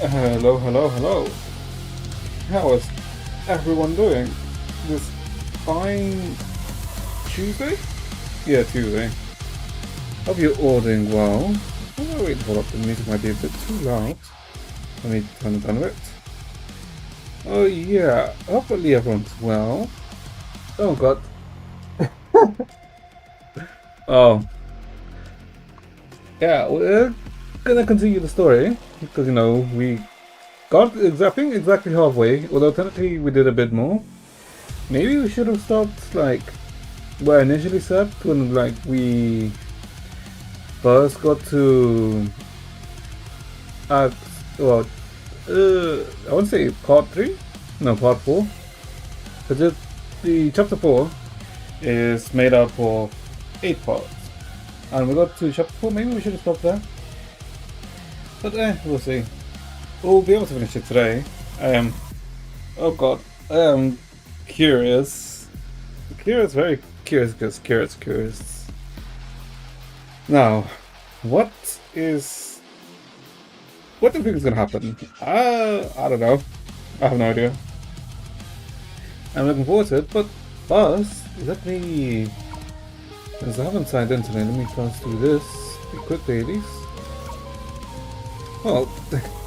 Hello, hello, hello. How is everyone doing this fine Tuesday? Yeah, Tuesday. Hope you're all doing well. Oh, wait, hold up, the music might be a bit too loud. Let me turn it down a bit. Oh yeah, hopefully everyone's well. Oh god. Oh. Yeah, we're gonna continue the story, because we got exactly halfway, although technically we did a bit more. Maybe we should have stopped like where I initially said when we first got to act well I want to say part 3? No, part 4. Because the chapter 4 is made up of 8 parts. And we got to chapter 4, maybe we should have stopped there. But we'll see. We'll be able to finish it today. Oh god, I am curious. Very curious because curious. Now, what do you think is gonna happen? I don't know. I have no idea. I'm looking forward to it, but first, since I haven't signed in today, let me first do this. Be quick dailies. Well,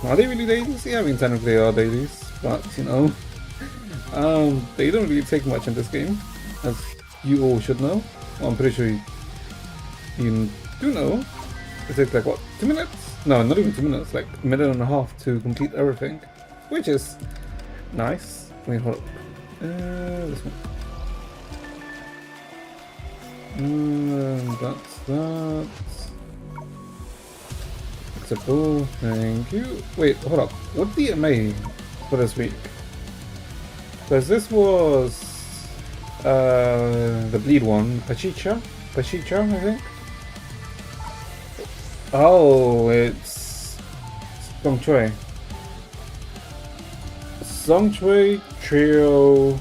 are they really dailies? Yeah, I mean technically they are dailies, but they don't really take much in this game, as you all should know. Well, I'm pretty sure you do know. It takes like what, 2 minutes? No, not even 2 minutes, like a minute and a half to complete everything, which is nice. Wait, hold up. This one. That's that. Acceptable, thank you. Wait, hold up. What DMA for this week? Because this was the bleed one, Pachicha, I think. Oh, it's Song Choi, Trio,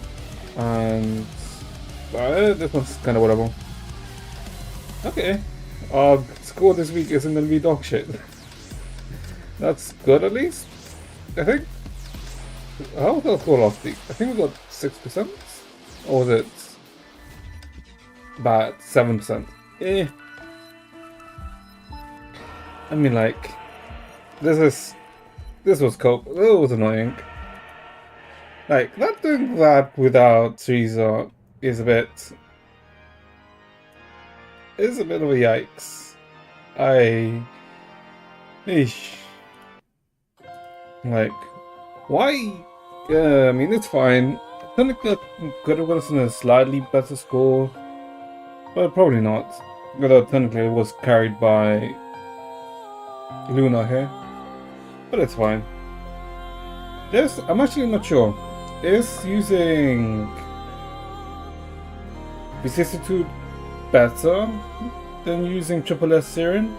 and this one's kind of whatever. Okay, score this week isn't gonna be dog shit. That's good at least, I think. How was our score last week? I think we got 6%, or was it bad 7%? I mean, like, this was cope. It was annoying. Like, not doing that without Teresa is a bit of a yikes. Like, why? I mean, it's fine. I think I could have gotten a slightly better score, but probably not. Although technically it was carried by Luna here, but it's fine. I'm actually not sure. Is using vicissitude better than using Triple S Siren?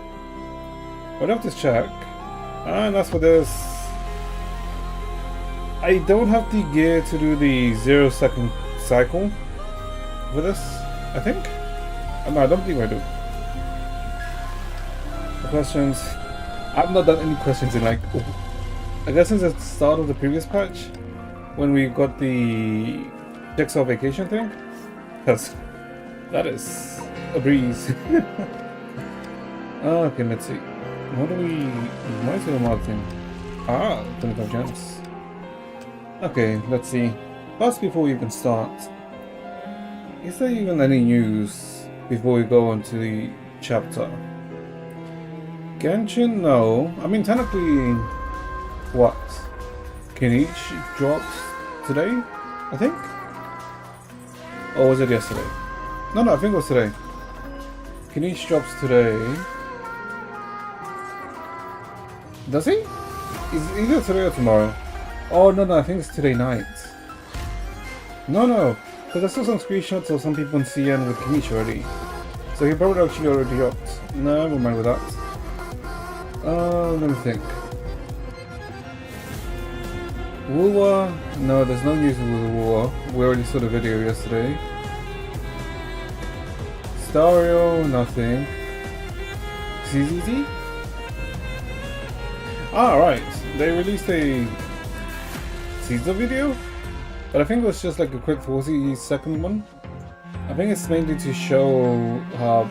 I'll have to check. And as for this, I don't have the gear to do the 0-second cycle for this, I think? No, I don't think I do. The questions, I've not done any questions in like, I guess since the start of the previous patch, when we got the Jigsaw vacation thing, because that is a breeze. Okay, let's see. What do we... Why is it a marketing? 25 gems. Okay, let's see. First, before we even start, is there even any news before we go on to the chapter? Genshin? No. I mean, technically, what? Kenichi dropped today, I think? Or was it yesterday? No, I think it was today. Kenichi drops today. Does he? Is either today or tomorrow? Oh, no, I think it's today night. No, because I saw some screenshots of some people in CN with Kenichi already. So he probably actually already dropped. No, never mind with that. Let me think. Wuwa? No, there's no news with Wuwa. We already saw the video yesterday. Stario? Nothing. ZZZ? Ah, right. they released a Caesar video, but I think it was just like a quick 40-second one. I think it's mainly to show her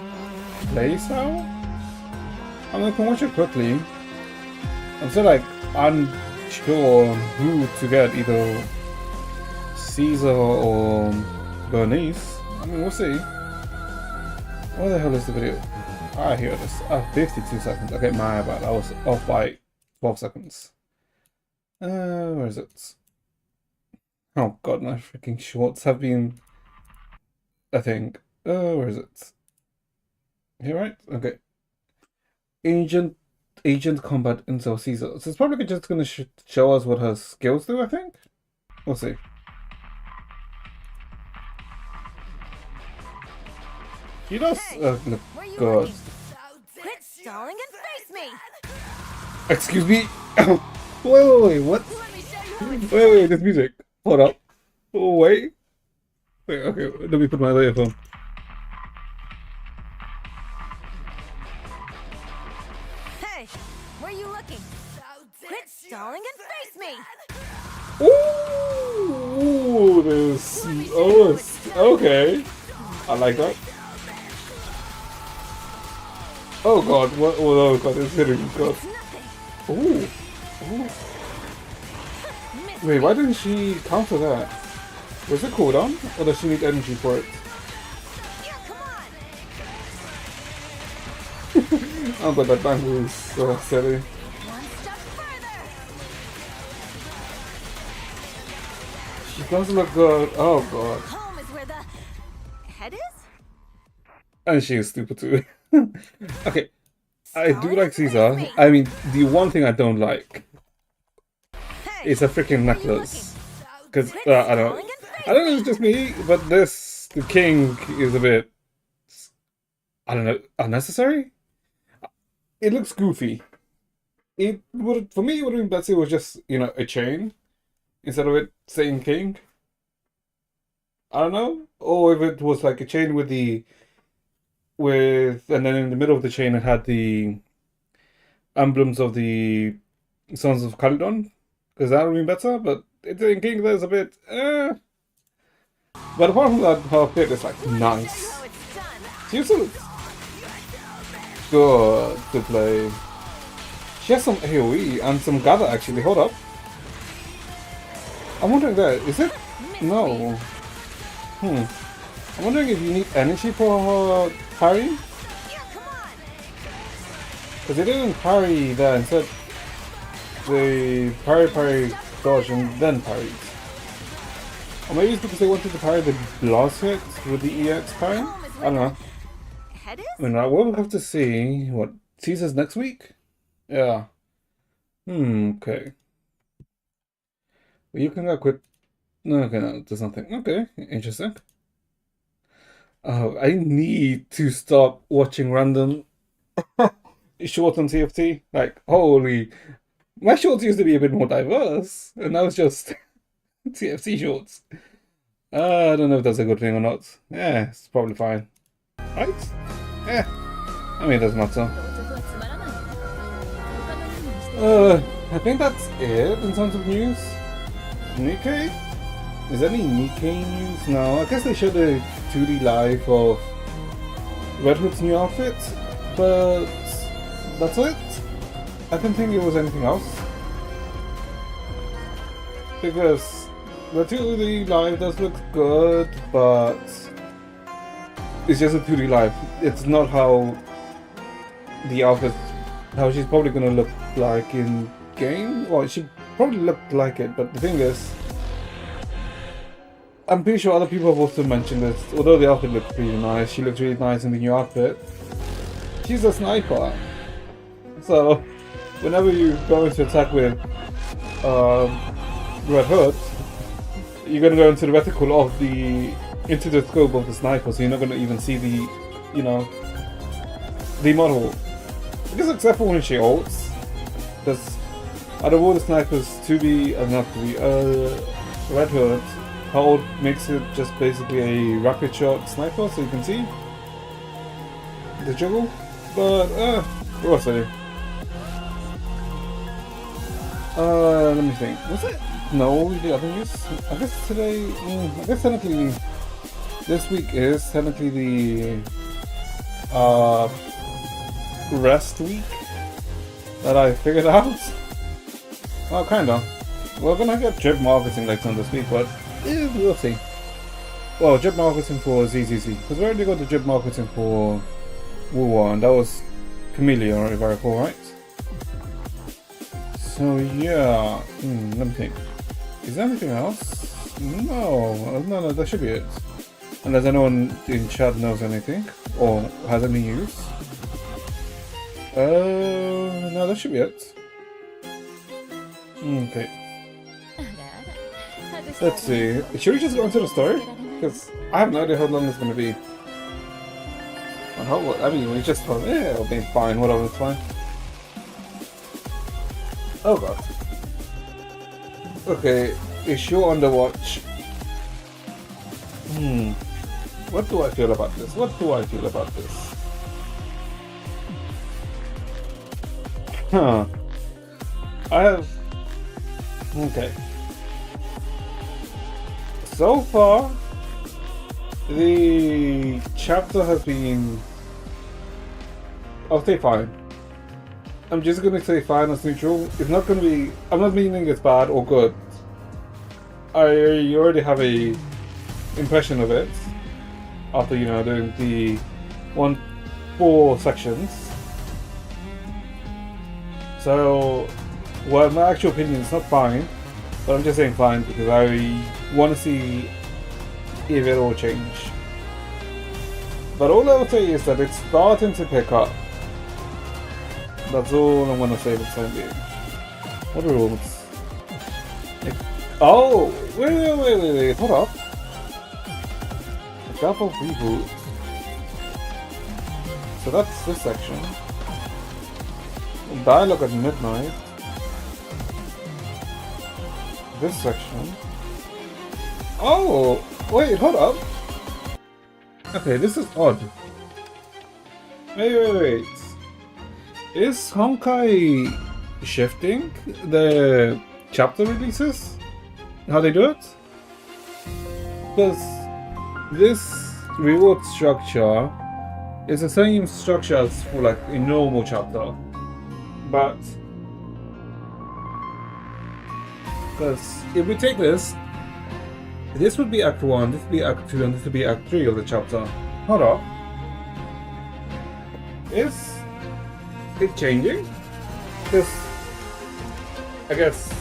playstyle. I mean, I can watch it quickly. I'm still like unsure who to get, either Caesar or Bernice. I mean, we'll see. What the hell is the video? Ah, here it is. 52 seconds. Okay, my bad. I was off by 12 seconds. Where is it? Oh god, my freaking shorts have been a thing. Where is it? Here, right? Okay. Agent Combat Intel Caesar. So it's probably just going to show us what her skills do, I think? We'll see. She does look good. Quit stalling and face me! Excuse me? Wait, what? Wait, this music. Hold up. Oh, wait. Wait, okay, let me put my earphone. Hey, where are you looking? Quit stalling and face me! Ooh, this. Oh, okay. I like that. Oh god, what? Oh god, it's hitting god. Ooh. Ooh. Wait, why didn't she counter that? Was it cooldown? Or does she need energy for it? Oh god, that bang was so silly. She doesn't look good. Oh god. Home is where the head is? And she is stupid too. Okay, I do like Caesar. I mean, the one thing I don't like is a freaking necklace. Because, I don't know if it's just me, but the king is a bit, I don't know, unnecessary? It looks goofy. For me, it would have been better if it was just, a chain, instead of it saying king. I don't know. Or if it was like a chain and then in the middle of the chain it had the emblems of the Sons of Caledon, because that would be better, but it's in King there's a bit But apart from that, her fit is like nice. She also good to play. She has some AoE and some gather actually, hold up. I'm wondering is it? No. I'm wondering if you need energy for her parry? Because they didn't parry there, instead they parry, dodge, and then parried. Or maybe it's because they wanted to parry the blast hit with the EX parry? I don't know. I mean, we'll have to see. What, Caesar's next week? Yeah. Okay. Well, you can go quit. No, okay, no, there's nothing. Okay, interesting. Oh, I need to stop watching random shorts on TFT. Like, holy, my shorts used to be a bit more diverse, and now it's just TFT shorts. I don't know if that's a good thing or not. Yeah, it's probably fine. Right? Yeah. I mean, it doesn't matter. I think that's it in terms of news. Nikkei? Is there any Nikkei news? No, I guess they showed a 2D live of Red Hood's new outfit, but that's it. I don't think it was anything else. Because the 2D live does look good, but it's just a 2D live. It's not how the outfit, how she's probably gonna look like in game. Well, she probably looked like it, but the thing is, I'm pretty sure other people have also mentioned this. Although the outfit looks pretty nice, she looks really nice in the new outfit. She's a sniper, so whenever you go into attack with Red Hood, you're gonna go into the reticle of into the scope of the sniper, so you're not gonna even see the model. I guess except for when she ults, because out of all the snipers, Red Hood, her ult makes it just basically a rapid shot sniper, so you can see the juggle. But we'll see. Let me think. Was it? No, the other news. I guess today. I guess technically, this week is technically the rest week that I figured out. Well, kinda. We're gonna get drip marketing later on this week, but we'll see. Well, drip marketing for ZZZ, because we already got the drip marketing for Wu and that was Camellia, if I recall right. So yeah, let me think. Is there anything else? No, that should be it. Unless anyone in chat knows anything or has any news. No, that should be it. Okay. Let's see. Should we just go into the story? Because I have no idea how long it's gonna be. And how? I mean, we just thought, yeah, it'll be fine. Whatever, it's fine. Oh god. Okay, issue on the watch. What do I feel about this? I have... Okay. So far, the chapter has been... I'll say fine. I'm just gonna say fine as neutral. It's not gonna be... I'm not meaning it's bad or good. I already have a impression of it after, doing the 4 sections. So, well, my actual opinion is not fine, but I'm just saying fine because I want to see if it will change. But all I will say is that it's starting to pick up. That's all I'm going to say for the time being. What are the rules? Oh, wait, hold up. Example reboot. So that's this section. Dialogue at midnight. This section. Oh, wait, hold up. Okay, this is odd. Wait. Is Honkai shifting the chapter releases? How they do it? Because this reward structure is the same structure as for like a normal chapter. But because if we take this would be Act 1, this would be Act 2, and this would be Act 3 of the chapter. Hold up. Is it changing? Because I guess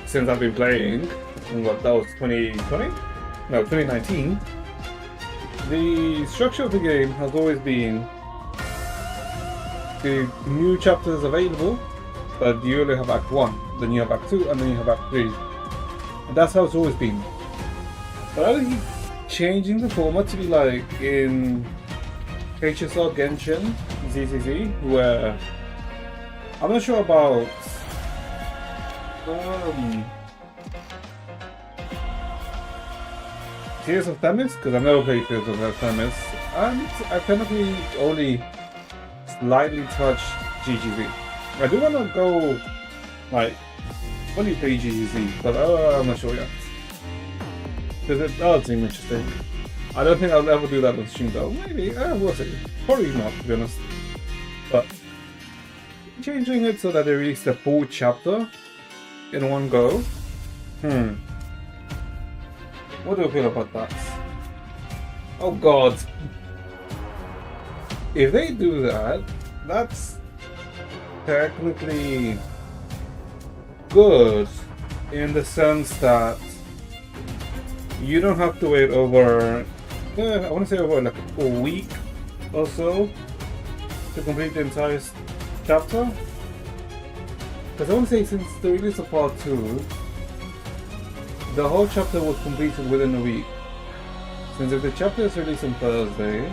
since I've been playing, what, that was 2020? No, 2019. The structure of the game has always been the new chapters available, but you only have Act 1, then you have Act 2, and then you have Act 3. And that's how it's always been. But I think changing the format to be like in HSR Genshin ZZZ, where I'm not sure about Tears of Themis, because I've never played Tears of Themis, and I technically only slightly touched GGZ. I do want to go like only play GGZ, but I'm not sure yet. Because it does seem interesting. I don't think I'll ever do that on stream though. Maybe, we'll see. Probably not, to be honest. But changing it so that they release the full chapter in one go. What do you feel about that? Oh god. If they do that, that's technically good in the sense that you don't have to wait over, I want to say over like a week or so to complete the entire chapter. Because I want to say since the release of part 2, the whole chapter was completed within a week. Since if the chapter is released on Thursday,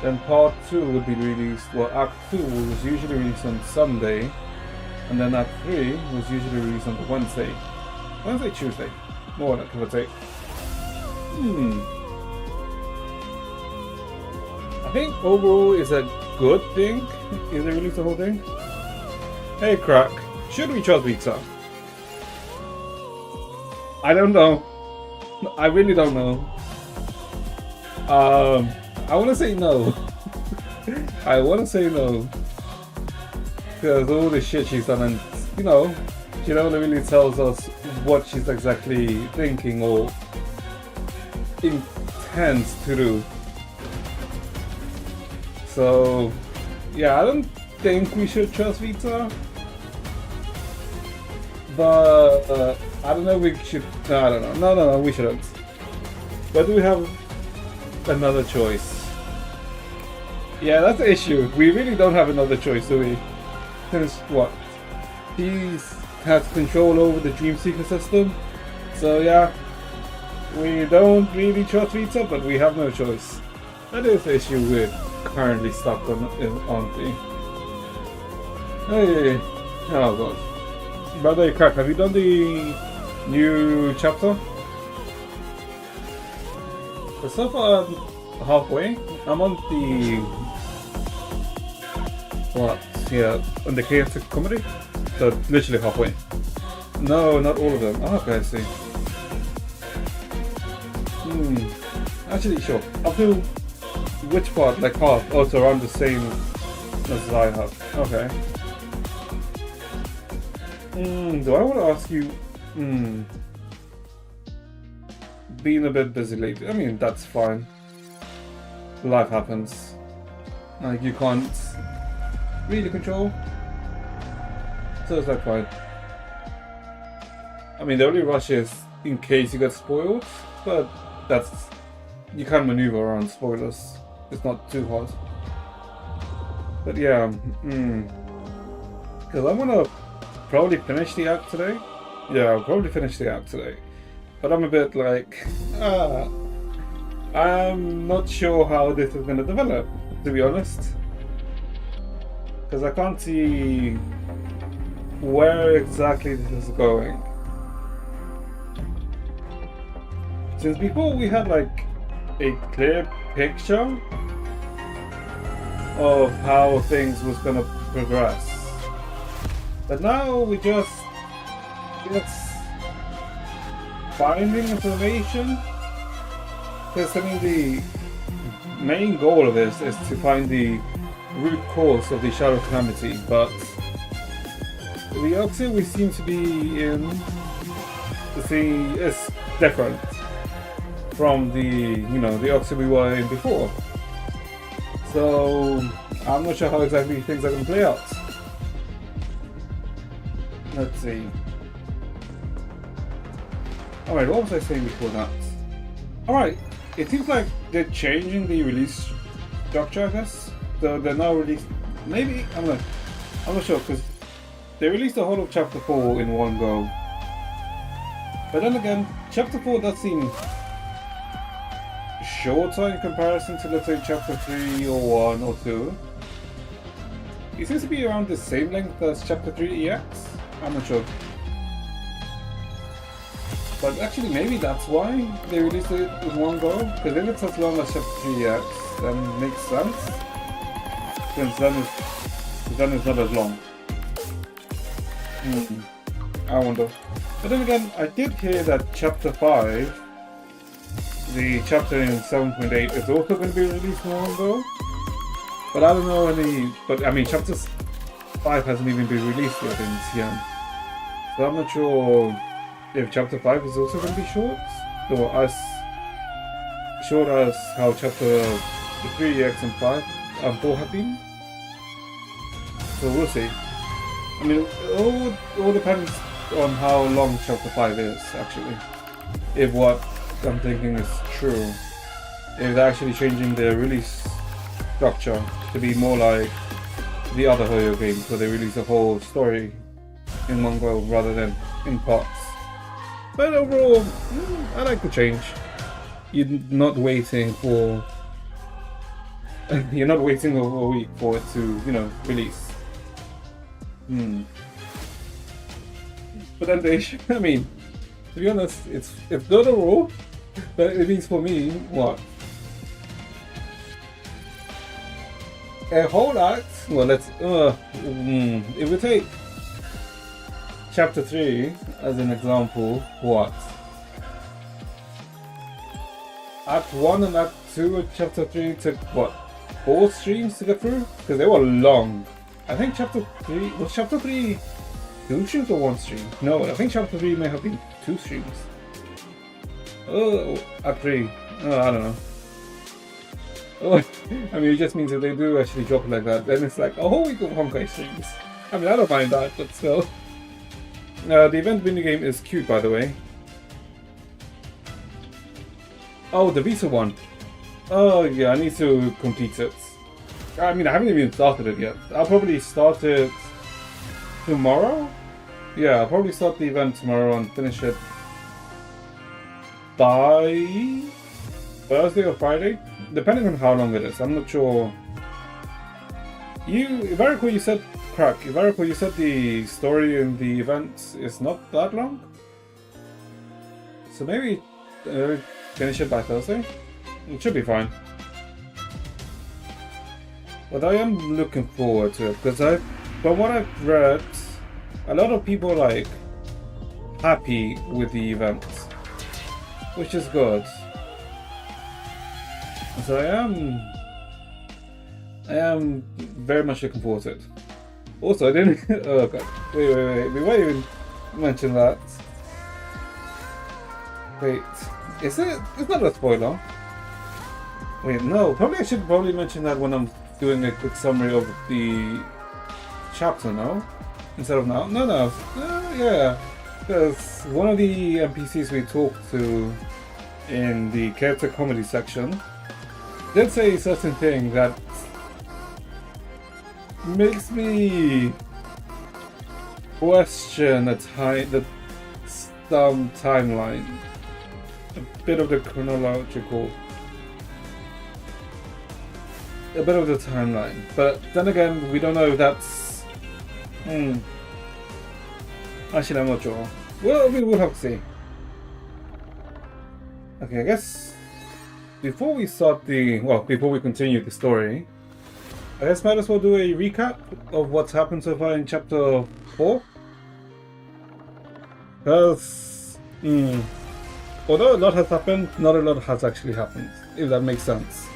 then part 2 would be released, well, Act 2 was usually released on Sunday, and then Act 3 was usually released on Wednesday, Tuesday, more like give or take. I think overall is a good thing if they release the whole thing. Hey Crack, Should we trust Vita? I don't know. I really don't know. I want to say no. I want to say no. Because all the shit she's done, and you know, she never really tells us what she's exactly thinking or intends to do. So, yeah, I don't think we should trust Vita. But I don't know if we should. No, I don't know. No, we shouldn't. But do we have another choice? Yeah, that's the issue. We really don't have another choice, do we? Because what? He has control over the Dream Seeker system. So yeah, we don't really trust Vita, but we have no choice. That is the issue we're currently stuck on, aren't we? Hey, oh god. By the way, Crack, have you done the new chapter? So far, I'm halfway. I'm on the... what? Yeah, on the chaotic comedy? So, literally halfway. No, not all of them. Oh, okay, I see. Actually, sure. Up to which part? Like half? Oh, it's around the same as I have. Okay. Do I want to ask you... Being a bit busy lately. I mean, that's fine. Life happens. Like, you can't really control. So it's like fine. I mean, the only rush is in case you get spoiled, but that's... you can maneuver around spoilers. It's not too hard. But yeah, because I'm gonna probably finish the act today. Yeah, I'll probably finish the act today. But I'm a bit like, I'm not sure how this is gonna develop, to be honest. Because I can't see where exactly this is going. Since before we had like a clear picture of how things was gonna progress. But now we just finding information. Because I mean the main goal of this is to find the root cause of the Shadow Calamity, but the Oxy we seem to be in is different from the the Oxy we were in before. So I'm not sure how exactly things are going to play out. Let's see. Alright, what was I saying before that? Alright, it seems like they're changing the release structure, I guess. So they're now released. Maybe I'm not sure because they released the whole of Chapter 4 in one go. But then again, Chapter 4 does seem shorter in comparison to, let's say, Chapter 3 or 1 or 2. It seems to be around the same length as Chapter 3 EX. I'm not sure. But actually, maybe that's why they released it in one go. Because if it's as long as Chapter 3 EX, then it makes sense. Since then it's not as long. I wonder. But then again, I did hear that Chapter 5, the chapter in 7.8, is also going to be released in one go. But I don't know any. But I mean, Chapter 5 hasn't even been released yet in CM. So I'm not sure if Chapter 5 is also going to be short, or as short as how Chapter 3, X, and 5 and 4 have been. So we'll see. I mean, it all depends on how long Chapter 5 is, actually. If what I'm thinking is true. If they're actually changing their release structure to be more like the other Hoyo games, where they release a whole story in one go rather than in parts. But overall, I like the change. You're not waiting for a week for it to, release. But then they should, I mean, to be honest, it's not a rule, but it means for me, what? A whole act? Well, let's, it would take chapter 3 as an example, what? Act 1 and Act 2 of chapter 3 took what? 4 streams to get through? Because they were long. I think chapter 3 was chapter 3 2 streams or 1 stream? No, I think chapter 3 may have been 2 streams. Oh, Act 3. Oh, I don't know. Oh, I mean, it just means if they do actually drop it like that, then it's like a whole week of Honkai streams. I mean, I don't mind that, but still. The event minigame is cute, by the way. Oh, the Vita one. Oh, yeah, I need to complete it. I mean, I haven't even started it yet. I'll probably start it tomorrow? Yeah, I'll probably start the event tomorrow and finish it by Thursday or Friday, depending on how long it is. I'm not sure. If I recall, you said, Crack, if I recall, you said the story in the event is not that long? So maybe finish it by Thursday? It should be fine. But I am looking forward to it, because from what I've read, a lot of people are like happy with the event, which is good. So I am very much looking forward to it. Also, I didn't. Oh god! Wait! We won't even mention that. Wait, is it? It's not a spoiler. Wait, no. Probably I should mention that when I'm doing a quick summary of the chapter now, instead of now. No. Yeah, because one of the NPCs we talked to in the character comedy section did say a certain thing that makes me question the timeline, a bit of the timeline. But then again, we don't know if that's. Actually, I'm not sure. Well, we'll have to see. Okay, I guess before we continue the story, I guess might as well do a recap of what's happened so far in chapter 4. Because, although a lot has happened, not a lot has actually happened, if that makes sense.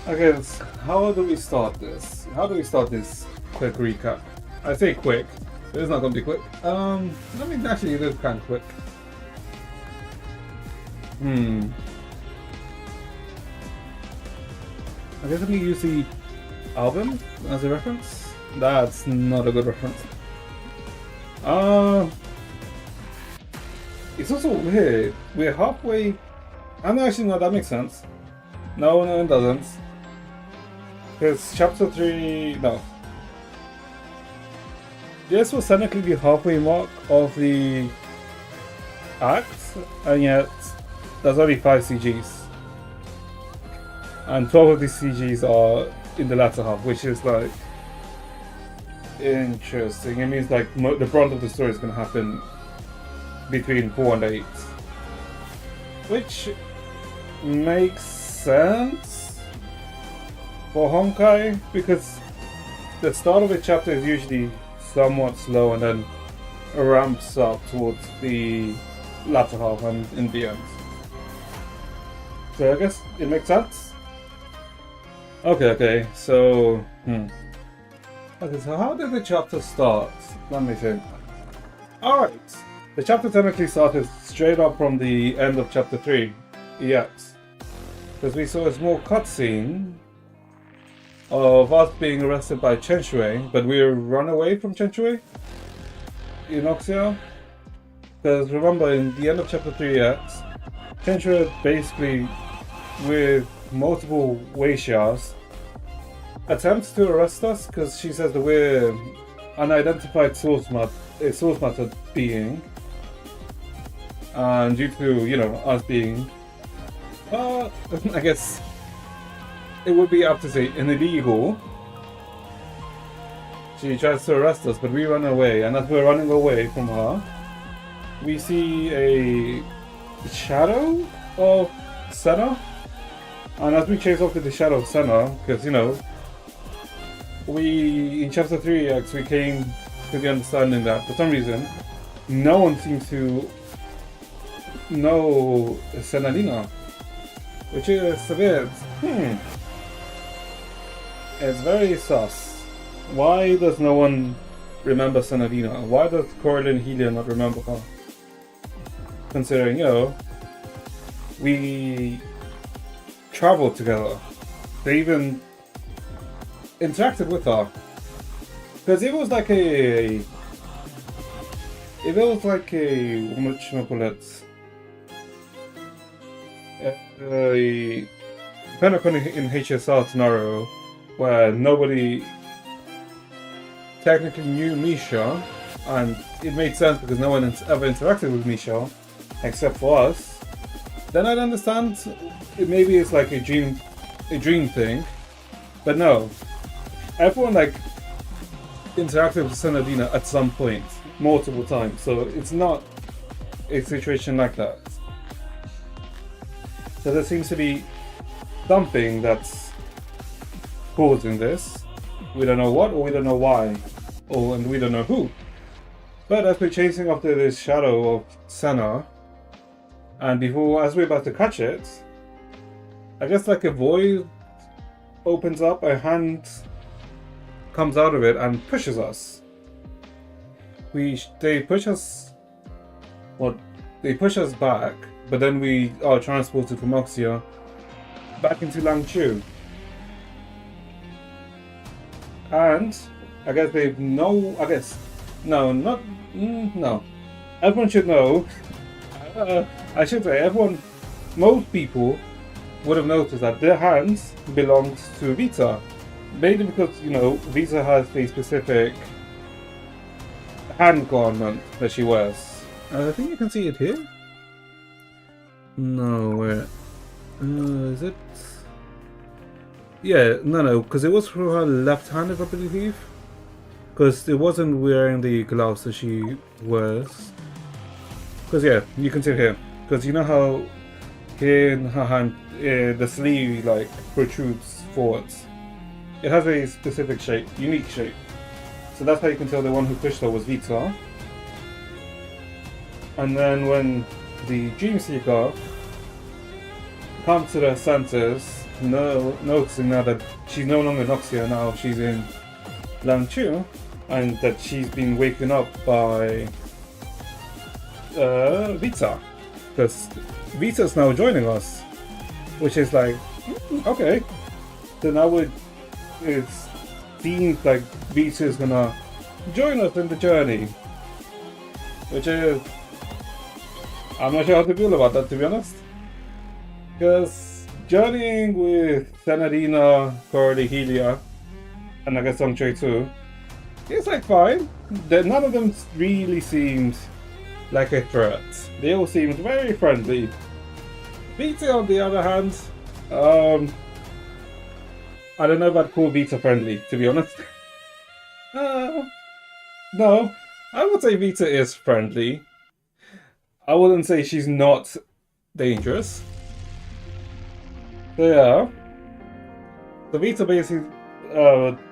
Okay, so how do we start this? How do we start this quick recap? I say quick, but it's not going to be quick. I mean, actually it is kind of quick. I guess if we use the album as a reference, that's not a good reference. It's also weird. We're halfway. Actually, no, that makes sense. No, it doesn't. Because chapter 3, no. This was technically the halfway mark of the act, and yet there's only 5 CGs. And 12 of these CGs are in the latter half, which is like interesting. It means like the brunt of the story is going to happen between 4 and 8, which makes sense for Honkai, because the start of a chapter is usually somewhat slow and then ramps up towards the latter half and in the end. So I guess it makes sense. Okay, so okay, so how did the chapter start? Let me think. Alright, the chapter technically started straight up from the end of chapter 3, EX. Because we saw a small cutscene of us being arrested by Chenshui, but we run away from Chenshui in Oxia. Because remember, in the end of chapter 3 EX, Chenshui basically, with multiple Weishias, attempts to arrest us because she says that we're unidentified source matter being, and due to us being, I guess it would be up to say an illegal. She tries to arrest us, but we run away, and as we're running away from her, we see a shadow of Senna. And as we chase after the shadow of Senna, because in chapter 3X we came to the understanding that for some reason no one seems to know Senalina, which is a bit it's very sus. Why does no one remember Senalina? Why does Coraline Helia not remember her? Considering, you know, we traveled together. They even interacted with her. Because it was like a whatchamacallit, a kind of in HSR scenario where nobody technically knew Misha, and it made sense because no one ever interacted with Misha except for us, then I'd understand maybe it's like a dream thing. But no, everyone like interacted with Senadina at some point, multiple times, so it's not a situation like that. So there seems to be something that's causing this. We don't know what, or we don't know why, and we don't know who. But as we're chasing after this shadow of Senna, and as we're about to catch it, I guess like a void opens up, a hand comes out of it and pushes us. They push us back, but then we are transported from Oxia back into Langchu. And I guess no. Everyone should know. I should say most people would have noticed that their hands belonged to Vita. Mainly because, you know, Vita has a specific hand garment that she wears. I think you can see it here. No, where? Is it? Yeah, no, because it was through her left hand, if I believe. Because it wasn't wearing the gloves that she wears. Because yeah, you can see it here. Because you know how here in her hand, the sleeve like protrudes forwards. It has a specific shape, unique shape. So that's how you can tell the one who pushed her was Vita. And then when the Dream Seeker comes to their senses, noticing now that she's no longer in Noxia, now she's in Langchu, and that she's been waken up by Vita, because Vita's now joining us, which is like, okay, so now it seems like Vita's gonna join us in the journey, which is, I'm not sure how to feel about that, to be honest, because journeying with Senadina, Coralie Helia, and I guess Songchui too, it's like fine. None of them really seemed like a threat. They all seemed very friendly. Vita, on the other hand, I don't know if I'd call Vita friendly, to be honest. No, I would say Vita is friendly. I wouldn't say she's not dangerous. So yeah, the Vita basically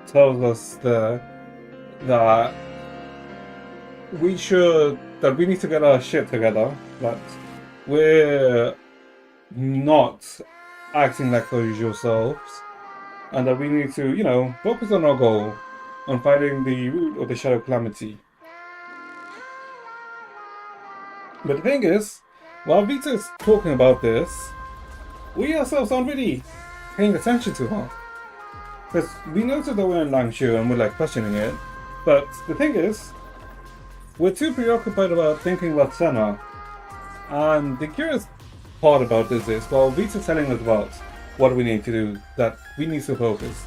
tells us that we need to get our shit together, that we're not acting like our usual selves, and that we need to, you know, focus on our goal, on fighting the root of the Shadow Calamity. But the thing is, while Vita is talking about this, we ourselves aren't really paying attention to her. Because we noticed that we're in Langchu and we're like questioning it, but the thing is, we're too preoccupied about thinking about Senna. And the curious part about this is, while Vita's telling us about what we need to do, that we need to focus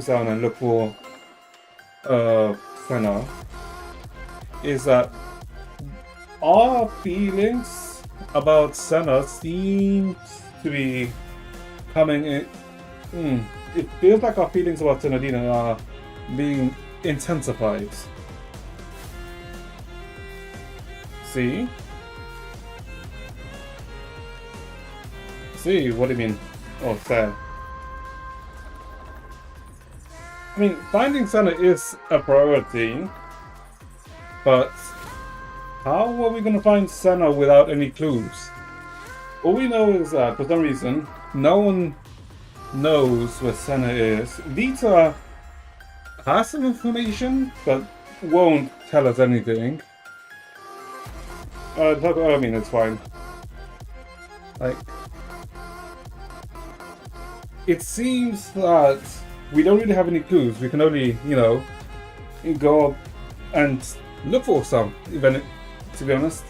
down and look for Senna, is that our feelings about Senna seems to be coming in. It feels like our feelings about Senadina are being intensified. See? See, what do you mean? Oh, fair. I mean, finding Senna is a priority, but how are we gonna find Senna without any clues? All we know is that, for some reason, no one knows where Senna is. Vita has some information, but won't tell us anything. I mean, it's fine. Like, it seems that we don't really have any clues. We can only, you know, go up and look for some, even, to be honest.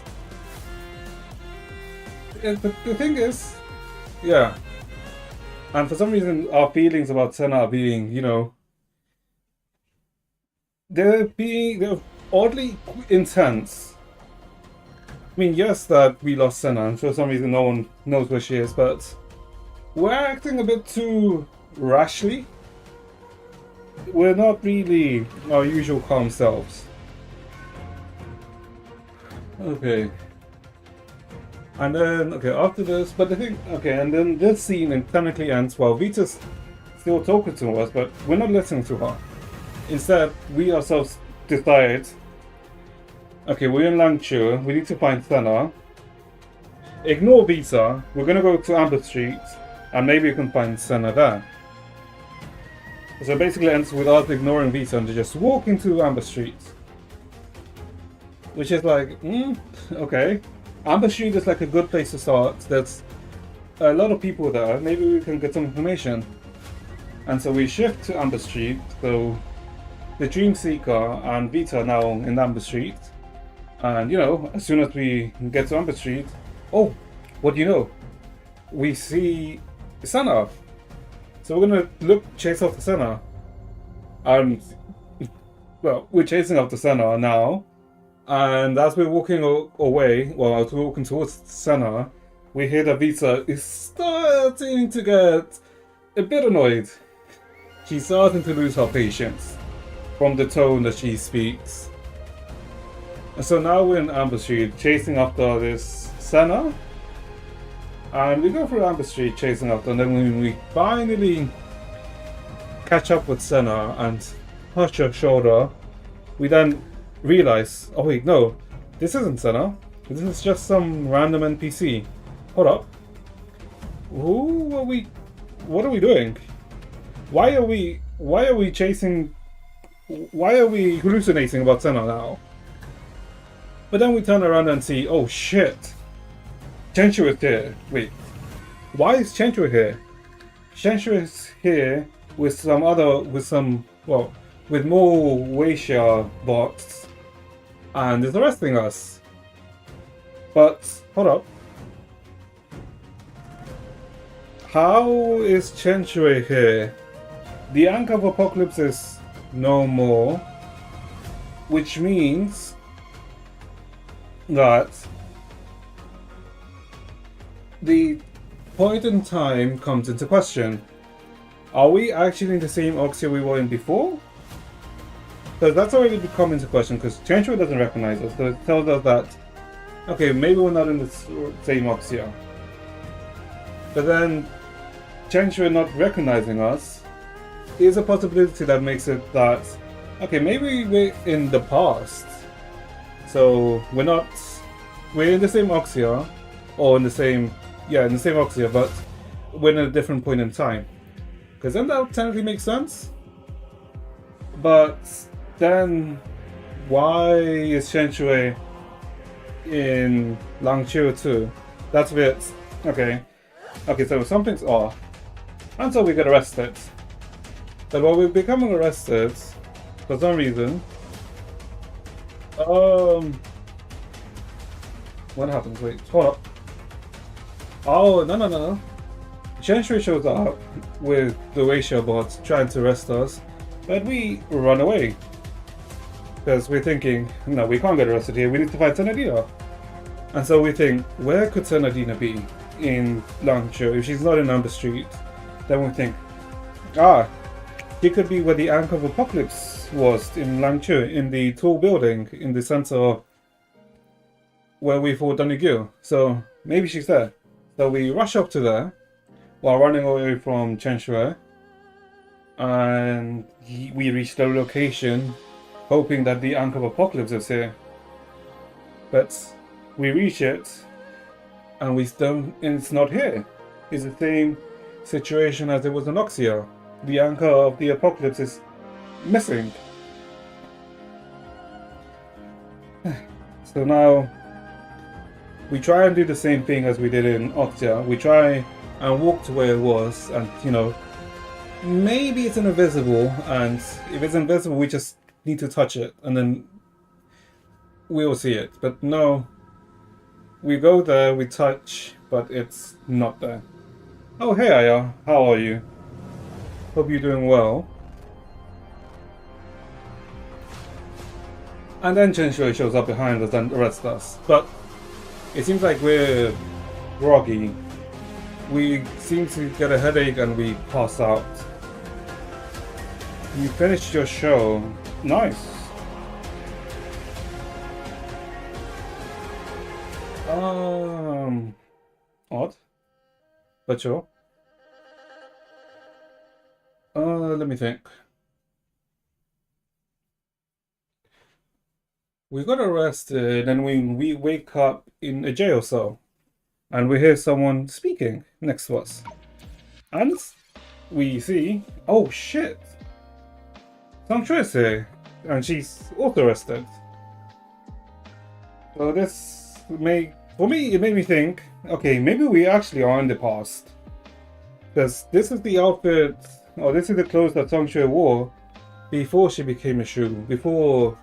But the thing is, yeah. And for some reason, our feelings about Senna are being, you know, they're oddly intense. I mean, yes, that we lost Senna, and for some reason no one knows where she is, but we're acting a bit too rashly. We're not really our usual calm selves. Okay. And then, okay, after this, but the thing, okay, and then this scene technically ends while Vita's still talking to us, but we're not listening to her. Instead, we ourselves decide, okay, we're in Langchu, we need to find Senna. Ignore Vita, we're gonna go to Amber Street, and maybe we can find Senna there. So it basically ends with us ignoring Vita and just walking to Amber Street. Which is like, okay. Amber Street is like a good place to start. There's a lot of people there. Maybe we can get some information. And so we shift to Amber Street. So the Dream Seeker and Vita are now in Amber Street. And you know, as soon as we get to Amber Street, oh, what do you know? We see Senna. So we're gonna chase after Senna. And well, we're chasing after Senna now. And as we're walking away, well, as we're walking towards Senna, we hear that Vita is starting to get a bit annoyed. She's starting to lose her patience from the tone that she speaks. And so now we're in Amber Street, chasing after this Senna. And we go through Amber Street chasing after, and then when we finally catch up with Senna and touch her shoulder, we then realize, oh wait, no, this isn't Senna. This is just some random NPC. Hold up. Who are we? What are we doing? Why are we chasing? Why are we hallucinating about Senna now? But then we turn around and see, oh shit, Chenchu is here. Wait, why is Chenchu here? Chenchu is here with with more Weisha bots, and is arresting us. But hold up, how is Chenchu here? The Anchor of Apocalypse is no more, which means that the point in time comes into question. Are we actually in the same Oxia we were in before? Because that's already become into question, because Chenchu doesn't recognize us, so it tells us that, okay, maybe we're not in the same Oxia. But then, Chenchu not recognizing us is a possibility that makes it that, okay, maybe we're in the past. So we're in the same Oxia, or in the same Oxia, but we're in a different point in time. Because then that technically makes sense. But then, why is Chenchu in Langchu too? That's a bit, okay. Okay, so something's off. And so we get arrested. But while we're becoming arrested, for some reason, what happens? Wait, hold up. Oh, no. Chenchu shows up with the Weisha bots trying to arrest us, but we run away. Because we're thinking, no, we can't get arrested here, we need to find Senadina. And so we think, where could Senadina be in Langchu? If she's not in Amber Street, then we think, she could be where the Anchor of Apocalypse was in Langchu, in the tall building, in the center where we fought Donigyu. So maybe she's there. So we rush up to there while running away from Chenchu. and we reached the location hoping that the Anchor of Apocalypse is here. But we reach it and it's not here. It's the same situation as it was in Oxia. The Anchor of the Apocalypse is missing. So now we try and do the same thing as we did in Oxia. We try and walk to where it was, and maybe it's invisible, and if it's invisible we just need to touch it and then we'll see it. But no, we go there, we touch, but it's not there. Oh, hey Aya, how are you? Hope you're doing well. And then Chenshue shows up behind us and arrests us, but it seems like we're groggy. We seem to get a headache and we pass out. You finished your show. Nice. Odd. But sure. Let me think. We got arrested and we wake up in a jail cell. And we hear someone speaking next to us. And we see, oh shit! Sanctuary is here. And she's also arrested. So for me, it made me think, okay, maybe we actually are in the past. Because this is the outfit, or this is the clothes that Sanctuary wore before she became a Shu. Before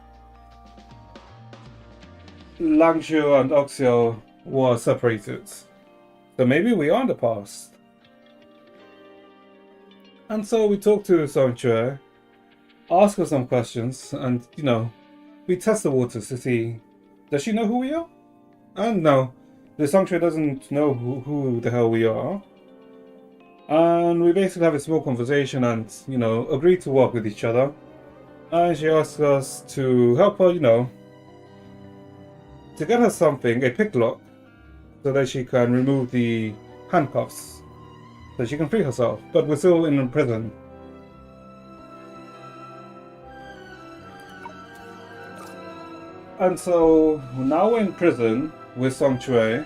Langshu and Oxio were separated. So maybe we are in the past. And so we talk to Sanctuary, ask her some questions, and we test the waters to see, does she know who we are? And no, the Sanctuary doesn't know who the hell we are. And we basically have a small conversation and, agree to work with each other. And she asks us to help her, to get her something, a picklock, so that she can remove the handcuffs, so she can free herself. But we're still in prison. And so now we're in prison with Sanctuary,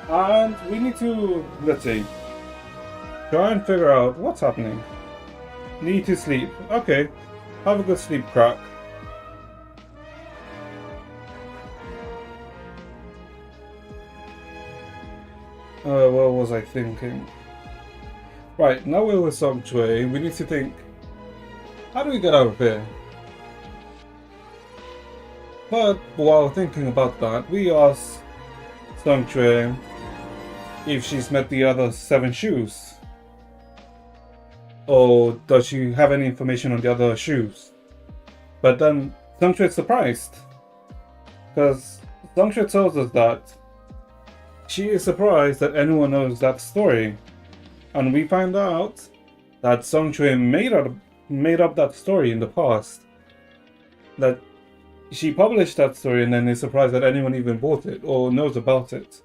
and we need to, let's see, try and figure out what's happening. Need to sleep. Okay, have a good sleep, crack. What was I thinking? Right, now we're with Sanctuary, we need to think, how do we get out of here? But while thinking about that, we asked Sanctuary if she's met the other 7 Shus. Or does she have any information on the other Shus? But then Sanctuary's surprised. Because Sanctuary tells us that she is surprised that anyone knows that story. And we find out that Sanctuary made up that story in the past. That she published that story and then is surprised that anyone even bought it or knows about it.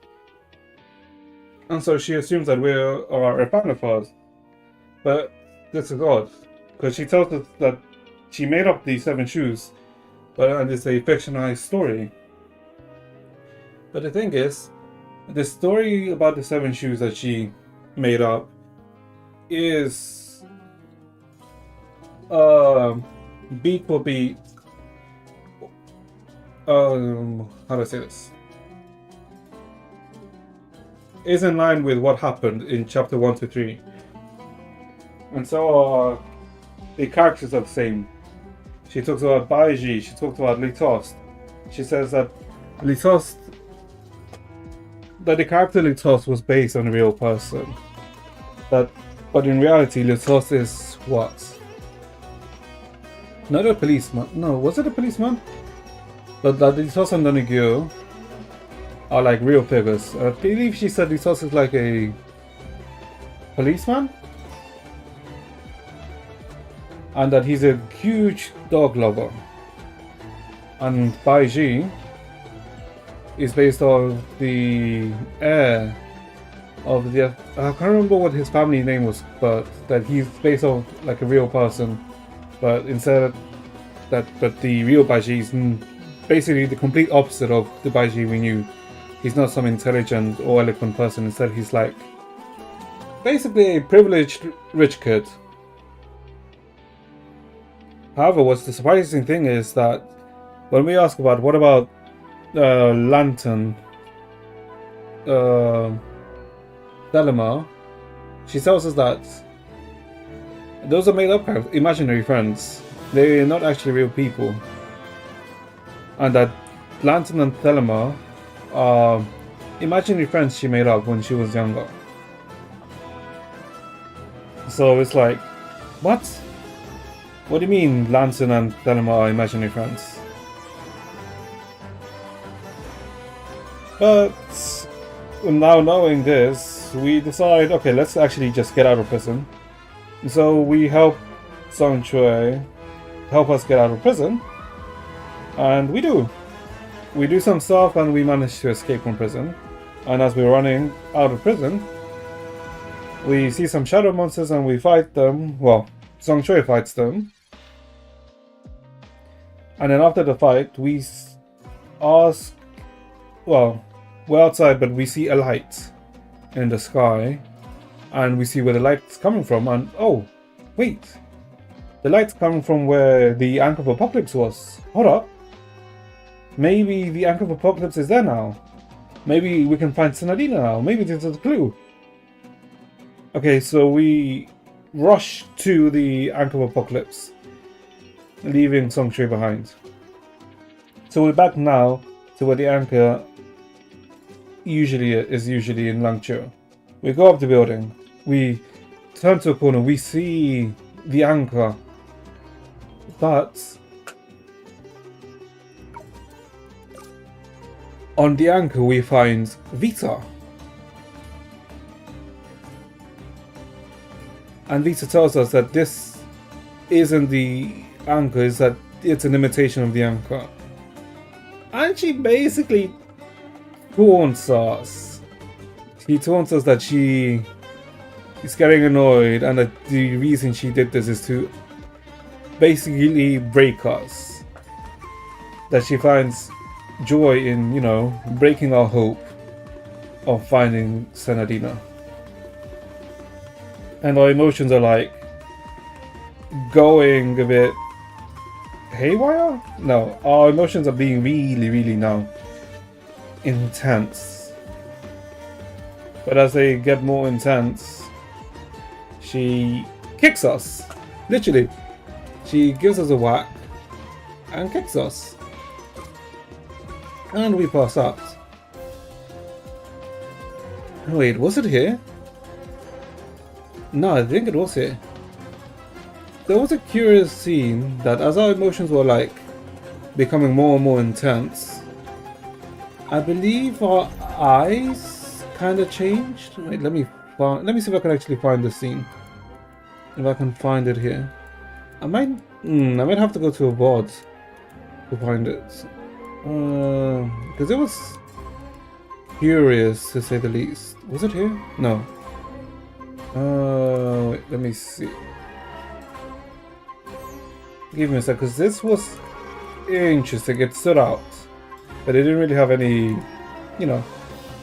And so she assumes that we are a fan of hers. But this is odd, because she tells us that she made up the 7 Shus, and it's a fictionalized story. But the thing is, the story about the 7 Shus that she made up is beat for beat. How do I say this? Is in line with what happened in chapter 1 to 3. And so the characters are the same. She talks about Baiji, she talks about Litost. She says that that the character Litost was based on a real person. But in reality, Litost is what? Not a policeman. No, was it a policeman? But that Litost and Donagyo are like real figures. I believe she said Litost is like a policeman? And that he's a huge dog lover. And Baiji is based on the heir of the I can't remember what his family name was, but that he's based off like a real person, but instead but the real Baiji is basically the complete opposite of the Baiji we knew. He's not some intelligent or eloquent person. Instead, he's like basically a privileged rich kid. However, what's the surprising thing is that when we ask about what about Lantern, Thelema, she tells us that those are made up characters, imaginary friends. They're not actually real people. And that Lantern and Thelema are imaginary friends she made up when she was younger. So it's like, what? What do you mean Lantern and Thelema are imaginary friends? But now knowing this, we decide, okay, let's actually just get out of prison. So we help Song Chue help us get out of prison. And we do. We do some stuff and we manage to escape from prison. And as we're running out of prison, we see some shadow monsters and we fight them. Well, Song Choi fights them. And then after the fight, we ask... Well, we're outside, but we see a light in the sky. And we see where the light's coming from. And, oh, wait. The light's coming from where the Anchor of Apocalypse was. Hold up. Maybe the Anchor of Apocalypse is there now. Maybe we can find Senadina now. Maybe this is a clue. Okay, so we rush to the Anchor of Apocalypse, leaving Song Shui behind. So we're back now to where the Anchor is usually in Langzhou. We go up the building. We turn to a corner. We see the Anchor. But on the Anchor we find Vita. And Vita tells us that this isn't the Anchor, is that it's an imitation of the Anchor. And she basically taunts us. She taunts us that she is getting annoyed and that the reason she did this is to basically break us. That she finds joy in, you know, breaking our hope of finding Senadina. And our emotions are like going a bit haywire? No, our emotions are being really now intense. But as they get more intense, she kicks us. Literally. She gives us a whack and kicks us. And we pass out. Wait, was it here? No, I think it was here. There was a curious scene that as our emotions were like becoming more and more intense, I believe our eyes kind of changed. Wait, let me see if I can actually find the scene. If I can find it here. I might have to go to a VOD to find it. Because it was curious to say the least. Was it here? No. Wait, let me see. Give me a sec, because this was interesting. It stood out, but it didn't really have any, you know,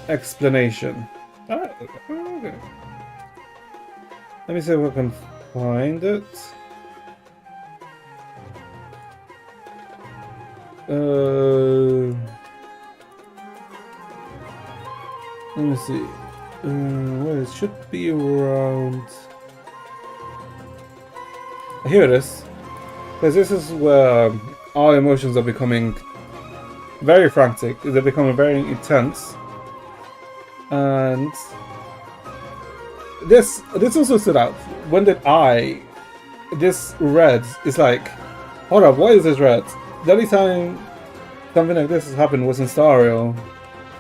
explanation. Okay. Let me see if I can find it. Let me see. Well, it should be around. Here it is. Because this is where our emotions are becoming very frantic. They're becoming very intense. And this also stood out. When did this red is like, hold up, why is this red? The only time something like this has happened was in Stario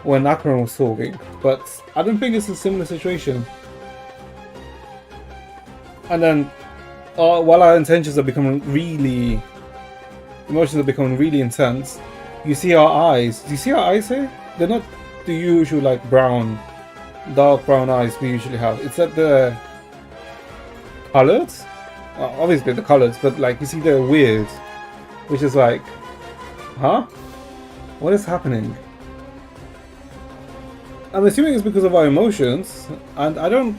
when Akron was talking, but I don't think it's a similar situation. And then while our intentions are becoming emotions are becoming really intense, you see our eyes. Do you see our eyes here? They're not the usual like brown dark brown eyes we usually have. It's that the colored, obviously the colors, but like you see they're weird, which is like, huh? What is happening? I'm assuming it's because of our emotions, and I don't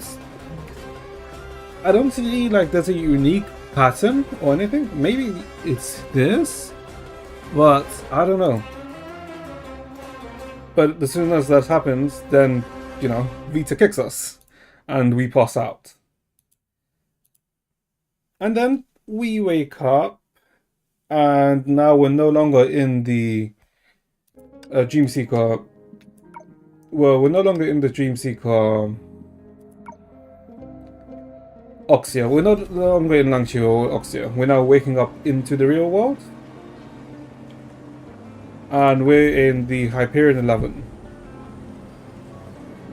see like there's a unique pattern or anything. Maybe it's this, but I don't know. But as soon as that happens, then, you know, Vita kicks us and we pass out. And then we wake up, and now we're no longer in the Dream Seeker. Well, we're no longer in the Dream Seeker Oxia. We're no longer in Langchio or Oxia. We're now waking up into the real world. And we're in the Hyperion 11.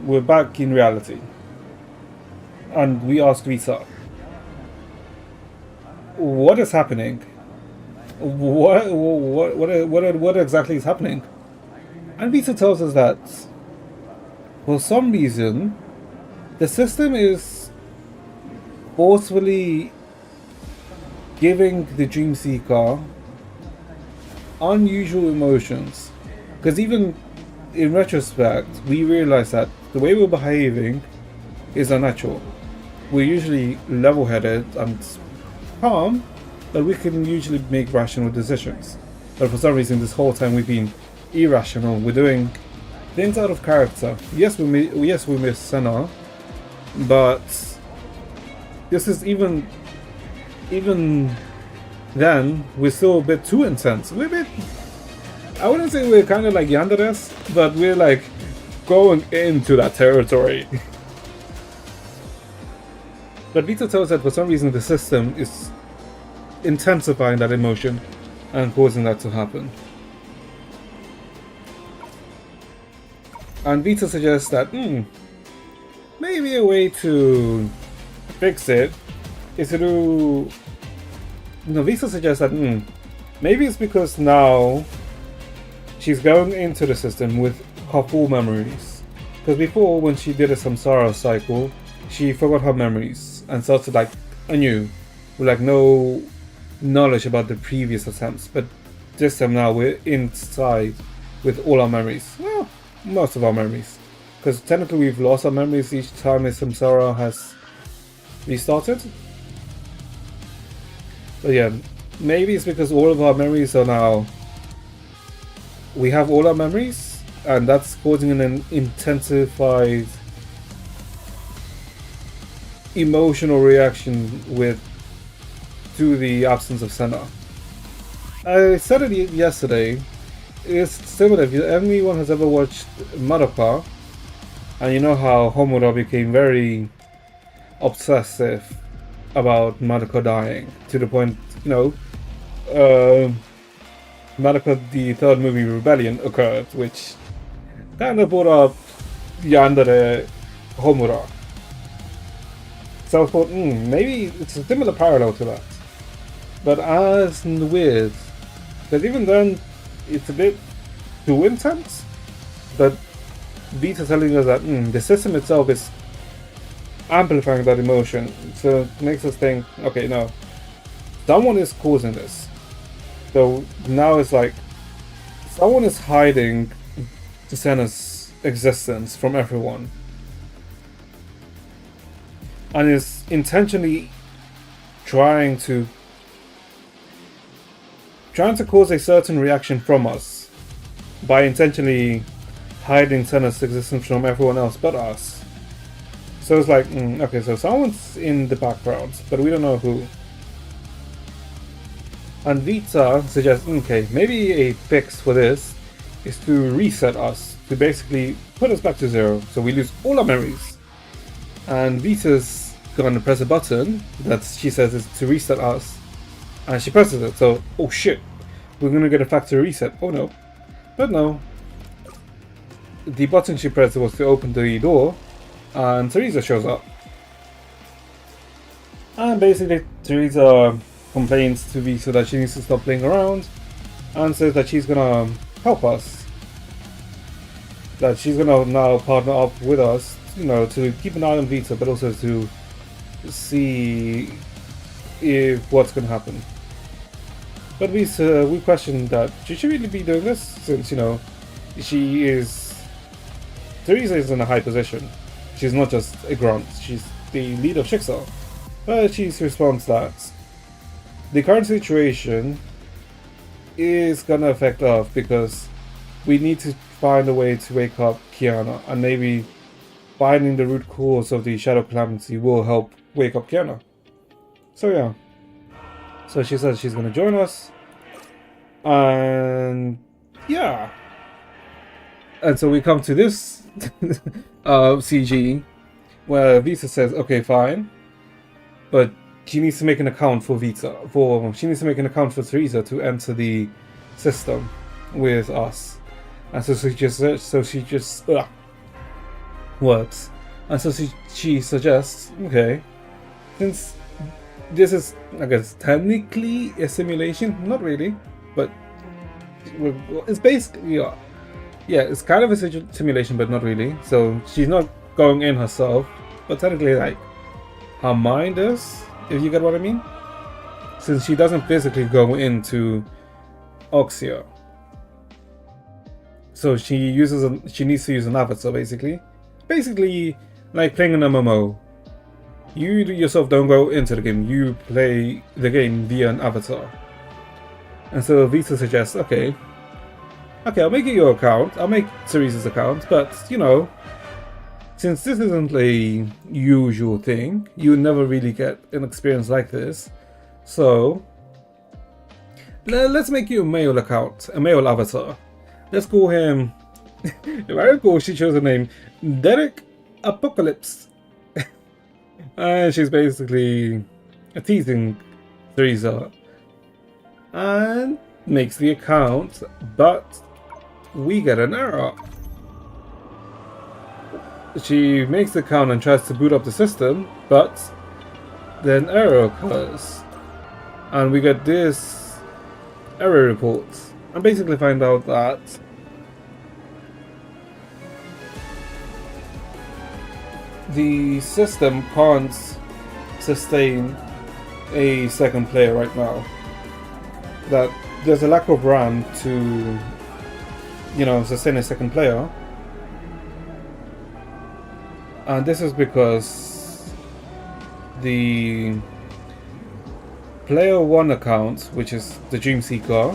We're back in reality. And we ask Vita, what is happening? What exactly is happening? And Vita tells us that for some reason the system is forcefully giving the Dream Seeker unusual emotions, because even in retrospect we realize that the way we're behaving is unnatural. We're usually level-headed and calm, but we can usually make rational decisions, but for some reason this whole time we've been irrational. We're doing things out of character. Yes, we miss Senna, but this is even then we're still a bit too intense. We're a bit, I wouldn't say we're kind of like yanderes, but we're like going into that territory. But Vita tells us that for some reason the system is intensifying that emotion and causing that to happen. And Vita suggests that maybe a way to fix it is to do. Vita suggests that maybe it's because now she's going into the system with her full memories. Because before, when she did a samsara cycle, she forgot her memories and started like anew, with like no knowledge about the previous attempts. But this time now we're inside with all our memories. Well, most of our memories. Because technically we've lost our memories each time a samsara has restarted. But yeah, maybe it's because all of our memories are now... We have all our memories, and that's causing an intensified emotional reaction to the absence of Senna. I said it yesterday, it's similar. If anyone has ever watched Madoka, and you know how Homura became very obsessive about Madoka dying, to the point, Madoka, the third movie, Rebellion, occurred, which kind of brought up Yandere Homura. So I thought, maybe it's a similar parallel to that. But as weird, because even then, it's a bit too intense. But Vita telling us that the system itself is amplifying that emotion, so it makes us think, okay, no, someone is causing this. So now it's like someone is hiding Senna's existence from everyone, and is intentionally trying to cause a certain reaction from us by intentionally hiding Senna's existence from everyone else but us. So it's like, okay, so someone's in the background, but we don't know who. And Vita suggests, okay, maybe a fix for this is to reset us, to basically put us back to zero, so we lose all our memories. And Vita's gonna press a button that she says is to reset us, and she presses it, so, oh shit, we're gonna get a factory reset. Oh no. But no. The button she pressed was to open the door, and Teresa shows up. And basically, Teresa complains to Vita that she needs to stop playing around, and says that she's gonna help us. That she's gonna now partner up with us you know, to keep an eye on Vita, but also to see if what's going to happen. But we questioned that should she really be doing this, since, you know, Teresa is in a high position. She's not just a grunt, she's the leader of Jigsaw. But she responds that the current situation is gonna affect us because we need to find a way to wake up Kiana, and maybe finding the root cause of the Shadow Calamity will help wake up Kiana. So yeah. So she says she's gonna join us. And yeah. And so we come to this CG where Vita says, okay, fine. But she needs to make an account for she needs to make an account for Teresa to enter the system with us. And so she just works. And so she suggests, okay, since this is, I guess, technically a simulation, not really, but it's basically, yeah, it's kind of a simulation, but not really. So she's not going in herself, but technically, like, her mind is, if you get what I mean, since she doesn't physically go into Oxia. So she needs to use an avatar, basically like playing an MMO. You yourself don't go into the game, you play the game via an avatar. And so Vita suggests, okay, I'll make it your account, I'll make Teresa's account, but, you know, since this isn't a usual thing, you never really get an experience like this, so let's make you a male account, a male avatar. Let's call him, if I recall, she chose the name Derek Apocalypse. And she's basically teasing Teresa and makes the account, but we get an error. She makes the account and tries to boot up the system, but then error occurs. And we get this error report. And basically find out that the system can't sustain a second player right now. That there's a lack of RAM to, you know, sustain a second player. And this is because the player 1 account, which is the Dreamseeker,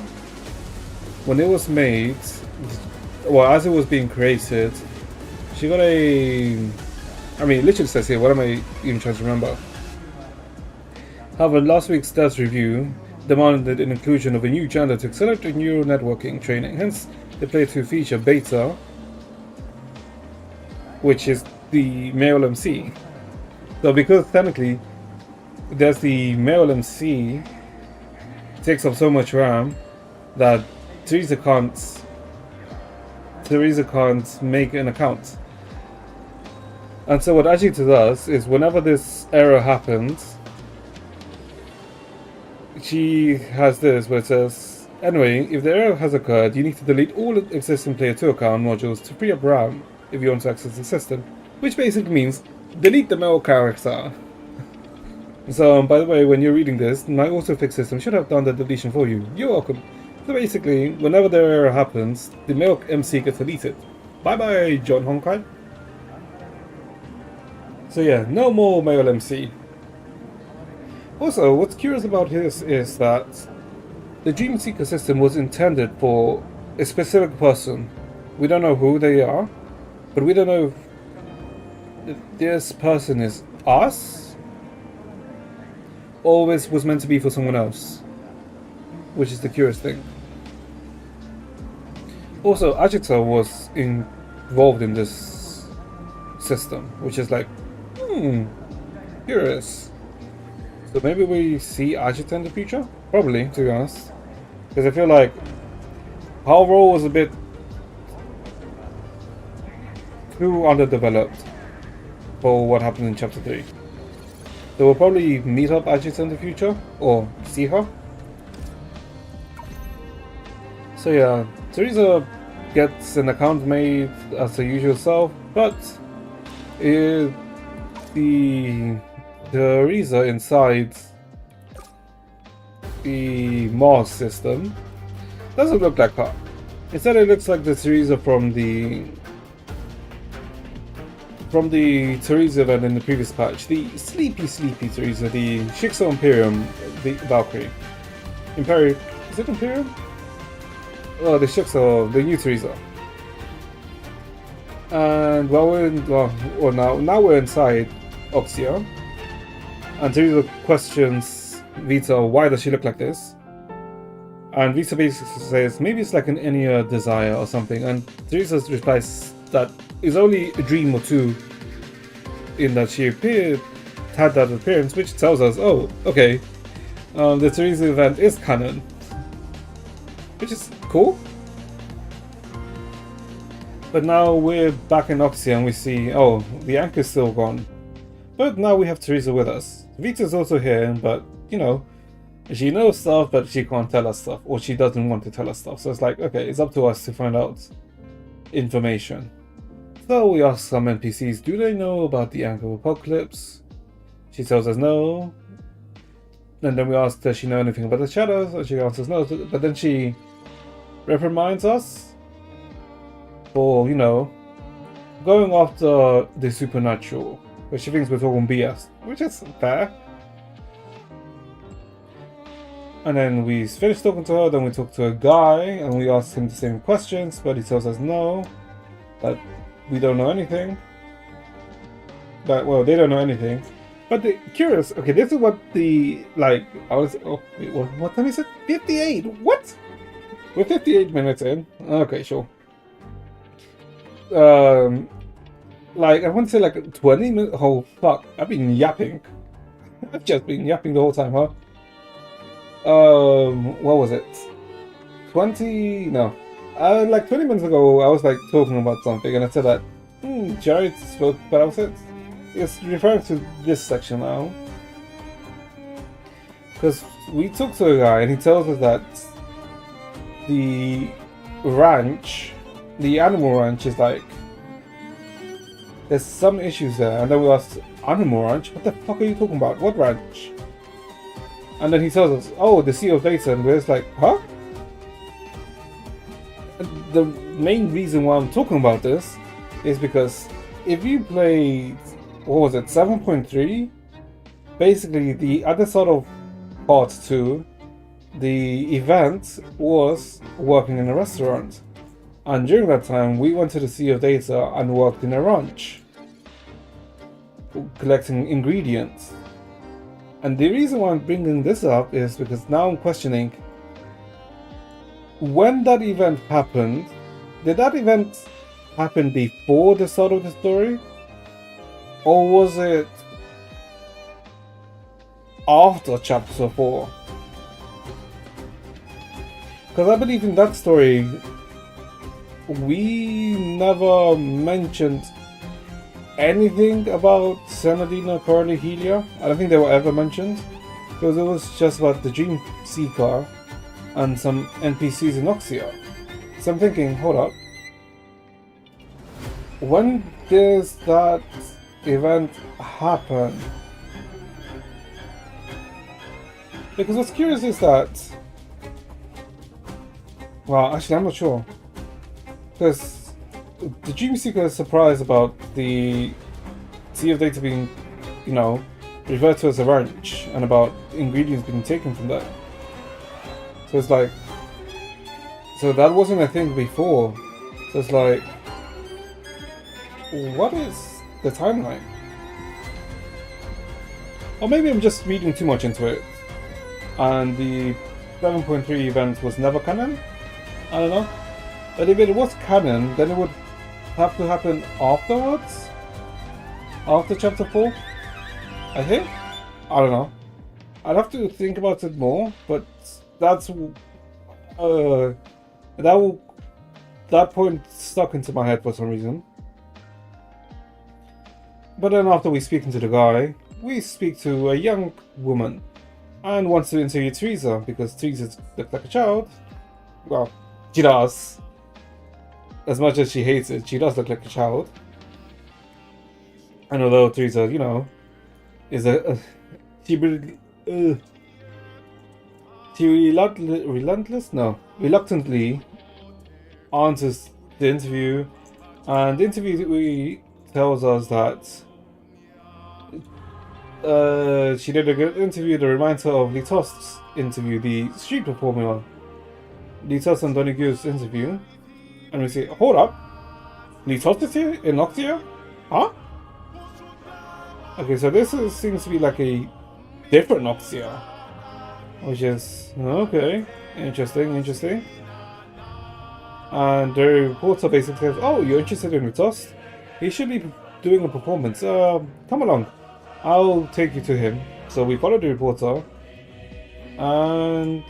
when it was made, well, as it was being created, she got it literally says here, what am I even trying to remember? However, last week's stats review demanded an inclusion of a new gender to accelerate neural networking training. Hence, the Player 2 feature Beta, which is the male MC. So because technically, there's the male MC, takes up so much RAM that Teresa can't make an account. And so what Ajita does is, whenever this error happens, she has this where it says, anyway, if the error has occurred, you need to delete all existing Player 2 account modules to free up RAM if you want to access the system. Which basically means, delete the male character. So, by the way, when you're reading this, my autofix system should have done the deletion for you. You're welcome. So basically, whenever the error happens, the male MC gets deleted. Bye bye, John Honkai. So yeah, no more male MC. Also, what's curious about this is that the Dreamseeker system was intended for a specific person. We don't know who they are, but we don't know if this person is us, or this was meant to be for someone else, which is the curious thing. Also, Ajita was involved in this system, which is like, curious. So maybe we see Ajita in the future? Probably, to be honest. Because I feel like her role was a bit too underdeveloped for what happened in Chapter 3. So we'll probably meet up Ajita in the future, or see her. So yeah, Teresa gets an account made as her usual self, but is the Teresa inside the Mars system doesn't look like her. Instead, it looks like the Teresa from the Teresa event in the previous patch, the sleepy Teresa, the Shixo Imperium, the Valkyrie. Imperium, is it Imperium? Oh, the Shixo, the new Teresa. And while we're in, now we're inside Oxia, and Teresa questions Vita, why does she look like this? And Vita basically says maybe it's like an inner desire or something, and Teresa replies that it's only a dream or two, in that she had that appearance, which tells us, oh, okay, the Teresa event is canon, which is cool. But now we're back in Oxia and we see, oh, the anchor's still gone. But now we have Teresa with us. Vita's also here, but, you know, she knows stuff, but she can't tell us stuff, or she doesn't want to tell us stuff. So it's like, okay, it's up to us to find out information. So we ask some NPCs, do they know about the Anchor Apocalypse? She tells us no. And then we ask, does she know anything about the shadows? And she answers no, but then she reprimands us for, you know, going after the supernatural, because she thinks we're talking BS, which is fair. And then we finish talking to her, then we talk to a guy, and we ask him the same questions, but he tells us no, that we don't know anything. That, well, they don't know anything. But the curious, okay, this is what the, like, I was, oh, wait, what time is it? 58, what? We're 58 minutes in. Okay, sure. Like, I want to say like 20 minutes, oh fuck, I've been yapping. I've just been yapping the whole time, huh? What was it? 20, no. Like 20 minutes ago, I was like talking about something and I said that, Jared spoke about it. It's referring to this section now. Because we talked to a guy and he tells us that the ranch, the animal ranch, is like, there's some issues there. And then we asked, animal ranch? What the fuck are you talking about? What ranch? And then he tells us, oh, the Sea of Data. And we're just like, huh? The main reason why I'm talking about this is because if you played, what was it, 7.3? Basically, the other side of part 2, the event was working in a restaurant. And during that time, we went to the Sea of Data and worked in a ranch, collecting ingredients. And the reason why I'm bringing this up is because now I'm questioning, when that event happened, did that event happen before the start of the story? Or was it after chapter 4? Because I believe in that story, we never mentioned anything about Senadina, Corley, Helia. I don't think they were ever mentioned, because it was just about the Dream Seeker and some NPCs in Oxia. So I'm thinking, hold up, when does that event happen? Because what's curious is that, well, actually I'm not sure, because the Dream Seeker is surprised about the Sea of Data being, you know, referred to as a ranch, and about ingredients being taken from that. So it's like, so that wasn't a thing before. So it's like, what is the timeline? Or maybe I'm just reading too much into it, and the 7.3 event was never canon? I don't know. But if it was canon, then it would have to happen afterwards? After chapter 4? I think? I don't know. I'd have to think about it more, but that's that point stuck into my head for some reason. But then after we speak to the guy, we speak to a young woman and wants to interview Teresa because Teresa looks like a child. Well, she does. As much as she hates it, she does look like a child. And although Teresa, is she really, reluctantly answers the interview, and the interview tells us that she did a good interview that reminds her of Litost's interview, the street performer, Litos and Donigyu's interview, and we say, hold up, Litos is here in Noxia? Huh? Okay, so seems to be like a different Noxia, which is okay, interesting. And the reporter basically says, "Oh, you're interested in Ritos? He should be doing a performance. Come along, I'll take you to him." So we follow the reporter, and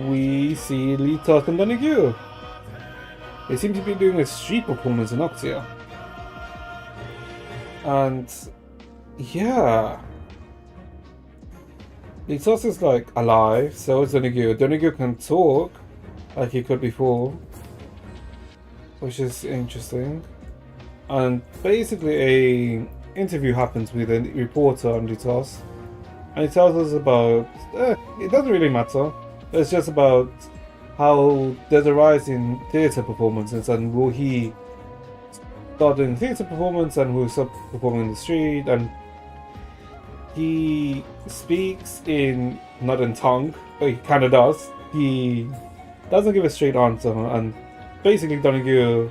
we see Litos and Donagyu. They seem to be doing a street performance in Noxia, and yeah. Litos is like alive, so is Donagyu. Donagyu can talk like he could before, which is interesting. And basically a interview happens with a reporter on Litos, and he tells us about, it doesn't really matter, it's just about how there's a rise in theatre performances, and will he start doing theatre performance and will start performing in the street, and he speaks not in tongue, but he kind of does. He doesn't give a straight answer, and basically Donagyu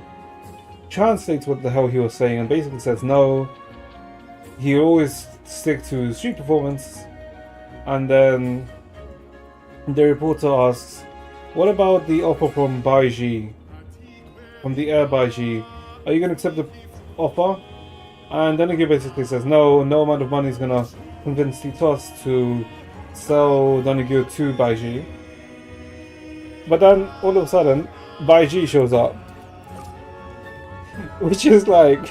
translates what the hell he was saying and basically says no, he always stick to street performance. And then the reporter asks, what about the offer from Baiji, from the Air Baiji? Are you going to accept the offer? And Donagyu basically says no amount of money is going to convince Litos to sell Donagyu to Baiji. But then all of a sudden, Baiji shows up, which is like,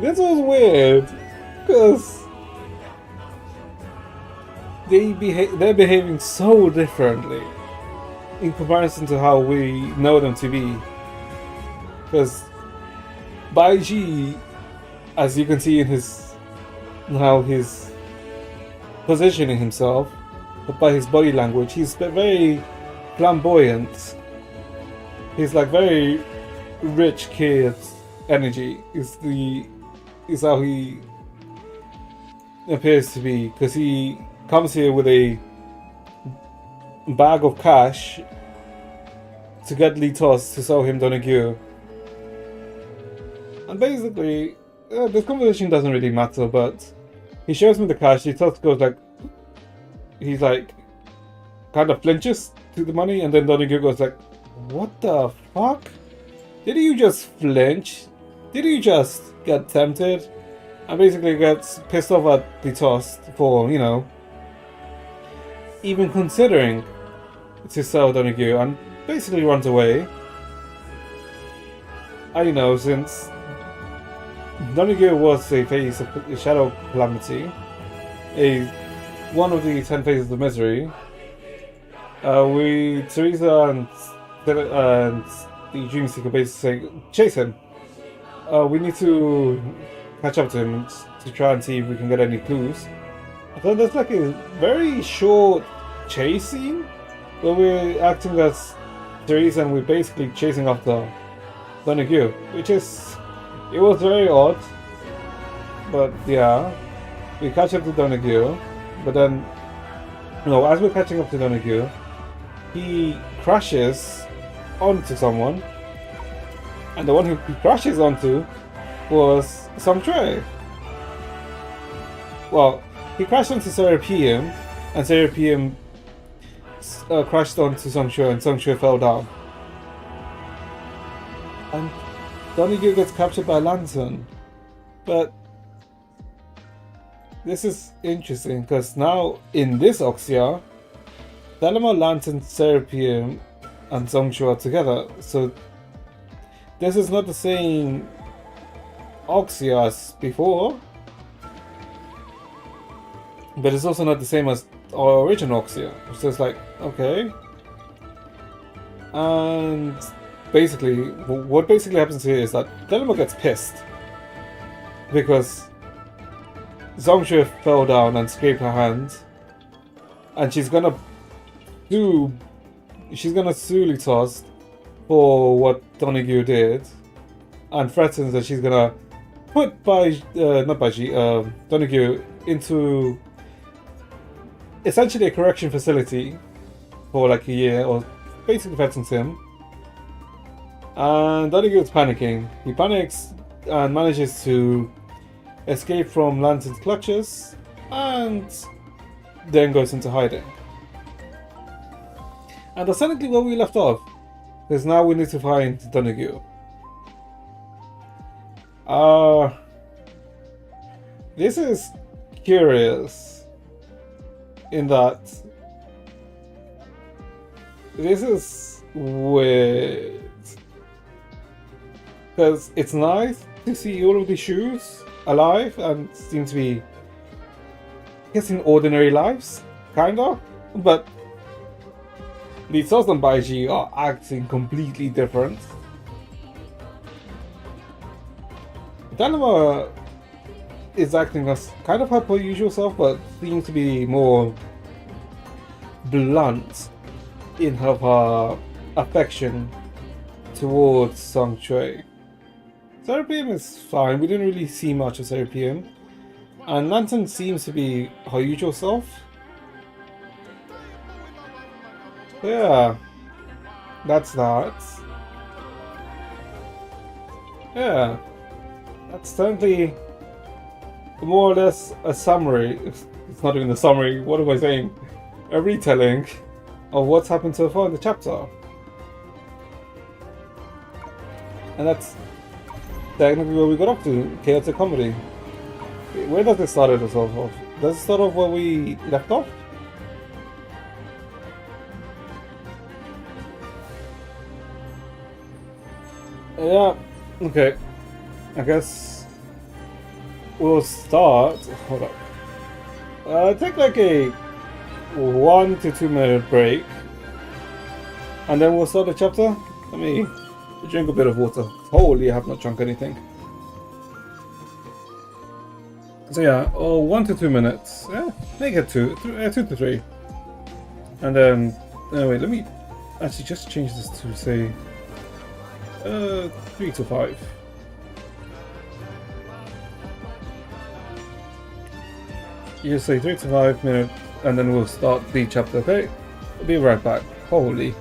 this was weird, because they're behaving so differently in comparison to how we know them to be. Because Baiji, as you can see in how he's positioning himself, but by his body language, he's very flamboyant. He's like very rich kid energy is how he appears to be, because he comes here with a bag of cash to get Litos to sell him Donagyu. And basically, this conversation doesn't really matter, but he shows me the cash. Litos goes like, he's like, kind of flinches to the money, and then Donagyu goes like, what the fuck? Did you just flinch? Did you just get tempted? And basically gets pissed off at Litos for, even considering to sell Donagyu, and basically runs away. And since Donagyu was a face of a shadow calamity, one of the 10 phases of misery, Teresa and the Dream Seeker basically say, chase him. We need to catch up to him to try and see if we can get any clues. So there's like a very short chase scene where we're acting as Teresa and we're basically chasing after Donagyu, it was very odd. But yeah, we catch up to Donagyu, but then, as we're catching up to Donagyu, he crashes onto someone, and the one who he crashes onto was Songchue. Well, he crashed onto Serapeum, and Serapeum crashed onto Songchue, and Songchue fell down. And Donagyu gets captured by Lantern. But this is interesting, because now in this Oxia, Thelema, Lantern, Serapeum, and Songchue are together. So this is not the same Oxia as before, but it's also not the same as our original Oxia. So it's like, okay. And basically, what basically happens here is that Thelema gets pissed because Zongxue fell down and scraped her hand, and she's gonna sue Lutos for what Donagyu did, and threatens that she's gonna put Donagyu into essentially a correction facility for like a year, or basically threatens him. And Donagyu is panicking. He panics and manages to escape from Lantern's clutches, and then goes into hiding. And that's technically where we left off, because now we need to find Donagyu. This is curious in that this is weird, because it's nice to see all of the shoes alive and seem to be guessing ordinary lives, kind of, but the Sos and Baiji are acting completely different. Danima is acting as kind of her usual self, but seems to be more blunt in her affection towards Song Chui. Serapium is fine, we didn't really see much of Serapium. And Lantern seems to be her usual self. So yeah, that's that. Yeah, that's technically more or less a summary. It's not even a summary, what am I saying? A retelling of what's happened so far in the chapter. And that's technically where we got up to, chaotic comedy. Where does it start us off? Does it start off where we left off? Yeah, okay. I guess we'll start. Hold up. Take like a 1 to 2 minute break, and then we'll start the chapter. Let me drink a bit of water. Holy, I have not drunk anything. So yeah, 1 to 2 minutes. Yeah, make it 2 to 3. And then, anyway, let me actually just change this to say 3 to 5. You just say 3 to 5 minutes, and then we'll start the chapter. Okay, I'll be right back. Holy.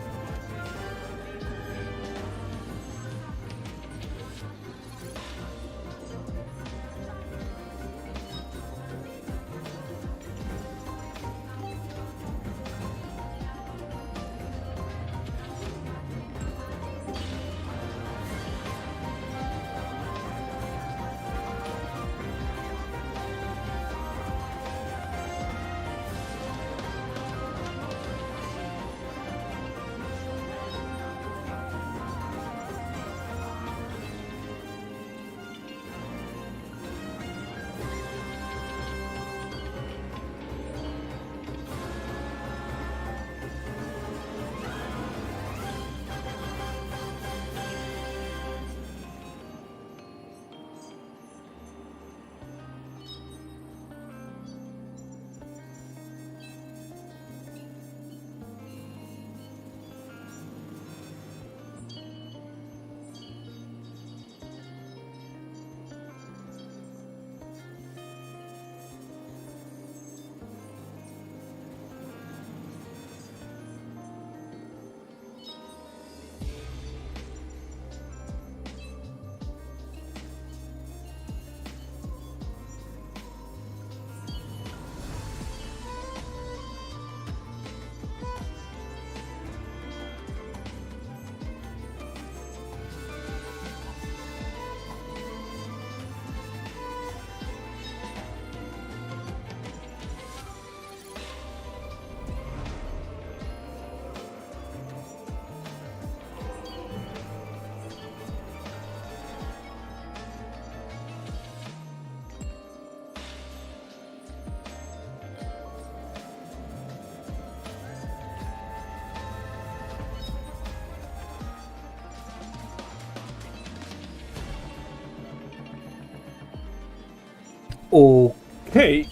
Okay.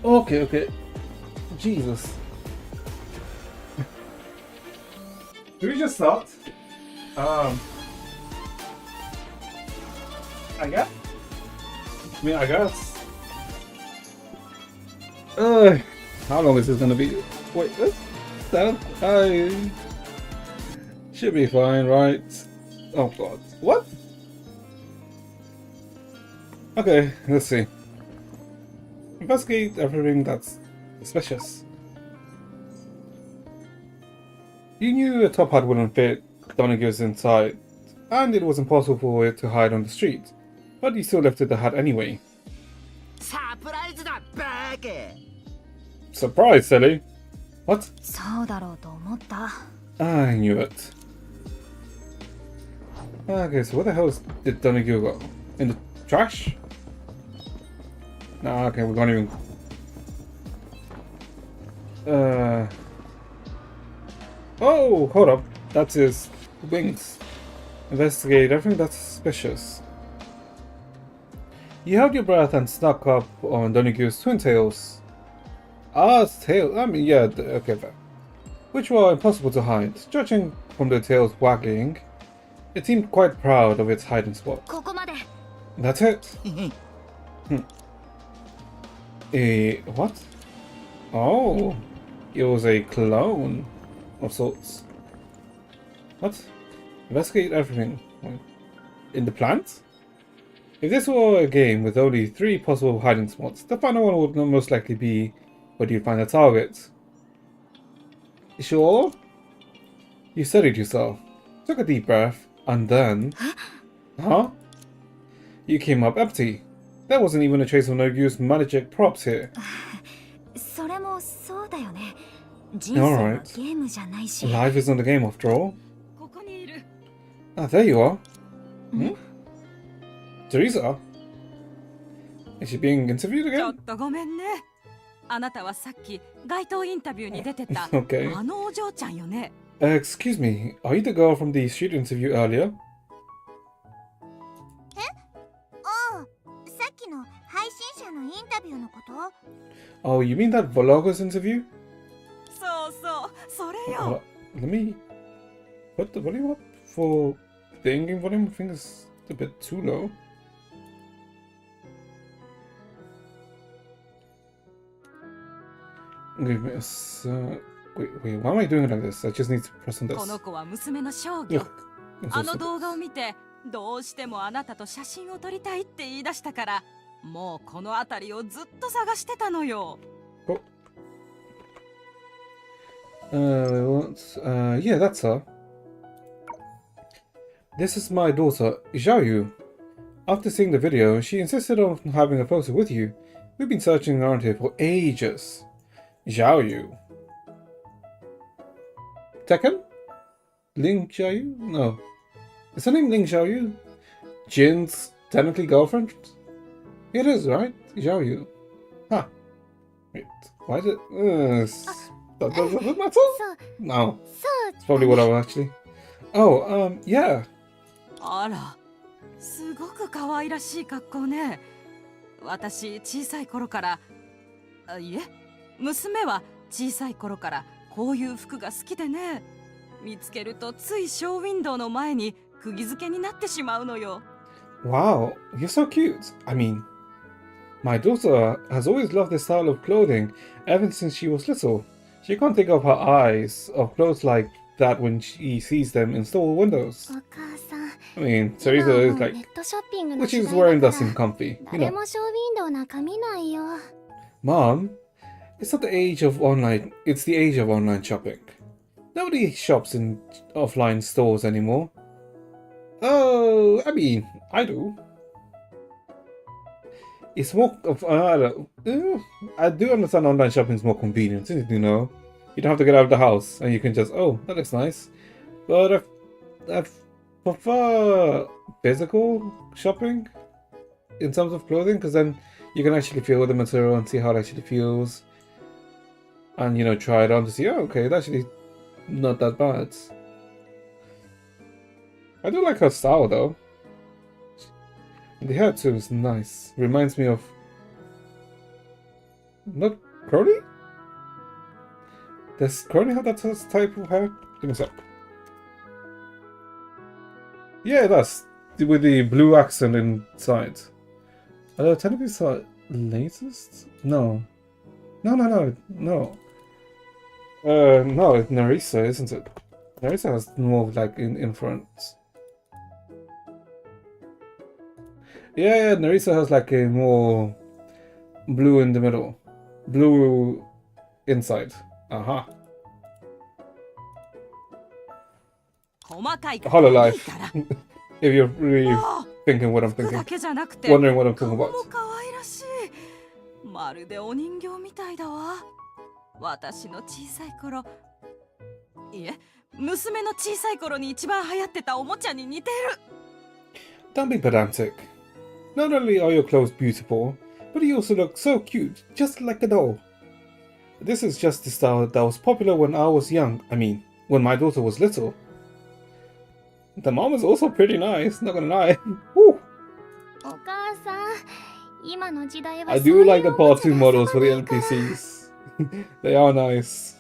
Okay. Jesus. Do we just start? I guess. I guess. How long is this gonna be? Wait, that I should be fine, right? Oh god. What? Okay, let's see. Investigate everything that's suspicious. You knew a top hat wouldn't fit Donahue's inside, and it was impossible for it to hide on the street, but you still lifted the hat anyway. サプライズだバーカ Surprise, silly! What? そうだろうと思った。I knew it. Okay, so where the hell did Donahue go? In the trash? Nah, okay, we're gonna even... Oh, hold up. That's his wings. Investigate everything that's suspicious. You held your breath and snuck up on Donahue's twin tails. Ah, tail. I mean, yeah, okay, fair. Which were impossible to hide. Judging from the tails wagging, it seemed quite proud of its hiding spot. ここまで。 That's it. What? Oh, it was a clone of sorts. What? Investigate everything. In the plant? If this were a game with only 3 possible hiding spots, the final one would most likely be where you find the target. Sure? You steadied yourself, took a deep breath, and then... Huh? You came up empty. There wasn't even a trace of no-use magic props here. それもそうだよね。 Alright. Life isn't a game after all. Ah, there you are. Hmm? Teresa? Is she being interviewed ちょ again? っとごめんね。あなたはさっき街頭インタビューに出てた Okay. あのお嬢ちゃんよね。Excuse me, are you the girl from the street interview earlier? ああ、さっきの配信者のインタビューのこと？ Oh, you mean that vlogger's interview? そうそう、それよ。Let me put the volume up for the in-game volume. I think it's a bit too low. Wait, why am I doing it like this? I just need to press on this. この子は娘の少女。 Look, I'm あ so の stupid. 動画を見て、どうしてもあなたと写真を撮りたいって言い出したから、もうこの辺りをずっと探してたのよ。Oh. Yeah, that's her. This is my daughter, Xiaoyu. After seeing the video, she insisted on having a photo with you. We've been searching around here for ages. Xiaoyu. Tekken? Ling Xiaoyu? No. Is her name Ling Xiaoyu? Jin's technically girlfriend? It is, right? Xiaoyu. Huh. Wait, why is it... that doesn't matter? そう、 No. そう。 It's probably whatever, actually. Oh, yeah. あら、すごく可愛らしい格好ね。私、小さい頃から、いえ、娘は小さい頃からこういう服が好きでね。見つけるとついショーウィンドウの前に釘付けになってしまうのよ。Wow, you're so cute. I mean, my daughter has always loved this style of clothing ever since she was little. She can't take off her eyes of clothes like that when she sees them in store windows. お母さん。 I mean, Teresa is 今はもう like, ネットショッピングの well, 時 she's 代 wearing だ that か seem ら comfy, you 誰 know. もショーウィンドウなんか見ないよ。 Mom, it's not the age of online, it's the age of online shopping. Nobody shops in offline stores anymore. Oh, I mean, I do. It's more of, I do understand online shopping is more convenient, you know. You don't have to get out of the house and you can just, oh, that looks nice. But I prefer physical shopping in terms of clothing, because then you can actually feel the material and see how it actually feels. And, you know, try it on to see, oh, okay, it's actually not that bad. I do like her style, though. And the hair, too, is nice. Reminds me of Not Crowley? Does Crowley have that type of hair? Give me a sec. Yeah, it does. With the blue accent inside. Technically it's latest? No. No. No, it's Narisa, isn't it? Narisa has more like in front. Yeah, Narisa has like a more blue in the middle. Blue inside. Aha. Hololive. If you're really thinking what I'm thinking. Wondering what I'm talking about. まるでお人形みたいだわ。私の小さい頃、いえ、娘の小さい頃に一番流行ってたおもちゃに似てる。Don't be pedantic. Not only are your clothes beautiful, but you also look so cute, just like a doll. This is just the style that was popular when I was young. I mean, when my daughter was little. The mom is also pretty nice, not gonna lie. Woo. お母さん、今の時代は I do like the part 2 models for the NPCs. They are nice.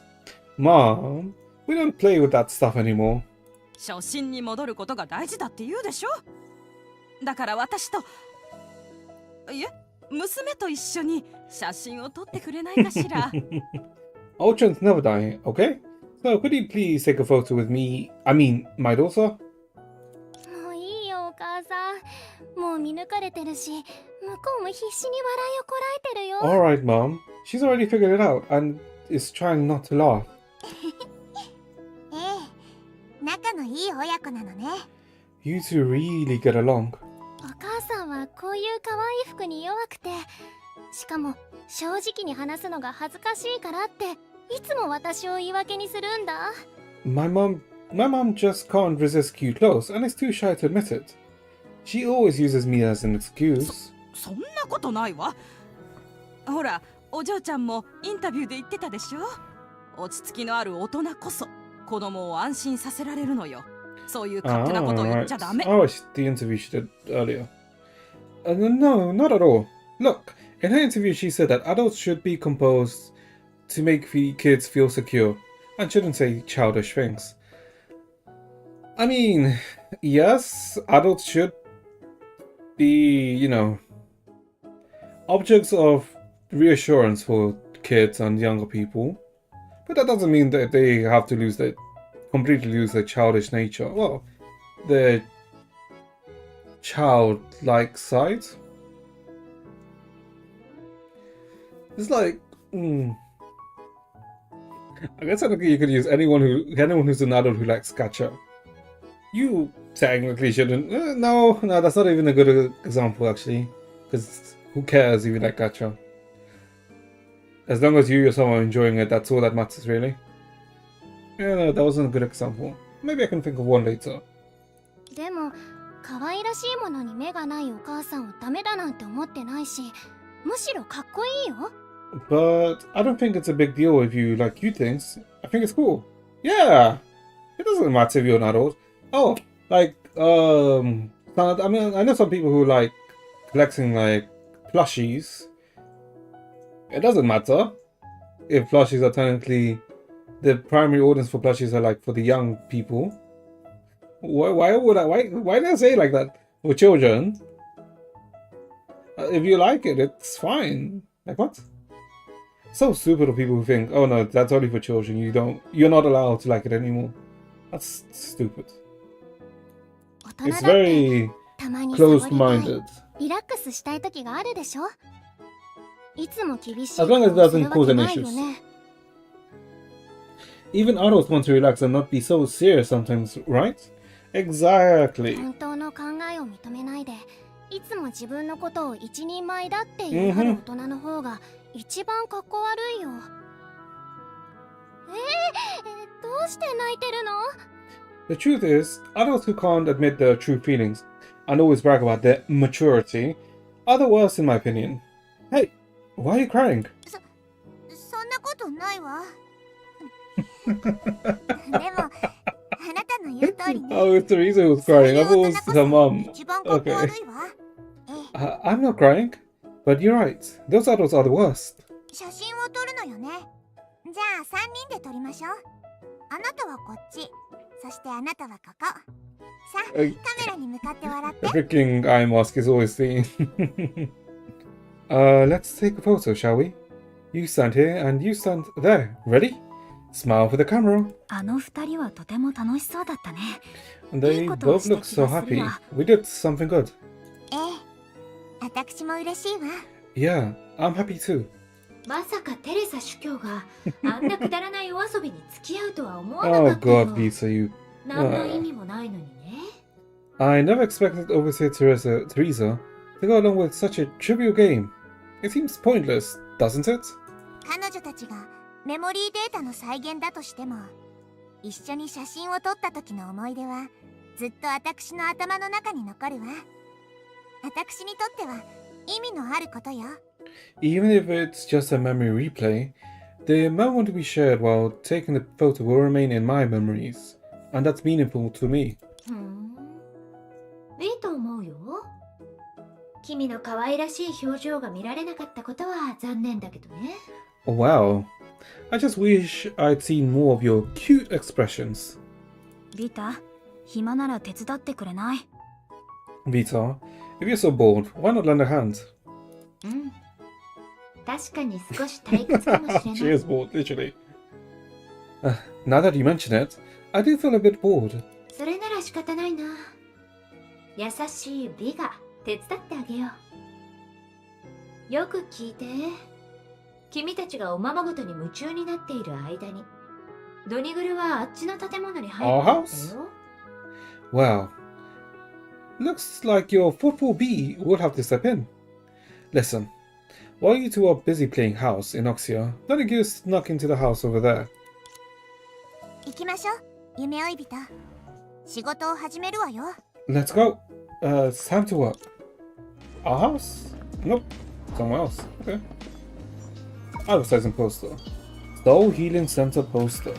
Mom, we don't play with that stuff anymore. 初心に戻ることが大事だって言うでしょ。だから私と、いえ、娘と一緒に写真を撮ってくれないかしら。Old trends never die, okay? So could you please take a photo with me? I mean, my daughter? もういいよお母さん。もう見抜かれてるし、向こうも必死に笑いをこらえてるよ。Alright, Mom. She's already figured it out and is trying not to laugh. ええ、仲のいい親子なのね。You two really get along. お母さんはこういう可愛い服に弱くて、しかも正直に話すのが恥ずかしいからっていつも私を言い訳にするんだ。My mom just can't resist cute clothes and is too shy to admit it. She always uses me as an excuse. そんなことないわ。ほら、お嬢ちゃんもインタビューで言ってたでしょ。落ち着きのある大人こそ子供を安心させられるのよ。そういう勝手なことを言っちゃダメ。Oh, the interview she did earlier. No, not at all. Look, in her interview she said that adults should be composed to make the kids feel secure and shouldn't say childish things. I mean, yes, adults should be, you know, objects of reassurance for kids and younger people, but that doesn't mean that they have to completely lose their childish nature. Well, their childlike side. It's like, I guess technically you could use anyone who's an adult who likes gacha. You technically shouldn't. No, that's not even a good example actually, because who cares if you like gacha? As long as you yourself are enjoying it, that's all that matters really. Yeah, no, that wasn't a good example. Maybe I can think of one later. でも可愛らしいものに目がないお母さんをダメだなんて思ってないし、むしろかっこいいよ。But I don't think it's a big deal if you like cute things. I think it's cool. Yeah, it doesn't matter if you're an adult. Oh, like I mean, I know some people who like collecting like plushies. It doesn't matter if plushies are technically the primary audience for plushies are like for the young people. Why did I say it like that? For children. If you like it, it's fine. Like what? So stupid of people who think, oh no, that's only for children. You're not allowed to like it anymore. That's stupid. It's very closed-minded. リラックスしたい時があるでしょ。いつも厳しい As long as it doesn't cause any issues. Even adults want to relax and not be so serious sometimes, right? Exactly. 本当の考えを認めないで、いつも自分のことを一人前だって言い張る大人の方が一番かっこ悪いよ。どうして泣いてるの？ The truth is, adults who can't admit their true feelings and always brag about their maturity are the worst in my opinion. Hey, why are you crying? そんなことないわ。でも、あなたの言う通りね。Oh, it's Teresa who's crying. I thought it was her mom. Okay. I'm not crying, but you're right. Those adults are the worst. 写真を撮るのよね。じゃあ3人で撮りましょう。あなたはこっち、そしてあなたはここ。さあ、カメラに向かって笑って。Freaking eye mask is always seen. Let's take a photo, shall we? You stand here and you stand there. Ready? Smile for the camera. あの二人はとても楽しそうだったね。 They both look so happy. We did something good. ええ、私も嬉しいわ。 Yeah, I'm happy too. まさかテレサ主教があんなくだらないお遊びに付き合うとは思わな Oh かったよ。 god, Vita, you. 何の意味もないのにね。I never expected Overseer Teresa to go along with such a trivial game. It seems pointless, doesn't it? 彼女たちがメモリーデータの再現だとしても、一緒に写真を撮った時の思い出はずっと私の頭の中に残るわ。私にとっては意味のあることよ。 Even if it's just a memory replay, the moment we shared while taking the photo will remain in my memories, and that's meaningful to me. いいと思うよ。君の可愛らしい表情が見られなかったことは残念だけどね。 Wow. I just wish I'd seen more of your cute expressions. ビタ、暇なら手伝ってくれない？ Vita, if you're so bored, why not lend a hand? うん。確かに少し退屈かもしれない。She is bored, literally. Now that you mention it, I do feel a bit bored. それなら仕方ないな。優しい美が手伝ってあげよう。よく聞いて。君たちがおままごとに夢中になっている間に、ドニグルはあっちの建物に入ったんだよ。Wow. Looks like your football bee will have to step in. Listen, while you two are busy playing house in Oxia, Donaghy snuck into the house over there. 行きましょう、夢追い人。仕事を始めるわよ。 Let's go. It's time to work. Our house? Nope. Somewhere else. Okay. Advertising poster. Soul Healing Center poster.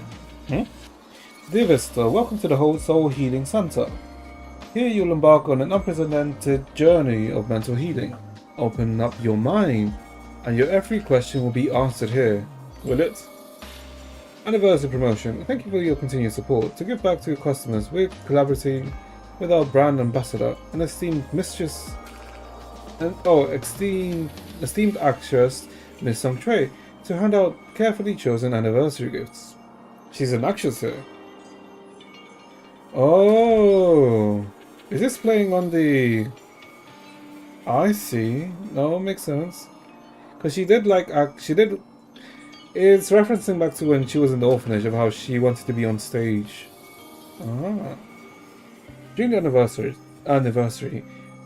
Dear visitor, welcome to the whole Soul Healing Center. Here you'll embark on an unprecedented journey of mental healing. Open up your mind, and your every question will be answered here. Will it? Anniversary promotion. Thank you for your continued support. To give back to your customers, we're collaborating with our brand ambassador, an esteemed mistress, esteemed actress, Miss Song Trey, to hand out carefully chosen anniversary gifts. She's an actress here. Oh, is this playing on the? I see. No, makes sense. Because she did It's referencing back to when she was in the orphanage of how she wanted to be on stage. Ah. During the anniversary,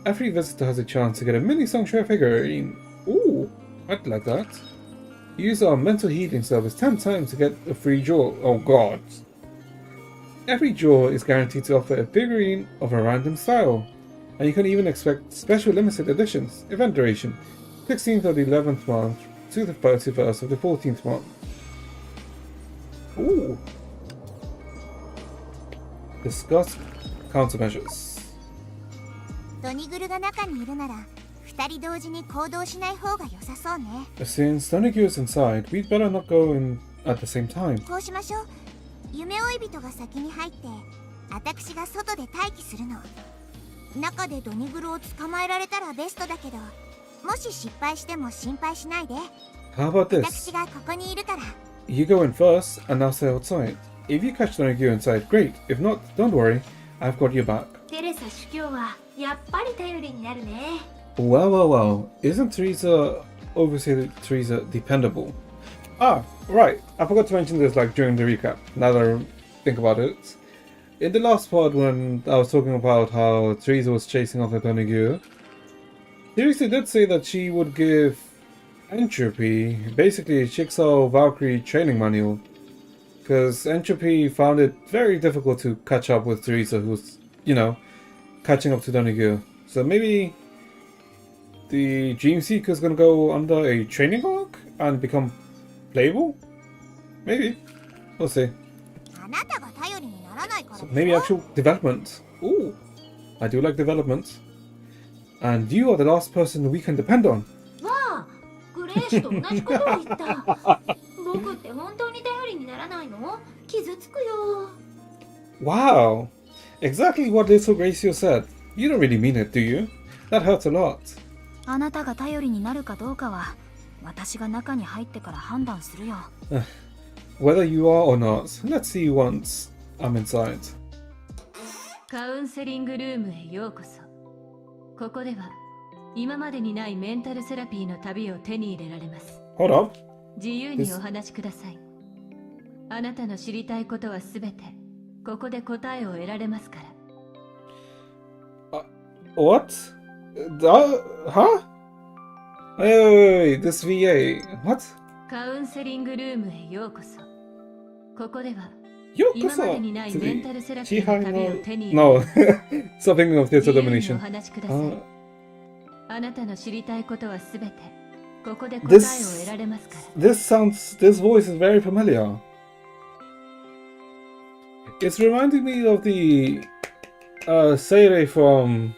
every visitor has a chance to get a mini Songshare figurine. Ooh, I'd like that. Use our mental healing service 10 times to get a free draw. Oh god. Every draw is guaranteed to offer a figurine of a random style. And you can even expect special limited editions. Event duration, 16th of the 11th month to the 31st of the 14th month. Ooh. Discuss countermeasures. ドニグルが中にいるなら、二人同時に行動しない方が良さそうね。Since Donaghy is inside, we'd better not go in at the same time. こうしましょう。夢追い人が先に入って、私が外で待機するの。中でドニグルを捕まえられたらベストだけど、もし失敗しても心配しないで。 How about this? 私がここにいるから。 You go in first, and I'll stay outside. If you catch Donaghy inside, great. If not, don't worry. I've got your back. テレサ主教はやっぱり頼りになるね。Well. Isn't Overseer Teresa dependable? Ah, right. I forgot to mention this during the recap, now that I think about it. In the last part when I was talking about how Teresa was chasing after Donaghy, Teresa did say that she would give Entropy basically a Jigsaw Valkyrie training manual. Because Entropy found it very difficult to catch up with Teresa, who's, catching up to Donaghy. So maybe the Dream Seeker's gonna go under a training arc and become playable? Maybe. We'll see. あなたが頼りにならないから。 So maybe actual development. Ooh. I do like development. And you are the last person we can depend on. わあ、グレ兵士と同じことを言った。僕って本当に頼りにならないの？傷つくよ。Wow! Exactly what Little Gracio said. You don't really mean it, do you? That hurts a lot. あなたが頼りになるかどうかは私が中に入ってから判断するよ。Whether you are or not, let's see once I'm inside. カウンセリングルームへようこそ。ここでは今までにないメンタルセラピーの旅を手に入れられます。Hold up. 自由にお話しください。あなたの知りたいことはすべてここで答えを得られますから。What? Huh? Wait, this VA. What? カウンセリングルームへようこそ。ここでは Yokoso 今までにない to メン the タルセラピーの旅を手に入れ No. Stop thinking of 自 theater 由にお domination. 話しください。あなたの知りたいことはすべてここで答えを This 得られますから。 this voice is very familiar. It's reminding me of the Seirei from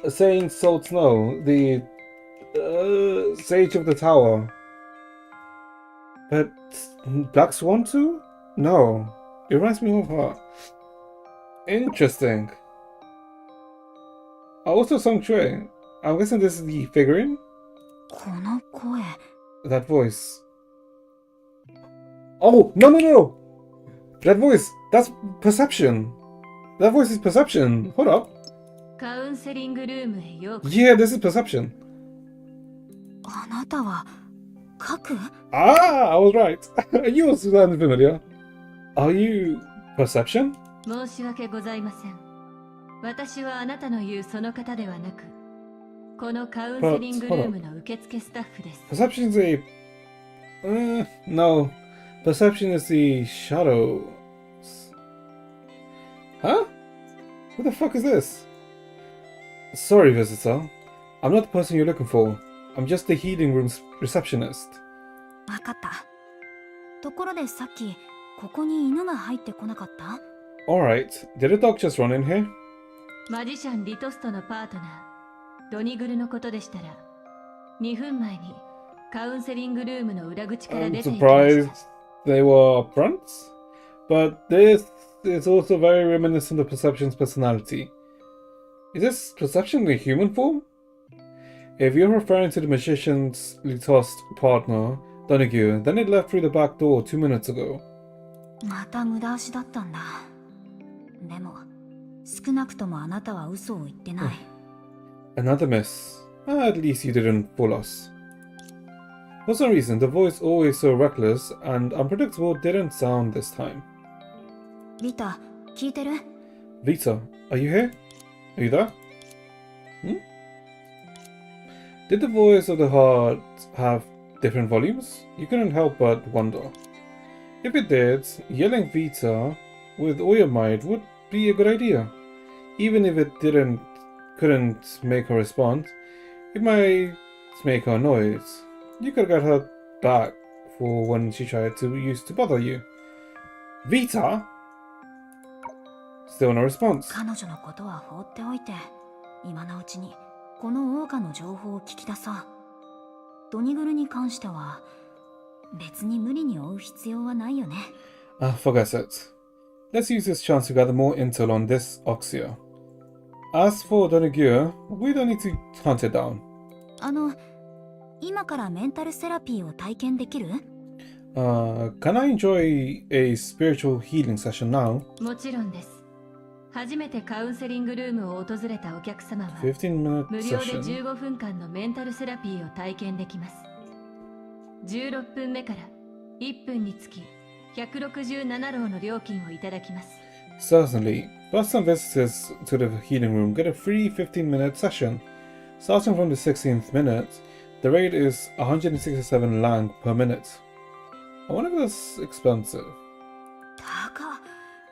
Saying Salt Snow, the Sage of the Tower. But Black Swan too? No. It reminds me of her. Interesting. Also Song Chue. I'm guessing this is the figurine? この声。 That voice. Oh, no, no, no! That voice, that's Perception. That voice is Perception. Hold up. カウンセリングルームへようこそ。 Yeah, this is Perception. あなたは核？ Ah, I was right. You also sound familiar. Are you Perception? 申し訳ございません。私はあなたの言うその方ではなく、このカウンセリングルームの受付スタッフです。Perception's a... no. Perception is the shadows. Huh? Who the fuck is this? Sorry, visitor. I'm not the person you're looking for. I'm just the healing room's receptionist. わかった。ところでさっきここに犬が入ってこなかった？ Alright, did a dog just run in here? マジシャンリトストのパートナー、ドニグルのことでしたら、2分前にカウンセリングルームの裏口から I'm 出て行きまし surprised た。 they were upfronts, but this is also very reminiscent of Perception's personality. Is this Perception in human form? If you're referring to the magician's Litost partner, Donahue, then it left through the back door 2 minutes ago. また無駄足だったんだ。でも少なくともあなたは嘘を言ってない。Another miss. At least you didn't fool us. For some reason, the voice always so reckless and unpredictable didn't sound this time. リタ、聞いてる？ Vita, are you here? Are you there? Did the voice of the heart have different volumes? You couldn't help but wonder. If it did, yelling Vita with all your might would be a good idea. Even if it couldn't make her respond, it might make her annoyed. You could get her back for when she tried to bother you. Vita? Still no response. 彼女のことは放っておいて、今のうちにこの桜花の情報を聞き出そう。ドニグルに関しては別に無理に追う必要はないよね。Forget it. Let's use this chance to gather more intel on this Oxia. As for Donahue, we don't need to hunt it down. 今からメンタルセラピーを体験できる？ Can I enjoy a spiritual healing session now? もちろんです。初めてカウンセリングルームを訪れたお客様は、 15-minute 無料で session. 15分間のメンタルセラピーを体験できます。16分目から1分につき167ローの料金をいただきます。 Certainly. First-time visitors to the healing room get a free 15-minute session. Starting from the 16th minute, the rate is 167 lang per minute. I wonder if that's expensive. 高。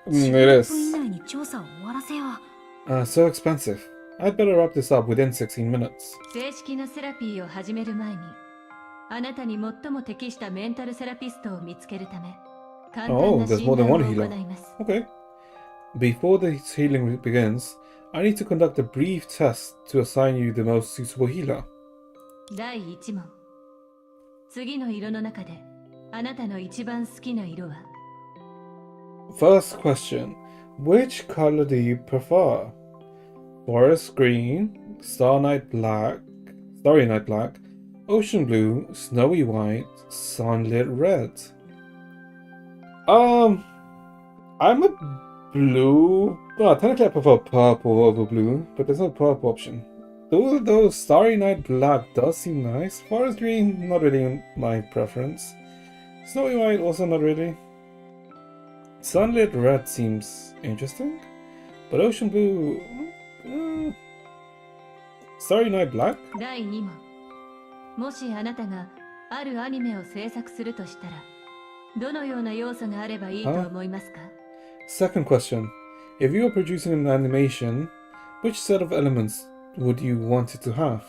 It 10分 is. 以内に調査を終わらせよう。 So expensive. I'd better wrap this up within 16 minutes. 正式なセラピーを始める前に、あなたに最も適したメンタルセラピストを見つけるため、簡単 Oh, な there's 診 more 断 than を one 行 healer. います。 Okay. Before the healing begins, I need to conduct a brief test to assign you the most suitable healer. 第1問、次の色の中であなたの一番好きな色は？ First question. Which color do you prefer? Forest green, starry night black, ocean blue, snowy white, sunlit red. I'm a blue. Well, technically I prefer purple over blue, but there's no purple option. Though starry night black does seem nice. Forest green, not really my preference. Snowy white, also not really. Sunlit red seems interesting, but ocean blue. Starry night black? 第2問。もしあなたがあるアニメを制作するとしたら、どのような要素があればいいと思いますか？ Second question. If you were producing an animation, which set of elements would you want it to have?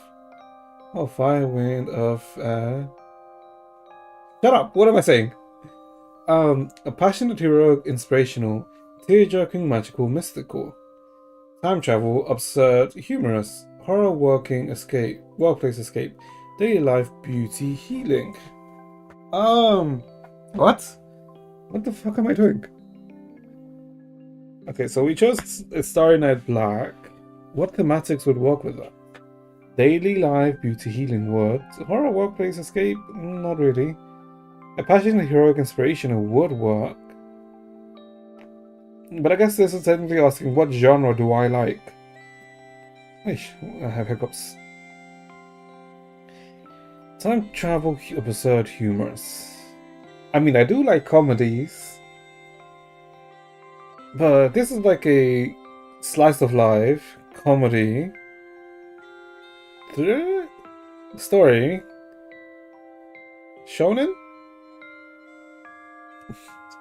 Oh, fire, wind, earth, air. Shut up! What am I saying? A passionate, heroic, inspirational, tear-jerking, magical, mystical. Time travel, absurd, humorous, horror, workplace escape, daily life, beauty, healing. What? What the fuck am I doing? Okay, so we chose Starry Night Black. What thematics would work with that? Daily life, beauty, healing, words, horror, workplace escape? Not really. A passionate, heroic, inspirational would work. But I guess this is technically asking what genre do I like? Eish, I have hiccups. Time travel, absurd, humorous. I mean, I do like comedies. But this is like a slice of life comedy story. Shonen?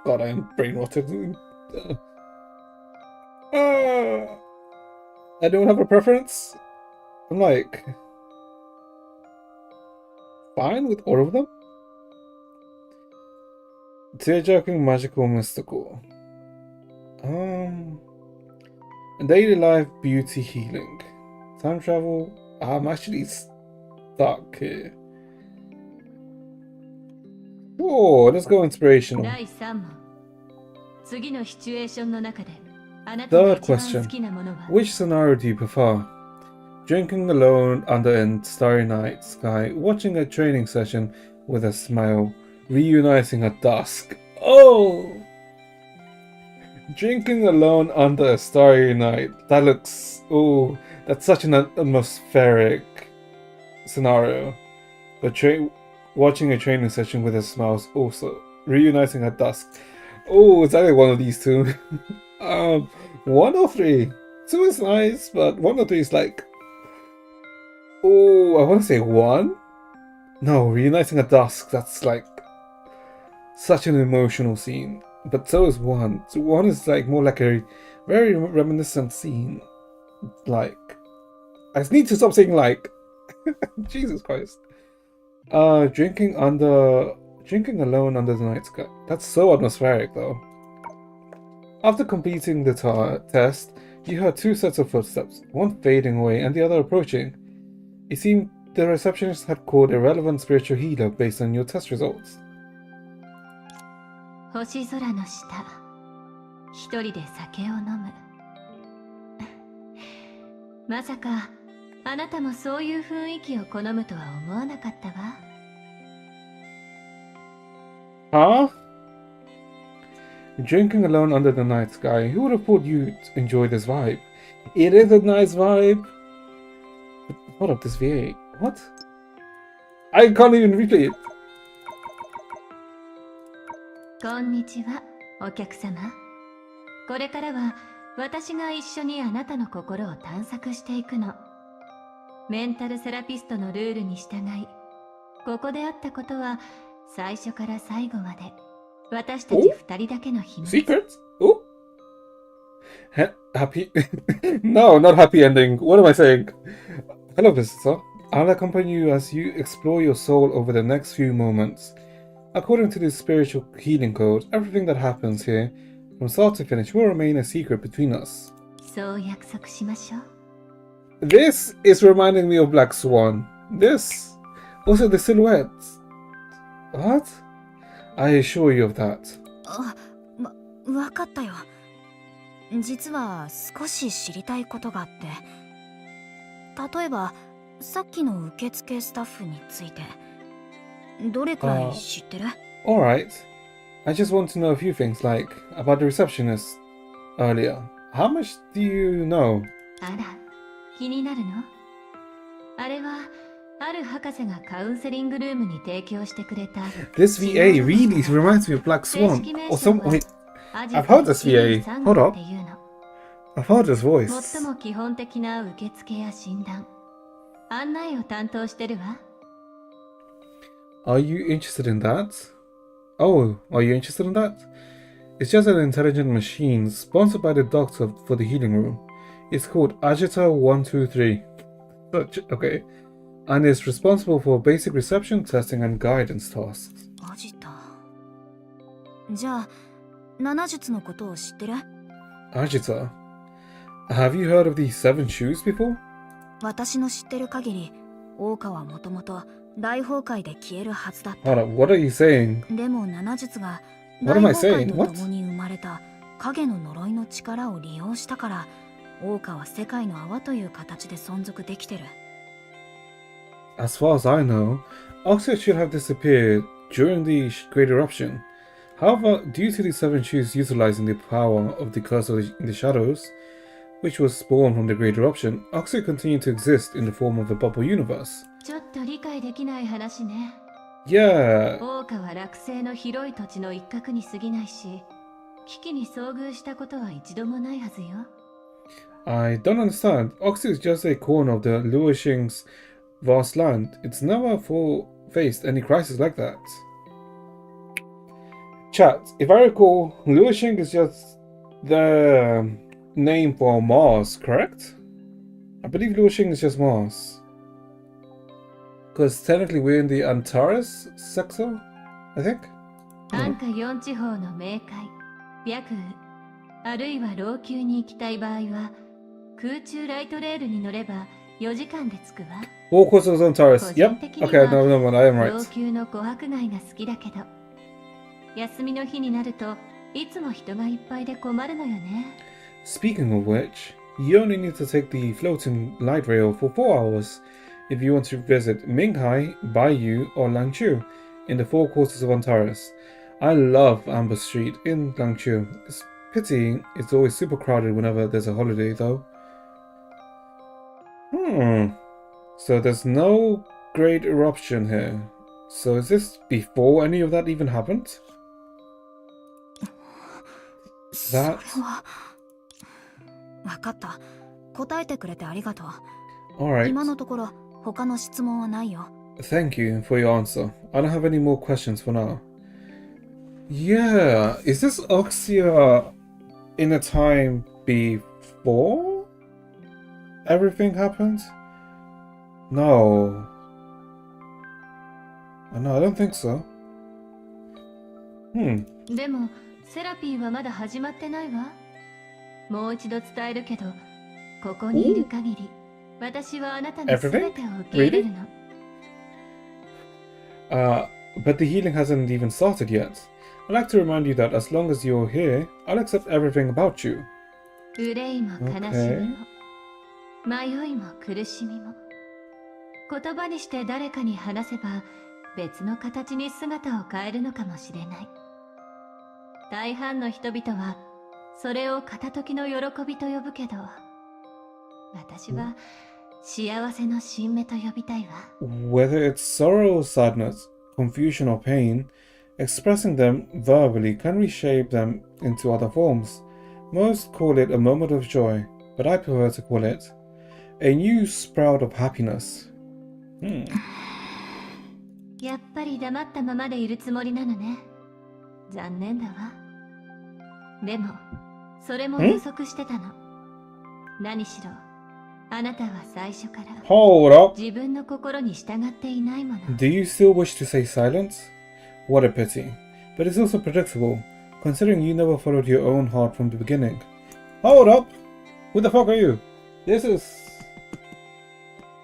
God, I am brain rotted. I don't have a preference. I'm like fine with all of them. Tear-jerking, magical, mystical. Daily life, beauty, healing. Time travel. I'm actually stuck here. Oh, let's go inspirational. 第3問。次のシチュエーションの中であなたが Third 一番 question. 好きなものは？ Which scenario do you prefer? Drinking alone under a starry night sky, watching a training session with a smile, reuniting at dusk. Oh! Drinking alone under a starry night. That looks... Oh, that's such an atmospheric scenario. But watching a training session with a smile is also. Reuniting at dusk. Oh, it's either one of these two. 1 or 3. 2 is nice, but 1 or 3 is like... Oh, I want to say 1? No, reuniting at dusk, that's like... Such an emotional scene. But so is 1. So 1 is like more like a very reminiscent scene. Like... I just need to stop saying like... Jesus Christ. Drinking alone under the night sky. That's so atmospheric though. After completing the test, you heard 2 sets of footsteps, one fading away and the other approaching. It seemed the receptionist had called a relevant spiritual healer based on your test results. 星空の下、一人で酒を飲む。まさかあなたもそういう雰囲気を好むとは思わなかったわ。Huh? Drinking alone under the night sky. Who would have thought you'd enjoy this vibe? It is a nice vibe. But hold up, this VA. What? I can't even replay it. こんにちは、お客様。これからは私が一緒にあなたの心を探索していくの。メンタルセラピストのルールに従い、ここであったことは最初から最後まで私たち二人だけの秘密。 Secrets? Oh? Happy? No, not happy ending. What am I saying? Hello, visitor. I'll accompany you as you explore your soul over the next few moments. According to the spiritual healing code, everything that happens here, from start to finish, will remain a secret between us. そう約束しましょう。 This is reminding me of Black Swan. This. Also the silhouettes. What? I assure you of that. わかったよ。実は少し知りたいことがあって。例えば、さっきの受付スタッフについて。どれくらい知ってる？ Alright. I just want to know a few things, like about the receptionist earlier. How much do you know? あら、気になるの？あれは、ある博士がカウンセリングルームに提供してくれた。This VA really reminds me of Black Swan. Or some. Wait, I've heard this VA. Hold up. I've heard this voice. 最も基本的な受付や診断、案内を担当してるわ。Are you interested in that? Oh, are you interested in that? It's just an intelligent machine sponsored by the doctor for the healing room. It's called Agita 123. Okay. And is responsible for basic reception, testing, and guidance tasks. アジタ。じゃあ、7術のことを知ってる？ Agita. Have you heard of the Seven Shoes before? 私の知ってる限り、桜花はもともと大崩壊で消えるはずだった。Hold up, what are you saying? でも7術が What 大 am I 崩 saying? 壊と What? 共に生まれた影の呪いの力を利用したから、桜花は世界の泡という形で存続できてる。As far as I know, Oxford should have disappeared during the Great Eruption. However, due to the Seven Shoes utilizing the power of the Curse of the Shadows, which was spawned from the Great Eruption, Oxford continued to exist in the form of a bubble universe. ちょっと理解できない話ね。Yeah. 桜花は落星の広い土地の一角に過ぎないし、危機に遭遇したことは一度もないはずよ。I don't understand. Oxford is just a corner of the Luoxing's vast land. It's never faced any crisis like that. Chat, if I recall, Luoxing is just the name for Mars, correct? I believe Luoxing is just Mars. Because technically we're in the Antares sector, I think? 安価4地方の冥界、白雨、あるいは老朽に行きたい場合は、空中ライトレールに乗れば4時間で着くわ。All courses on Antares. Yep. 個人的には Okay, no, I am 老 right. 朽の琥珀街が好きだけど、休みの日になるといつも人がいっぱいで困るのよね。Speaking of which, you only need to take the floating light rail for 4 hours if you want to visit Minghai, Baiyu, or Langchu in the four quarters of Antares. I love Amber Street in Langchu. It's pity it's always super crowded whenever there's a holiday though. So there's no great eruption here. So is this before any of that even happened? That... わかった。答えてくれてありがとう。 Alright. 今のところ他の質問はないよ。Thank you for your answer. I don't have any more questions for now. Yeah, is this Oxia in a time before everything happened? No. No, I don't think so. でもセラピーはまだ始まってないわ。もう一度伝えるけど、ここにいる限り、私はあなたの全てを受け入れるの。But the healing hasn't even started yet. I'd like to remind you that as long as you're here, I'll accept everything about you. 憂いも悲しみも、迷いも苦しみも、言葉にして誰かに話せば別の形に姿を変えるのかもしれない。大半の人々はそれを片時の喜びと呼ぶけど、私は幸せの新芽と呼びたいわ。Whether it's sorrow or sadness, confusion or pain, expressing them verbally can reshape them into other forms. Most call it a moment of joy, but I prefer to call it a new sprout of happiness. やっぱり黙ったままでいるつもりなのね。残念だわ。でも、それも予測してたの。何しろ、あなたは最初から Hold up. 自分の心に従っていないもの。Do you still wish to say silence? What a pity. But it's also predictable, considering you never followed your own heart from the beginning. Hold up! Who the fuck are you? This is...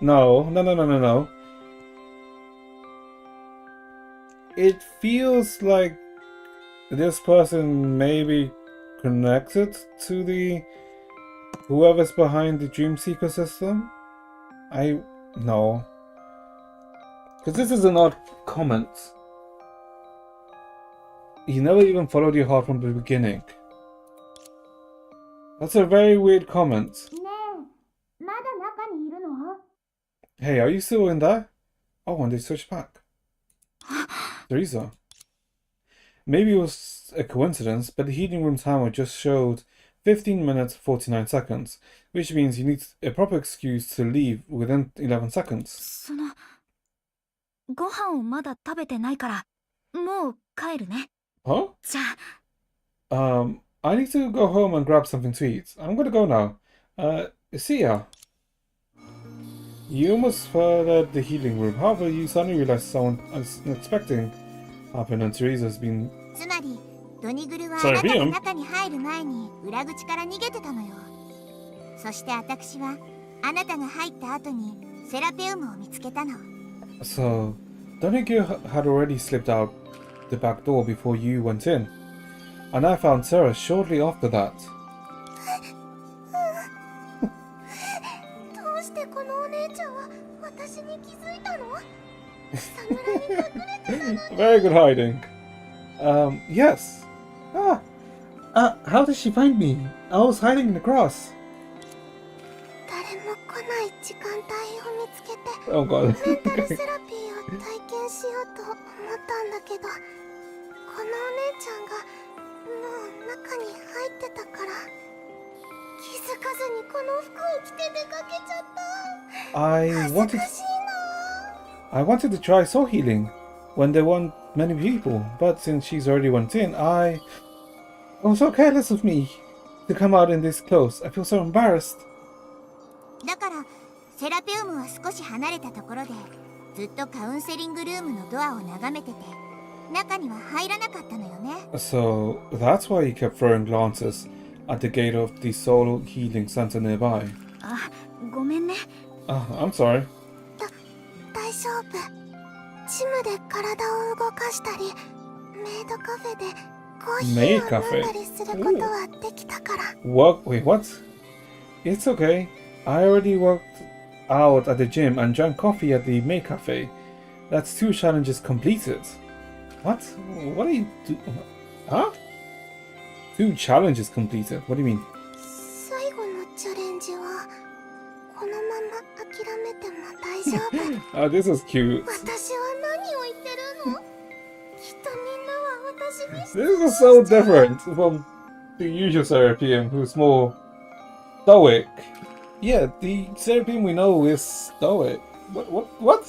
No. it feels like this person may be connected to the whoever's behind the Dream Seeker system. No. Because this is an odd comment. You never even followed your heart from the beginning. That's a very weird comment. Hey, are you still in there? Oh, and they switched back. Teresa. Maybe it was a coincidence, but the heating room timer just showed 15 minutes 49 seconds, which means you need a proper excuse to leave within 11 seconds. ご飯をまだ食べてないから、もう帰るね。 Huh? じゃあ、 I need to go home and grab something to eat. I'm gonna go now. See ya. You almost flooded the healing room. However, you suddenly realized someone unexpected happened and Teresa's been... つまり、ドニグルはあそれなたが BM？ 中に入る前に裏口から逃げてたのよ。そして私はあなたが入った後にセラペウムを見つけたの。 So, Donahue had already slipped out the back door before you went in. And I found Sarah shortly after that. どうしてこのお姉ちゃんは私に気づいたの？侍に隠れてたのに。 Very good hiding. Yes. How did she find me? I was hiding in the grass. 誰も来ない時間帯を見つけて Oh god. メンタルセラピーを体験しようと思ったんだけど、このお姉ちゃんがもう中に入ってたから気づかずにこの服を着て出かけちゃった。 I 恥ず wanted かしいな。 I wanted to try soul healing when there weren't many people, but since she's already went in, it was so careless of me to come out in this close. I feel so embarrassed. だからセラペウムは少し離れたところでずっとカウンセリングルームのドアを眺めてて中には入らなかったのよね。 So that's why he kept throwing glances at the gate of the soul healing center nearby. あ、ごめんね。 I'm sorry. 大丈夫。ジムで体を動かしたりメイドカフェでコーヒーを飲んだりすることはできたから。 Wait, what? It's okay. I already worked out at the gym and drank coffee at the May Cafe. That's 2 challenges completed. What? What are you doing? Huh? 2 challenges completed? What do you mean? 最後のチャレンジはこのまま諦めても大丈夫。 Oh, this is cute. 私は何を言ってるの？きっとみんなは私に This is so different from the usual Serapeum, who's more stoic. Yeah, the Serapeum we know is stoic. What?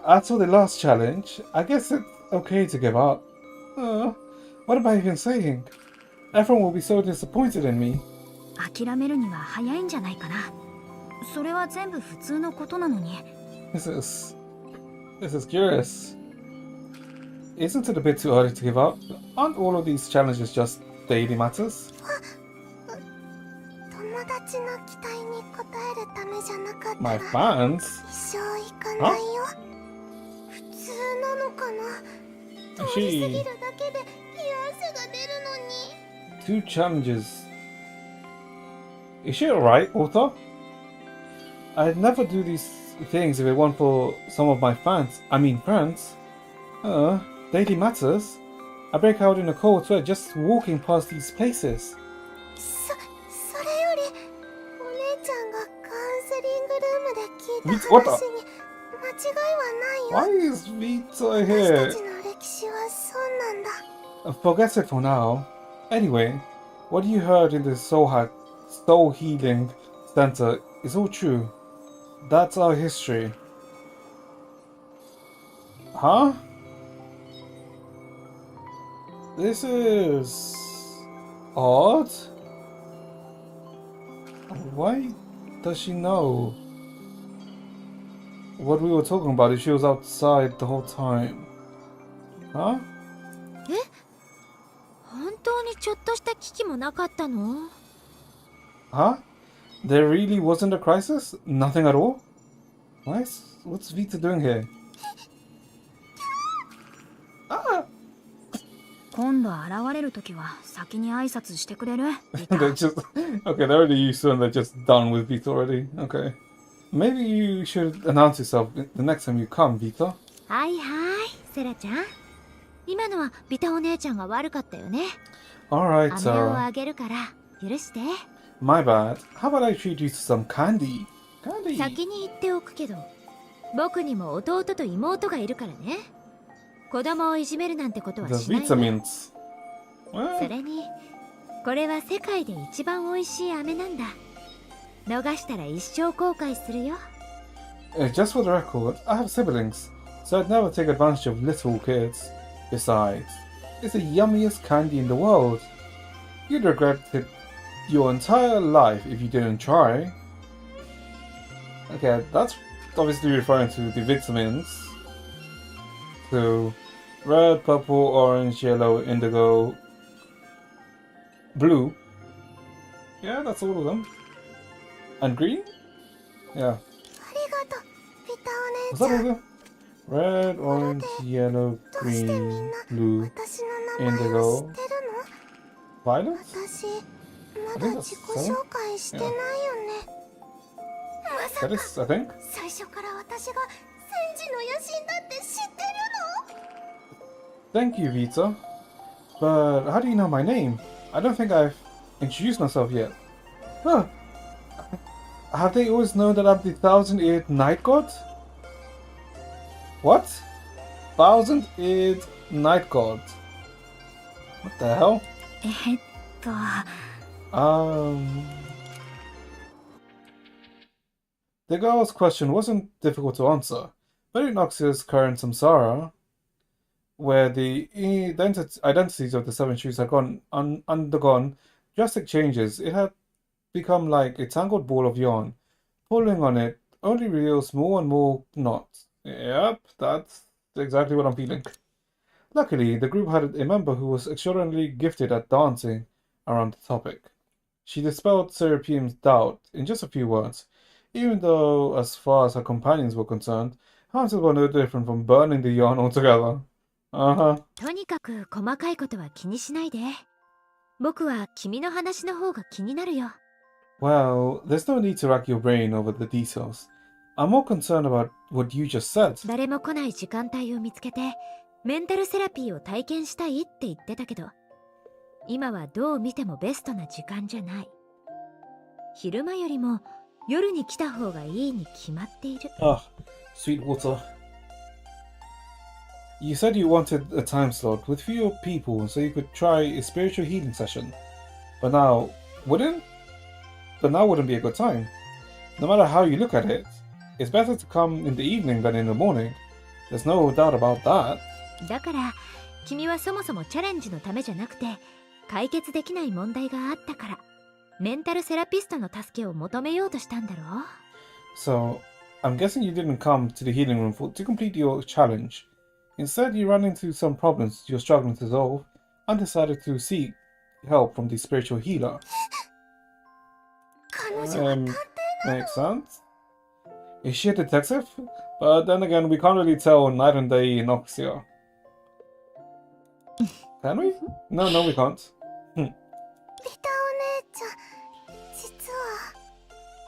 After the last challenge, I guess it's okay to give up. What am I even saying? Everyone will be so disappointed in me. 諦めるには早いんじゃないかな。それは全部普通のことなのに。 This is curious. Isn't it a bit too early to give up? Aren't all of these challenges just daily matters? 友達の期待に応えるためじゃなかった My ら fans? 一生行かないよ。普通なのかな。通り過ぎるだけで冷や汗が出るのに。 2 challenges. Is she alright, author? I'd never do these things if it weren't for some of my friends. Daily matters. I break out in a cold sweat just walking past these places. それよりお姉ちゃんがカウンセリングルームで聞いた What the- 話に間違いはないよ。 Why is Vita 私 here? たちの歴史はそうなんだ。 Forget it for now. Anyway, what you heard in the soul healing center is all true. That's our history. Huh? This is odd. Why does she know what we were talking about if she was outside the whole time? Huh? 本当にちょっとした危機もなかったの？ Huh? There really wasn't a crisis? Nothing at all? What's Vita doing here? 今度現れるときは先に挨拶してくれる？ They're just okay. They're already used to, and they're just done with Vita already. Okay, maybe you should announce yourself the next time you come, Vita. はいはい、セラちゃん。今のはビタお姉ちゃんが悪かったよね。 All right, 飴を Sarah. あげるから許して。 My bad. How about I treat you to some candy? Candy. 先に言っておくけど、僕にも弟と妹がいるからね。子供をいじめるなんてことは The しない Vita よ。 mints. そ Well, れにこれは世界で一番美味しい飴なんだ。逃したら一生後悔するよ。 just for the record, I have siblings, so I'd never take advantage of little kids. Besides, it's the yummiest candy in the world. You'd regret it your entire life if you didn't try. Okay, that's obviously referring to the vitamins. So, red, purple, orange, yellow, indigo, blue. Yeah, that's all of them. And green? Yeah. ありがとう、ビタ Was お that 姉ちゃ all ん。 of them? Red, orange, yellow, どうしてみん green, な blue, 私の名前を知ってるの？ violet? 私まだ自己紹介してないよね。まさ That か is, I think. 最初から私が戦時の野心だって知ってるの？ Thank you, Vita. But how do you know my name? I don't think I've introduced myself yet. Huh. Have they always known that I'm the 1000-eared night god? What? 1000-eared night god? What the hell? と The girl's question wasn't difficult to answer, but in Noxia's current samsara, where the identities of the seven shoes had undergone drastic changes, it had become like a tangled ball of yarn. Pulling on it only reveals more and more knots. Yep, that's exactly what I'm feeling. Luckily, the group had a member who was extraordinarily gifted at dancing around the topic. She dispelled Serapium's doubt in just a few words, even though, as far as her companions were concerned, her answers were no different from burning the yarn altogether. Uh-huh. とにかく細かいことは気にしないで。僕は君の話の方が気になるよ。 Well, there's no need to rack your brain over the details. I'm more concerned about what you just said. 誰も来ない時間帯を見つけてメンタルセラピーを体験したいって言ってたけど、今はどう見てもベストな時間じゃない。昼間よりも夜に来た方がいいに決まっている。 Ah, Sweetwater. You said you wanted a time slot with fewer people so you could try a spiritual healing session. But now wouldn't be a good time. No matter how you look at it, it's better to come in the evening than in the morning. There's no doubt about that. だから君はそもそもチャレンジのためじゃなくて解決できない問題があったからメンタルセラピストの助けを求めようとしたんだろう。 So, I'm guessing you didn't come to the healing room to complete your challenge. Instead, you ran into some problems you're struggling to solve and decided to seek help from the spiritual healer. 彼女は探偵 Makes sense. Is she a detective? But then again, we can't really tell night and day in Oxia. Can we? No, we can't. ビタお姉ちゃん、実は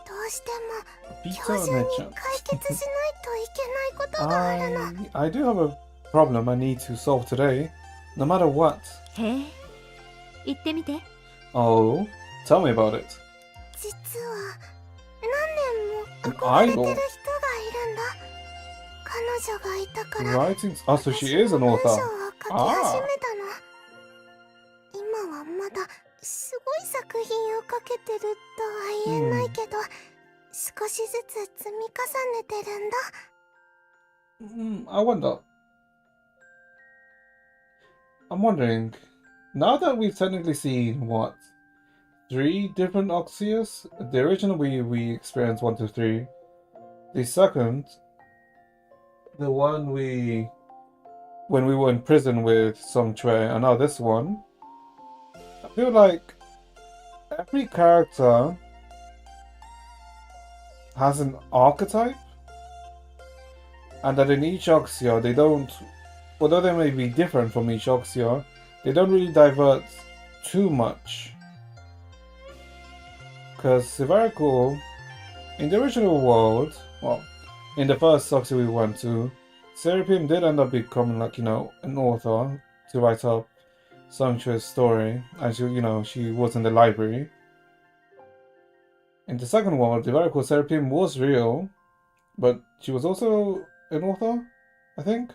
どうしても Vita 今日中に Nature. 解決しないといけないことがあるの。 I do have a problem I need to solve today, no matter what. へえ、言ってみて。 Oh, tell me about it. 実は何年も憧れてる人がいるんだ。彼女がいたから Writing. Oh, so she is an 文 author. 章を書き始めたの。今はまだすごい作品を書けてるとは言えないけど、少しずつ積み重ねてるんだ。 I wonder. I'm wondering, now that we've technically seen what 3 different Oxias, the original we experienced 1 to 3, the second, the one when we were in prison with Song Chue, and now this one, I feel like every character has an archetype, and that in each Oxia they don't, although they may be different from each Oxia, they don't really divert too much. Because if I recall, in the original world, well, in the first Soxy we went to, Seraphim did end up becoming, like, you know, an author to write up Sumptuous story, and she was in the library. In the second world, if I recall, Seraphim was real, but she was also an author, I think.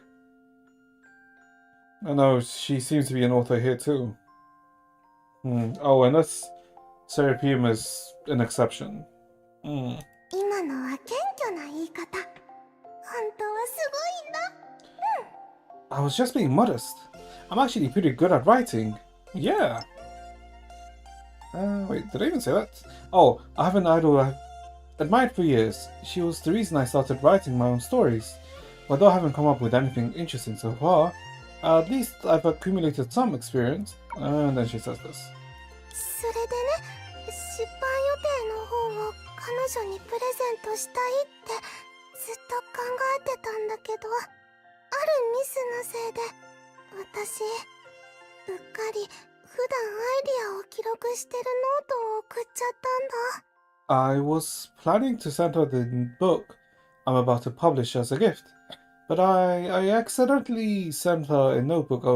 I know she seems to be an author here too. Oh, and that's Seraphim is an exception. 今のは謙虚な言い方。本当はすごいんだ。 I was just being modest. I'm actually pretty good at writing. Yeah. Wait, did I even say that? Oh, I have an idol I've admired for years. She was the reason I started writing my own stories. Although I haven't come up with anything interesting so far, at least I've accumulated some experience. And then she says this. それでね、出版予定の本を彼女にプレゼントしたいってずっと考えてたんだけど、あるミスのせいで私うっかり普段アイディアを記録してるノートを送っちゃったんだ。 I was planning to send her the book I'm about to publish as a gift, but I accidentally sent her a notebook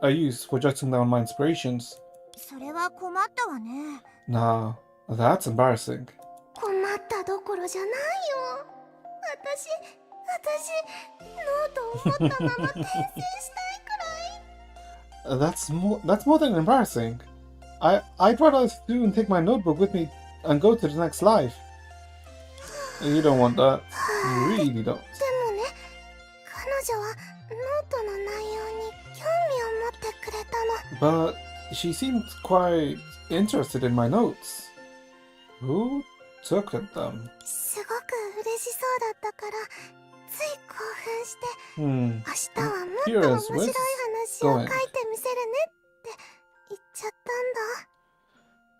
I used for jotting down my inspirations. それは困ったわね。 Nah, that's embarrassing. 困ったどころじゃないよ。私ノートを持ったまま転生したいくらい。 That's more than embarrassing. I'd rather soon take my notebook with me and go to the next life. You don't want that. You really don't. でもね、彼女はノートの内容に興味を持ってくれたの。 But she seemed quite interested in my notes. Who took at them? すごく嬉しそうだったから、つい興奮して、 Hmm. 明日はもっと面白い話を書いてみせるねって言っちゃったんだ。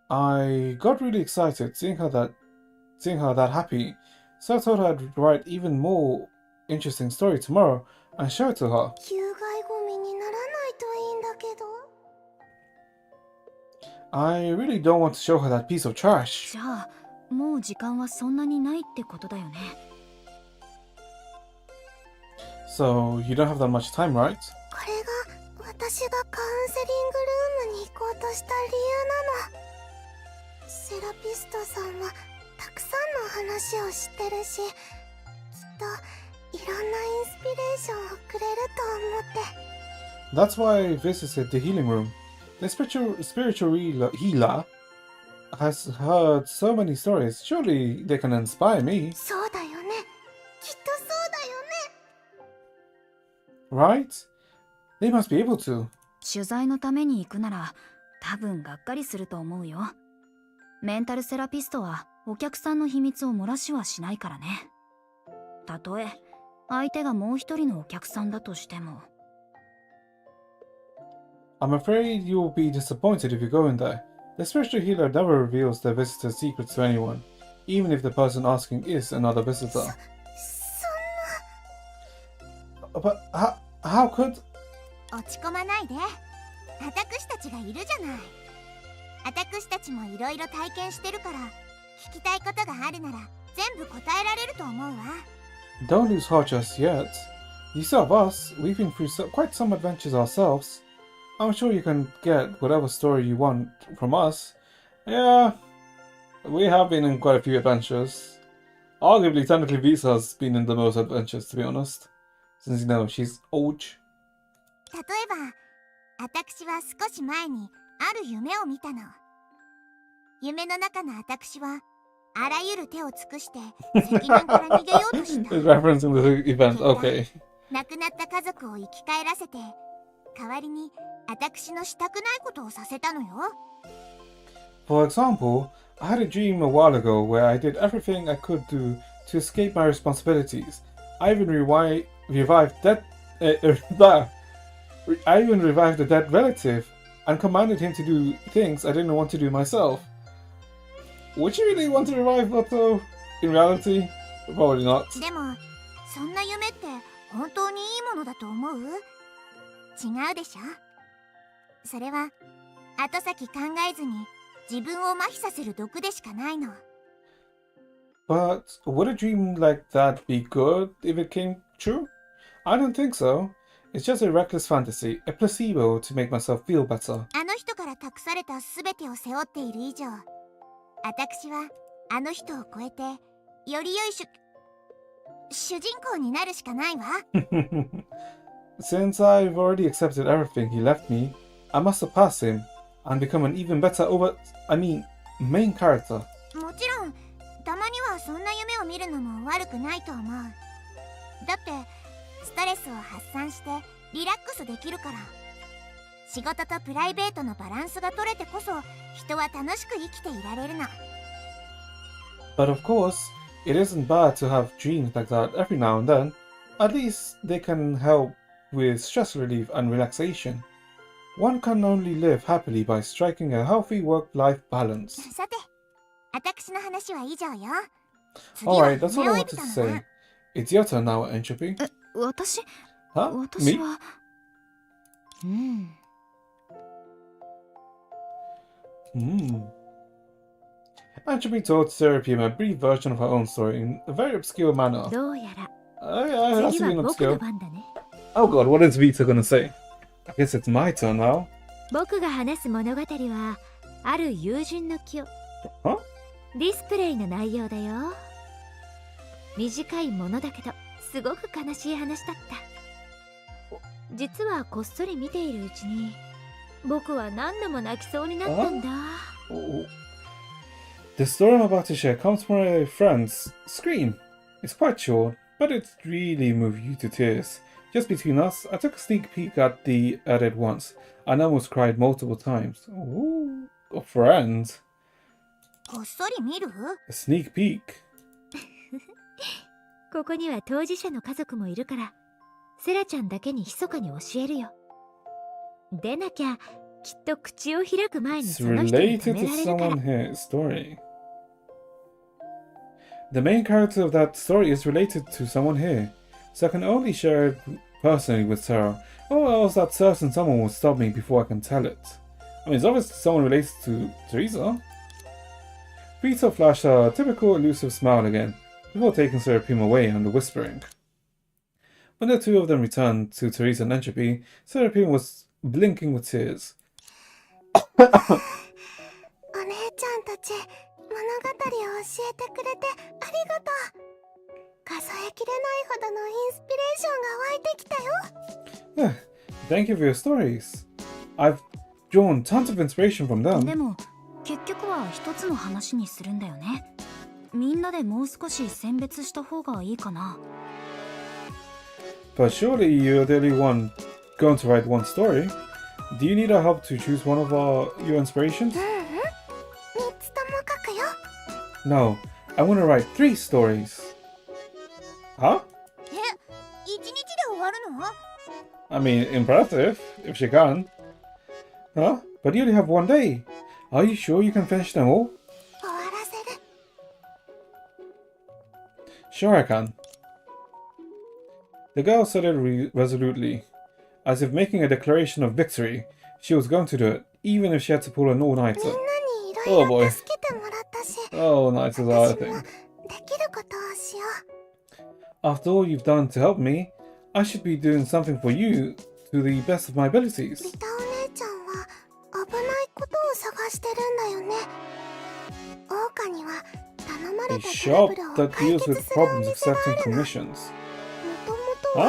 I got really excited seeing her that happy, so I thought I'd write even more interesting story tomorrow and show it to her. 有害ゴミにならないといいんだけど。 I really don't want to show her that piece of trash. じゃあもう時間はそんなにないってことだよね。 So you don't have that much time, right? これが私がカウンセリングルームに行こうとした理由なの。セラピストさんはたくさんの話を知ってるし、きっといろんなインスピレーションをくれると思って。 That's why I visited the healing room. The spiritual healer has heard so many stories. Surely they can inspire me, そうだよね。きっとそうだよね。 right? They must be able to. 取材のために行くなら多分がっかりすると思うよ。メンタルセラピストはお客さんの秘密を漏らしはしないからね。たとえ相手がもう一人のお客さんだとしても。 I'm afraid you will be disappointed if you go in there. The spiritual healer never reveals their visitor's secrets to anyone, even if the person asking is another visitor. そんな。 But how could... 落ち込まないで。私たちがいるじゃない。私たちもいろいろ体験してるから、聞きたいことがあるなら全部答えられると思うわ。 Don't lose heart just yet. You still have us. We've been through quite some adventures ourselves. I'm sure you can get whatever story you want from us. Yeah, we have been in quite a few adventures. Arguably, technically, Vita has been in the most adventures, to be honest. Since, she's old. 例えば、私は少し前にある夢を見たの。夢の中の私はあらゆる手を尽くして責任から逃げようとした。 Referencing the event, okay. 亡くなった家族を生き返らせて、代わりに私のしたくないことをさせたのよ。 For example, I had a dream a while ago where I did everything I could do to escape my responsibilities. I even revived a dead relative and commanded him to do things I didn't want to do myself. Would you really want to revive Otto? In reality, probably not. でも、そんな夢って本当にいいものだと思う？違うでしょ？それは後先考えずに自分を麻痺させる毒でしかないの。 But would a dream like that be good if it came true? I don't think so. It's just a reckless fantasy, a placebo to make myself feel better. あの人から託された全てを背負っている以上、私はあの人を超えてより良い主人公になるしかないわ。Since I've already accepted everything he left me, I must surpass him and become an even better main character. もちろんたまにはそんな夢を見るのも悪くないと思う。だってストレスを発散してリラックスできるから。仕事とプライベートのバランスが取れてこそ人は楽しく生きていられるの。 But of course, it isn't bad to have dreams like that every now and then. At least they can help with stress relief and relaxation. One can only live happily by striking a healthy work-life balance. さて、私の話は以上よ。次は Alright, that's all I wanted to say. It's your turn now, Entropy. 私 Huh? 私 Me? はEntropy told Seraphim a brief version of her own story in a very obscure manner. どうやら That's 次は been 僕の obscure. 番だね。 Oh god, what is Vita gonna say? I guess it's my turn now. 僕が話す物語はある友人の記憶 Huh? ディスプレイの内容だよ。短いものだけどすごく悲しい話だった。実はこっそり見ているうちに僕は何度も泣きそうになったんだ。 Oh. The story I'm about to share comes from a friend's scream. It's quite short, but it really moved you to tears. Just between us, I took a sneak peek at it once, and almost cried multiple times. Ooh, a friend. こっそり見る？ A sneak peek. ここには当事者の家族もいるからセラちゃんだけに密かに教えるよ。でなきゃきっと口を開く前に It's その人に止 related め to られるから。 someone here's story. The main character of that story is related to someone here, so I can only share it personally with Sarah, or else that certain someone will stop me before I can tell it. I mean, it's obviously someone related to Teresa. Vita flashed her typical elusive smile again, before taking Seraphim away and whispering. When the two of them returned to Teresa and Entropy, Seraphim was blinking with tears. お姉ちゃんたち物語を教えてくれてありがとう。数えきれないほどのインスピレーションが湧いてきたよ。 Thank you for your stories. I've drawn tons of inspiration from で them. も結局は一つの話にするんだよね。みんなでもう少し選別した方がいいかな。 But surely you're the only one going to write one story. Do you need our help to choose one of your inspirations? 3つとも書くよ。 No, I want to write 3 stories. Huh? 1日で終わるの？ I mean, impressive, if she can. Huh? But you only have 1 day. Are you sure you can finish them all? 終わらせる。 Sure I can. The girl said it resolutely, as if making a declaration of victory. She was going to do it, even if she had to pull an all-nighter. みんなにいろい Oh boy. ろ助けてもらったし、 Oh, nights is our 私も thing. できることをしよう。 After all you've done to help me, I should be doing something for you to the best of my abilities. リタお姉ちゃんは危ないことを探してるんだよね。桜花には頼ま A れたトラ shop ブルを that 解 deals 決 with するお problems 店があ accepting るの。 commissions. もともとは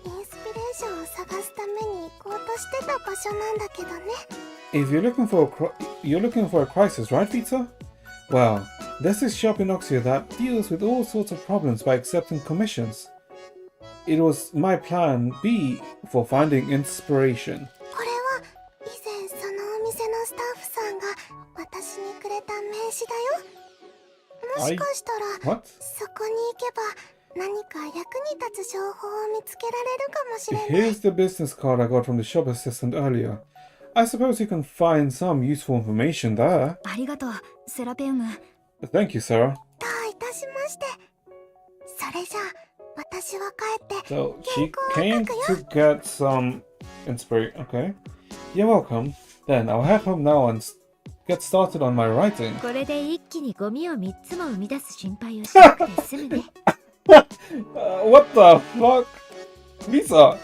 インスピレーションを探すために行こうとしてた場所なんだけどね。 If you're looking for a crisis, right, Vita? Well, there's this shop in Oxia that deals with all sorts of problems by accepting commissions. It was my plan B for finding inspiration. これは以前そのお店のスタッフさんが私にくれた名刺だよ。もしかしたら What? そこに行けば何か役に立つ情報を見つけられるかもしれない。 Here's the business card I got from the shop assistant earlier. I suppose you can find some useful information there. ありがとうセラペウム。 Thank you, Sarah. どういたしまして。それじゃあ私は帰って So 原 she 稿を came 書くよ。 to get some inspiration. Okay. You're welcome. Then I'll head home now and get started on my writing. これで一気にゴミを3つも生み出す心配をしなくて済むね。What the fuck? Vita!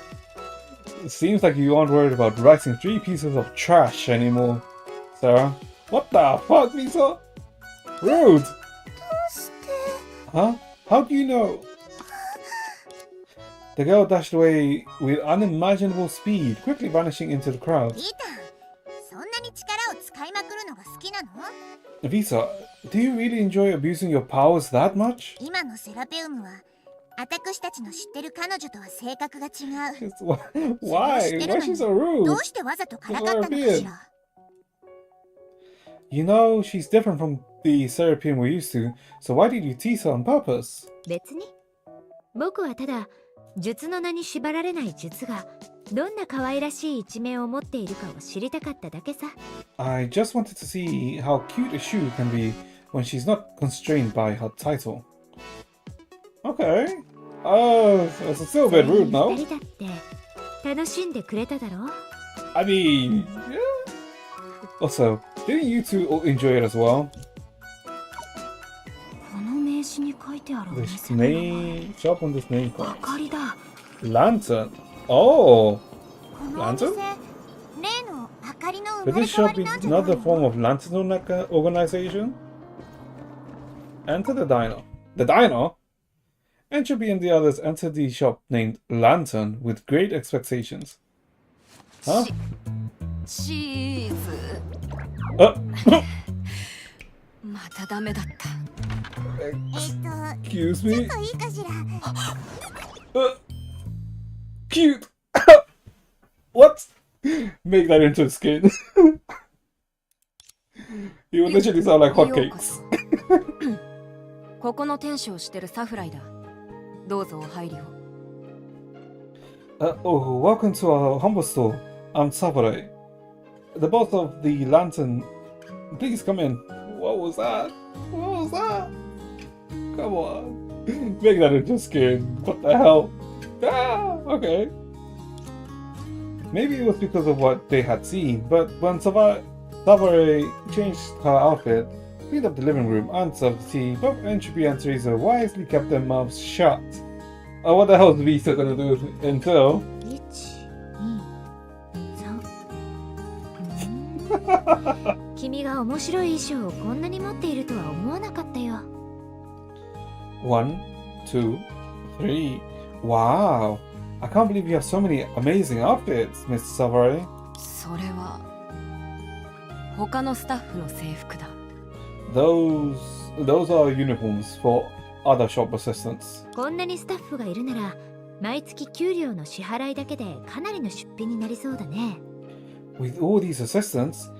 Seems like you aren't worried about writing 3 pieces of trash anymore, Sarah. What the fuck, Vita? Rude! Huh? How do you know? The girl dashed away with unimaginable speed, quickly vanishing into the crowd. リータ、そんなに力を使いまくるのが好きなの？ Vita, do you really enjoy abusing your powers that much? 今のセラペウムは私たちの知ってる彼女とは性格が違う。 Why? Why is she so ど rude? うしてわざとからかったのかしら？ You know, she's different from the Seraphim we're used to, so why did you tease her on purpose? 別に。僕はただ、術の名に縛られない術がどんな可愛らしい一面を持っているかを知りたかっただけさ。I just wanted to see how cute a shoe can be when she's not constrained by her title. Okay. Oh, it's still a bit rude now. 二人だって楽しんでくれただろう。 I mean, yeah. Also, didn't you two enjoy it as well? この名刺に書いてあるお This 店の名前。 name, shop on this name 明 card. かりだ。 Lantern. Oh, このお店、 Lantern? 例の明かりの生 Could まれ this 変わ shop り be なんじゃない another の？ form of lantern organization? Enter the diner. The diner? Entropy and the others entered the shop named Lantern with great expectations. Huh? チーズ Uh, またダメだった。 excuse ちょ me? っといいかしら？ Cute! What? Make that into a skin. You would literally sound like ようこ hotcakes. そここの店主をしてるサフライだ。どうぞお入りを。Oh, welcome to our humble store. I'm Sakurai, the boss of the lantern. Please come in. What was that? What was that? Come on. Make that into skin. What the hell? Ah, okay. Maybe it was because of what they had seen, but when Sakurai changed her outfit, cleaned up the living room, and served the tea, both Entropy and Teresa wisely kept their mouths shut. Oh, what the hell is Vita gonna do until? 1、2、3。君が面白い衣装をこんなに持っているとは思わなかったよ。 1, 2, 3. Wow! I can't believe you have so many amazing outfits, Mr. Sakurai. それは他のスタッフの制服だ。Those are uniforms for other shop assistants. こんなにスタッフがいるなら、毎月給料の支払いだけでかなりの出費になりそうだね。With all these assistants,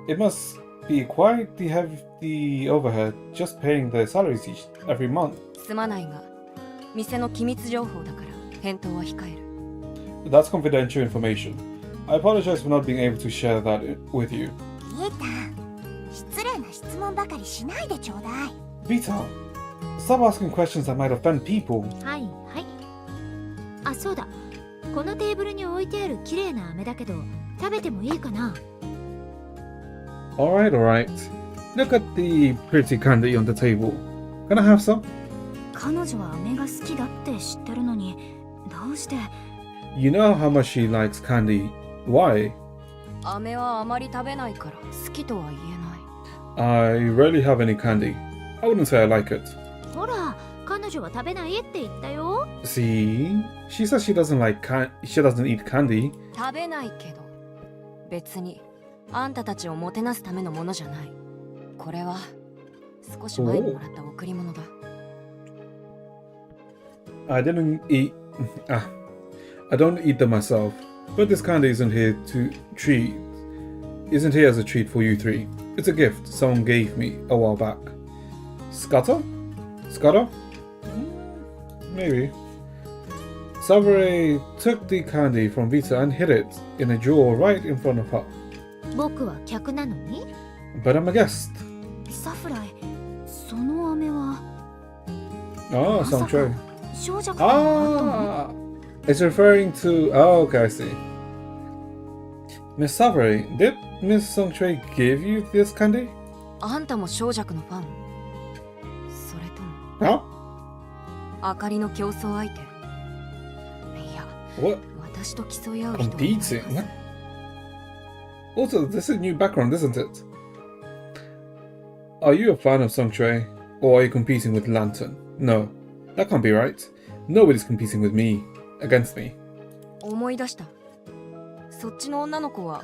it must be quite the hefty overhead just paying their salaries every month. すまないが、店の機密情報だから返答は控える。That's confidential information. I apologize for not being able to share that with you. リータ、失礼な質問ばかりしないでちょうだい。 Vita, stop asking questions that might offend people. はいはい。あ、そうだ。このテーブルに置いてある綺麗な飴だけど、食べてもいいかな？ Alright, alright. Look at the pretty candy on the table. Can I have some? 彼女は飴が好きだって知ってるのに、どうして？ You know how much she likes candy. Why? 飴はあまり食べないから好きとは言えない。 I rarely have any candy. I wouldn't say I like it. ほら、彼女は食べないって言ったよ。 See? She says she doesn't eat candy. 食べないけど、別にあんたたちをもてなすためのものじゃない。これは少し前にもらった贈り物だ。I don't eat them myself. But this candy isn't here as a treat for you three. It's a gift someone gave me a while back. Scudder? Maybe. Sakurai took the candy from Vita and hid it in a drawer right in front of her. 僕は客なのに？ But I'm a guest. サフライ、その飴は Ah, まさ some か tray. 少女からの後の Ah! It's referring to... Oh, okay, I see. Miss Savory, did Miss Songchui give you this candy? あんたも小弱のファン？それとも Huh? あかりの競争相手？いや、 What? 私と競い合う人は Competing? What? Also, this is new background, isn't it? Are you a fan of Songchui? Or are you competing with Lantern? No, that can't be right. Nobody's competing with me, against me. 思い出した。そっちの女の子は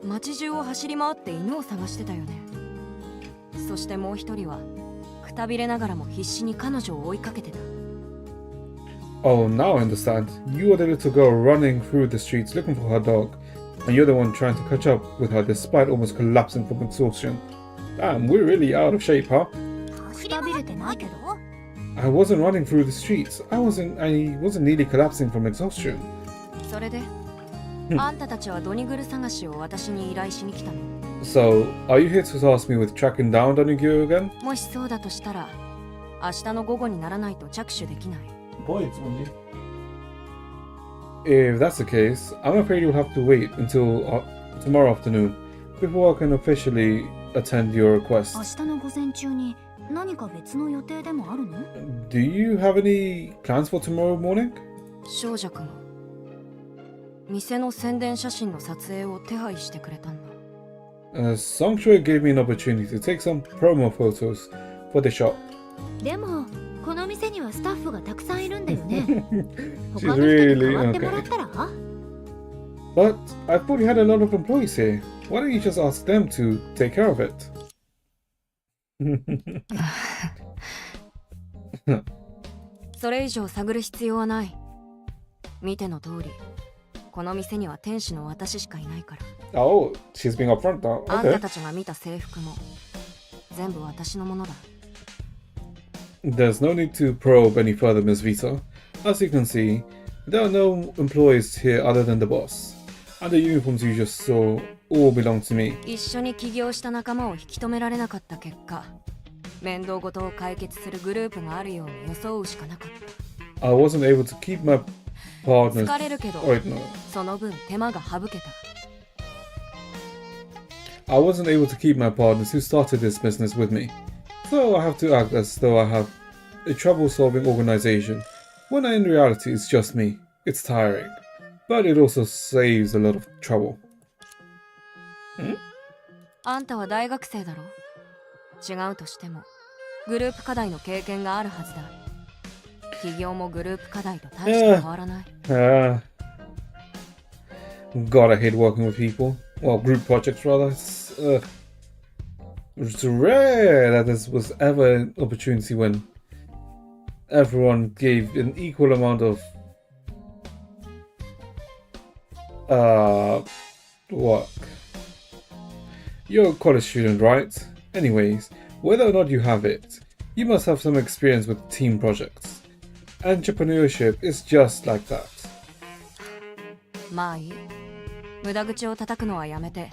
街中を走り回って犬を探してたよね。そしてもう一人はくたびれながらも必死に彼女を追いかけてた。 Oh, now I understand. You are the little girl running through the streets looking for her dog, and you're the one trying to catch up with her despite almost collapsing from exhaustion. Damn, we're really out of shape, huh? くたびれてないけど。 I wasn't running through the streets. I wasn't nearly collapsing from exhaustion. それで、あんたたちはドニグル探しを私に依頼しに来たの。 So, are you here to task me with tracking down Donigyu again? もしそうだとしたら、明日の午後にならないと着手できない。 If that's the case, I'm afraid you'll have to wait until tomorrow afternoon before I can officially attend your 明 request. 日の午前中に何か別の予定でもあるの？ Do you have any plans for tomorrow morning? 少女くんは店の宣伝写真の撮影を手配してくれたんだ。 Songchui gave me an opportunity to take some promo photos for the shop. でもこの店にはスタッフがたくさんいるんだよね。 She's 他の人に really 代わってもらっ okay. たら？ But I thought you had a lot of employees here. Why don't you just ask them to take care of it? それ以上探る必要はない。見ての通り、この店には店主の私しかいないから。 Oh, she's being upfront now. あんた Okay. たちが見た制服も全部私のものだ。 There's no need to probe any further, Miss Vita. As you can see, there are no employees here other than the boss. And the uniforms you just saw all belong to me. 一緒に起業した仲間を引き止められなかった結果、面倒事を解決するグループがあるように装うしかなかっ I wasn't able to keep my た。 partners. 疲れるけど、 Wait, no. その分手間が省けた。 I wasn't able to keep my partners who started this business with me. So I have to act as though I have a trouble-solving organization, when in reality it's just me. It's tiring. But it also saves a lot of trouble. あんたは大学生だろ。違うとしても、グループ課題の経験があるはずだ。起業もグループ課題と大して変わらない。God, I hate working with people. Well, group projects rather. It's rare that this was ever an opportunity when everyone gave an equal amount of work. You're a college student, right? Anyways, whether or not you have it, you must have some experience with team projects. Entrepreneurship is just like that. まあいい。無駄口を叩くのはやめて、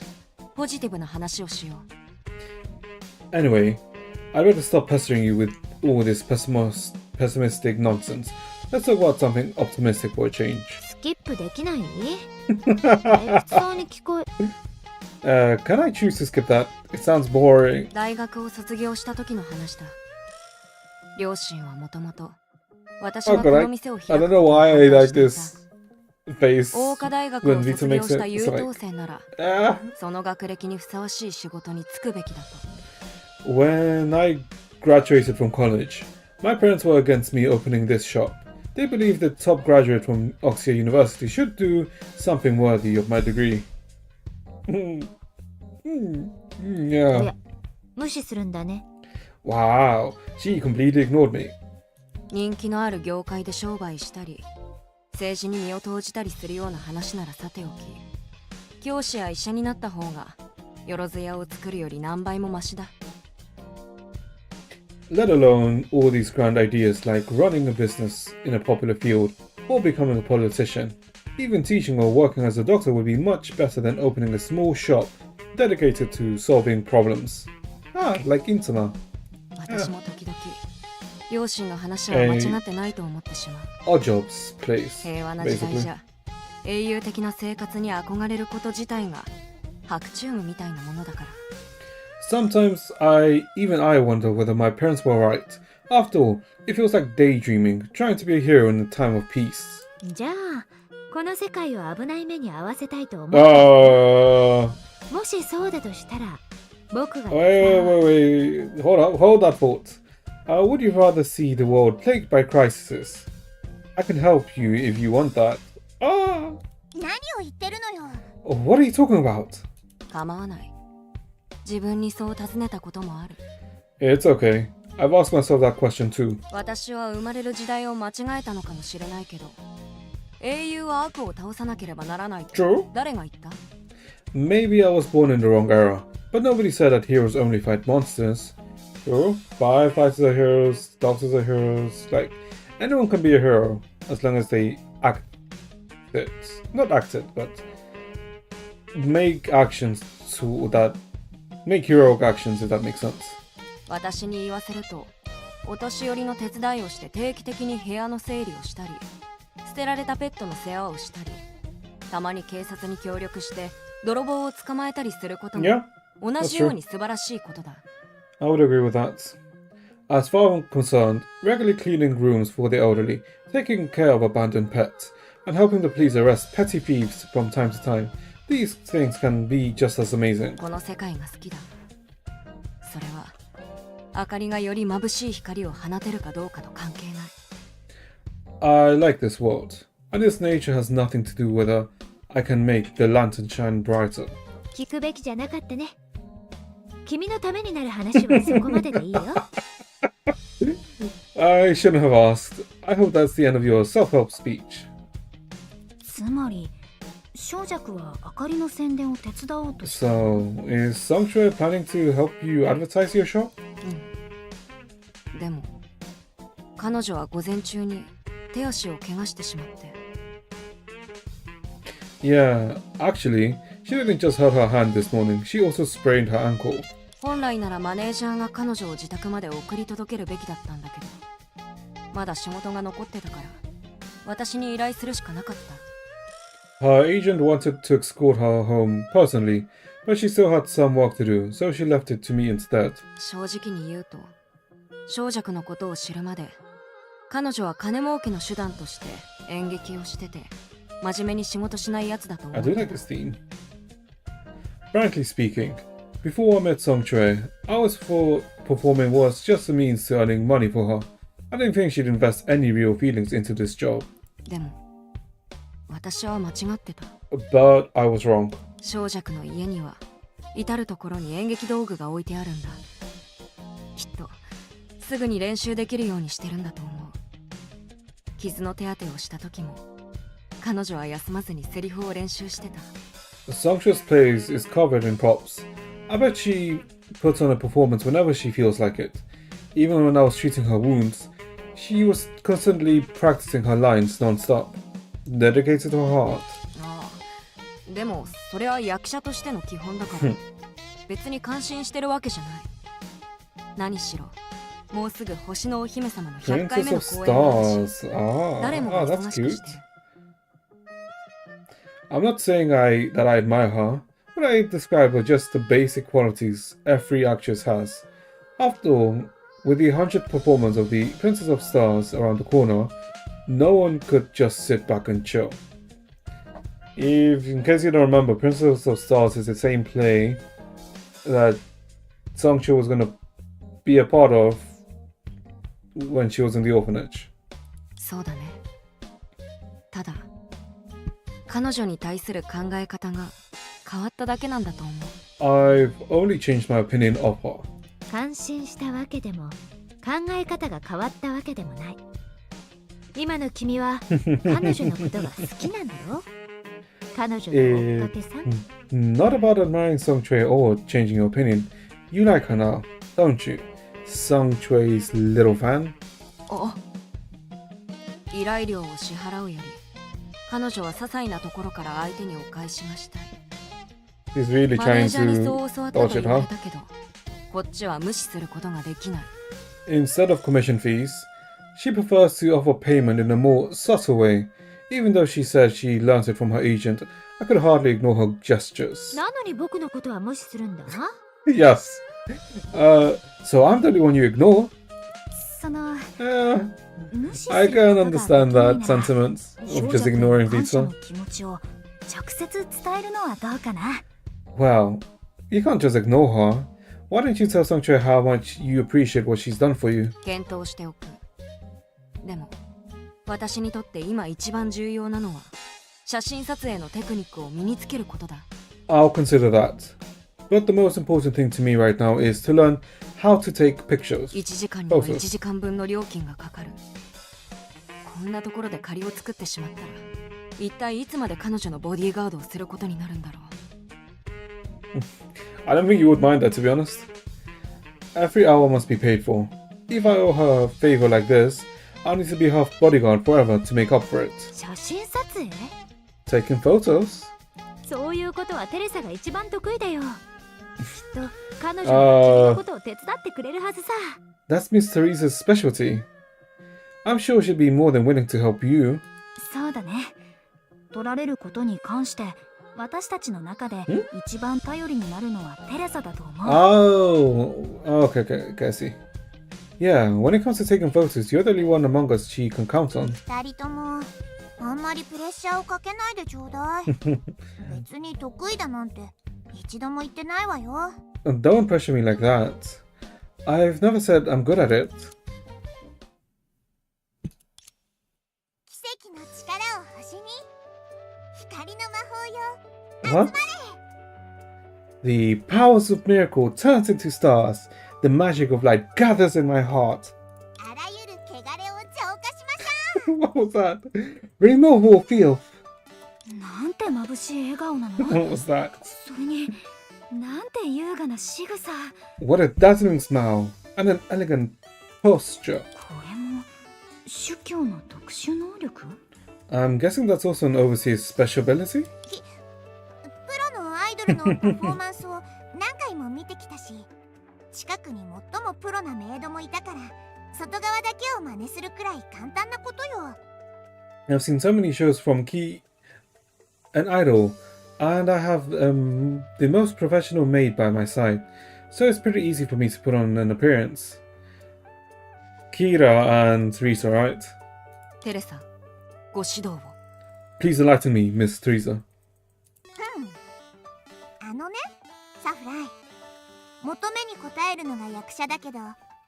ポジティブな話をしよう。 Anyway, I'd better stop pestering you with all this pessimistic nonsense. Let's talk about something optimistic for a change. スキップできない？退屈そうに聞こえ。Can I choose to skip that? It sounds boring. 大学を卒業した時の話だ。両親はもともと私がこの店を開く I don't know why I like this face 大岡大学 when を Vita 卒業 makes した it. 優 It's 等 like, 生なら ah. その学歴にふさわしい仕事に就くべきだと。 When I graduated from college, my parents were against me opening this shop. They believed the top graduate from Oxford University should do something worthy of my degree. Yeah. 無視するんだね。 Wow, she completely ignored me. 人気のある業界で商売したり政治に身を投じたりするような話ならさておき、教師や医者になった方がよろずやを作るより何倍もマシだ。 Let alone all these grand ideas like running a business in a popular field or becoming a politician. Even teaching or working as a doctor would be much better than opening a small shop dedicated to solving problems. Ah, like Intana. 私も時々両親の話は間違ってないと思ってしまう。 Odd jobs place, 平和な時代 basically. じゃ英雄的な生活に憧れること自体が白チュームみたいなものだから。 Sometimes even I wonder whether my parents were right. After all, it feels like daydreaming, trying to be a hero in a time of peace. じゃあこの世界を危ない目に遭わせたいと思う。 もしそうだとしたら僕が Wait. Hold that thought. Would you rather see the world plagued by crises? I can help you if you want that. 何を言ってるのよ。 What are you talking about? 構わない。自分にそう尋ねたこともある。 It's okay. I've asked myself that question too. 私は生まれる時代を間違えたのかもしれないけど、英雄は悪を倒さなければならないと True. 誰が言った？ Maybe I was born in the wrong era, but nobody said that heroes only fight monsters. True. Firefighters are heroes, doctors are heroes. Like, anyone can be a hero as long as they act it. Not act it, but make actions make heroic actions, if that makes sense. 私に言わせると、お年寄りの手伝いをして定期的に部屋の整理をしたり、捨てられたペットの世話をしたり、たまに警察に協力して泥棒を捕まえたりすることも Yeah, 同じように素晴らしいことだ。 I would agree with that. As far as I'm concerned, regularly cleaning rooms for the elderly, taking care of abandoned pets, and helping the police arrest petty thieves from time to time, these things can be just as amazing. この世界が好きだ。それは明かりがより眩しい光を放てるかどうかと関係ない。 I like this world, and its nature has nothing to do whether I can make the lantern shine brighter. 聞くべきじゃなかったね。君のためになる話はそこまででいいよ。I shouldn't have asked. I hope that's the end of your self-help speech. つまり小弱はあかりの宣伝を手伝おうとして。 So, is Sanctuary planning to help you advertise your shop? でも彼女は午前中に手足を怪我してしまって。 Yeah, actually, she didn't just hurt her hand this morning, she also sprained her ankle. 本来ならマネージャーが彼女を自宅まで送り届けるべきだったんだけど、まだ仕事が残ってたから私に依頼するしかなかった。 Her agent wanted to escort her home personally, but she still had some work to do, so she left it to me instead. 正直に言うと、小弱のことを知るまで彼女は金儲けの手段として演劇をしてて、真面目に仕事しないやつだと思 I う。 do like this theme. Frankly speaking, before I met Sanctuary, I was for performing was just a means to earning money for her. I didn't think she'd invest any real feelings into this job. でも私は間違ってた。 But I was wrong. 小弱の家には至る所に演劇道具が置いてあるんだ。きっとすぐに練習できるようにしてるんだと思う。傷の手当てをした時も彼女は休まずにセリフを練習してた。 The Sanctuary's place is covered in props. I bet she puts on a performance whenever she feels like it. Even when I was treating her wounds, she was constantly practicing her lines non-stop. Dedicated to her heart. ああ、でもそれは役者としての基本だから別に感心してるわけじゃない。何しろもうすぐ星のお姫様の100回目 Princess の of 公演だし、 Stars. 誰もが That's 忙しく cute. して。 I'm not saying that I admire her, but I describe her just the basic qualities every actress has. After all, with the 100th performance of the Princess of Stars around the corner, no one could just sit back and chill. In case you don't remember, Princess of Stars is the same play that Songcho was gonna be a part of when she was in the orphanage. そうだね。ただ彼女に対する考え方が変わっただけなんだと思う。 I've only changed my opinion of her. 感心したわけでも考え方が変わったわけでもない。今の君は彼女のことが好きなんだろ。彼女の追っかけさ。 Not about admiring Song Chue or changing your opinion. You like her now, don't you? Song Chue's little fan? あ、依頼料を支払うより彼女は些細なところから相手にお返しがしたい。 He's really マネ trying ージャーにそう to 教わったと dodge it, 言われ huh? たけど、こっちは無視することができない。 Instead of commission fees, she prefers to offer payment in a more subtle way. Even though she said she learned it from her agent, I could hardly ignore her gestures. なのに僕のことは無視するんだ Yes. So I'm the only one you ignore. その Yeah, 無視す I る can ことができ understand ない that なら sentiment of 少 just 女 ignoring への感謝 Vita. の気持ちを直接伝えるのはどうかな。 Well, you can't just ignore her. Why don't you tell Sanctuary how much you appreciate what she's done for you? 検討しておく。でも私にとって今一番重要なのは写真撮影のテクニックを身につけることだ。 I'll consider that. But the most important thing to me right now is to learn how to take pictures. 1時間には Photos. 1時間分の料金がかかる。こんなところで借りを作ってしまったら一体いつまで彼女のボディーガードをすることになるんだろう。 I don't think you would mind that, to be honest. Every hour must be paid for. If I owe her a favor like this, I'll need to be her bodyguard forever to make up for it. 写真撮影 Taking photos? そういうことはテレサが一番得意だよ。きっと彼女は君のことを手伝ってくれるはずさ。 That's Miss Teresa's specialty. I'm sure she'd be more than willing to help you. そうだね。取られることに関して私たちの中で一番頼りになるのはテレサだと思う。 Oh, okay, I see. Yeah, when it comes to taking photos, you're the only one among us she can count on. 二人ともあんまりプレッシャーをかけないでちょうだい。別に得意だなんて一度も言ってないわよ。 Don't pressure me like that. I've never said I'm good at it. 奇跡の力を星に光の魔法よ。 What? The powers of miracle turns into stars. The magic of light gathers in my heart. あらゆる汚れを浄化しましょう。 What was that? Remove all filth. なんて眩しい笑顔なの。 What was that? それになんて優雅な仕草。 What a dazzling smile and an elegant posture. これも宗教の特殊能力？ I'm guessing that's also an overseer's special ability? プロのアイドルのパフォーマンスを何回も見てきたし、近くに最もプロなメイドもいたから、外側だけを真似するくらい簡単なことよ。 I've seen so many shows from Key and Idol, and I have the most professional maid by my side, so it's pretty easy for me to put on an appearance. Kira and Teresa, right? テレサ、ご指導を。 Please enlighten me, Miss Teresa. あのね、サフライ。求めに応えるのが役者だけど、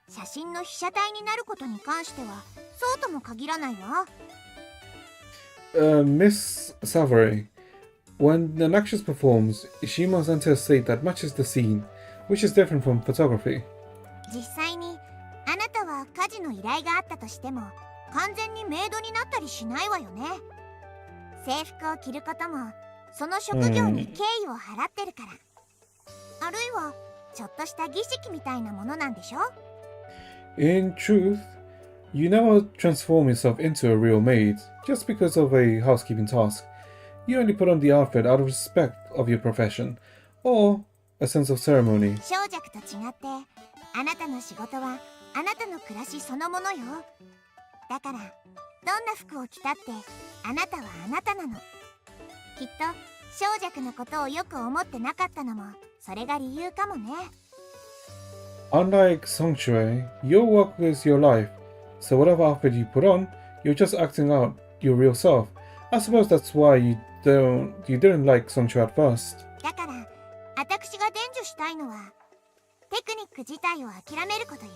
写真の被写体になることに関してはそうとも限らないわ。Miss Savory, when an actress performs, she must enter a state that matches the scene, which is different from photography. 実際にあなたは家事の依頼があったとしても完全にメイドになったりしないわよね。制服を着ることもその職業に敬意を払ってるから、あるいはちょっとした儀式みたいなものなんでしょ。 In truth, you never transform yourself into a real maid just because of a housekeeping task. You only put on the outfit out of respect of your profession or a sense of ceremony. 小弱と違ってあなたの仕事はあなたの暮らしそのものよ。だからどんな服を着たってあなたはあなたなの。きっと小弱のことをよく思ってなかったのもそれが理由かもね。 Unlike Sanctuary, your work is your life, so whatever outfit you put on, you're just acting out your real self. I suppose that's why you didn't like Sanctuary at first. だから私が伝授したいのはテクニック自体を諦めることよ。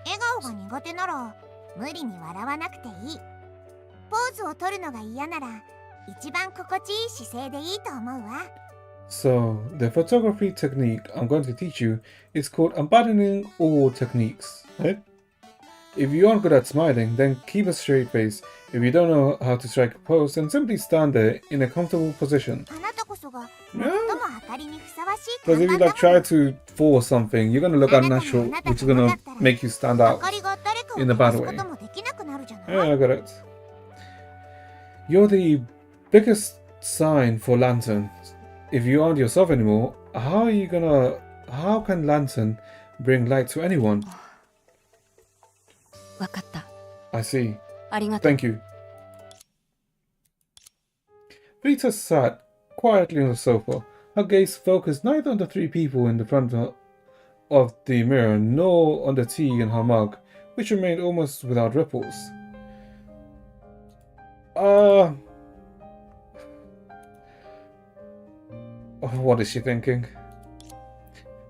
笑顔が苦手なら無理に笑わなくていい。ポーズを取るのが嫌なら一番心地いい姿勢でいいと思うわ。 So, the photography technique I'm going to teach you is called abandoning all techniques, right? If you aren't good at smiling, then keep a straight face. If you don't know how to strike a pose, then simply stand there in a comfortable position. あなたこそが最も明かりにふさわしい Because if you 看 like 板だも try ん。 to force something, you're gonna look unnatural, which is gonna make you stand 明 out. かりが誰かを in a 照ら bad す way. こともできなくなるじゃない。 Yeah, I got it. You're the biggest sign for Lantern. If you aren't yourself anymore, how can Lantern bring light to anyone? わかった。I see. ありがとう。 Thank you. Vita sat quietly on the sofa, her gaze focused neither on the three people in the front of the mirror nor on the tea in her mug, which remained almost without ripples. What is she thinking?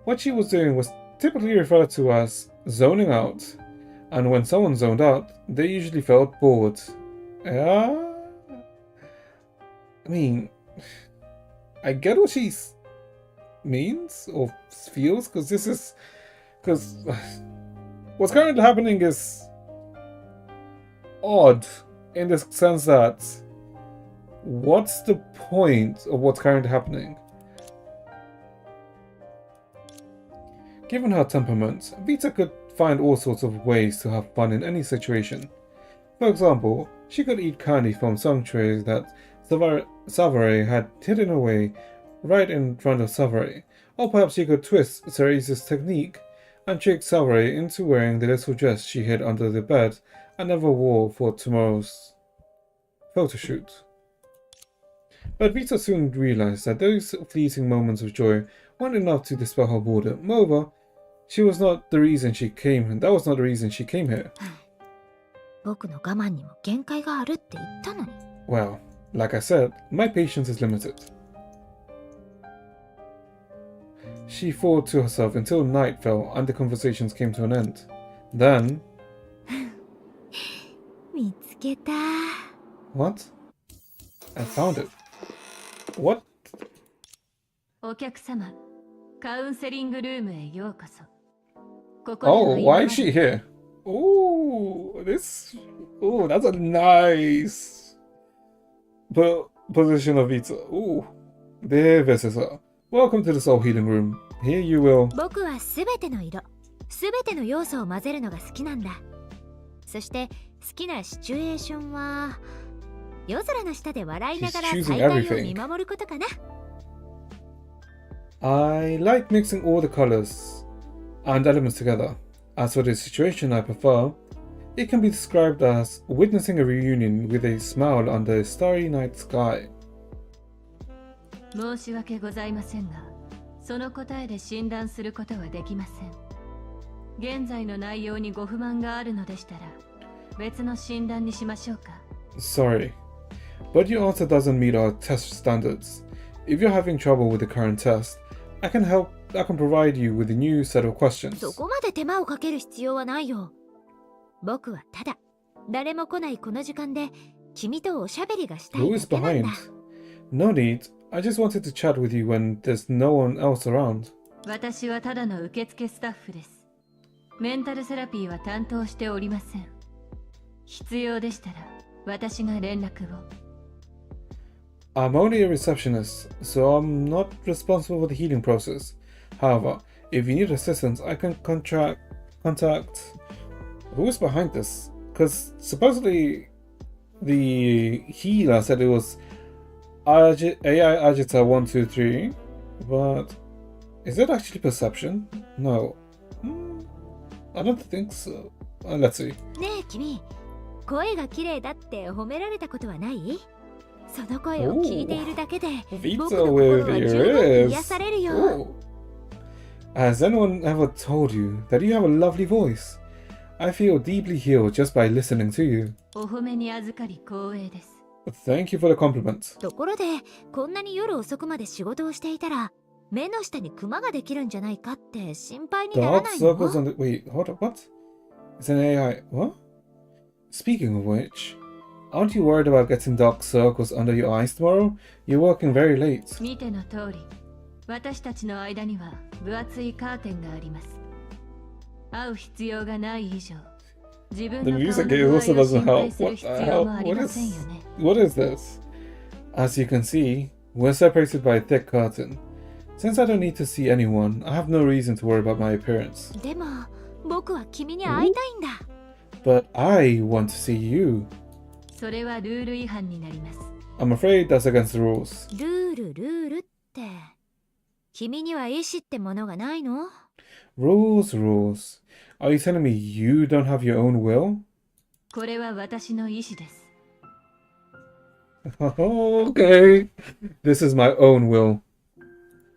What she was doing was typically referred to as zoning out, and when someone zoned out, they usually felt bored. I mean, I get what she means or feels, because what's currently happening is odd in the sense that what's the point of what's currently happening? Given her temperament, Vita could find all sorts of ways to have fun in any situation. For example, she could eat candy from some trays that Savare had hidden away right in front of Savare, or perhaps she could twist Cerese's technique and trick Savare into wearing the little dress she hid under the bed and never wore for tomorrow's photo shoot. But Vita soon realized that those fleeting moments of joy weren't enough to dispel her boredom. Moreover, that was not the reason she came here. 僕の我慢にも限界があるって言ったのに。Well, like I said, my patience is limited. She thought to herself until night fell and the conversations came to an end. Then... 見つけた。What? I found it. What? お客様、カウンセリングルームへようこそ。Oh, why is she here? Oh, that's a nice position of Vita. Oh, there, visitor. Welcome to the Soul Healing Room. Here you will. 僕はすべての色、すべての要素を混ぜるのが好きなんだ。そして好きなシチュエーションは夜空の下で笑いながら再会を見守ることかな。I like mixing all the colors and elements together. As for the situation I prefer, it can be described as witnessing a reunion with a smile under a starry night sky. 申し訳ございませんが、その答えで診断することはできません。現在の内容にご不満があるのでしたら、別の診断にしましょうか。Sorry, but your answer doesn't meet our test standards. If you're having trouble with the current test, I can provide you with a new set of questions. そこまで手間をかける必要はないよ。僕はただ誰も来ないこの時間で君とおしゃべりがしたい Who だ is けなん behind? だ。No need. I just wanted to chat with you when there's no one else around. 私はただの受付スタッフです。メンタルセラピーは担当しておりません。必要でしたら私が連絡を。I'm only a receptionist, so I'm not responsible for the healing process. However, if you need assistance, I can contact... Who is behind this? Because supposedly the healer said it was AI Agita 123, but is it actually perception? No. I don't think so. Let's see. ねえ君、声が綺麗だって褒められたことはない？その声を聞いているだけで僕の心は十分癒されるよ。Has anyone ever told you that you have a lovely voice? I feel deeply healed just by listening to you. お褒めに預かり光栄です。Thank you for the compliment. ところで、こんなに夜遅くまで仕事をしていたら、目の下にクマができるんじゃないかって心配になら Dark ないの？ circles on the... Wait, hold up, what? It's an AI... What? Speaking of which, aren't you worried about getting dark circles under your eyes tomorrow? You're working very late. 見ての通り、私たちの間には分厚いカーテンがあります。会う必要がない以上、自分 The の music 顔の also 具合を doesn't 心配 help. する What 必 the 要 hell? もありませんよね。What is this? As you can see, we're separated by a thick curtain. Since I don't need to see anyone, I have no reason to worry about my appearance. でも、僕は君に会いたいんだ。But I want to see you. それはルール違反になります。I'm afraid that's against the rules. ルールって、君には意志ってものがないの？ Rules. Are you telling me you don't have your own will? これは私の意思です。Okay. This is my own will.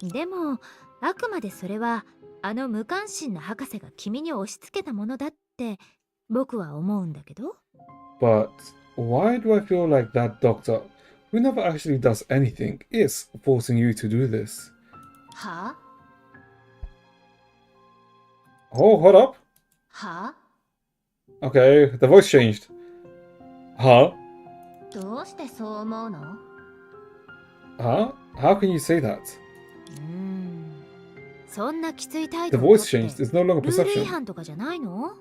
でもあくまでそれはあの無関心な博士が君に押し付けたものだって僕は思うんだけど。 But why do I feel like that doctor, who never actually does anything, is forcing you to do this? は Oh, hold up. は Okay, the voice changed. Huh? どうしてそう思うの？ Huh? How can you say that? そんなきつい態 The 度をと voice って changed. It's no longer ルール違 perception. 反とかじゃないの？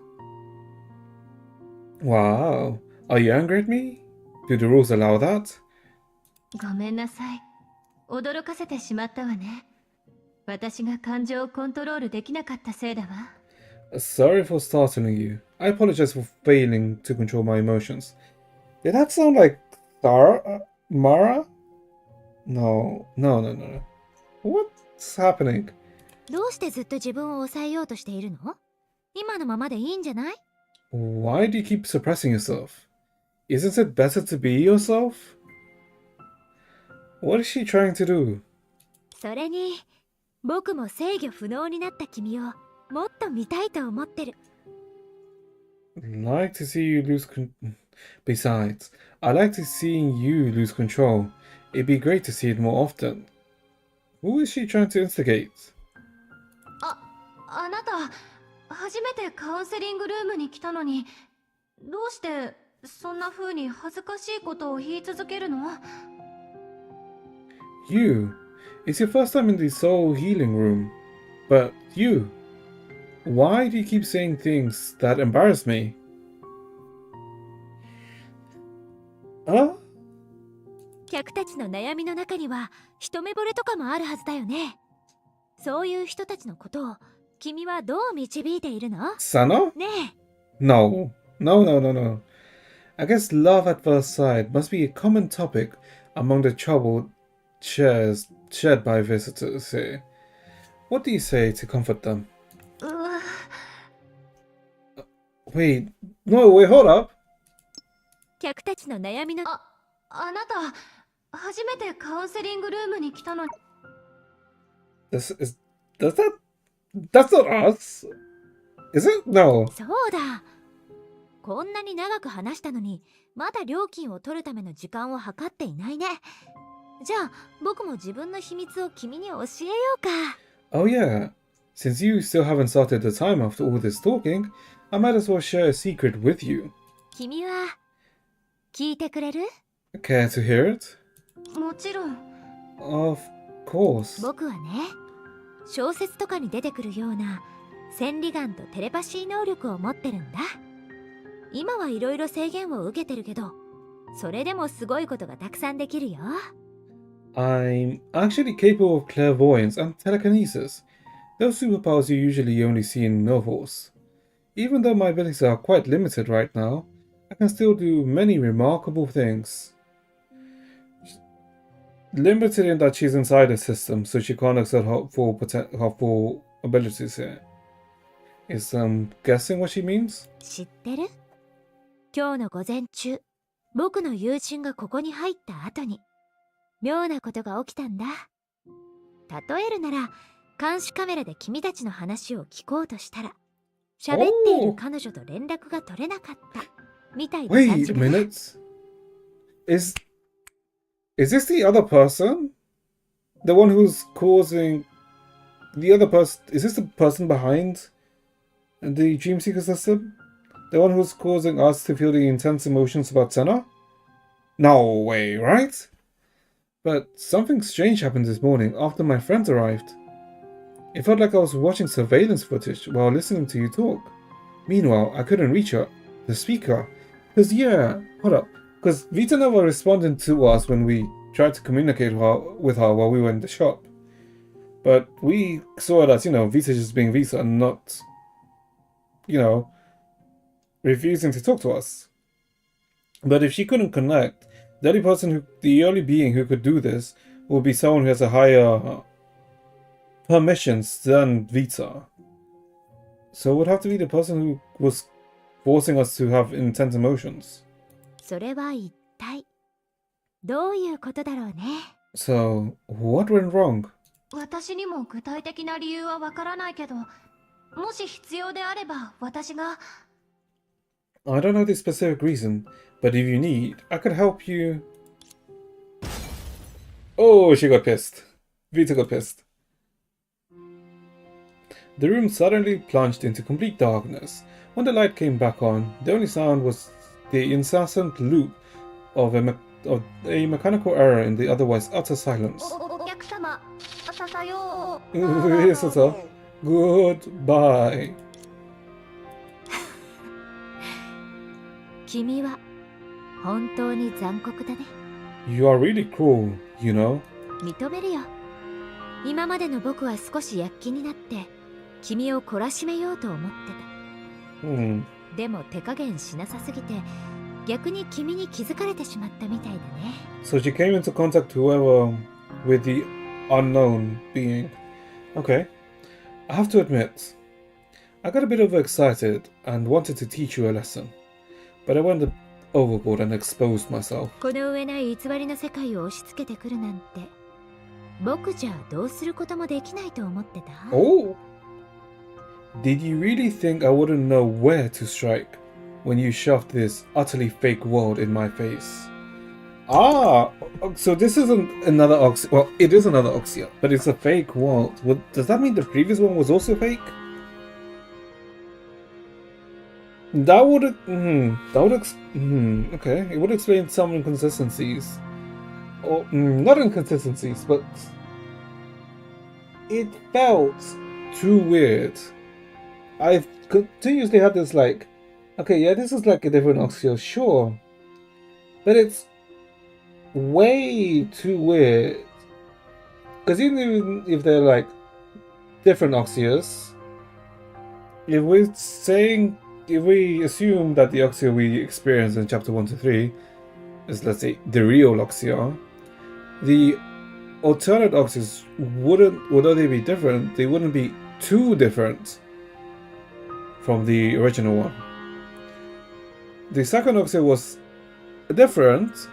Wow. Are you angry at me? Do the rules allow that? ごめんなさい。驚かせてしまったわね。私が感情をコントロールできなかったせいだわ。Sorry for startling you. I apologize for failing to control my emotions. Did that sound like Mara? No. What's happening? どうしてずっと自分を抑えようとしているの？今のままでいいんじゃない？ Why do you keep suppressing yourself? Isn't it better to be yourself? What is she trying to do? それに僕も制御不能になった君をもっと見たいと思ってる。 Like to see you lose Besides, I like to seeing you lose control. It'd be great to see it more often. Who is she trying to instigate? あなた初めてカウンセリングルームに来たのにどうしてそんな風に恥ずかしいことを言い続けるの？ You. It's your first time in the soul healing room. But you. Why do you keep saying things that embarrass me? Huh? 客たちの悩みの中には一目惚れとかもあるはずだよね。そういう人たちのことを君はどう導いているの？ Sana? ねえ。 No. No. I guess love at first sight must be a common topic among the troubled shared by visitors here. What do you say to comfort them? うわ Wait, hold up. 客たちの悩みのあなた初めてカウンセリングルームに来たのに That's not us. Is it? No. そうだ。こんなに長く話したのにまだ料金を取るための時間を計っていないね。じゃあ僕も自分の秘密を君に教えようか。 Oh yeah. Since you still haven't started the time after all this talking, I might as well share a secret with you. 君は聞いてくれる？ Care to hear it? もちろん。 Of course. 僕はね、小説とかに出てくるような千里眼とテレパシー能力を持ってるんだ。今はいろいろ制限を受けてるけど、それでもすごいことがたくさんできるよ。 I'm actually capable of clairvoyance and telekinesis. Those superpowers you usually only see in novels. Even though my abilities are quite limited right now, I can still do many remarkable things. Limited in that she's inside the system, so she can't exert her full abilities here. Is guessing what she means? 知ってる？今日の午前中、僕の友人がここに入った後に妙なことが起きたんだ。例えるなら監視カメラで君たちの話を聞こうとしたら喋っている彼女と連絡が取れなかったみたいな感 Wait じ a かな。 minute. Is this the other person? The one who's causing the other person? Is this the person behind the Dream Seeker system? The one who's causing us to feel the intense emotions about Senna? No way, right? But something strange happened this morning after my friends arrived. It felt like I was watching surveillance footage while listening to you talk. Meanwhile, I couldn't reach her, the speaker. Because Vita never responded to us when we tried to communicate with her while we were in the shop. But we saw it as, Vita just being Vita and not, refusing to talk to us. But if she couldn't connect, the only being who could do this would be someone who has a higher permissions than Vita. So it would have to be the person who was forcing us to have intense emotions. それは一体。どういうことだろうね。 So, what went wrong? 私にも具体的な理由はわからないけど、もし必要であれば私が。 I don't know the specific reason, but if you need, I could help you. Oh, she got pissed. Vita got pissed. The room suddenly plunged into complete darkness. When the light came back on, the only sound was the incessant loop of a mechanical error in the otherwise utter silence. お客様、さよう。 Yes, sir. Goodbye. 君は本当に残酷だね。 You are really cruel, you know. 認めるよ。今までの僕は少し躍起になって君を懲らしめようと思ってた。でも手加減しなさすぎて逆に君に気づかれてしまったみたいだね。 So she came into contact with the unknown being. Okay. I have to admit, I got a bit overexcited and wanted to teach you a lesson. But I went overboard and exposed myself. この上ない偽りの世界を押し付けてくるなんて僕じゃどうすることもできないと思ってた。 Oh! Did you really think I wouldn't know where to strike when you shoved this utterly fake world in my face? Ah! So this isn't another Oxia. Well, it is another Oxia, but it's a fake world. Well, does that mean the previous one was also fake? That would okay. It would explain some inconsistencies, or not inconsistencies, but it felt too weird. I've continuously had this like, okay, yeah, this is like a different Oxio, sure, but it's way too weird. Because even if they're like different Oxios, if we assume that the Oxia we experience in chapter 1 to 3 is, let's say, the real Oxia, the alternate Oxias although they be different, they wouldn't be too different from the original one. The second Oxia was different,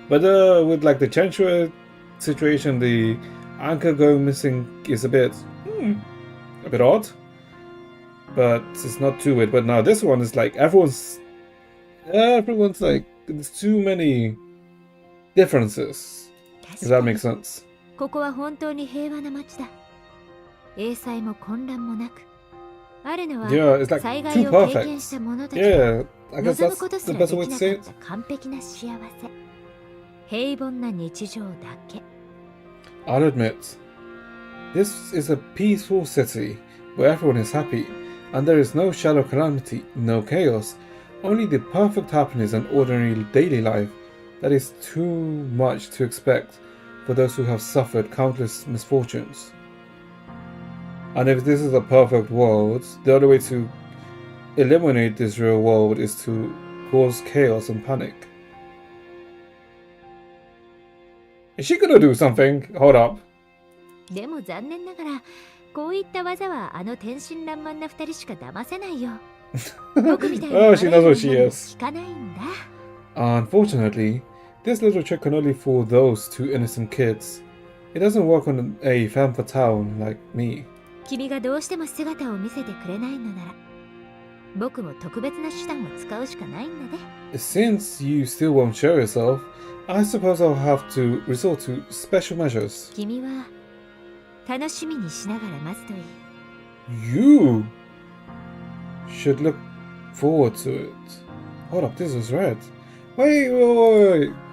but with like the Chenchua situation, the anchor going missing is a bit odd. But it's not too weird. But now this one is like everyone's like, there's too many differences. If that makes sense. ここは本当に平和な街だ。英才も混乱もなく、あるのは Yeah, it's like 災 too 害を経験 perfect. した者たちが Yeah, I guess 望む that's ことす the ら best で way き to な say かっ it. た完璧な幸せ。平凡な日常だけ。 I'll admit, this is a peaceful city where everyone is happy, and there is no shadow calamity, no chaos, only the perfect happiness and ordinary daily life that is too much to expect for those who have suffered countless misfortunes. And if this is a perfect world, the only way to eliminate this real world is to cause chaos and panic. Is she gonna do something? Hold up. でも残念ながら、こういった技はあの天真爛漫な二人しか騙せないよ。僕みたいな Oh, she knows what she 悪い女に is. 聞かないんだ。 Unfortunately, this little trick can only fool those two innocent kids. It doesn't work on a femme fatale like me. 君がどうしても姿を見せてくれないのなら、僕も特別な手段を使うしかないんだね。 Since you still won't show yourself, I suppose I'll have to resort to special measures. 君は楽しみにしながら待つといい。 You should look forward to it. Hold up, this is red. Wait.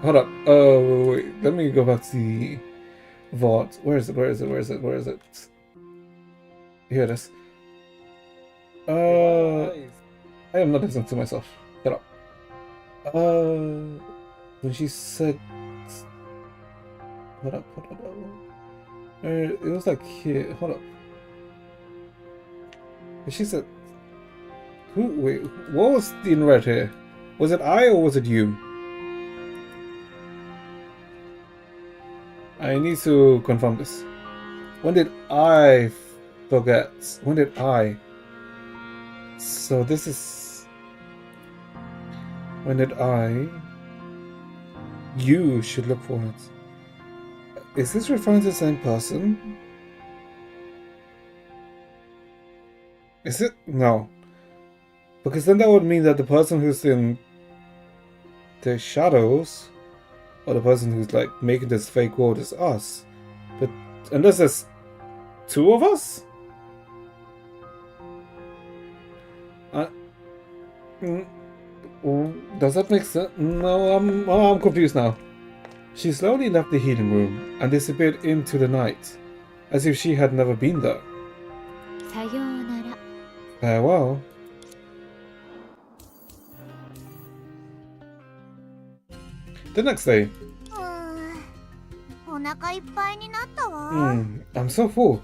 Hold up. Wait. Let me go back to the vault. Where is it? Here it is. I am not listening to myself. Shut up. When she said, hold up. It was like here. Hold up. She said, wait, what was in red here? Was it I or was it you? I need to confirm this. When did I forget? When did I? So this is... When did I... You should look for it. Is this referring to the same person? Is it? No. Because then that would mean that the person who's in the shadows, or the person who's like making this fake world, is us. But unless there's two of us? Does that make sense? No, I'm confused now. She slowly left the healing room and disappeared into the night, as if she had never been there. さようなら。 Farewell. The next day. お腹いっぱいになったわ。I'm so full.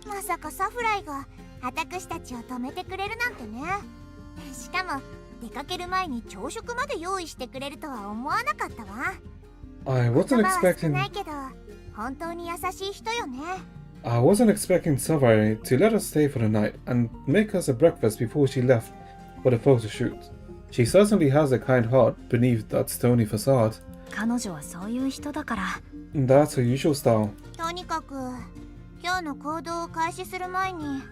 まさかサフライが私たちを止めてくれるなんてね。しかも出かける前に朝食まで用意してくれるとは思わなかったわ。 I wasn't 言葉は少 expecting. ないけど本当に優しい人よね。 I wasn't expecting Savary to let us stay for the night and make us a breakfast before she left for the photo shoot. She certainly has a kind heart beneath that stony facade. 彼女はそういう人だから。 That's her usual style. とにかく今日の行動を開始する前に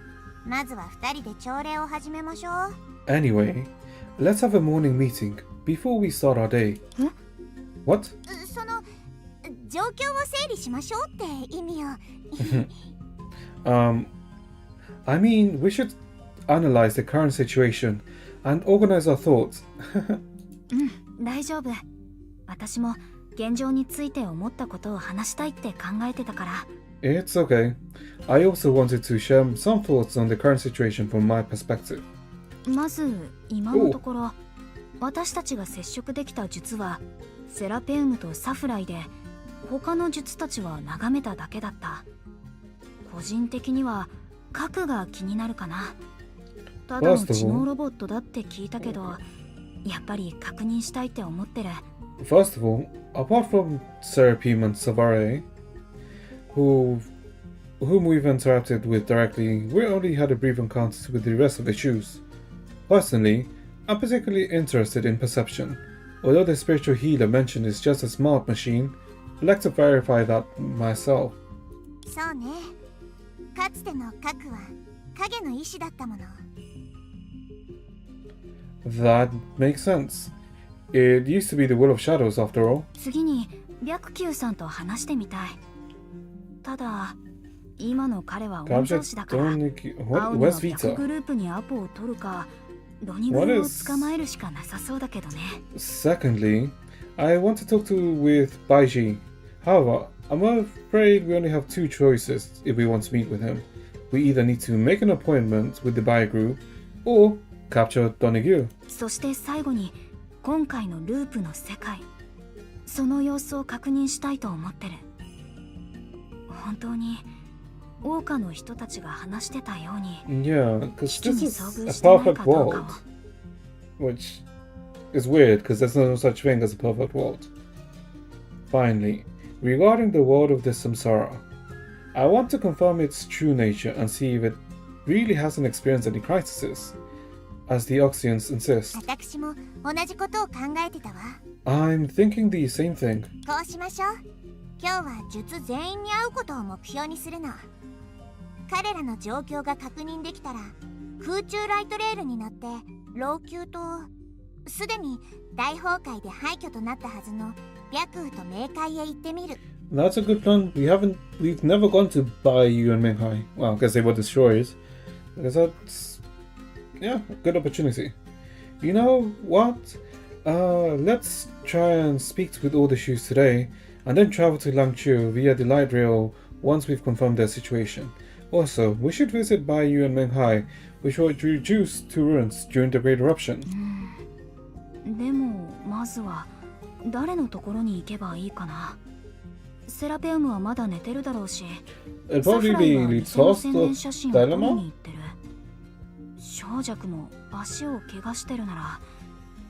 まずは2人で朝礼を始めましょう。 Anyway, let's have a morning meeting before we start our day. What? その状況を整理しましょうって意味よ。I mean, we should analyze the current situation and organize our thoughts. 大丈夫。私も現状について思ったことを話したいって考えてたから。 It's okay. I also wanted to share some thoughts on the current situation from my perspective. まず今のところ私たちが接触できた術はセラペウムとサフライで、他の術たちは眺めただけだった。個人的には核が気になるかな。ただの知能ロボットだって聞いたけど、やっぱり確認したいって思ってる。 First of all, apart from Seraphim and Savare, whom we've interacted with directly, we only had a brief encounter with the rest of the shoes. Personally, I'm particularly interested in perception. Although the spiritual healer mentioned is just a smart machine, I'd like to verify that myself. そうね。かつての核は影の意志だったもの。 That makes sense. It used to be the will of shadows after all. 次に白球さんと話してみたい。ただ今の彼は御曹司だから、青には Where's 逆 Vita? グループにアポを取るか、ロニグルを捕まえるしかなさそうだけどね。 Secondly, I want to talk with Baiji. However, I'm afraid we only have two choices if we want to meet with him. We either need to make an appointment with the Bai group or capture Donegyu. そして最後に今回のループの世界、その様子を確認したいと思ってる。本当に桜花の人たちが話してたように、 Yeah, because 危機 this に is 遭 a 遇してない perfect かどうか world. を。 Which is weird because there's no such thing as a perfect world. Finally, regarding the world of the Samsara, I want to confirm its true nature and see if it really hasn't experienced any crises, as the Oxians insist. 私も同じことを考えてたわ。 I'm thinking the same thing. こうしましょう。今日は術全員に会うことを目標にするの。彼らの状況が確認できたら空中ライトレールに乗って老朽とすでに大崩壊で廃墟となったはずの白雨と冥界へ行ってみる。 That's a good plan. We've never gone to Baiyu and Minghai. Well, I guess they were destroyed. I guess that's, yeah, a good opportunity. You know what? Let's try and speak with all the shoes today, and then travel to Langchu via the light rail once we've confirmed their situation. Also, we should visit Baiyu and Minghai, which were reduced to ruins during the Great Eruption. でもまずは誰のところに行けばいいかな。セラペウムはまだ寝てるだろうし、 It'd サフ probably ライは be 偽の Toast 宣 or 伝写真を撮りに Dynamo? 行ってる。小弱も足を怪我してるなら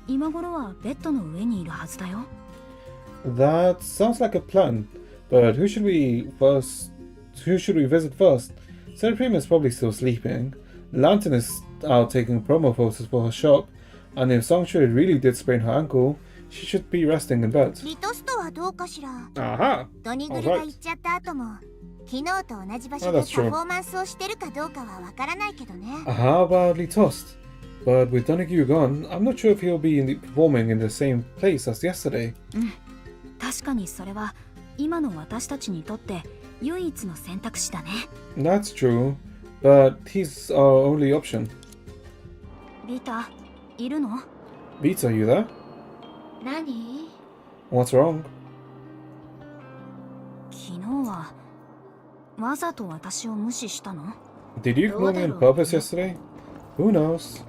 今頃はベッドの上にいるはずだよ。 That sounds like a plan, but who should we visit first? Seraphim is probably still sleeping. Lantern is out taking promo photos for her shop, and if Sanctuary really did sprain her ankle, She should be resting in bed. リトスとはどうかしら。 Aha! ドニグルが行っちゃった後も昨日と同じ場所 Oh, で that's パ true. フォーマンスをしてるかどうかはわからないけどね。 How badly tossed? But with Donahue gone, I'm not sure if he'll be performing in the same place as yesterday. 確かにそれは今の私たちにとって唯一の選択肢だね。 That's true, but he's our only option. ビタ、いるの？ Vita, are you there? 何？ What's wrong? 昨日はわざと私を無視したの？ Did you ignore me on purpose yesterday? Who knows?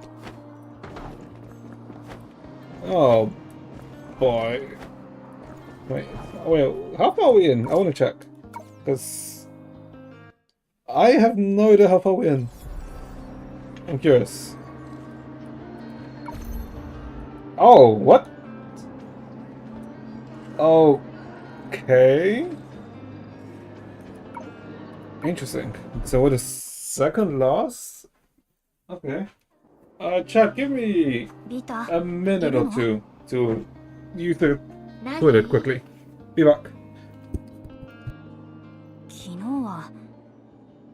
Oh, boy. Wait, how far are we in? I want to check. Because I have no idea how far we're in. I'm curious. Oh, what? Okay. Interesting. So we're the second last? Okay. Chat, give me ビタ、 a minute or two to use the 何？ toilet quickly. Be back. 昨日は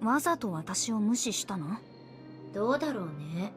わざと私を無視したの？どうだろうね。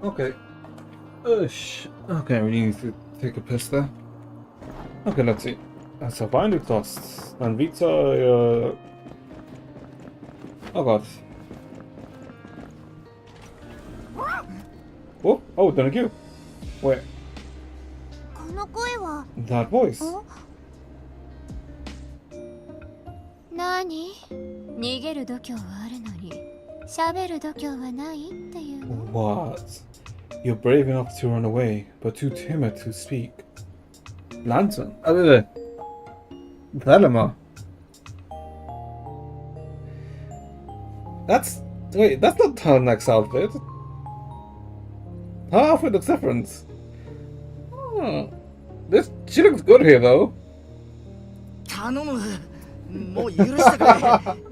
Okay. Okay, we need to take a piss there. Okay, let's see. So finally tossed. And Vita, oh god. Oh, thank you. Wait, この声は。 that voice. 何？逃げる度胸はあるのに喋る度胸はないっていうの？ What? You're brave enough to run away, but too timid to speak. Lantern? Thelema. Wait, that's not her next outfit. Her outfit looks different. She looks good here though. 頼む。もう許してくれ。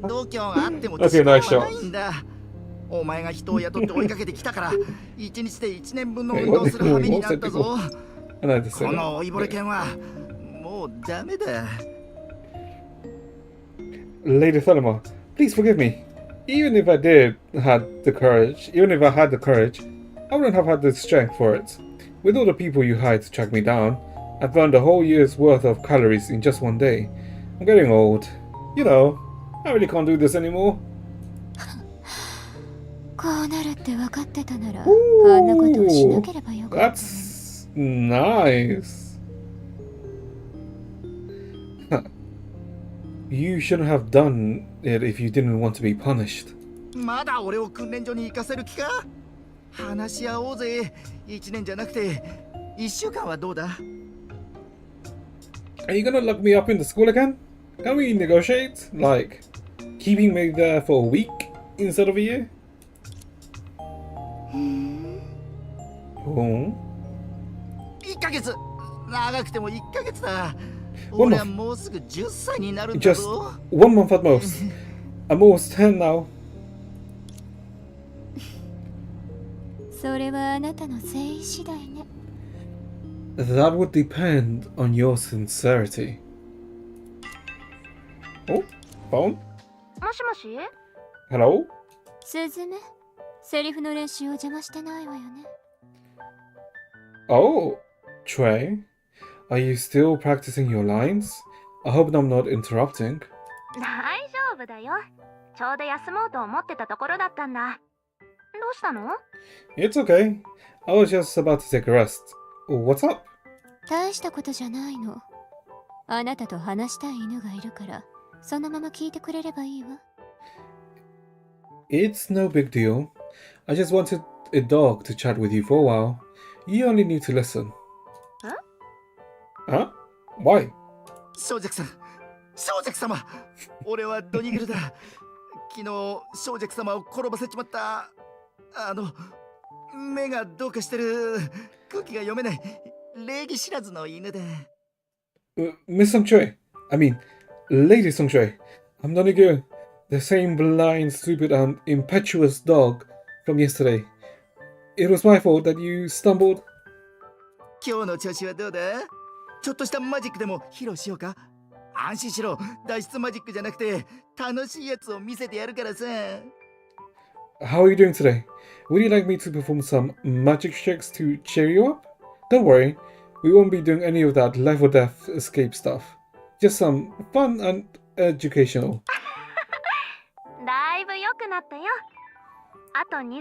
度胸があっても力はないんだ。お前が人を雇って追いかけてきたから一日で1年分の運動する羽目になったぞ。この老いぼれ犬はもうダメだ。 Lady Thelema, please forgive me. Even if I had the courage, I wouldn't have had the strength for it. With all the people you hired to track me down, I've burned a whole year's worth of calories in just one day. I'm getting old. You know, I really can't do this anymore. こうなるって分かってたなら、あんなことをしなければよかった。 That's nice. You shouldn't have done it if you didn't want to be punished. まだ俺を訓練所に行かせる気か？話し合おうぜ。1年じゃなくて1週間はどうだ？ Are you gonna lock me up in the school again? Can we negotiate? Like, keeping me there for a week instead of a year? Oh. 1ヶ月長くても1ヶ月だ。俺はもうすぐ10歳になるんだ Just ぞ。1 month at most. I'm almost 10 now. それはあなたの誠意次第ね。That would depend on your sincerity. Oh, phone? もしもし Hello? スズメ、セリフの練習を邪魔してないわよね。Oh, Trey? Are you still practicing your lines? I hope I'm not interrupting. 大丈夫だよ。ちょうど休もうと思ってたところだったんだ。どうしたの？ It's okay. I was just about to take a rest. What's up? 大したことじゃないの。あなたと話したい犬がいるから、そのまま聞いてくれればいいわ。It's no big deal. I just wanted a dog to chat with you for a while. You only need to listen. Huh? Why? 小雀さん、小雀様、俺はドニグルだ。昨日、小雀様を転ばせちまった。目がどうかしてる。空気が読めない。礼儀知らずの犬で。Miss Songchoi. I mean, Lady Songchoi. I'm not you. The same blind, stupid, and impetuous dog from yesterday. It was my fault that you stumbled. 今日の調子はどうだ？ちょっとしたマジックでも披露しようか？安心しろ。脱出マジックじゃなくて楽しいやつを見せてやるからさ。How are you doing today? Would you like me to perform some magic tricks to cheer you up? Don't worry, we won't be doing any of that life or death escape stuff. Just some fun and educational. だいぶ良くなったよ。あと2、3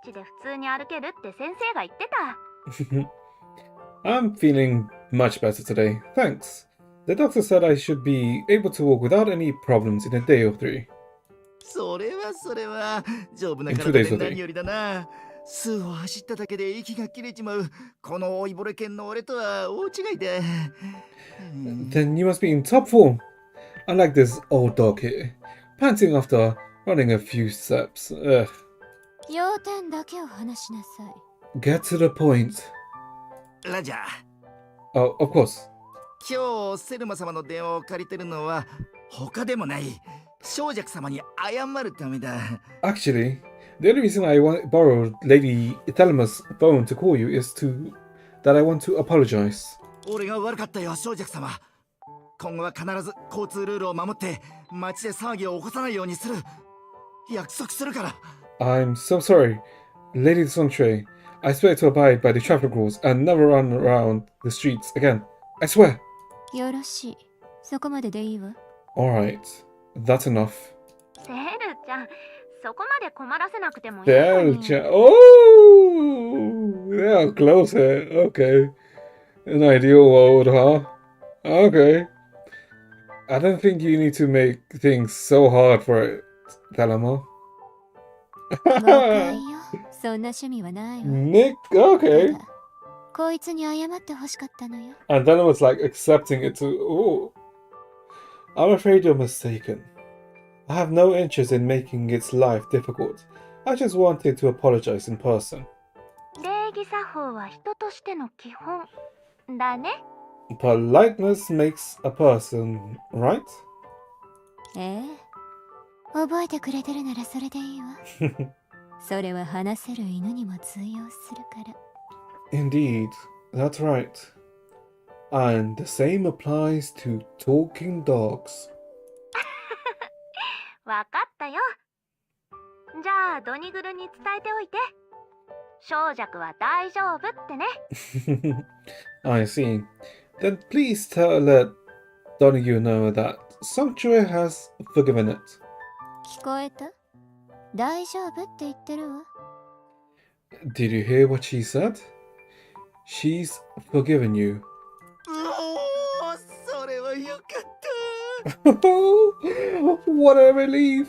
日で普通に歩けるって先生が言ってた。I'm feeling much better today, thanks. The doctor said I should be able to walk without any problems in a day or 3. それは丈夫な体で何よりだな。数歩走っただけで息が切れちまう。この老いぼれ犬の俺とは大違いだ。Then you must be in top form. Unlike this old dog here, panting after running a few steps. Ugh. 要点だけを話しなさい。Get to the point. ラジャー。Oh, of course. 今日セルマ様の電話を借りてるのは他でもない。小雀様に謝るためだ。Actually, the only reason I borrowed Lady Thelma's phone to call you is that I want to apologize. 俺が悪かったよ、小雀様。今後は必ず交通ルールを守って街で騒ぎを起こさないようにする。約束するから。I'm so sorry, Lady Songchoi. I swear to abide by the traffic rules and never run around the streets again. I swear. よろしい。そこまででいいわ。Alright, that's enough. セルちゃん、そこまで困らせなくてもいいのに。Oh, they're close here. Okay. An ideal world, huh? Okay. I don't think you need to make things so hard for it, Thelma. 誤解よ。そんな趣味はないわ。Nick, okay. ただこいつに謝ってほしかったのよ。And Thelma's like accepting it too. Oh. I'm afraid you're mistaken. I have no interest in making its life difficult. I just wanted to apologize in person. 礼儀作法は人としての基本だね。Politeness makes a person, right? ええ。覚えてくれてるならそれでいいわ。それは話せる犬にも通用するから。Indeed, that's right. And the same applies to talking dogs. わかったよ。じゃあドニグルに伝えておいて。小雀は大丈夫ってね。I see. Then please let Donahue know that Sanctuary has forgiven it. 聞こえた？大丈夫って言ってるわ。Did you hear what she said? She's forgiven you. おお、それはよかった。What a relief!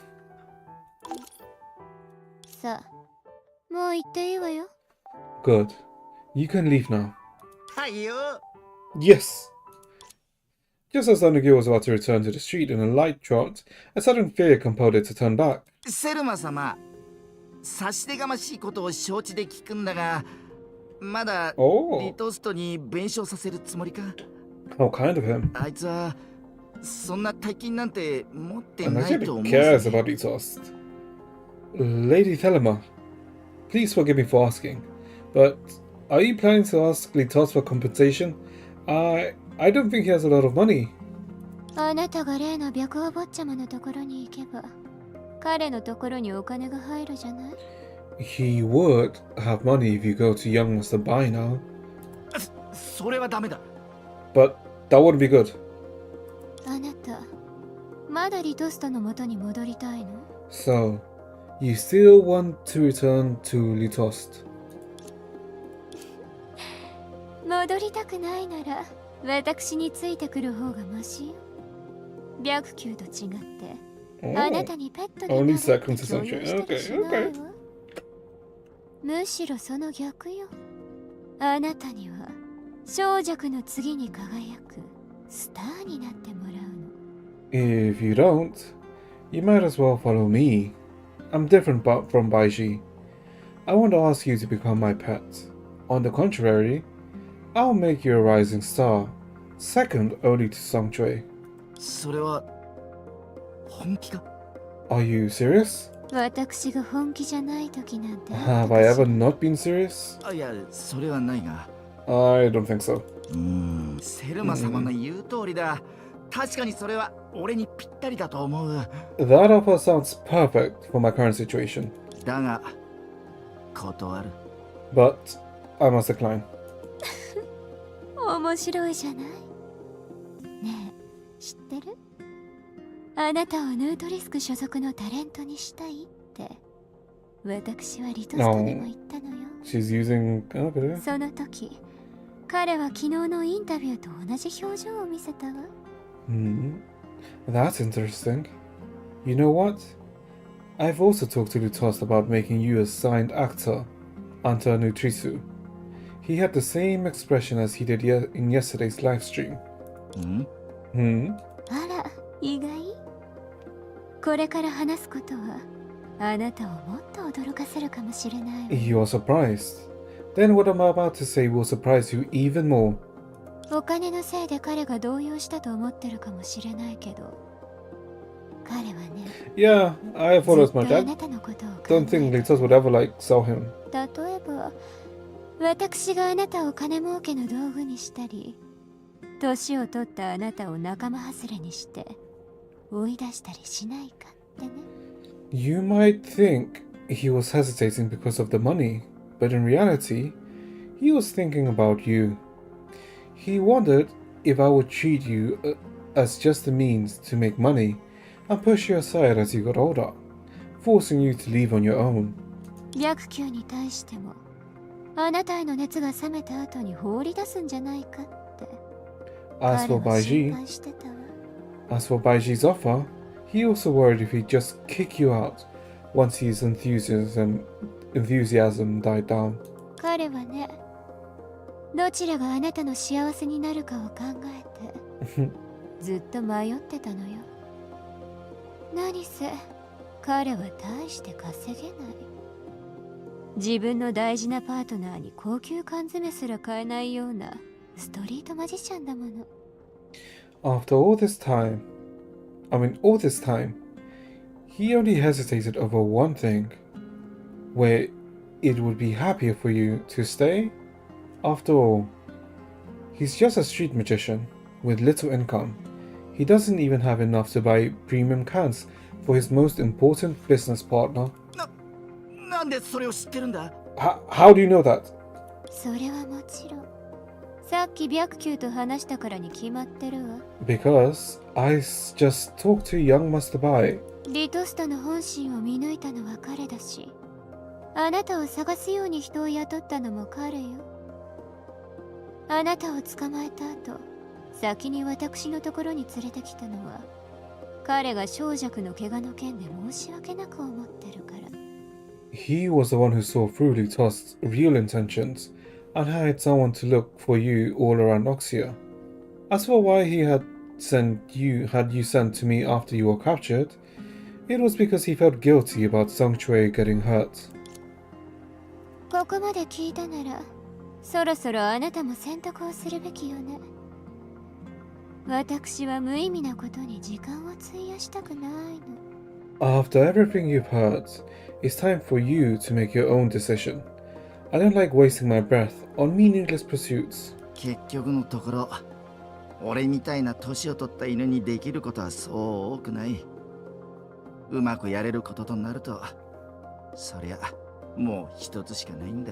さあ、もう行っていいわよ。Good. You can leave now. はいよ。Yes! Just as Donahue was about to return to the street in a light trot, a sudden fear compelled it to turn back. セルマ様、差し出がましいことを承知で聞くんだが、まだリトーストに弁償させるつもりか？ How kind of him. あいつはそんな大金なんて持って And ないと actually 思う cares ぜ。 about Litost. Lady Thelema, please forgive me for asking, but are you planning to ask Litost for compensation? I don't think he has a lot of money. あなたが例の白王坊ちゃまのところに行けば彼のところにお金が入るじゃない。 He would have money if you go to Young Must Buy now, それはダメだ。 but that wouldn't be good. あなたまだリトストの元に戻りたいの？ So, you still want to return to Litost? 戻りたくないなら私についてくる方がマシよ。白球と違って、あなたにペットで Only 撫で seconds て to 共有 sunshine. したりしないわ。 Okay. むしろその逆よ。あなたには小弱の次に輝くスターになってもらうの。 If you don't, you might as well follow me. I'm different from Baiji. I want to ask you to become my pet. On the contrary, I'll make you a rising star, second only to Songchui. それは本気か？ Are you serious? 私が本気じゃない時なんてあった Have か I し ever ら？ not been serious? あ、いや、それはないが。 I don't think so. セルマ様の言う通りだ。確かにそれは俺にぴったりだと思う。 That offer sounds perfect for my current situation, だが、断る。 but I must decline. 面白いじゃない。ねえ、知ってる？あなたをヌートリスク所属のタレントにしたいって私はリトストにも言ったのよ。 She's using... Okay. その時彼は昨日のインタビューと同じ表情を見せたわ。 That's interesting. You know what? I've also talked to Lutost about making you a signed actor, Anta Nutrisu. He had the same expression as he did in yesterday's live stream. あら、意外？これから話すことはあなたをもっと驚かせるかもしれないわ。 You're surprised. Then what I'm about to say will surprise you even more. お金のせいで彼が動揺したと思ってるかもしれないけど、彼はね、 Yeah, I thought ず as っと much. あ I なたのことを考 don't え think る。 Lutost would ever sell him. 例えば、私があなたを金儲けの道具にしたり、年を取ったあなたを仲間外れにして追い出したりしないかってね。 You might think he was hesitating because of the money, but in reality, he was thinking about you. He wondered if I would treat you as just a means to make money and push you aside as you got older, forcing you to leave on your own. 白球に対しても、あなたへの熱が冷めた後に放り出すんじゃないかって。 As 彼 for は心 Baiji, 配してたわ。 as for Baiji's offer, he also worried if he'd just kick you out once his enthusiasm died down. 彼はね、どちらがあなたの幸せになるかを考えてずっと迷ってたのよ。何せ彼は大して稼げない。自分の大事なパートナーに高級缶詰すら買えないようなストリートマジシャンだもの。 After all this time, he only hesitated over one thing, where it would be happier for you to stay. After all, he's just a street magician with little income. He doesn't even have enough to buy premium cans for his most important business partner. なんでそれを知ってるんだ？ How do you know that? それはもちろんさっき白球と話したからに決まってるわ。 Because I just talked to young Master Bai. リトストの本心を見抜いたのは彼だし、あなたを探すように人を雇ったのも彼よ。あなたを捕まえた後、先に私のところに連れてきたのは彼が小弱の怪我の件で申し訳なく思ってるから。 He was the one who saw through Lutost's real intentions and hired someone to look for you all around Oxia. As for why he had you sent to me after you were captured, it was because he felt guilty about Songchui getting hurt. ここまで聞いたなら、そろそろあなたも選択をするべきよね。私は無意味なことに時間を費やしたくないの。 After everything you've heard, it's time for you to make your own decision. I don't like wasting my breath on meaningless pursuits. 結局のところ、俺みたいな年を取った犬にできることはそう多くない。うまくやれることとなると、そりゃもう一つしかないんだ。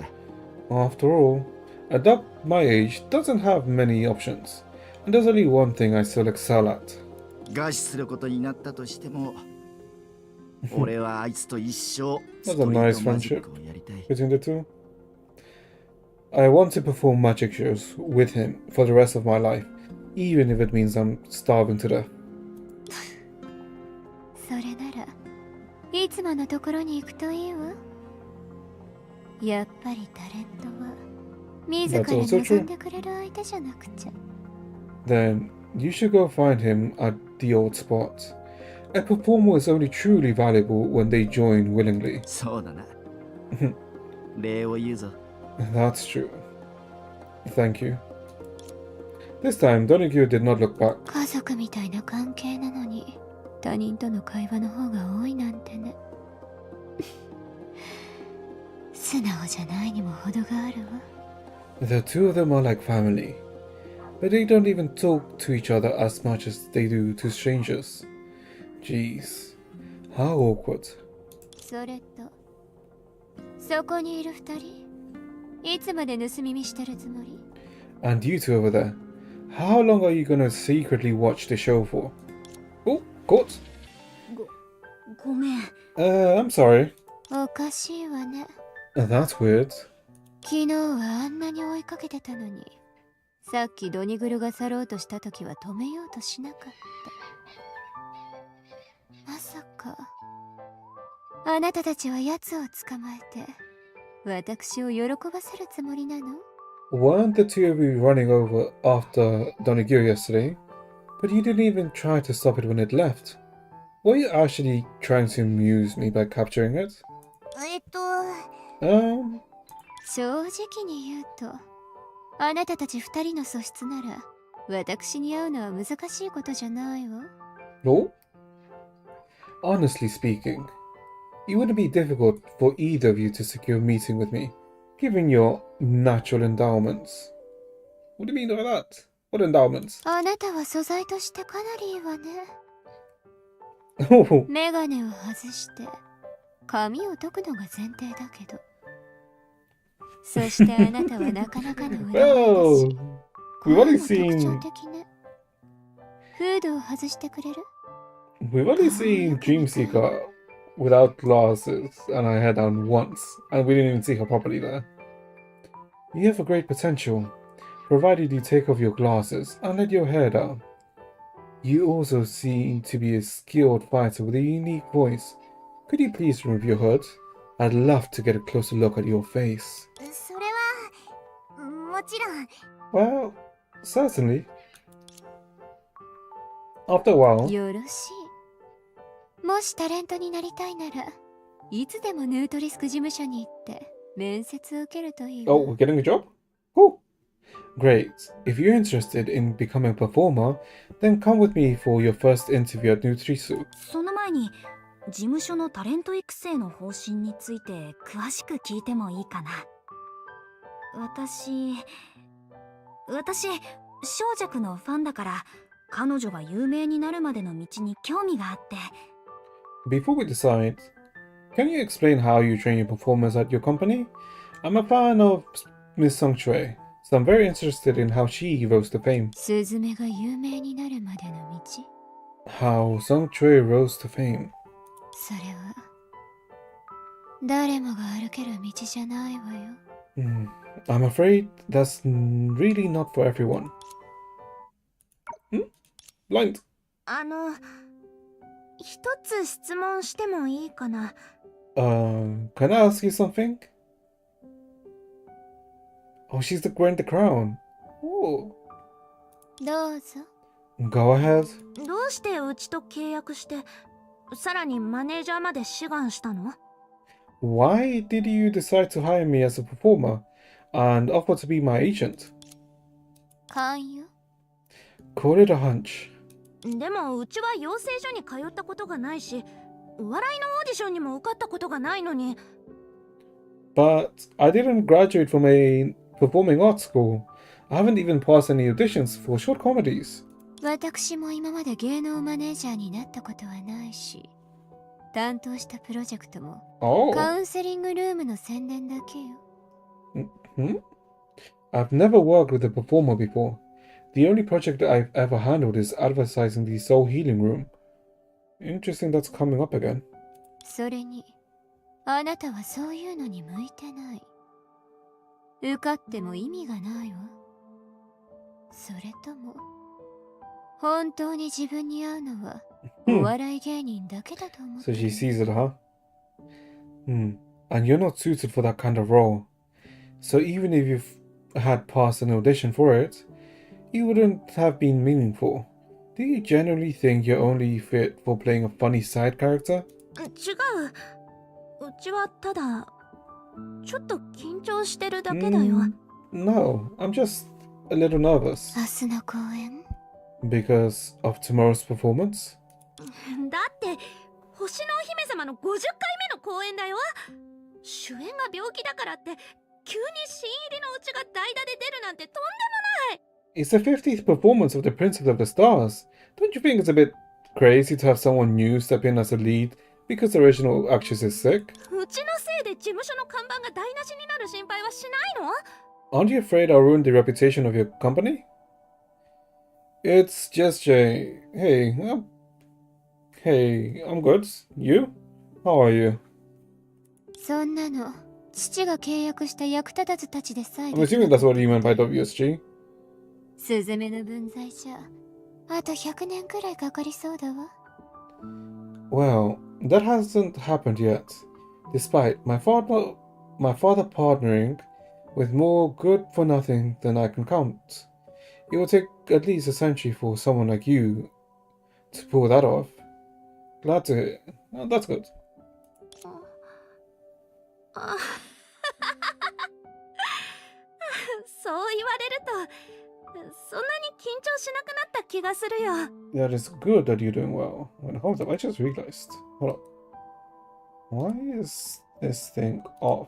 After all, a dog my age doesn't have many options, and there's only one thing I still excel at. 餓死することになったとしても、俺はあいつと一生ス That's ト a リー nice トマジッ friendship クをやりたい。 between the two. I want to perform magic shows with him for the rest of my life, even if it means I'm starving to death. それならいつものところに行くといいわ。やっぱりタレントは自ら That's also 望んでくれる相手じゃなくちゃ。 Then you should go find him at the old spot. A performer is only truly valuable when they join willingly. そうだな。礼を言うぞ。 That's true. Thank you. This time, Donahue did not look back. 家族みたいな関係なのに他人との会話の方が多いなんてね。素直じゃないにも程があるわ。 The two of them are like family, but they don't even talk to each other as much as they do to strangers. Jeez, how awkward. それとそこにいる二人いつまで盗み見してるつもり？ And you two over there, how long are you gonna secretly watch the show for? Oh, caught. ごめん。 I'm sorry. おかしいわね。 That's weird. 昨日はあんなに追いかけてたのに、さっきドニグルが去ろうとした時は止めようとしなかった。まさかあなたたちは奴を捕まえて私を喜ばせるつもりなの？ Weren't the two of you running over after Donahue yesterday? But you didn't even try to stop it when it left. Were you actually trying to amuse me by capturing it? 正直に言うと、あなたたち二人の素質なら私に会うのは難しいことじゃないわ。 No? Honestly speaking, it wouldn't be difficult for either of you to secure a meeting with me, given your natural endowments. What do you mean by that? What endowments? あなたは素材としてかなりいいわね。 Oh, メガネを外して髪を解くのが前提だけど、そしてあなたはなかなかの裏前だ well, し、 we've 声 only も特徴 seen 的ね。フードを外してくれる？ we've only seen Dreamseeker without glasses and her hair down once, and we didn't even see her properly there. You have a great potential, provided you take off your glasses and let your hair down. You also seem to be a skilled fighter with a unique voice. Could you please remove your hood? I'd love to get a closer look at your face. それはもちろん。 Well, certainly. After a while, よろしい。もしタレントになりたいなら、いつでもヌートリスク事務所に行って面接を受けるといいわ。 oh, we're getting a job? Cool. Great. If you're interested in becoming a performer, then come with me for your first interview at Nutrisu. その前に事務所のタレント育成の方針について詳しく聞いてもいいかな。私小弱のファンだから彼女が有名になるまでの道に興味があって。 Before we decide, can you explain how you train your performers at your company? I'm a fan of Miss Sung Chue, so I'm very interested in how she rose to fame. スズメが有名になるまでの道？ How Sung Chue rose to fame. それは誰もが歩ける道じゃないわよ。I'm afraid that's really not for everyone. Blind. 一つ質問してもいいかな。Can I ask you something? Oh, she's wearing the crown. Oh, どうぞ。 go ahead. どうしてうちと契約して、さらにマネージャーまで志願したの？ Why did you decide to hire me as a performer and offer to be my agent? 寛容？ call it a hunch. でもうちは養成所に通ったことがないし、お笑いのオーディションにも受かったことがないのに。But I didn't graduate from a performing arts school. I haven't even passed any auditions for short comedies. 私も今まで芸能マネージャーになったことはないし、担当したプロジェクトも Oh. カウンセリングルームの宣伝だけよ。Hmm? I've never worked with a performer before. The only project I've ever handled is advertising the Soul Healing Room. Interesting that's coming up again. それに、あなたはそういうのに向いてない。受かっても意味がないわ。それとも、本当に自分に合うのは、お笑い芸人だけだと思って So る。 she sees it, huh? And you're not suited for that kind of role. So even if you've had passed an audition for it, it wouldn't have been meaningful. Do you genuinely think you're only fit for playing a funny side character? 違う。うちはただちょっと緊張してるだけだよ。No, I'm just a little nervous. 明日の公演 Because of tomorrow's performance? だって星のお姫様の50回目の公演だよ。主演が病気だからって急に新入りのうちが代打で出るなんてとんでもない。 It's the 50th performance of The Princess of the Stars. Don't you think it's a bit crazy to have someone new step in as a lead because the original actress is sick? うちのせいで事務所の看板が台無しになる心配はしないの？ Aren't you afraid I'll ruin the reputation of your company? It's just Jay. Hey, I'm good. You? How are you? そんなの、父が契約した役立たずたちでさえ I'm assuming that's what you meant by WSG. スズメの分際じゃ、あと100年くらいかかりそうだわ。Well, that hasn't happened yet. Despite my father partnering with more good for nothing than I can count. It will take at least a century for someone like you to pull that off. Glad to hear. Oh, that's good. あそう言われるとそんなに緊張しなくなった気がするよ。 That is good that you're doing well. Wait, hold up, I just realized. Hold up. Why is this thing off?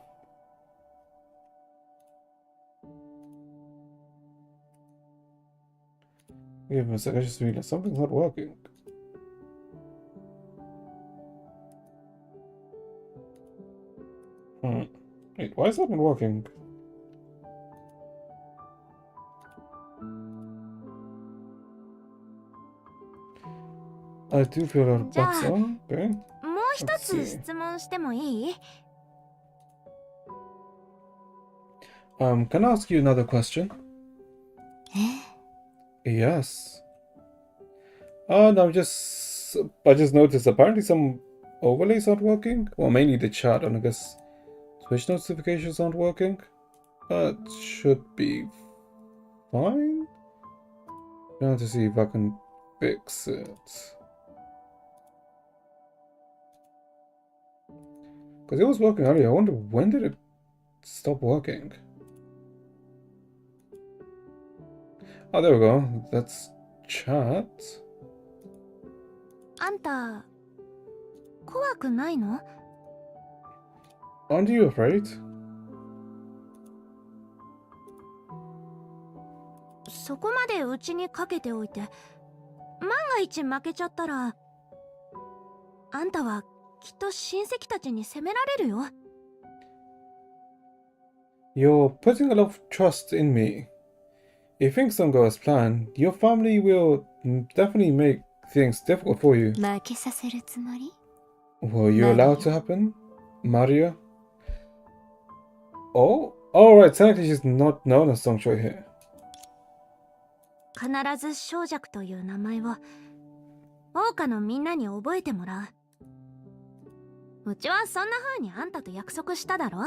Give me a sec, I just realized something's not working. Wait, why is that not working? I do feel out of bugs, okay. もう一つ質問してもいい？ Can I ask you another question? Yes. No, I just noticed apparently some overlays aren't working. Well, mainly the chat, and I guess Twitch notifications aren't working. That should be fine. Trying to see if I can fix it. Because it was working earlier. I wonder when did it stop working? Oh, there we go. That's chat. あんた怖くないの？ Aren't you afraid? そこまでうちにかけておいて万が一負けちゃったらあんたはきっと親戚たちに責められるよ。 You're putting a lot of trust in me. If things don't go as planned, your family will definitely make things difficult for you. 負けさせるつもり？ Were you allowed to happen? Maria? Oh? Alright, technically she's not known as Song Choi here. 必ず小弱という名前を桜花のみんなに覚えてもらう。うちはそんな風にあんたと約束しただろ。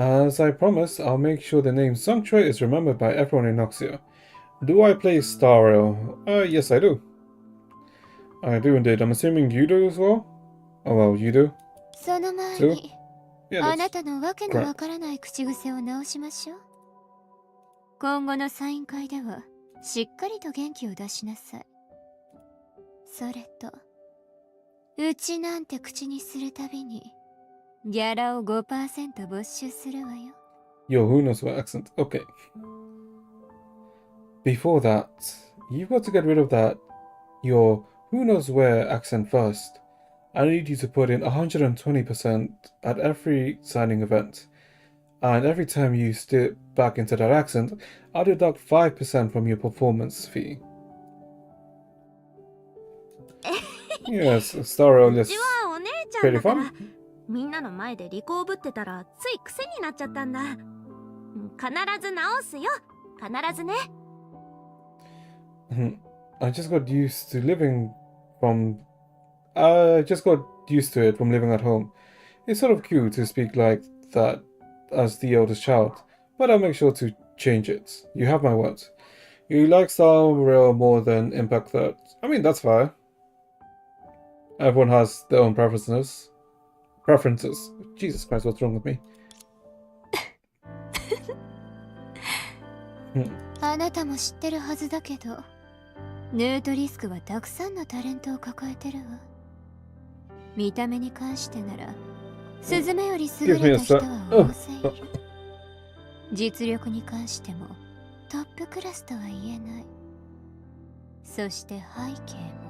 As I promised, I'll make sure the name Song Choi is remembered by everyone in Noxia. Do I play Star Rail? Yes I do. I do indeed. I'm assuming you do as well? Oh well, you do. その前 Too? に、 Yeah, あな that's... たのわけのわからない口癖を直しましょう。今後のサイン会ではしっかりと元気を出しなさい。それとうちなんて口にするたびにギャラを 5% 没収するわよ。 Yo, who knows what accent? Okay. Before that, you've got to get rid of that your who knows where accent first. I need you to put in 120% at every signing event. And every time you step back into that accent, I'll deduct 5% from your performance fee. Yes, Star う Rail ち is はお姉ちゃん pretty だから fun. みんなの前で利口ぶってたらつい癖になっちゃったんだ。必ず直すよ、必ずね。I just got used to living from. I just got used to it from living at home. It's sort of cute to speak like that as the eldest child, but I'll make sure to change it. You have my word. You like Star Rail more than Impact Third. I mean, that's fair. Everyone has their own preferences. Preferences. Jesus Christ, what's wrong with me? あなたも知ってるはずだけど、ヌートリスクはたくさんのタレントを抱えてるわ。見た目に関してならスズメより優れた人は大勢いる。実力に関してもトップクラスとは言えない。そして背景も。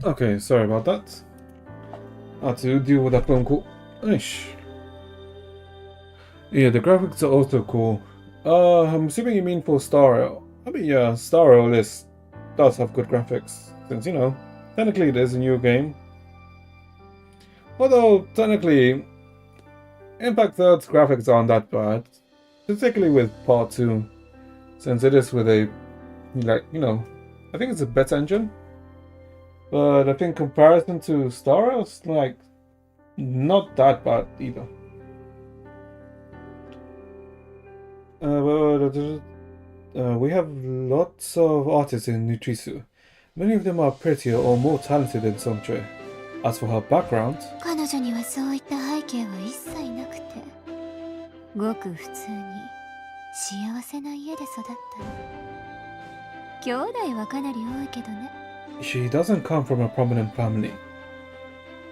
Okay, sorry about that. I had to deal with that phone call. Ish. Yeah, the graphics are also cool. I'm assuming you mean for Star Rail. I mean, yeah, Star Rail does have good graphics, since, you know, technically it is a new game. Although, technically, Impact 3's graphics aren't that bad, particularly with Part 2, since it is with a, like, you know, I think it's a better engine. But I think comparison to Star Rail, it's like, not that bad either. We have lots of artists in Nutrisu. Many of them are prettier or more talented than Songchue. As for her background, 彼女にはそういった背景は一切なくて、ごく普通に幸せな家で育った。兄弟はかなり多いけどね。she doesn't come from a prominent family.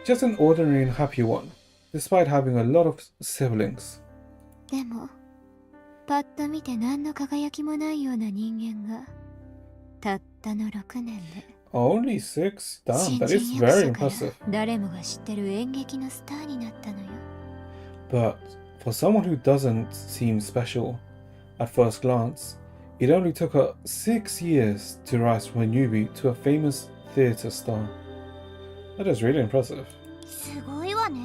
Just an ordinary and happy one, despite having a lot of siblings. でも、パッと見て何の輝きもないような人間が、たったの6年で。Only 6? Damn, that is very impressive. 誰もが知ってる演劇のスターになったのよ。But for someone who doesn't seem special at first glance, it only took her 6 years to rise from a newbie to a famous theatre star. That is really impressive. すごいわね。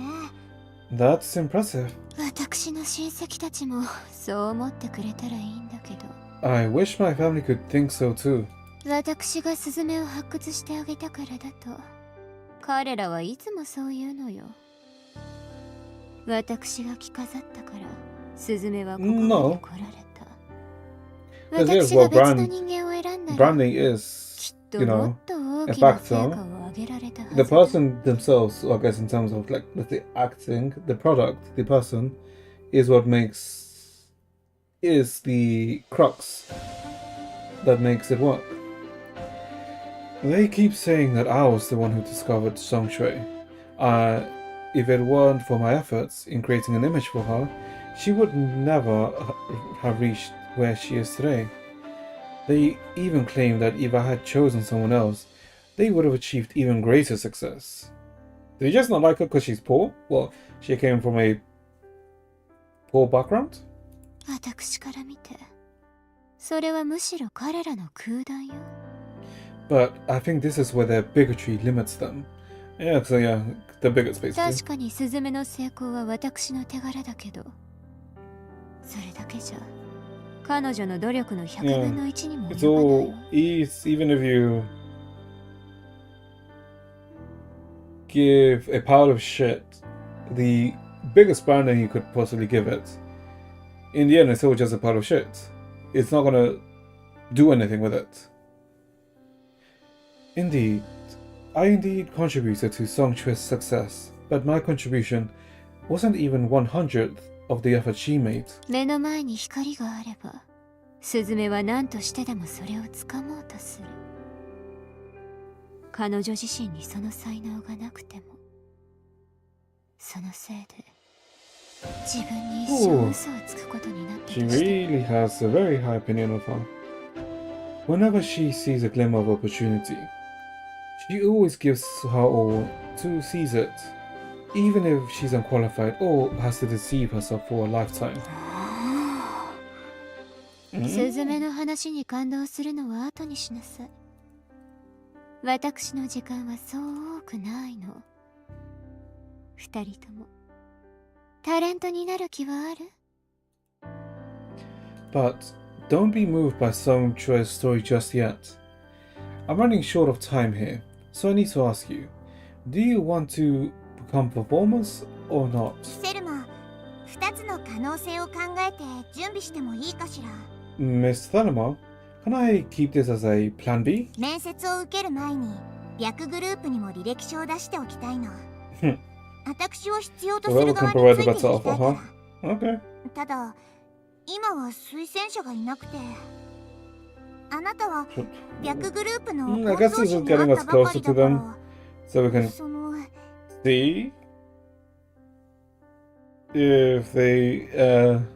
That's impressive. 私の親戚たちもそう思ってくれたらいいんだけど。I wish my family could think so too. 私がスズメを発掘してあげたからだと彼らはいつもそう言うのよ。私が着飾ったからスズメはここまで来られた。私が別の人間を選んだら branding is, きっと you も know, っと大 a きな factor. 成果を上げられたはず The だ。 person themselves, I guess, in terms of like the acting, the product, the person, is what is the crux that makes it work. They keep saying that I was the one who discovered Songchue. If it weren't for my efforts in creating an image for her, she would never have reached where she is today. They even claim that if I had chosen someone else, they would have achieved even greater success. Do you just not like her because she's poor? Well, she came from a poor background? 私から見てそれはむしろ彼らの空談よ。 But I think this is where their bigotry limits them. Yeah, so yeah, the bigots basically. 確かにスズメの成功は私の手柄だけど、それだけじゃ彼女の努力の100分の1にも It's 及ばない all わ。 even if you give a pile of shit the biggest branding you could possibly give it, in the end it's all just a pile of shit. It's not gonna do anything with it. Indeed, I indeed contributed to Songchue's success, but my contribution wasn't even 100th of the effort she made. 目の前に光があれば、スズメは何としてでもそれを掴もうとする。彼女自身にその才能がなくても、そのせいで自分に一生嘘をつくことになったと She して。 really has a very high opinion of her. Whenever she sees a glimmer of opportunity, she always gives her all to seize it, even if she's unqualified or has to deceive herself for a lifetime. スズメの話に感動するのは後にしなさい。私の時間はそう多くないの。二人ともタレントになる気はある？ But don't be moved by Songchue's story just yet. I'm running short of time here, so I need to ask you, do you want to become performers or not? セルマ、2つの可能性を考えて準備してもいいかしら。 Miss Thelma, can I keep this as a plan B? 面接を受ける前に略グループにも履歴書を出しておきたいの。私を必要とす Well, る we can 側に provide つい the ていき better た offer, いか huh? Okay. ら。ただ今は推薦者がいなくて、あなたは略グループの I guess this is getting us closer to them, so we can その see if they,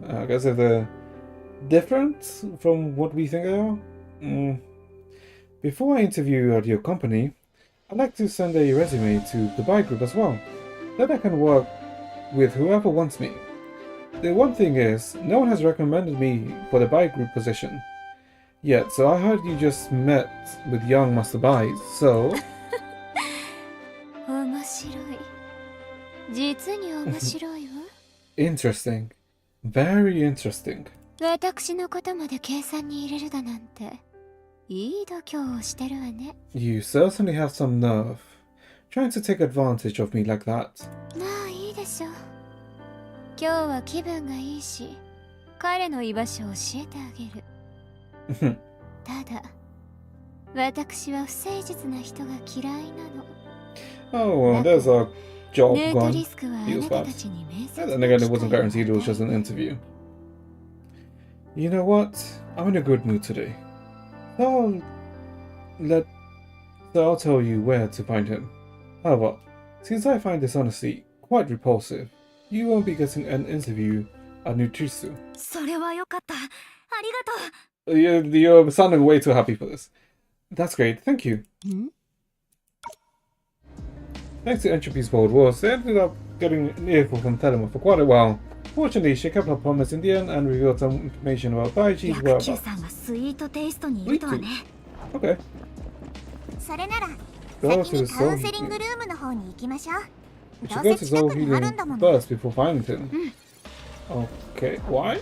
I guess if they're different from what we think they are. Before I interview you at your company, I'd like to send a resume to the buy group as well. Then I can work with whoever wants me. The one thing is, no one has recommended me for the buy group position yet, so I heard you just met with young Master Bai, so... 面白い。実に面白いわ。Interesting. Very interesting. 私のことまで計算に入れるだなんて、いい度胸をしてるわね。You certainly have some nerve. Trying to take advantage of me like that. まあいいでしょう。今日は気分がいいし、彼の居場所を教えてあげる。ただ、私は不誠実な人が嫌いなの。Oh, well, there's a job ヌート gone. リスクはあ He な was た bad. たちに面接 And then again, it wasn't guaranteed, it was just an interview. You know what? I'm in a good mood today. So I'll tell you where to find him. However, since I find this honesty quite repulsive, you won't be getting an interview at Nutrisu. それはよかった。ありがとう。You're sounding way too happy for this. That's great, thank you. Thanks to Entropy's bold words, they ended up getting an earful from Telema for quite a while. Fortunately, she kept her promise in the end and revealed some information about Daiji's 薬球 whereabouts. さんがスイートテイストにいるとはね。 Okay. それなら、 Go 先 to に the カウン Soul セリングルームの方に行きましょう。 We ど should う go せ to 近 Soul くにあるんだ Healing もの。 first before finding him. Okay, why?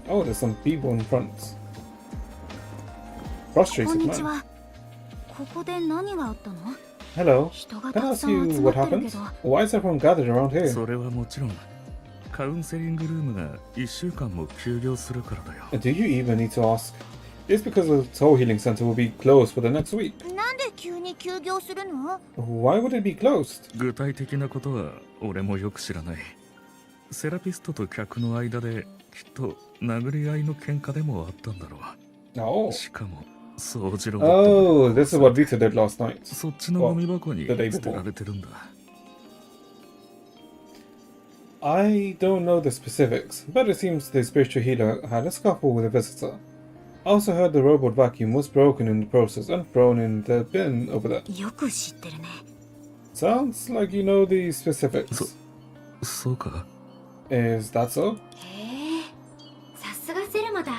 Oh, there's some people in front. こん Frustrated にち man. は。ここで何があったの？ Hello. 人が Can I たく ask さん you 集ま what ってる happened? けど。 Why is everyone gathered around here? それはもちろんカウンセリングルームが1週間も休業するからだよ。 Do you even need to ask? It's because the Soul Healing Center will be closed for the next week. なんで急に休業するの？ Why would it be closed? 具体的なことは俺もよく知らない。セラピストと客の間できっと殴り合いの喧嘩でもあったんだろ Oh. う。しかも掃除ロボット Oh, this is what Vita did last night. そっちのゴミ箱に the day 捨て before. られてるんだ。 I don't know the specifics, but it seems the spiritual healer had a scuffle with a visitor. I also heard the robot vacuum was broken in the process and thrown in the bin over there. よく知ってるね。 Sounds like you know the specifics. そうか。 Is that so? へえ、さすがセルマだ。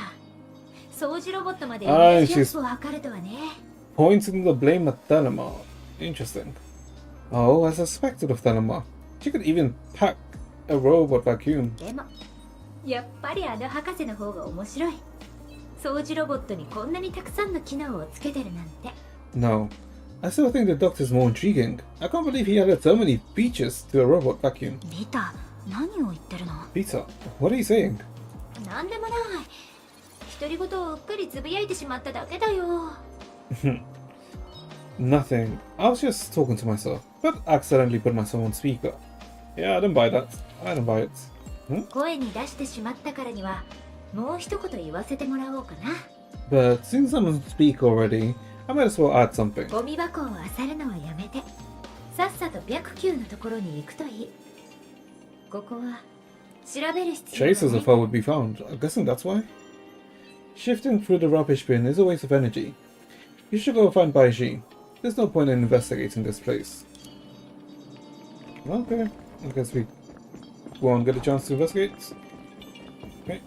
掃除ロボットまでイ Ah, メージア she's ップを図るとはね。 pointing the blame at Thelema. Interesting. Oh, I suspected of Thelema. She could even pack a robot vacuum. でも、やっぱりあの博士の方が面白い。掃除ロボットにこんなにたくさんの機能をつけてるなんて。No. I still think the doctor's more intriguing. I can't believe he added so many features to a robot vacuum. ビタ、何を言ってるの？ Peter, what are you saying? なんでもない。独り言をうっかりつぶやいてしまっただけだよ。Nothing. I was just talking to myself, but accidentally put myself on speaker. Yeah, I didn't buy that. I didn't buy it. 声に出してしまったからには、もう一言言わせてもらおうかな。 But since I'm on speaker already, I might as well add something. ゴミ箱を漁るのはやめて、さっさと白球のところに行くといい。ここは調べる必要が Traces ない of her would be found. I'm guessing that's why. Shifting through the rubbish bin is a waste of energy. You should go find Baiji. There's no point in investigating this place. Okay, I guess we won't get a chance to investigate. Okay.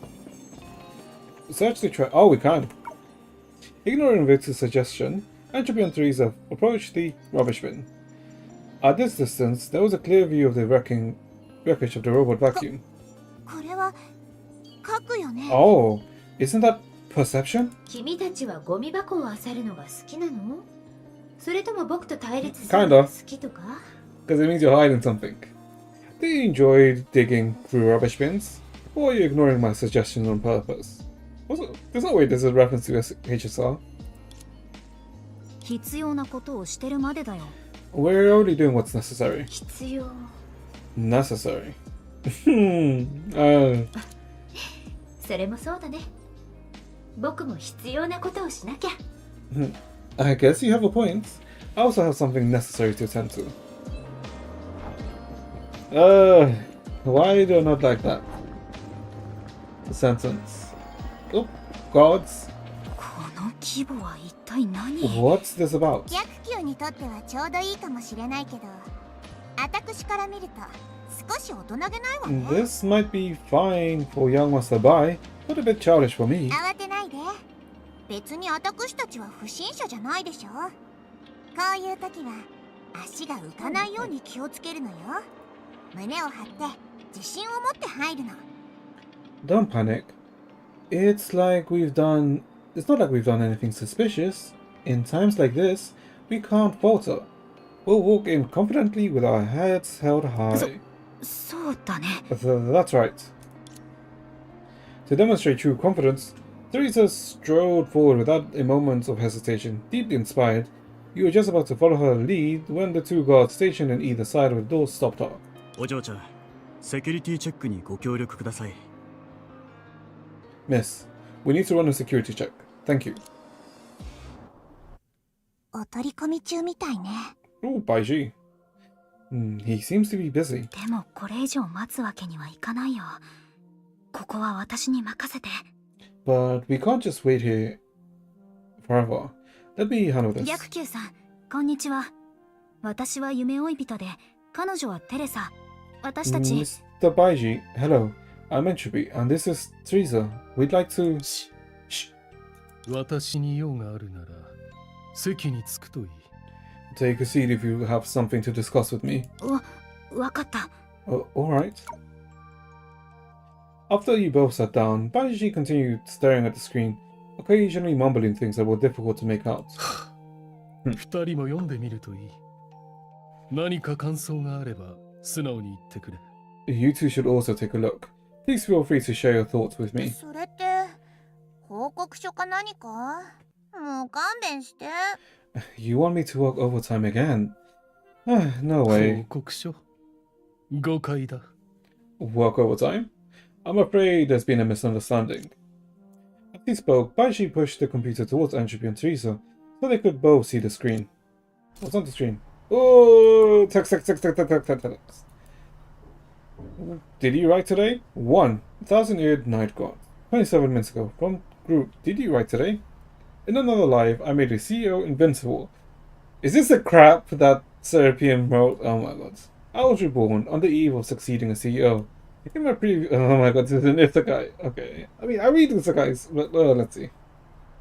Search the track. Oh, we can. Ignoring Victor's suggestion, Entropy and Theresa approached the rubbish bin. At this distance, there was a clear view of the wreckage of the robot vacuum. これは書くよね。 Oh, isn't that perception? 君たちはゴミ箱を漁るのが好きなの？それとも僕と対立するのが好きとか？ Because it means you're hiding something. Do you enjoy digging through rubbish bins? Or are you ignoring my suggestions on purpose? Also, there's no way this is a reference to HSR. 必要なことをしてるまでだよ。 We're already doing what's necessary. 必要。 Necessary. それもそうだね。僕も必要なことをしなきゃ。I guess you have a point. I also have something necessary to attend to. Why do I not like that? The sentence. Oh, gods. この規模は一体何？ What's this about? 逆球にとってはちょうどいいかもしれないけど、私から見ると少し大人げないわね。 This might be fine for young Master Bai, but a bit childish for me. 慌てないで。別に私たちは不審者じゃないでしょ。こういう時は足が浮かないように気をつけるのよ。胸を張って自信を持って入るの。 Don't panic. It's not like we've done anything suspicious. In times like this, we can't falter. We'll walk in confidently with our heads held high. そうだね。 That's right. To demonstrate true confidence, Teresa strode forward without a moment of hesitation. Deeply inspired, you were just about to follow her lead when the two guards stationed on either side of the door stopped her. お嬢ちゃん、セキュリティチェックにご協力ください。 Miss, we need to run a security check. Thank you. お取り込み中みたいね。 Oh, Baiji. He seems to be busy. でもこれ以上待つわけにはいかないよ。ここは私に任せて。 But we can't just wait here forever. Let me handle this. 逆球さん、こんにちは。私は夢追い人で、彼女はテレサ。私たち。 Mr. Baiji, hello. I'm Entropy, and this is Teresa. We'd like to... Shh. 私に用があるなら席に着くといい。 Take a seat if you have something to discuss with me. わかった。 Alright. After you both sat down, Baiji continued staring at the screen, occasionally mumbling things that were difficult to make out. 二人も読んでみるといい。何か感想があれば素直に言ってくれ。 You two should also take a look. Please feel free to share your thoughts with me. それって報告書か何か？もう勘弁して。 You want me to work overtime again? No 報 way. 告書誤解だ。 Work overtime? I'm afraid there's been a misunderstanding. As he spoke, Baiji pushed the computer towards Entropy and Teresa so they could both see the screen. What's on the screen? Oh, text. Did you write today? 1. 1,000-year night god. 27 minutes ago. From group, did you write today? In another life, I made a CEO invincible. Is this the crap that Serapian wrote? Oh my god. I was reborn on the eve of succeeding a CEO. In my previous... Oh my god, this is an isekai. Okay. I mean, I read isekais, but let's see.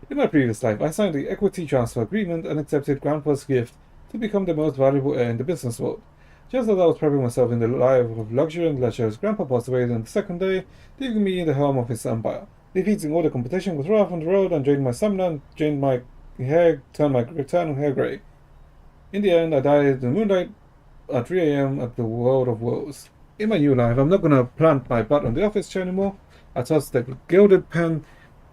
In my previous life, I signed the equity transfer agreement and accepted Grandpa's gift to become the most valuable heir in the business world. Just as I was prepping myself in the life of luxury and leisure, Grandpa passed away on the second day, leaving me in the helm of his empire. Defeating all the competition was rough on the road and drained my stamina and drained my hair, turned my hair grey. In the end, I died in the moonlight at 3 a.m. at the World of Woes. In my new life, I'm not gonna plant my butt on the office chair anymore. I tossed the gilded pen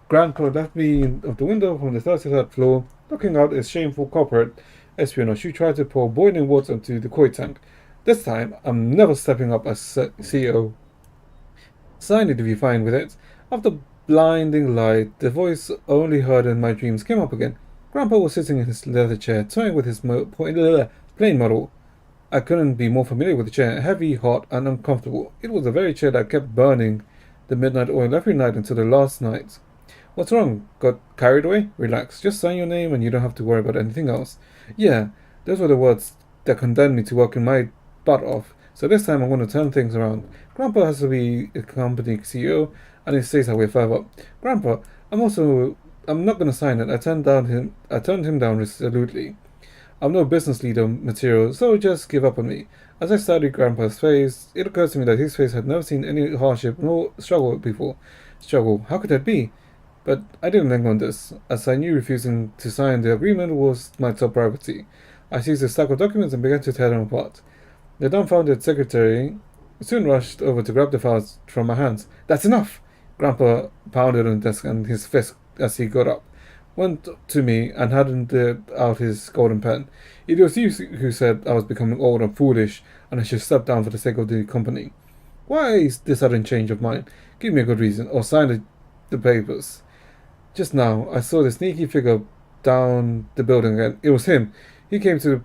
Grandpa left me of the window from the 33rd floor, looking out a shameful corporate espionage who tried to pour boiling water into the koi tank. This time, I'm never stepping up as CEO. Sign it if you're fine with it. After blinding light, the voice only heard in my dreams came up again. Grandpa was sitting in his leather chair, toying with his plane model. I couldn't be more familiar with the chair, heavy, hot, and uncomfortable. It was the very chair that kept burning the midnight oil every night until the last night. What's wrong? Got carried away? Relax. Just sign your name and you don't have to worry about anything else. Yeah, those were the words that condemned me to working my butt off. So this time I'm going to turn things around. Grandpa has to be a company CEO and it stays that way forever. Grandpa, I'm not going to sign it. I turned him down resolutely. I'm no business leader material, so just give up on me. As I studied Grandpa's face, it occurred to me that his face had never seen any hardship nor struggle before. Struggle? How could that be? But I didn't think on this, as I knew refusing to sign the agreement was my top priority. I seized a stack of documents and began to tear them apart. The dumbfounded secretary soon rushed over to grab the files from my hands. That's enough! Grandpa pounded on the desk and his fist as he got up, went to me and handed out his golden pen. It was you who said I was becoming old and foolish and I should step down for the sake of the company. Why is this sudden change of mind? Give me a good reason, or sign the papers. Just now, I saw the sneaky figure down the building again. It was him. He came to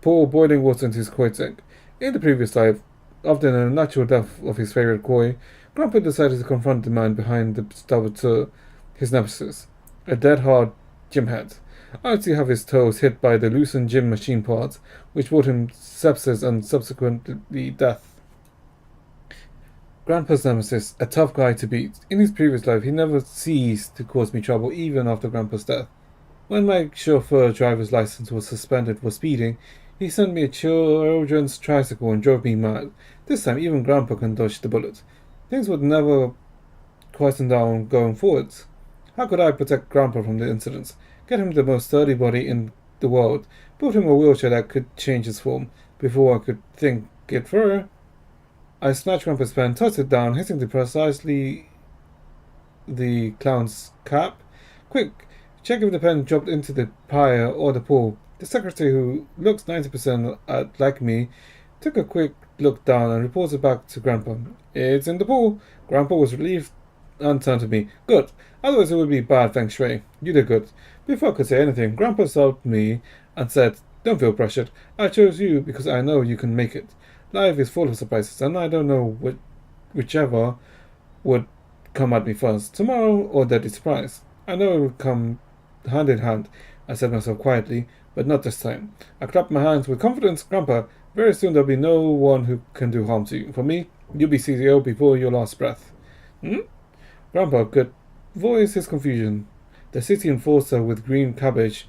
pour boiling water into his koi tank. In the previous life, after the natural death of his favorite koi, Grandpa decided to confront the man behind the saboteur, his nemesis, a dead hard gym head. only to have his toes hit by the loosened gym machine parts, which brought him sepsis and subsequently death. Grandpa's nemesis, a tough guy to beat. In his previous life, he never ceased to cause me trouble, even after Grandpa's death. When my chauffeur driver's license was suspended for speeding, he sent me a children's tricycle and drove me mad. This time, even Grandpa can dodge the bullet. Things would never quieten down going forwards. How could I protect Grandpa from the incidents? Get him the most sturdy body in the world, build him a wheelchair that could change its form before I could think it through. I snatched Grandpa's pen, tossed it down, hitting precisely the clown's cap. Quick, check if the pen dropped into the pyre or the pool. The secretary, who looks 90% like me, took a quick look down and reported back to Grandpa. It's in the pool. Grandpa was relieved and turned to me. Good. Otherwise it would be bad feng shui. You did good. Before I could say anything, Grandpa stopped me and said, Don't feel pressured. I chose you because I know you can make it. Life is full of surprises, and I don't know whichever would come at me first, tomorrow or Deadly Surprise. I know it would come hand in hand, I said myself quietly, but not this time. I clapped my hands with confidence. Grandpa, very soon there'll be no one who can do harm to you. For me, you'll be CTO before your last breath. Grandpa could voice his confusion. The city enforcer with green cabbage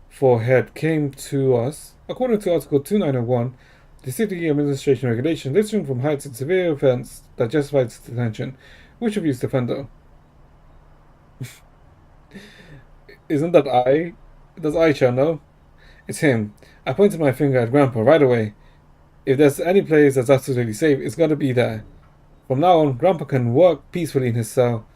for head came to us. According to Article 2901, the city administration regulation, lifting from heights and severe offense that justifies detention. Which of you is defender? Isn't that I? Does Aisha know? It's him. I pointed my finger at Grandpa right away. If there's any place that's absolutely safe, it's gotta be there. From now on, Grandpa can work peacefully in his cell.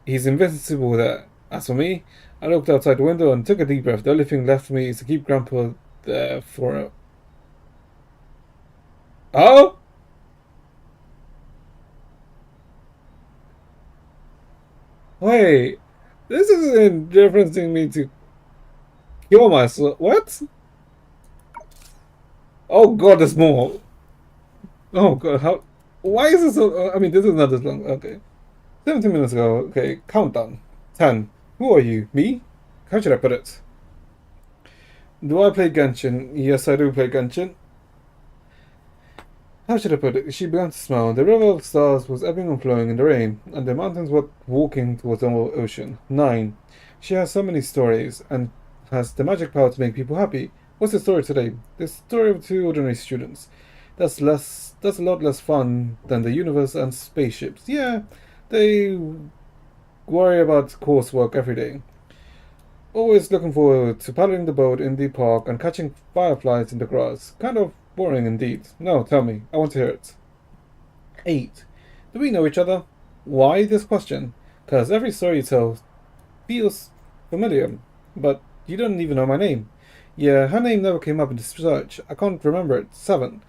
He's invincible there. As for me, I looked outside the window and took a deep breath. The only thing left for me is to keep Grandpa there for Oh? Wait, this isn't referencing me to kill myself. What? Oh god, there's more. Oh god, how? Why is this so? I mean, this is not this long. Okay. 17 minutes ago. Okay, countdown. 10. Who are you? Me? How should I put it? Do I play Genshin? Yes, I do play Genshin. How should I put it? She began to smile. The river of stars was ebbing and flowing in the rain, and the mountains were walking towards the ocean. 9. She has so many stories, and has the magic power to make people happy. What's the story today? The story of 2 ordinary students. That's a lot less fun than the universe and spaceships. Yeah, they worry about coursework every day. Always looking forward to paddling the boat in the park and catching fireflies in the grass. Kind of boring indeed. No, tell me. I want to hear it. 8. Do we know each other? Why this question? Because every story you tell feels familiar, but you don't even know my name. Yeah, her name never came up in the search. I can't remember it. 7.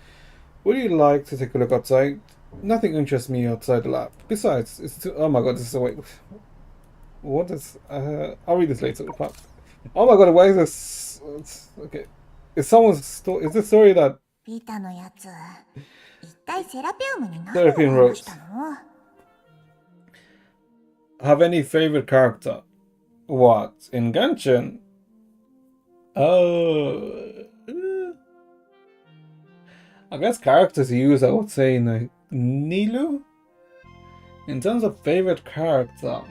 Would you like to take a look outside? Nothing interests me outside the lab. Besides, it's too... Oh my god, this is... Wait. What is... I'll read this later. Oh my god, why is this... Okay. Is someone's story... Is this story that... Vita のやつ、一体セラピウムに何を Seraphine 話 Rose. したの？ Have any favorite character? What? In Genshin? I guess characters use, I would say, like, Nilu? In terms of favorite character...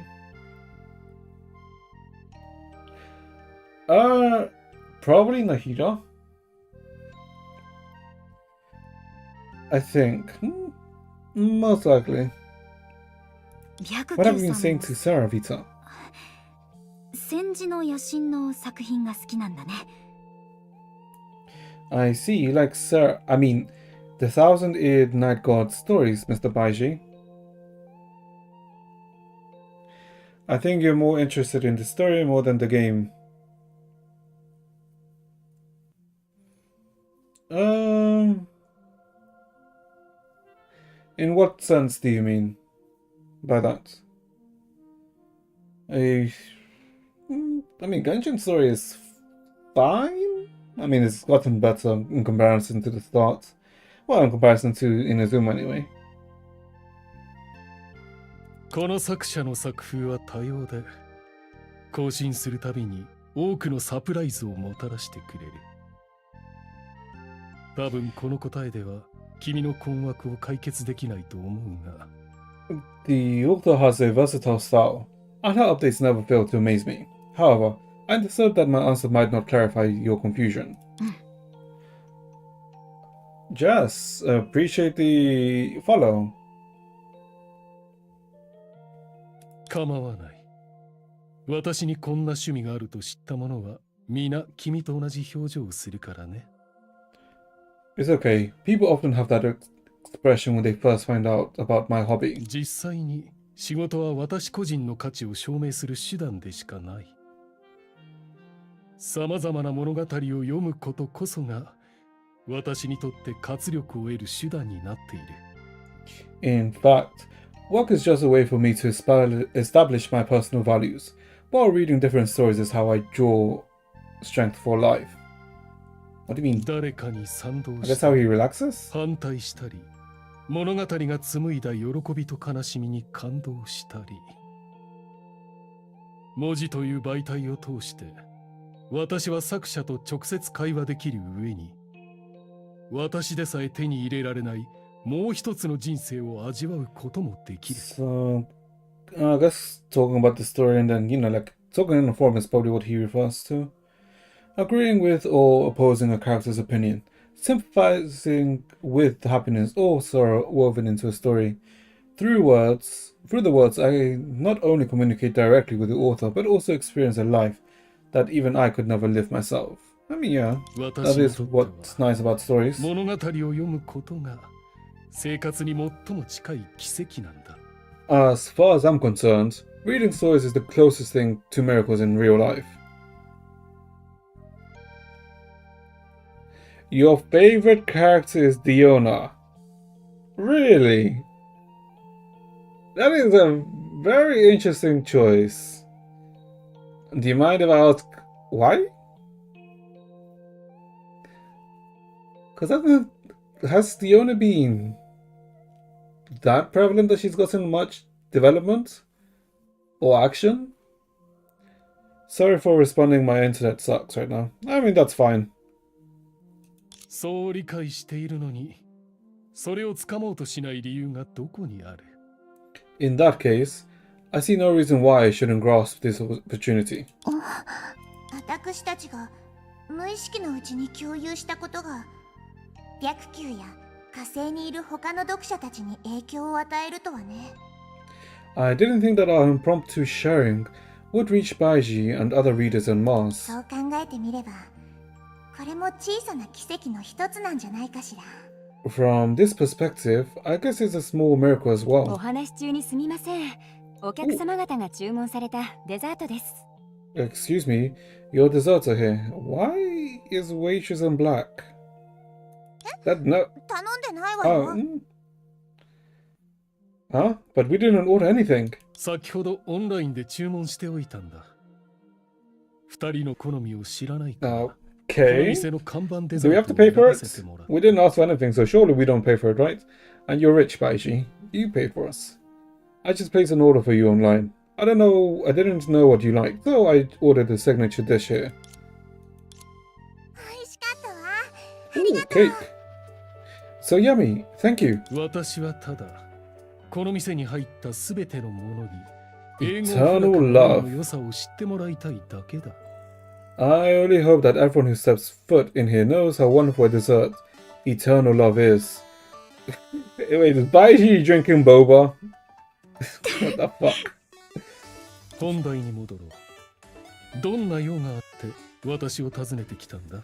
Probably Nahida. I think. Most likely. What have you been saying to Sarah, Vita? 戦時の野心の作品が好きなんだね。I see you like the Thousand-Eared Night God stories, Mr. Baiji. I think you're more interested in the story more than the game. In what sense do you mean by that? I mean, Genshin story is fine. I mean, it's gotten better in comparison to the start. Well, in comparison to Inazuma anyway. この作者の作風は多様で更新するたびに多くのサプライズをもたらしてくれる。多分この答えでは君の困惑を解決できないと思うが。The author has a versatile style, and her updates never fail to amaze me. However, I understood that my answer might not clarify your confusion. Jess, appreciate the follow. 構わない。私にこんな趣味があると知った者は皆君と同じ表情をするからね。It's okay. People often have that expression when they first find out about my hobby. 実際に仕事は私個人の価値を証明する手段でしかない。さまざまな物語を読むことこそが私にとって活力を得る手段になっている。In fact, work is just a way for me to establish my personal values, while reading different stories is how I draw strength for life. What do you mean? 誰かに賛同 I し guess た how り he relaxes? 反対したり、物語が紡いだ喜びと悲しみに感動したり、文字という媒体を通して私は作者と直接会話できる上に、私でさえ手に入れられないもう一つの人生を味わうこともできる。 So, I guess talking about the story and then, like, talking in the form is probably what he refers to. Agreeing with or opposing a character's opinion. Sympathizing with the happiness or sorrow woven into a story. Through the words, I not only communicate directly with the author, but also experience a life that even I could never live myself. I mean, yeah, that is what's nice about stories. 物語を読むことが生活に最も近い奇跡なんだ。As far as I'm concerned, reading stories is the closest thing to miracles in real life. Your favorite character is Diona. Really? That is a very interesting choice. Do you mind if I ask why? Because has Diona been that prevalent that she's gotten much development or action? Sorry for responding, my internet sucks right now. I mean, that's fine. そう理解しているのに、それをつかもうとしない理由がどこにある？ In that case, I see no reason why I shouldn't grasp this opportunity. 私たちが無意識のうちに共有したことが白球や火星にいる他の読者たちに影響を与えるとはね。I didn't think that our impromptu sharing would reach Baiji and other readers on Mars. そう考えてみれば、これも小さな奇跡の一つなんじゃないかしら。From this perspective, I guess it's a small miracle as お well. 話し中にすみません。お客様方が注文されたデザートです。Excuse me, your desserts are here. Why is waitress in black? That no. 頼んでないわよ。Huh? But we didn't order anything. 先ほどオンラインで注文しておいたんだ。二人の好みを知らないか。この Okay. 店の看板デ Do ザ we ー have ト to を pay 選 for ば it? せてもらう。 We didn't ask for anything, so surely we don't pay for it, right? And you're rich, Baiji. You pay for us. I just placed an order for you online. I didn't know what you liked, so I ordered the signature dish here. 美味しかったわ。 Ooh, cake. So yummy. Thank you. 私はただこの店に入ったすべてのものに英語 Eternal を love. の良さを知ってもらいたいだけだ。 I only hope that everyone who steps foot in here knows how wonderful a dessert eternal love is. Wait, is Baiji drinking boba? What the fuck? 本題に戻ろう。どんな用があって私を訪ねてきたんだ？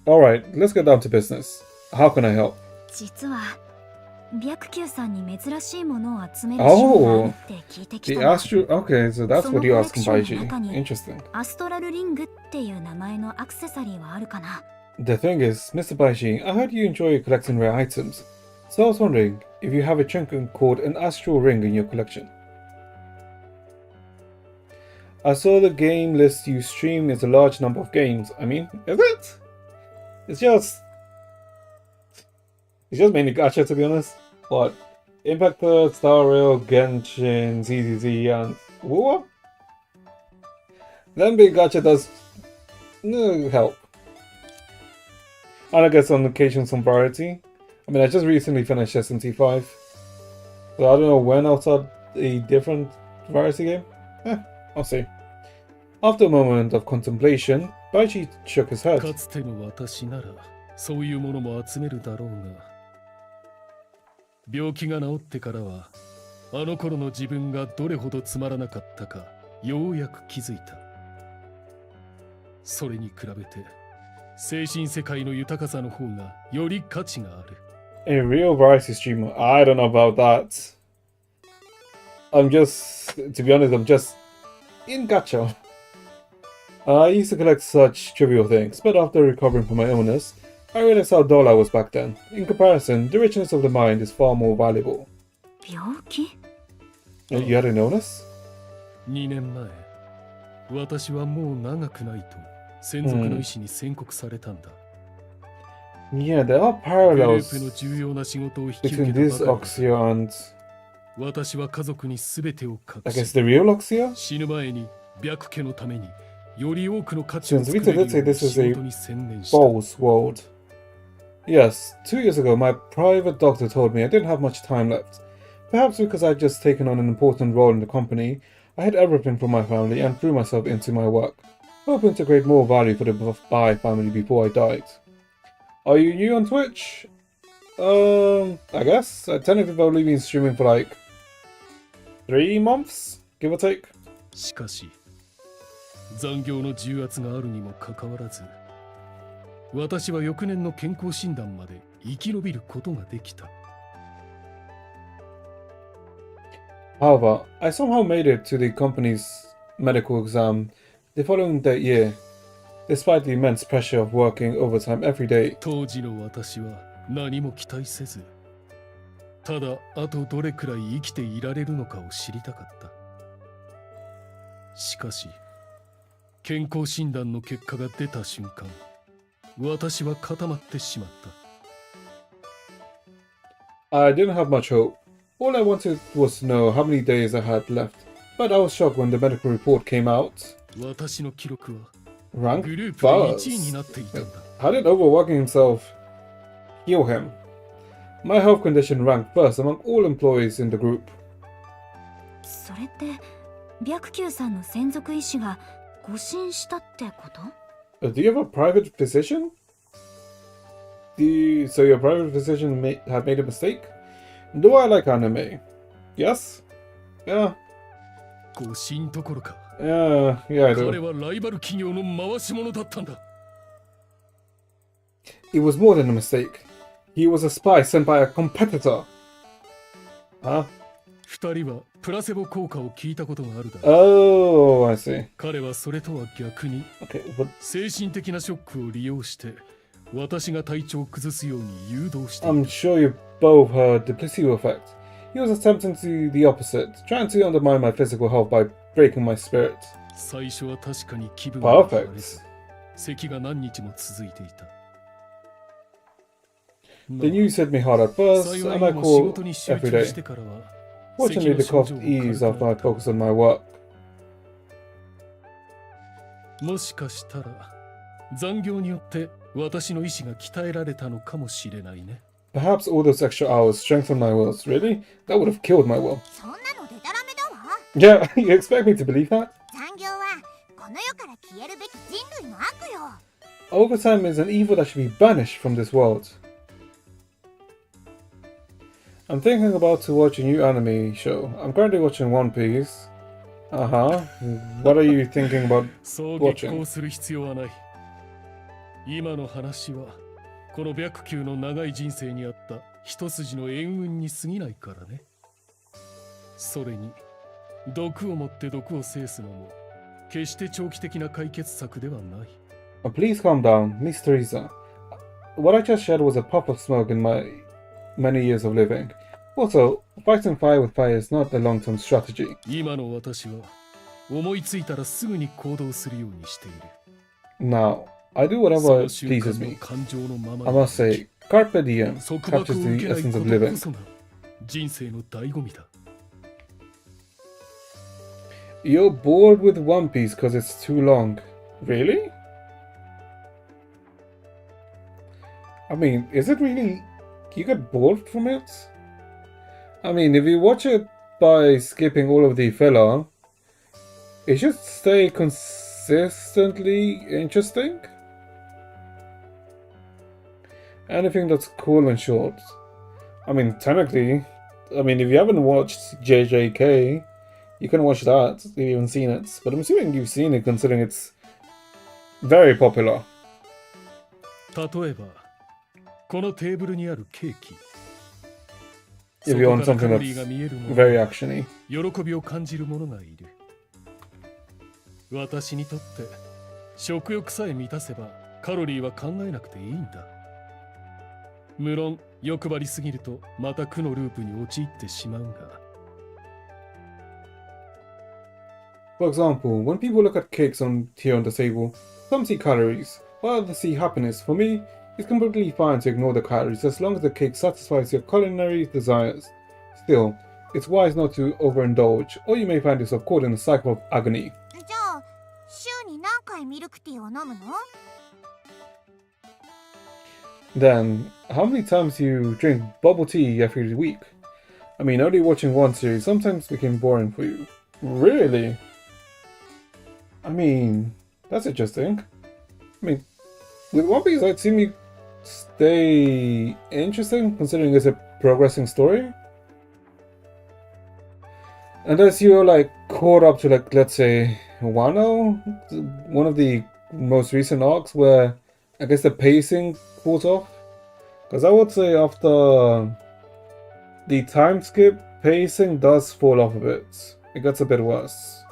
Alright, let's get down to business. How can I help? 実は白球さんに珍しいものを集める趣味があるって聞いてき The たの。 astral. Okay, so that's その what コ you're レク asking, ションの Baiji. 中に Interesting. アストラルリングっていう名前のアクセサリーはあるかな？ The thing is, Mr. Baiji, I heard you enjoy collecting rare items. So I was wondering if you have a trinket called an astral ring in your collection. I saw the game list you stream is a large number of games. I mean, is it? It's just mainly gacha, to be honest. What? Impact, Star Rail, Genshin, ZZZ, and what? Then big gacha does help. And I guess on occasion some variety. I mean, I just recently finished SMT5, so I don't know when I'll start a different variety game. I'll see. After a moment of contemplation, Baichi shook his head. かつての私ならそういうものも集めるだろうが、病気が治ってからはあの頃の自分がどれほどつまらなかったかようやく気づいた。それに比べて精神世界の豊かさの方がより価値がある。A real variety streamer? I don't know about that. To be honest, I'm just in gacha. I used to collect such trivial things, but after recovering from my illness, I realized how dull I was back then. In comparison, the richness of the mind is far more valuable. 病気? You had an illness? 2年前、私はもう長くないと専属の医師に宣告されたんだ。Yeah, there are parallels between this Oxia and 私は家族にすべてを隠 I し、 guess the real Oxia? 死ぬ前に白家のためにより多くの価値を Since 作 Vita れる did よ say うに this is 仕 a 事に専念した。 false world. Yes, 2 years ago my private doctor told me I didn't have much time left. Perhaps because I'd just taken on an important role in the company, I had everything from my family and threw myself into my work, hoping to create more value for the Bai family before I died. Are you new on Twitch? I guess. I tentatively only been streaming for like 3 months, give or take. しかし、残業の重圧があるにもかかわらず、私は翌年の健康診断まで生き延びることができた。However, I somehow made it to the company's medical exam the following year, despite the immense pressure of working overtime every day. 当時の私は何も期待せず、ただあとどれくらい生きていられるのかを知りたかった。しかし、健康診断の結果が出た瞬間、私は固まってしまった。I didn't have much hope. All I wanted was to know how many days I had left, but I was shocked when the medical report came out. 私の記録は Rank グループで1位になっていたんだ。How did overworking himself heal him? My health condition ranked first among all employees in the group. それって白球さんの専属医師が誤診したってこと? Do you have a private physician? So your private physician had made a mistake? Do I like anime? Yes? Yeah. 誤診どころか。Yeah, I do. 彼はライバル企業の回し者だったんだ。It was more than a mistake. He was a spy sent by a competitor. Huh? 二人はプラセボ効果を聞いたことがあるだ。Oh, I see. 彼はそれとは逆に、精神的なショックを利用して私が体調を崩すように誘導していた。I'm sure you both heard the placebo effect. He was attempting to do the opposite, trying to undermine my physical health by breaking my spirit. 最初は確かに気分が悪れ、 Perfect. 咳が何日も続いていた。The news hit me hard at first, and I called every day. Fortunately, the cough eased after I focused on my work. もしかしたら残業によって私の意志が鍛えられたのかもしれないね。 Perhaps all those extra hours strengthened my will. Really? That would have killed my will. そんなのデタラメだわ。 Yeah, you expect me to believe that? 残業はこの世から消えるべき人類の悪よ。 Overtime is an evil that should be banished from this world. I'm thinking about to watch a new anime show. I'm currently watching One Piece. What are you thinking about そう激 watching? 高する必要はない。今の話はこの白球の長い人生にあった一筋の援運に過ぎないからね。それに毒を持って毒を制すのも決して長期的な解決策ではない。Please calm down, Miss Teresa. What I just shared was a puff of smoke in my many years of living. Also, fighting fire with fire is not a long-term strategy. 今の私は思いついたらすぐに行動するようにしている。 Now, I do whatever pleases me. I must say, Carpe Diem captures the essence of living. 人生の醍醐味だ。 You're bored with One Piece because it's too long. Really? I mean, is it really... You get bored from it? I mean, if you watch it by skipping all of the filler, it should stay consistently interesting. Anything that's cool and short. I mean, technically, if you haven't watched JJK, you can watch that if you haven't seen it. But I'm assuming you've seen it considering it's very popular. 例えばこのテーブルにあるケーキ If you want something that's very actiony. 喜びを感じる者がいる私にとって食欲さえ満たせばカロリーは考えなくていいんだ無論欲張りすぎるとまた負のループに陥ってしまうが For example, when people look at cakes here on the table, some see calories, while others see happiness. For me, it's completely fine to ignore the calories as long as the cake satisfies your culinary desires. Still, it's wise not to overindulge, or you may find yourself caught in a cycle of agony. じゃあ週に何回ミルクティーを飲むの？ Then, how many times do you drink bubble tea every week? I mean, only watching one series sometimes became boring for you. Really? I mean, that's interesting. I mean, with One Piece, I'd seen me stay interesting considering it's a progressing story. Unless you're like caught up to like, let's say, Wano, one of the most recent arcs where I guess the pacing falls off. Because I would say after the time skip, pacing does fall off a bit. It gets a bit worse.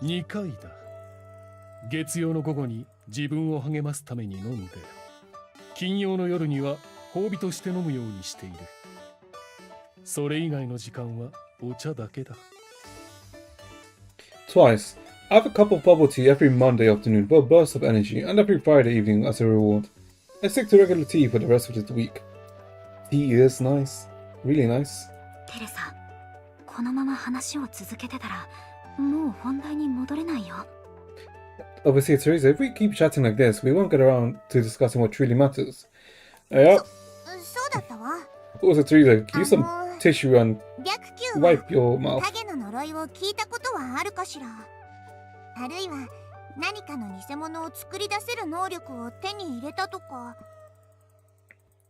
2回だ月曜の午後に自分を励ますために飲んで金曜の夜には褒美として飲むようにしているそれ以外の時間はお茶だけだ Twice. I have a cup of bubble tea every Monday afternoon for a burst of energy and every Friday evening as a reward. I stick to regular tea for the rest of the week. Tea is nice. Really nice. テレサ、このまま話を続けてたらもう本題に戻れないよ Obviously, Teresa, if we keep chatting like this, we won't get around to discussing what truly matters. Yeah. そうだったわ Also, Teresa, use some tissue and 白球は wipe your mouth. 影の呪いを聞いたことはあるかしらあるいは何かの偽物を作り出せる能力を手に入れたとか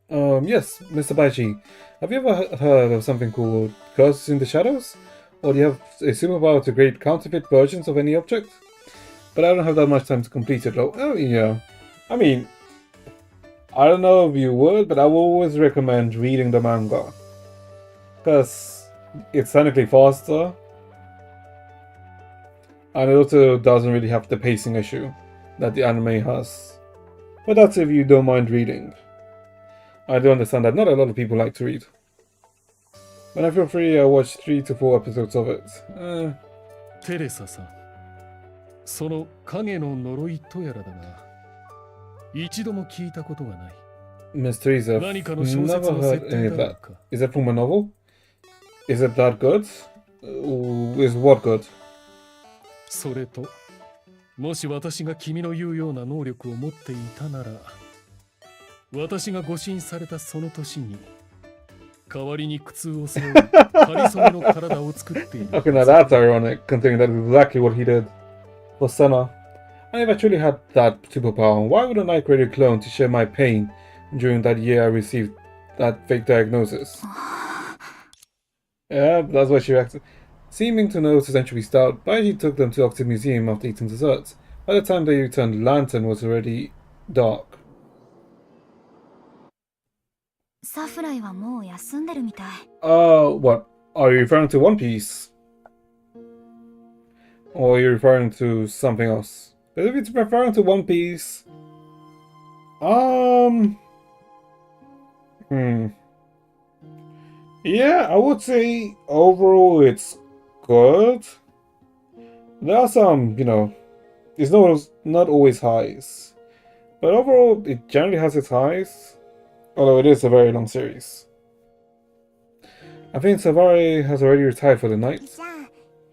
Yes, Mr. Baichi. Have you ever heard of something called Curses in the Shadows? Or do you have a superpower to create counterfeit versions of any object? But I don't have that much time to complete it though. Oh yeah. I mean, I don't know if you would, but I will always recommend reading the manga. Because it's technically faster. And it also doesn't really have the pacing issue that the anime has. But that's if you don't mind reading. I do understand that not a lot of people like to read. When I feel free, I watch 3 to 4 episodes of it. テレサさんその影の呪いとやらだが一度も聞いたことがない Miss Teresa, I've never heard any of that. Is that from a novel? Is it that good? Is what good? それともし私が君の言うような能力を持っていたなら私が誤信されたその年に代わりに苦痛を背負うかりそめの体を作っている Okay, now that's ironic, considering that's exactly what he did for Senna. And if I truly had that superpower, why wouldn't I create a clone to share my pain during that year I received that fake diagnosis? Yeah, that's why she reacted. Seeming to know essentially stout, Baiji took them to Oxford Museum after eating desserts. By the time they returned, Lantern was already dark. サフライはもう休んでるみたい What? Are you referring to One Piece? Or are you referring to something else? But if it's referring to One Piece... Yeah, I would say overall it's good. There are some, it's not always highs. But overall, it generally has its highs. Although it is a very long series. I think Savari has already retired for the night. じゃあ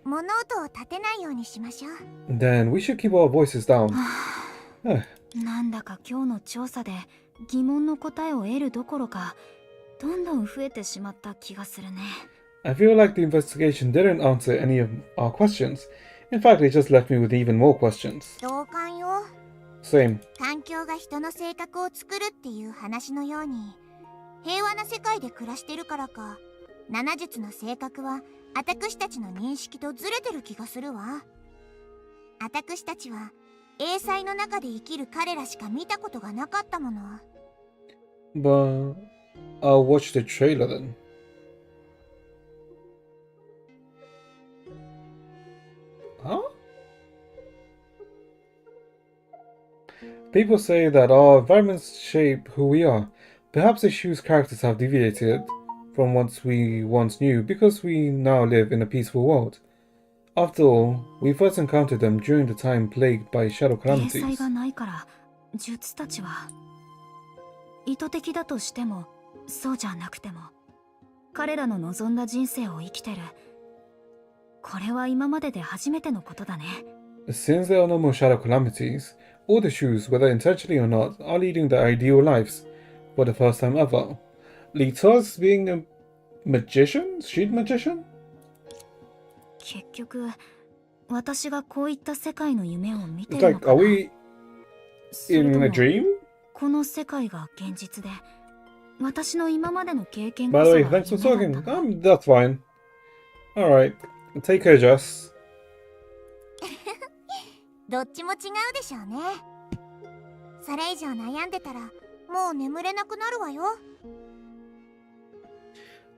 物音を立てないようにしましょう Then we should keep our voices down. なんだか今日の調査で疑問の答えを得るどころか、どんどん増えてしまった気がするね。I feel like the investigation didn't answer any of our questions. In fact, it just left me with even more questions. 同感よ。 Same. 環境が人の性格を作るっていう話のように、平和な世界で暮らしてるからか、七術の性格は私たちの認識とずれてる気がするわ。私たちは英才の中で生きる彼らしか見たことがなかったもの。 But I'll watch the trailer then. Huh? People say that our environments shape who we are. Perhaps the show's characters have deviated from what we once knew because we now live in a peaceful world. After all, we first encountered them during the time plagued by shadow 英 calamities. 才がないから術たちは意図的だとしてもそうじゃなくても彼らの望んだ人生を生きてる。これは今までで初めてのことだね。 Since there are no more shadow calamities, all the shoes, whether intentionally or not, are leading their ideal lives for the first time ever. Leads to us being a magician? Street magician? 結局私がこういった世界の夢を見て It's るの like, か are な。 we それと in も a dream? この世界が現実で私の今までの経験 By こ the そ way, が thanks for 夢なん talking. だな。That's fine. Alright. Take care, Jess. どっちも違うでしょうね。それ以上悩んでたらもう眠れなくなるわよ。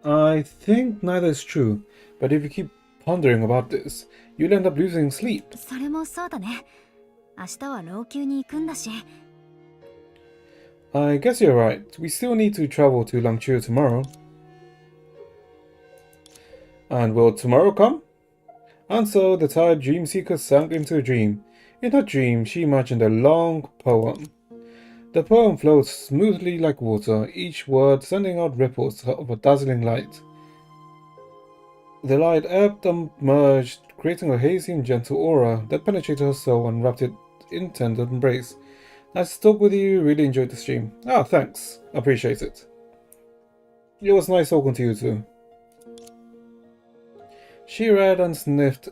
I think neither is true, but if you keep pondering about this, you'll end up losing sleep. それもそうだね。明日は老朽に行くんだし。 I guess you're right. We still need to travel to Langchuo tomorrow. And will tomorrow come? And so the tired dream seeker sank into a dream. In her dream, she imagined a long poem. The poem flowed smoothly like water, each word sending out ripples of a dazzling light. The light ebbed and merged, creating a hazy and gentle aura that penetrated her soul and wrapped it in tender embrace. Nice to talk with you, really enjoyed the stream. Ah, thanks. Appreciate it. It was nice talking to you too. She read and sniffed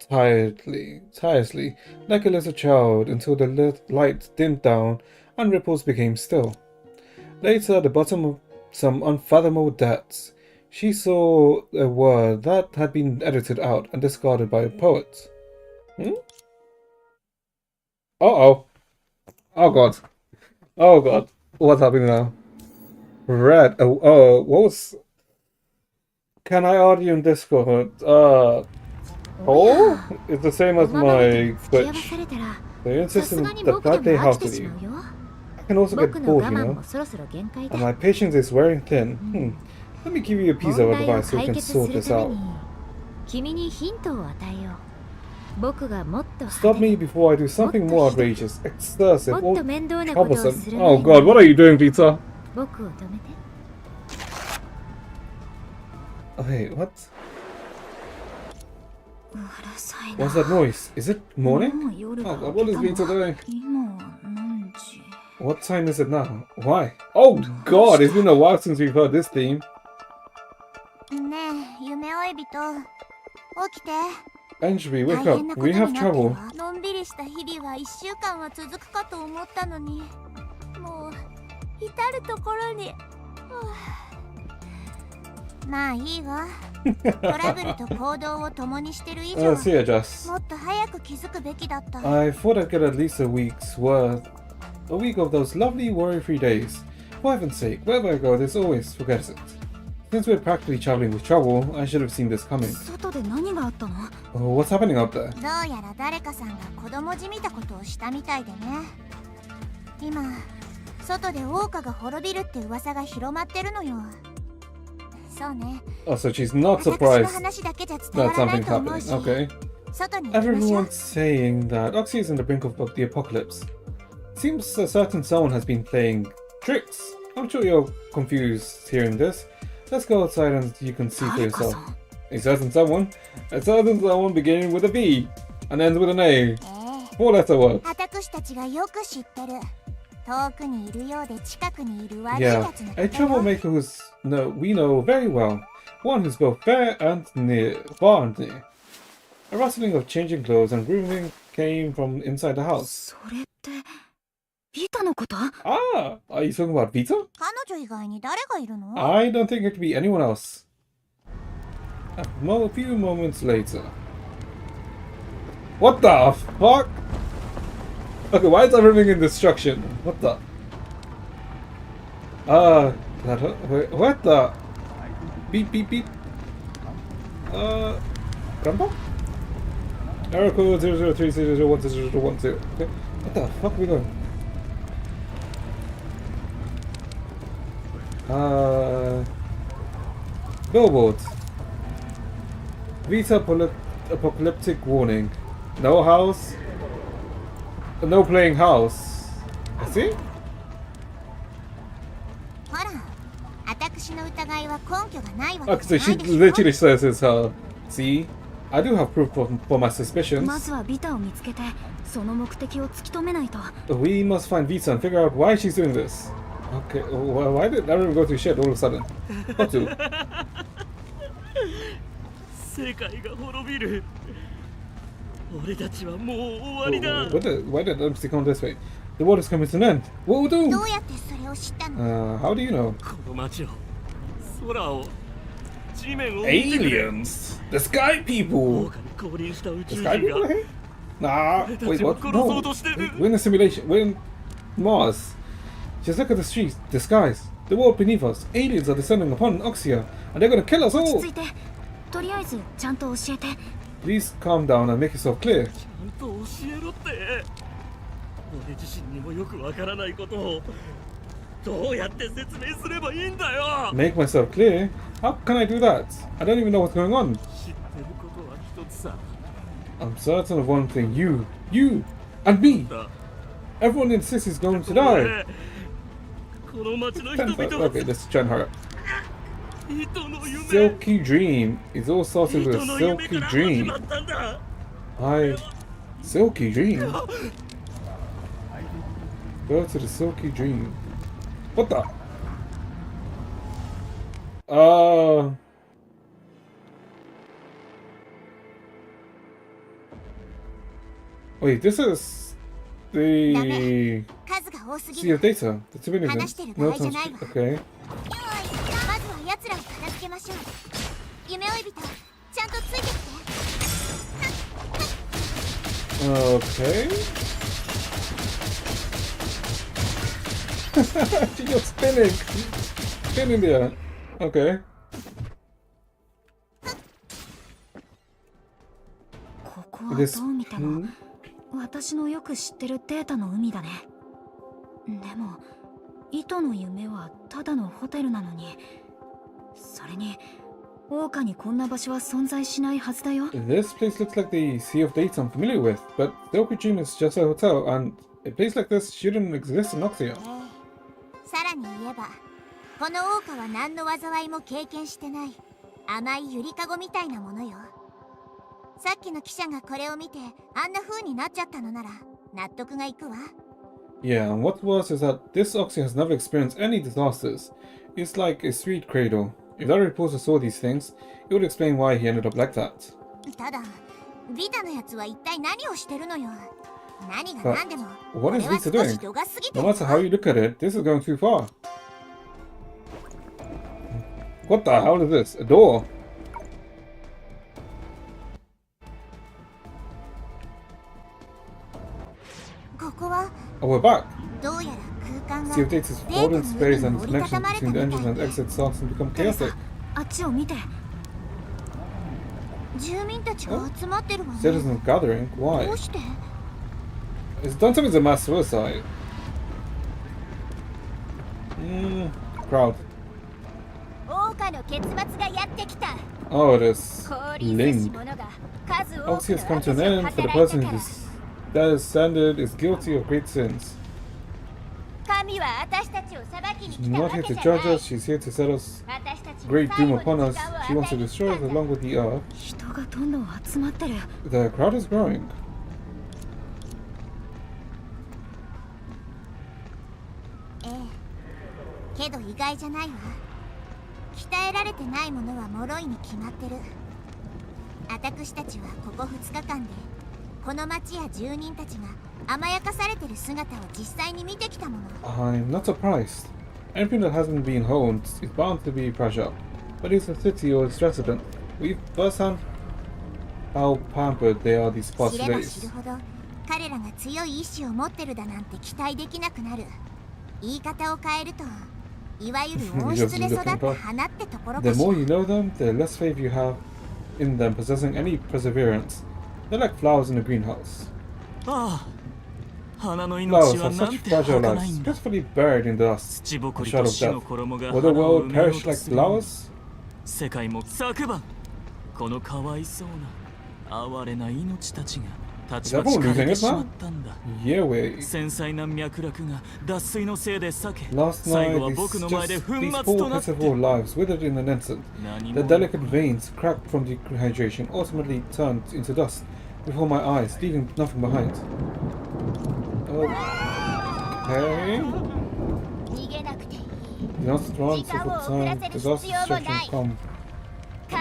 tirelessly, like a little child, until the light dimmed down and ripples became still. Later, at the bottom of some unfathomable depths, she saw a word that had been edited out and discarded by a poet. Uh-oh. Oh god. Oh god. What's happening now? Red. Oh, what was... Can I audio in Discord? Oh? It's the same as my Twitch. They insist on the bad day house with you. I can also get bored, you know? And my patience is wearing thin. Let me give you a piece of advice so you can sort this out. Stop me before I do something more outrageous, excessive, or troublesome. Oh god, what are you doing, Vita? Oh, hey, what? What's that noise? Is it morning? Oh god, what is Vita doing? What time is it now? Why? Oh god, it's been a while since we've heard this theme. ねえ、夢追い人、起きて。 Angie, wake up. We have trouble. のんびりした日々は1週間は続くかと思ったのに、もう至るところに。まあいいわ。トラブルと行動を共にしてる以上、See ya, Jess. もっと早く気づくべきだった。 I thought I'd get at least a week's worth. A week of those lovely worry-free days. For heaven's sake, wherever I go, there's always forgets it. Since we're practically traveling with trouble, I should have seen this coming. 外で何があったの？ Oh, what's happening out there? どうやら誰かさんが子供じみたことをしたみたいでね。今、外で桜花が滅びるって噂が広まってるのよ。そうね。 Oh, so she's not surprised 私の話だけじゃ伝わ that らない something's と思うし。 happening. Okay. 外に行きましょう。 Everyone's saying that Oxy is on the brink of the apocalypse. Seems a certain someone has been playing tricks. I'm sure you're confused hearing this. Let's go outside and you can see for yourself. A certain someone beginning with a V and ends with an A. Four-letter words. 私たちがよく知ってる。遠くにいるようで近くにいる悪い Yeah, やつのこ a とよ。 troublemaker we know very well. One who's both far and near. A rustling of changing clothes and grooming came from inside the house. それってビタのこと？ Ah, are you talking about Vita? 彼女以外に誰がいるの？ I don't think it could be anyone else. A few moments later. What the fuck? Okay, why is everything in destruction? What the? What the? Beep beep beep. Grandpa? Error code 00300100012. Okay. What the fuck are we doing? Billboard. Vita apocalyptic warning. No house. No playing house. I see? ほら、私の疑いは根拠がないわ Okay, け so じゃ she ないでしょ。 literally says it's her. See? I do have proof for my suspicions. まずはビタを見つけてその目的を突き止めないと。 We must find Vita and figure out why she's doing this. Okay, why did everyone go through shit all of a sudden? What to? 世界が滅びる。俺たちはもう終わりだ。 Why did Dempsey come this way? The world is coming to an end. What will we do? どうやってそれを知ったの？ How do you know? この街を、空を、地面を。 Aliens! The sky people! 降臨した宇 The 宙 sky 人 people が here? Nah, wait, what? No. We're in a simulation. We're in Mars. Just look at the streets, the skies, the world beneath us. Aliens are descending upon Oxia, and they're gonna kill us 落 all. ち着いて。とりあえずちゃんと教えて。 Please calm down and make yourself clear. ちゃんと教えろって。俺自身にもよくわからないことをどうやって説明すればいいんだよ。 Make myself clear? How can I do that? I don't even know what's going on. 知ってることは一つさ。 I'm certain of one thing. You, and me. Everyone in the city is going to die. この街の人々 Okay, let's try and hurry up. 人の夢。 Silky Dream is all started with a silky dream. Silky Dream? Go to the Silky Dream. What the? Wait, this is the 数が多すぎ Sea る。 of Data. The civilians. 話してる場合じゃないわ。 Okay. まずは奴らを片付けましょう。夢追い人、ちゃんとついてきて。 Okay. She got spinning there. Okay. ここはどう見ても私のよく知ってるデータの海だね。でも糸の夢はただのホテルなのに、それに桜花にこんな場所は存在しないはずだよ。 This place looks like the Sea of Data I'm familiar with, but the Silky Dream is just a hotel, and a place like this shouldn't exist in Oxia. さらに言えば、この桜花は何の災いも経験してない甘いゆりかごみたいなものよ。さっきの記者がこれを見てあんな風になっちゃったのなら納得がいくわ。 Yeah, and what's worse is that this Oxia has never experienced any disasters. It's like a sweet cradle. If that reporter saw these things, it would explain why he ended up like that. ただ、ビタのやつは一体何をしてるのよ。何が何でも、 What is これは Vita 少し doing? 度が過ぎて No る matter how you look at it, this is going too far. What the hell is this? A door? Oh, we're back. どうやら空間が Sea of Data's データ golden の space 上に and 折りたた connection まれた between み the たい engines and で exit starts to become chaotic. あっちを見て。住民たちが集まってるわね。 Citizens gathering? Why? どうして？ Don't tell me it's a mass suicide. Crowd. 桜花の結末がやってきた。 Oh, it is 降臨せし Link. 者が数多く Oxy の has come to 私 an を end for the 働い person たか who ら。 that is standard is guilty of great sins. 神は私たちを裁きに She's 来たわ not here け to じゃな judge い。 us, she's here to set us 私たちに great 最 doom 後 upon の us. 時間を She wants to 与えに destroy 来た us んだ。 along with the earth. 人がどんどん集まってる。 The crowd is growing. 意外じゃないわ。鍛えられてないものは脆いに決まってる。私たちはここ2日間でこの町や住人たちが甘やかされてる姿を実際に見てきたもの。 I'm not surprised. Anything that hasn't been honed is bound to be pressure. But it's a city or its resident. We've firsthand how pampered they are these past 知れば days. 知るほど彼らが強い意志を持ってるだなんて期待できなくなる。言い方を変えると、いわゆる温室で育った花ってところか The しら。 more you know them, the less faith you have in them possessing any perseverance. They're like flowers in a greenhouse. ああ、花の Flowers 命は have なん such て fragile 儚 lives, いんだ。 peacefully buried in dust, 土ぼこ the り shadow と of 死の death. 衣が Will the 花を world 埋めよう perish と like するように flowers? 世界も昨晩このかわいそうな哀れな命たちがたちまち枯れてしまったんだ。 Yeah, wait. 繊細な脈絡が脱水のせいで裂け、 Last 最後 night, は these, 僕の前で just, 粉 these 末 poor となって pitiful lives withered in an instant. 何 The も delicate veins, cracked from dehydration, ultimately turned into dust before my eyes, leaving nothing behind. Okay. 逃げなくていい。 Do not run so for time. Disaster destruction come.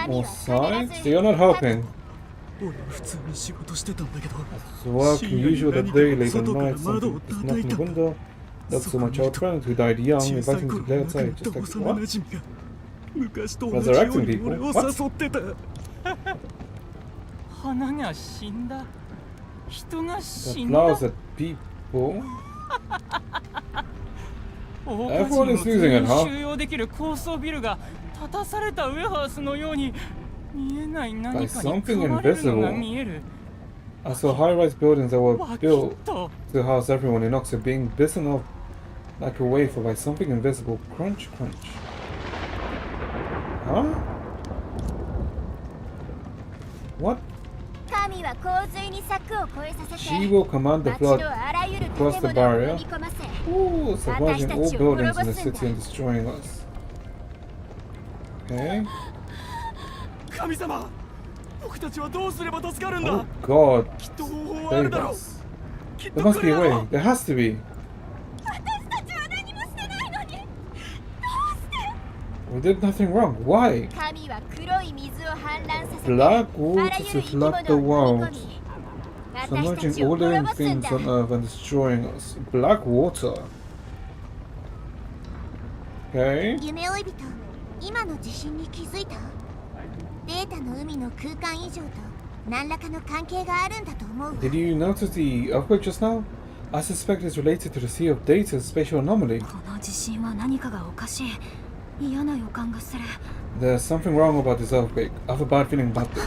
More sides? They are not helping. 俺は普通に仕事してたんだけど、 It's work usual that day, late at night, something is not in the window. That's so my child friend who died young, 小さい inviting me 頃 to play 亡くな outside. った Just like 幼 what? 馴染が昔と同じよう Resurrecting に people? 俺を What? 誘ってた。花が死んだ。人が The 死んだ。 flowers that people. 大 Everyone 火 is 事 losing の it, 全 huh? 員収容できる高層ビルが立たされたウェハースのように見えない何かに something 変われるのが invisible. 見える。 I saw high-rise buildings that were わきっ built と to house everyone in Oxford being bitten off like a wafer by something invisible. Crunch, crunch. Huh? What? 神は洪水に柵を越えさせ She て will command the 町 flood のあらゆる across 建 the 物を barrier. 飲み込ませ Ooh, submerging all Watashi buildings in the tachiを city and destroying us. Okay. 神様、僕たちはどうすれば助かるんだ。 Oh God. きっと方法はある Save だろう。 us. きっ There と must 来 be る a だろ way. う。 There has to be. 私たちは何もしてないのに。どうして We did nothing wrong. Why? 神は黒い水を氾濫させて Black あら water ゆ to る生き物を flood 飲 the み world. 込み私た Submerging ちを all 滅 living ぼすん things だ。 on Earth and destroying us. Black water. Okay. 夢追い人、今の地震に気づいた？データの海の空間異常と何らかの関係があるんだと思うわ。 Did you notice the earthquake just now? I suspect it's related to the Sea of Data's spatial anomaly. この地震は何かがおかしい。嫌な予感がする。 There's something wrong about this earthquake. I have a bad feeling about this.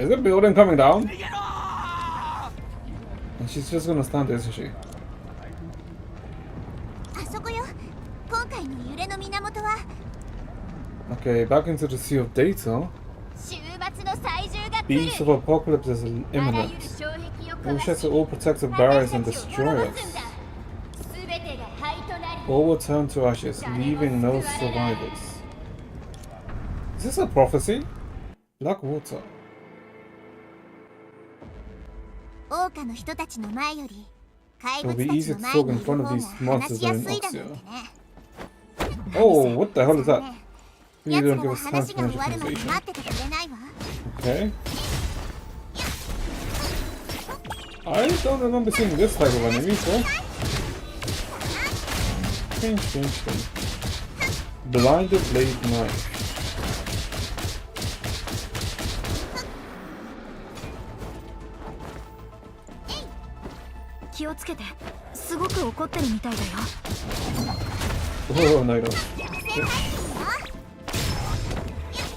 Is the building coming down? And she's just gonna stand there, isn't she? あそこよ。今回の揺れの源は Okay, back into the Sea of Data. 週末の最重が来る。 Beast of Apocalypse is あらゆる imminent. 障壁を All 壊 sets し all protective barriers and 私たち destroy を滅 us. ぼすんだ。すべてが灰となり All will turn to ashes, leaving no survivors. Is this a prophecy? Black water. 王家の人たちの前より怪 It'll 物 be たち easier の to 前 talk に in いる front 方 of が these 話 monsters しや than す in いだなん Oxia. てね。 Oh, what the hell is that? 奴 You ら don't give は us time 話 to が finish 終 the わるまで conversation. 待っててくれないわ。 Okay. I don't remember seeing this type of enemy before. Strange, strange thing. Blinded blade knife. 気をつけて。すごく怒ってるみたいだよ。 Oh, no, no.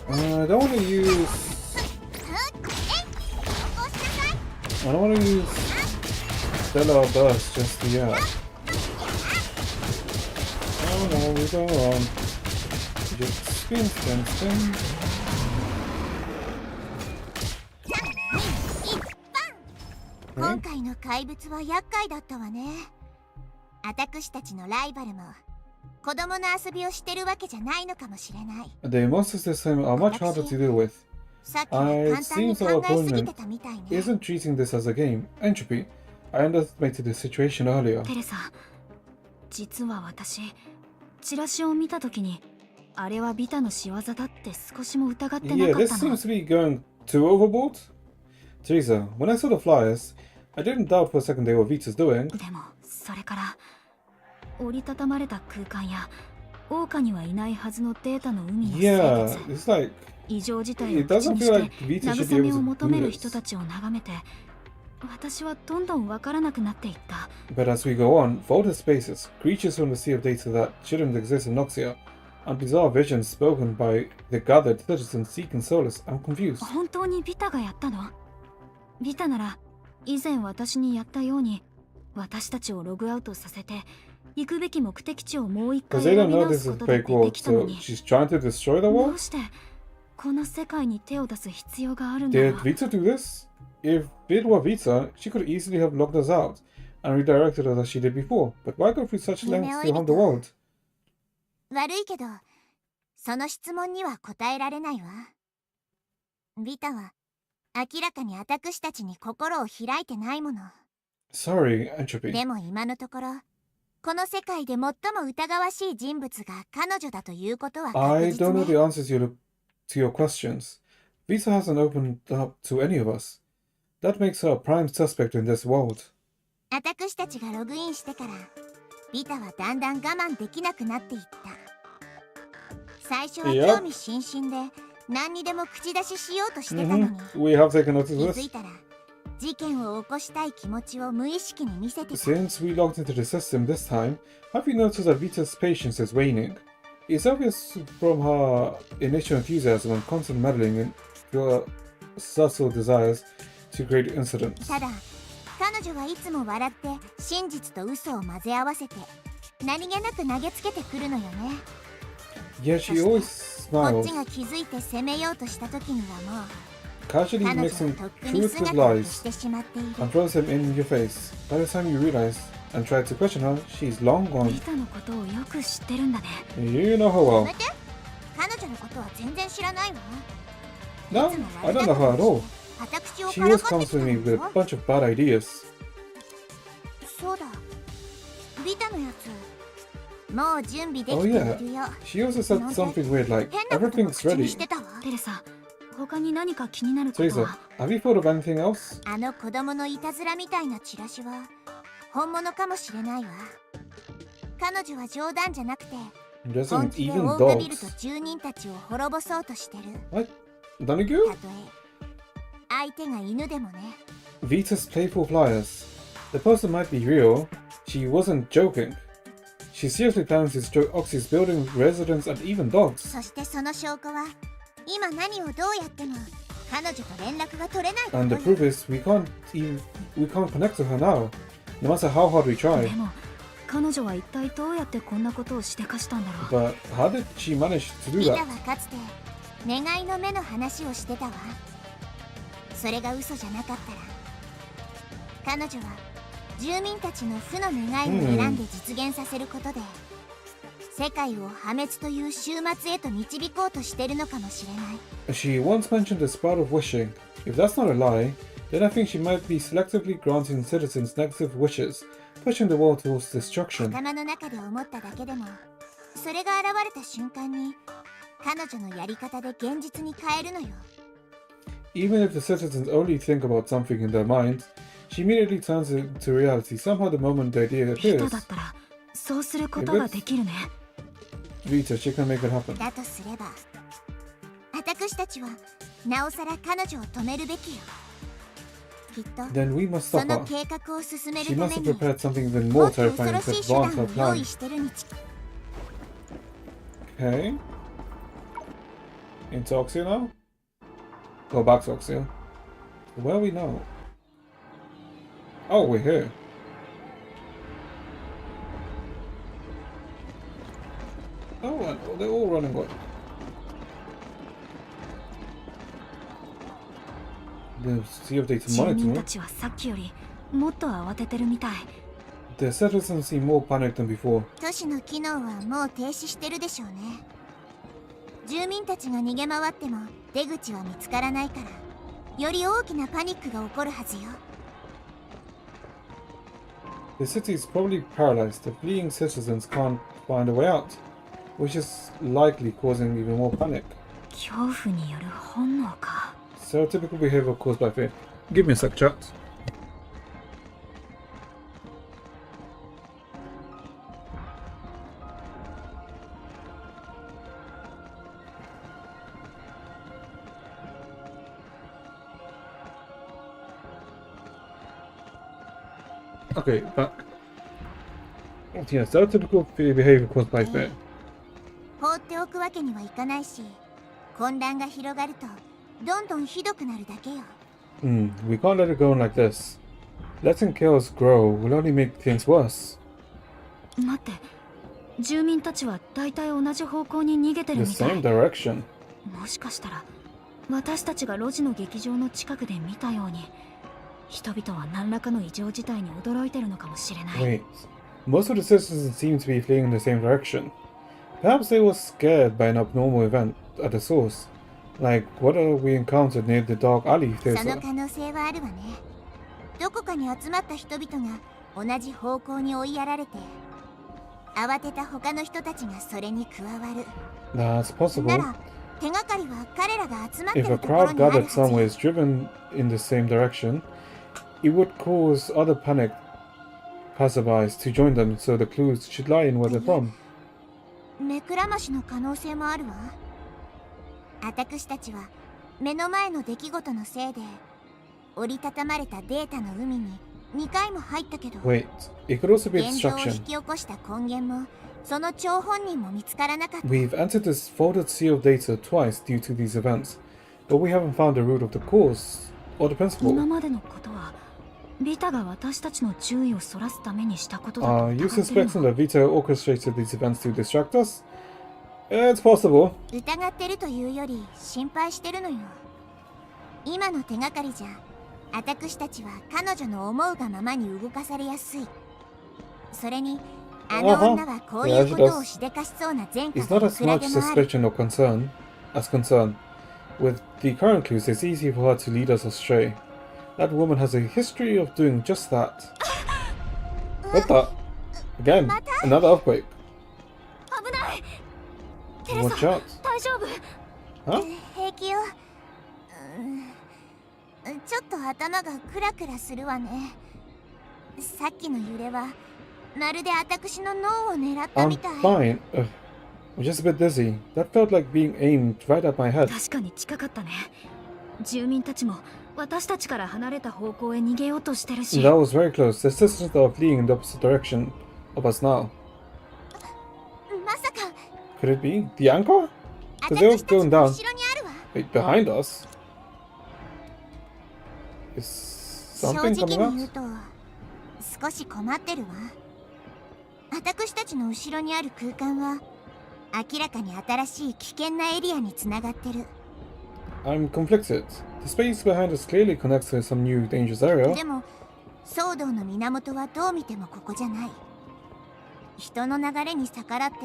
I don't want to use. I don't want to use Stellar Burst just yet. Oh no, we go on. Just spin, spin, spin. 今回の怪物は厄介だったわね。私たちのライバルも子供の遊びをしてるわけじゃないのかもしれない。 The monsters this time are much harder to deal with. さっきは簡単に It seems our 考えすぎ opponent てたみたいね。 isn't treating this as a game. Entropy. I underestimated the situation earlier. テレサ、実は私、チラシを見たときに、あれはビタの仕業だって少しも疑ってな Yeah, かっ this たの。 seems to be going too overboard. Teresa, when I saw the flyers, I didn't doubt for a second they were Vita's doing. でも、それから、折りたたまれた空間や、桜花にはいないはずのデータの海の Yeah, 生物、 it's like 異常事態を it 口 doesn't に feel して like Vita should be 慰め able を to 求め do る人 this. たちを眺めて、私はどんどんわからなくなっていった。 But as we go on, vaulted spaces, creatures from the sea of data that shouldn't exist in Noxia, and bizarre visions spoken by the gathered citizens seeking solace, I'm confused. 本当にビタがやったの？ビタなら以前私にやったように私たちをログアウトさせて行くべき目的地をもう一回 Because they 選 don't び know 直 this す is こ a とだっ fake てで world, きたの so に、 she's trying to destroy the ど world? うしてこの世界に手を出す必要があるんだろ Did う。 Vita do this? If it were Vita, she could easily have locked us out and redirected us as she did before, but why go through such lengths to harm the world? 悪いけど、その質問には答えられないわ。ビタは明らかに私たちに心を開いてないもの。 Sorry, Entropy. でも今のところ、この世界で最も疑わしい人物が彼女だということは確 I 実 don't know ね。 the answers to your questions. Vita hasn't opened up to any of us. That makes her a prime suspect in this world. 私たちがログインしてから、ビタはだんだん我慢できなくなっていった。最初は興味津々で何にでも口出ししようとしてたのに、 We have taken notice 気 of づい this. たら事件を起こしたい気持ちを無意識に見せてた。 Since we logged into the system this time, have you noticed that Vita's patience is waning? It's obvious from her initial enthusiasm and constant meddling in your subtle desires to create incidents. ただ、彼女はいつも笑って真実と嘘を混ぜ合わせて何気なく投げつけてくるのよね。 Yeah, she always こっ smiles, ちが気づいて責めようとした時にはもう casually 彼女は mixing とっくに truth with 姿を消 lies, してしまっている。 and throws them in your face. By the time you realize and try to question her, she's long ビ gone. タのことをよく知ってるんだね。 You know her や well. めて、彼女のことは全然知らないわ。 No, いつも I 悪 don't だ know く her な at し all. 私を She から always かって comes きた to の me with で a しょ。 bunch of bad ideas. そうだ、ビタのやつもう準備で Oh きて yeah. いるよ。 She also said something weird like, 変なことを everything's 口に ready. してたわ。テレサ、他に何か気になること Teresa, は？ have you thought of anything else? あの子供のいたずらみたいなチラシは本物かもしれないわ。彼女は冗談じゃなくて Doesn't 本気で even オーガビルと dogs. 住人たちを滅ぼそうとしてる。 What? Donahue? たとえ相手が犬でもね。 Vita's playful flyers. The poster might be real. She wasn't joking. She seriously plans to destroy Oxy's building, residents, and even dogs. そしてその証拠は今何をどうやっても彼女と連絡が取れないこと And the よ。 proof is we can't connect to her now, no matter how hard we で try. も彼女は一体どうやってこんなことをしてかしたんだろう。 But how did she manage to do ビタ that? はかつて願いの目の話をしてたわ。それが嘘じゃなかったら彼女は住民たちの負の願いを選んで実現させることで、世界を破滅という終末へと導こうとしてるのかもしれない。 She once mentioned the sprout of wishing. If that's not a lie, then I think she might be selectively granting citizens negative wishes, pushing the world towards destruction. 頭の中で思っただけでも、それが現れた瞬間に彼女のやり方で現実に変えるのよ。 Even if the citizens only think about something in their minds, she immediately turns it into reality somehow the moment the idea ビタ appears. だったらそうすることができるね。 Vita, she can make it happen. だとすれば、私たちはなおさら彼女を止めるべきよ。きっと Then we must そ stop の her. 計画を進める She た must め have に prepared something even も more っと恐 terrifying ろ to しい手段 advance her を用 plan. 意してるに違い。 Okay. Into Oxia now? Go back to Oxia. Where are we now? Oh, we're here. Oh, and they're all running away. The Sea of Data 住民た monitor. ちはさっきよりもっと慌ててるみたい。 The citizens seem more panicked than before. 都市の機能はもう停止してるでしょうね。住民たちが逃げ回っても出口は見つからないから、より大きなパニックが起こるはずよ。The city is probably paralyzed. The fleeing citizens can't find a way out, which is likely causing even more panic. 恐怖による本能か。 Stereotypical behavior caused by fear. Give me a sec, chat. Okay, back. Yeah, stereotypical behavior caused by fear. 放っておくわけにはいかないし、混乱が広がるとどんどんひどくなるだけよ。We can't let it go on like this. Letting chaos grow will only make things worse. 待って、住民たちは大体同じ方向に逃げてる The みたい。 same direction. もしかしたら私たちが路地の劇場の近くで見たように、人々は何らかの異常事態に驚いてるのかもしれない。 Wait, most of the citizens seem to be fleeing in the same direction. Perhaps they were scared by an abnormal event at the source, like what we encountered near the dark alley そ theater. の可能性はあるわね。どこかに集まった人々が同じ方向に追いやられて、慌てた他の人たちがそれに加わる。 That's possible. なら手がかりは彼らが集まって If る a ところ crowd にある gathered はず somewhere よ。 is driven in the same direction, it would cause other panicked passerbys to join them, so the clues should lie in where they're from. 目くらましの可能性もあるわ。私たちは目の前の出来事のせいで折りたたまれたデータの海に2回も入ったけど、 Wait, it could also be a 現状を引 distraction. き起こした根源もその張本人も見つからなかった。 We've entered this folded sea of data twice due to these events, but we haven't found the root of the cause or the 今 principle. までのことはビタが私たちの注意をそらすためにしたことだと Are you 疑ってる suspecting の？ that Vita orchestrated these events to distract us? It's possible. 疑ってるというより心配してるのよ。今の手がかりじゃ私たちは彼女の思うがままに動かされやすい。それにあの女はこういうことをしでかしそうな前科 It's が not い as くら much でもある。 suspicion or concern. With the current clues, it's easy for her to lead us astray. That woman has a history of doing just that. What the? Again, another earthquake. 危ない。テレ Watch サ、 out. 大丈夫？ Huh? 平気よ。ちょっと頭がクラクラするわね。さっきの揺れはまるで私の脳を狙ったみ I'm たい。 fine. I'm just a bit dizzy. That felt like being aimed right at my head. 確かに近かったね。住民たちも私たちから離れた方向へ逃げようとしてるし。 That was very close. The citizens are fleeing in the opposite direction of us now. まさか Could it be the anchor? Because they were 私たち going の down. 後ろにあるわ。 Wait, behind us? Is 正 something 直 coming に言う out? と少し困ってるわ。私たちの後ろにある空間は明らかに新しい危険なエリアにつながってる。 I'm conflicted. The space behind us clearly connects to some new dangerous area. でも騒動の源はどう見てもここじゃない。人の流れに逆らって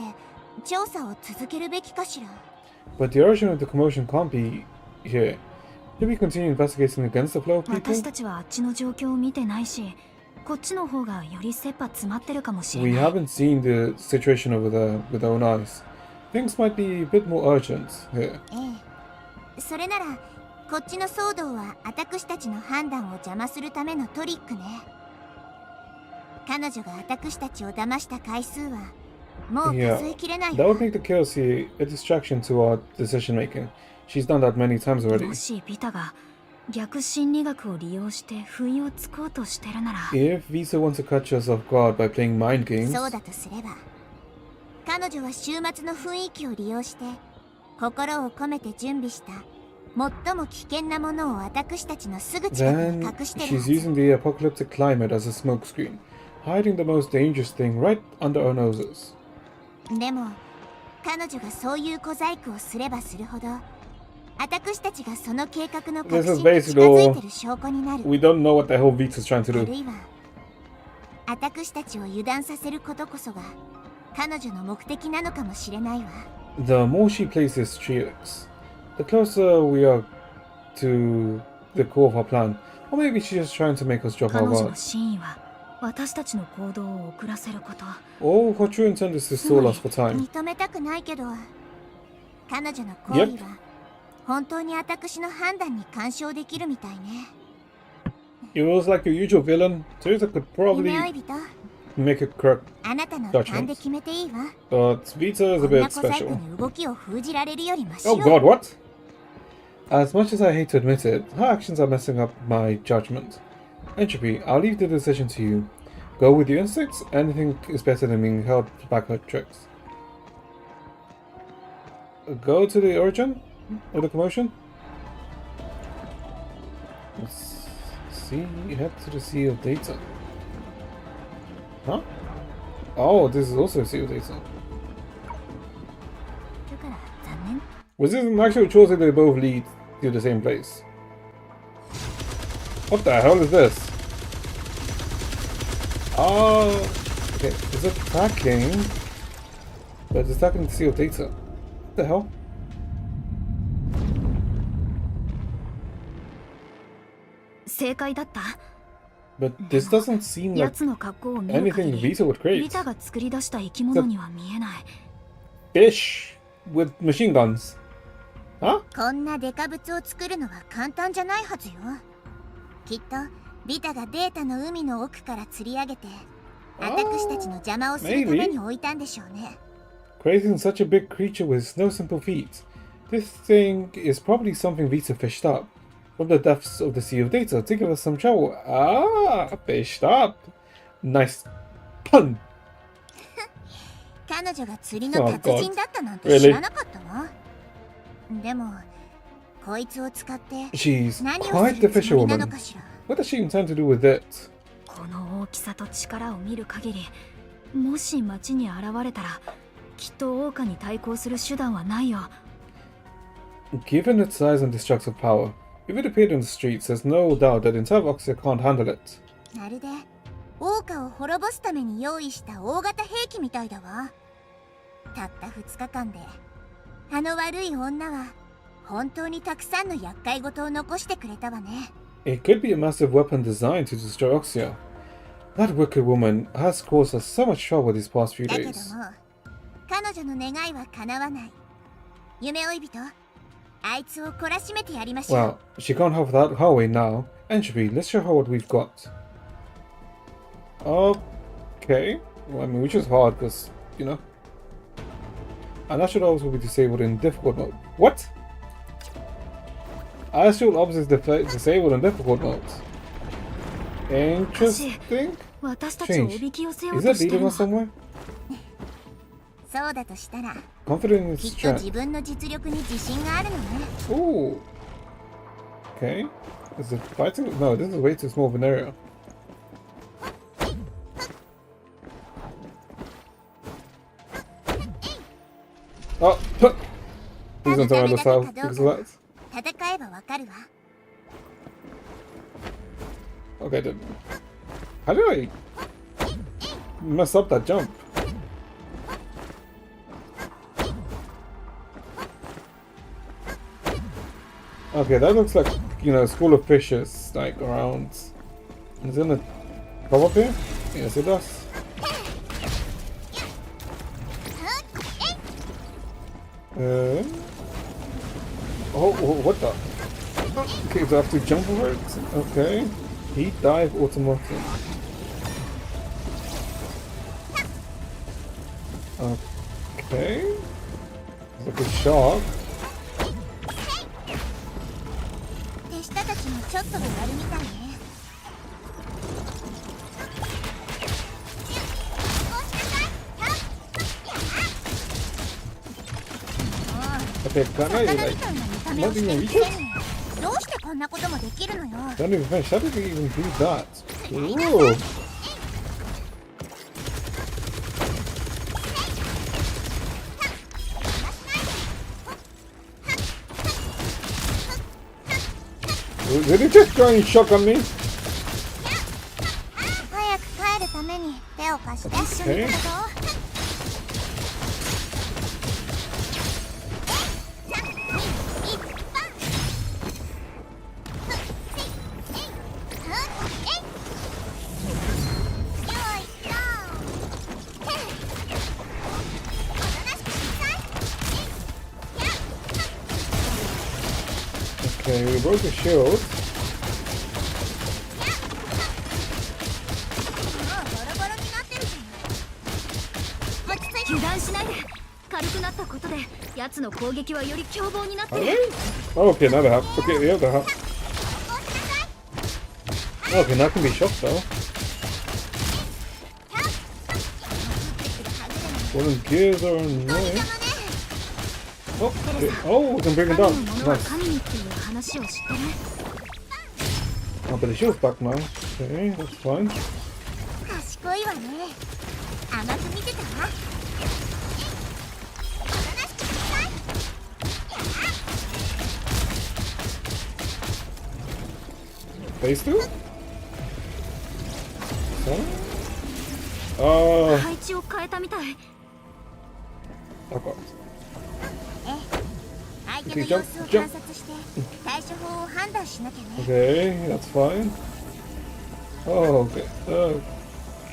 調査を続けるべきかしら。 But the origin of the commotion can't be here. Should we continue investigating against the flow of people? 私たちはあっちの状況を見てないし、こっちの方がより切羽詰まってるかもしれ We ない。 haven't seen the situation over there with our own eyes. Things might be a bit more urgent here. ええ。それならこっちの騒動は私たちの判断を邪魔するためのトリックね。彼女が私たちを騙した回数はもう Yeah, 数えきれない that わ。 would make the chaos here a distraction to our decision making. She's done that many times already. もしビタが逆心理学を利用して不意をつこうとしてるなら、 If Visa wants to catch us off guard by playing mind games, そうだとすれば彼女は週末の雰囲気を利用して心を込めて準備した最も危険なものを私たちのすぐ近くに then 隠してるは she's ず。 using the apocalyptic climate as a smokescreen, hiding the most dangerous thing right under our noses. でも彼女がそういう小細工をすればするほど私たちがその計画の核 This 心 is に近 basically づいてる証拠になる。 we don't know what the hell Vita's trying to あ do. るいは私たちを油断させることこそが彼女の目的なのかもしれないわ。 The more she plays this tricks, the closer we are to the core of our plan. Or maybe she's just trying to make us drop 彼 our 女の guard. 真意は私たちの行動を遅らせること。 All her true intent is to stall us for time. 認めたくないけど、彼女の行為は本当に私の判断に干渉できるみたいね。It was like your usual villain. Teresa could probably 夢追い人、 make a correct あなたの勘で決めていいわ。 but Vita is こ a んな bit 小細工 special. に動きを封じられるよりマシ Oh よ。 god, what? As much as I hate to admit it, her actions are messing up my judgment. Entropy, I'll leave the decision to you. Go with your instincts. Anything is better than being held back by tricks. Go to the origin of the commotion. Let's see. Head to the sea of data. Huh? Oh, this is also a sea of data. だから残念。 Was this an actual choice that they both lead to the same place? What the hell is this? Oh, okay, it's attacking, but it's attacking the sea of data. What the hell? 正解だった。 But this doesn't seem like 奴の格好を見る anything 限り Vita would create. ビタが作り出した生き物には見えない。 Fish with machine guns. Huh? こんなデカブツを作るのは簡単じゃないはずよ。きっとビタがデータの海の奥から釣り上げて、私たちの邪魔をするために置いたんでしょうね。 Creating such a big creature with no simple feat. This thing is probably something Vita fished up from the depths of the sea of data to give us some trouble. Ah, fished up. Nice pun. 彼女が釣りの達人だったなんて Really? 知らなかったわ。でも、こいつを使って She's 何を quite す the るつもりな fisherwoman. のかしら。 What does she intend to do with it? この大きさと力を見る限り、もし町に現れたら、きっと桜花に対抗する手段はないよ。 Given its size and destructive power, if it appeared in the streets, there's no doubt that entire Oxia can't handle it. まるで桜花を滅ぼすために用意した大型兵器みたいだわ。たった2日間であの悪い女は本当にたくさんの厄介事を残してくれたわね。 It could be a massive weapon designed to destroy Oxia. That wicked woman has caused us so much trouble these past few だけど days. も彼女の願いは叶わない。夢追い人、あいつを懲らしめてやりましょう。 Well, she can't have that her way now. Entropy, let's show her what we've got. Okay. Well, I mean, which is hard because, you know. And that should also be disabled in difficult mode. What? Astral Ops is disabled in difficult mode. Interesting. 私たちをおびき寄せよう Is と that してる leading の。 us somewhere? そうだとしたら、 Confident in き his っと strength. 自分の実力に自信があるのね。 Ooh. Okay. Is it fighting? No, this is way too small of an area. Oh, please don't tell me that's how because of that. 戦えばわかるわ。 Okay, then. How did I mess up that jump? Okay, that looks like, you know, a school of fishes, like, around. Is it gonna come up here? Yes, it does. Oh, what the? Okay, so I have to jump over it? Okay. Heat dive automatic. Okay. It's like a shark. 手下たちもちょっと変わるみたいね。 Okay, can I, like, not even reach it? どうしてこんなこともできるのよ。 Don't even finish. How did he even do that? Ooh. Did he just try and shotgun me? 早く帰るために手を貸して。一緒に来るぞ。 Okay. Okay, we broke the shield. 油断しないで。軽くなったことで奴の攻撃はより凶暴になってる。 Oh, okay, now the hat. Okay, yeah, the hat. Okay, now can be shocked though. Well, the gears are annoying. Oh, okay. Oh, we can bring it down. Nice. Oh, but the shield's back now. Okay, that's fine. 賢いわね。甘く見てたわ。 Phase 2? Oh. 配置を変えたみたい。 Okay. 相手の様子を観察して対処法を判断しなきゃね。 Okay, that's fine. Oh, okay.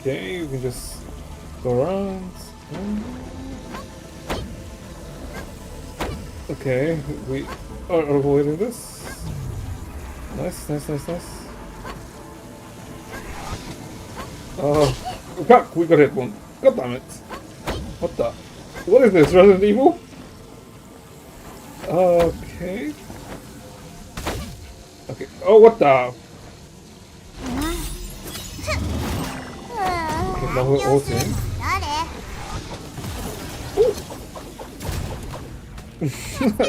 Okay, you can just go around. Okay, we are avoiding this. Nice, nice, nice, nice. Oh, fuck, we got hit one. God damn it. What the? What is this, Resident Evil? Okay. Okay, oh, what the? Okay, now we're all in.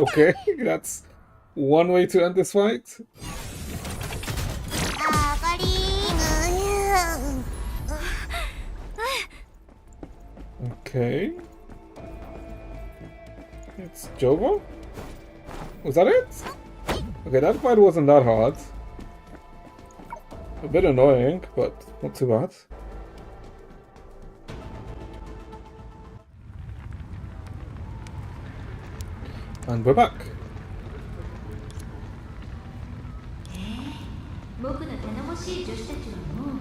Okay, that's one way to end this fight. Okay. It's Jogo? Was that it? Okay, that fight wasn't that hard. A bit annoying, but not too bad. And we're back. 僕の頼もしい女子たちはもう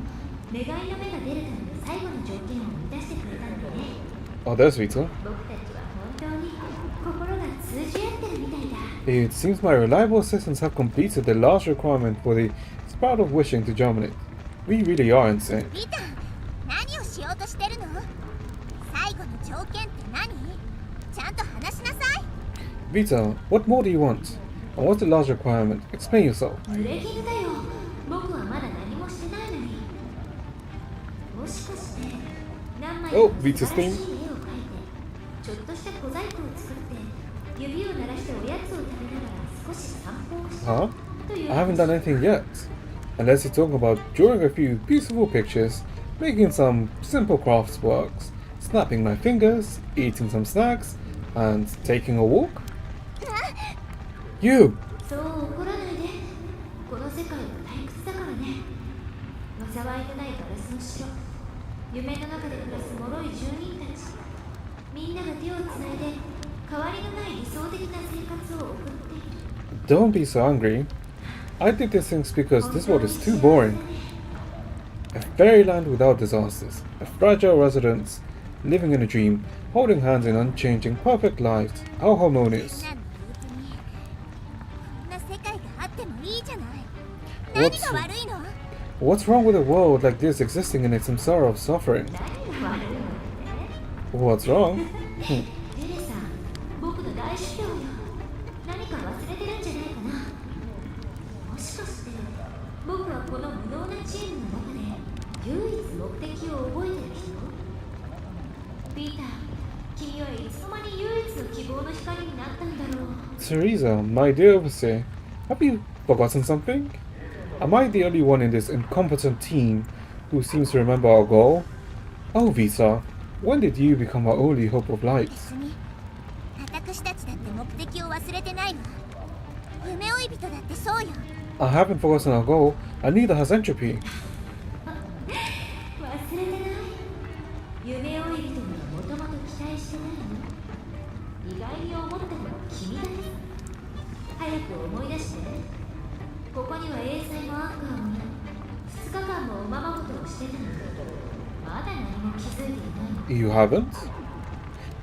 願いの目が出るための最後の条件を満たしてくれたんだね。 Oh, there's Vita. 僕たちは本当に心が通じ合ってるみたいだ。 It seems my reliable assistants have completed the last requirement for the sprout of wishing to germinate. We really are insane. ビタ、何をしようとしてるの？最後の条件って何？ちゃんと話しなさい。 Vita, what more do you want? And what's the last requirement? Explain yourself. 濡れ衣だよ。僕はまだ何もしてないのに。もしかして何枚かの Vita's 素晴らしい絵を theme. 描いて、ちょっとした小細工を作って指を鳴らしておやつを食べながら少し散歩をした Huh? という I haven't done anything yet. Unless you're talking about drawing a few beautiful pictures, making some simple crafts works, snapping my fingers, eating some snacks, and taking a walk? You! そう怒らないで。この世界は退屈だからね。災いのないガラスの城、夢の中で暮らす脆い住人たち、みんなが手をつないで変わりのない理想的な生活を送っている。 Don't be so angry. I did these things because this world is too boring. A fairyland without disasters, a fragile residence, living in a dream, holding hands in unchanging, perfect lives. How harmonious. こんな世界があってもいいじゃない。何が悪いの？ What's wrong with a world like this existing in its samsara of suffering? What's wrong? テレさん、僕の大主教よ。何か忘れてるんじゃないかな。もしかして僕はこの無能なチームの中で唯一目的を覚えてる人？ピーター、君はいつの間に唯一の希望の光になったんだろう。 Teresa, my dear overseer, have you forgotten something? Am I the only one in this incompetent team who seems to remember our goal? Oh, Vita, when did you become our only hope of light? 私たちだって目的を忘れてないわ。夢追い人だってそうよ。 I haven't forgotten our goal, and neither has Entropy. 忘れてない。夢追い人にはもともと期待してないの。意外に思ったのは君だね。早く思い出して。ここには英才もアンカーもいる。2日間もおままごとをしてたのにまだ何も気づいていないの。 You haven't?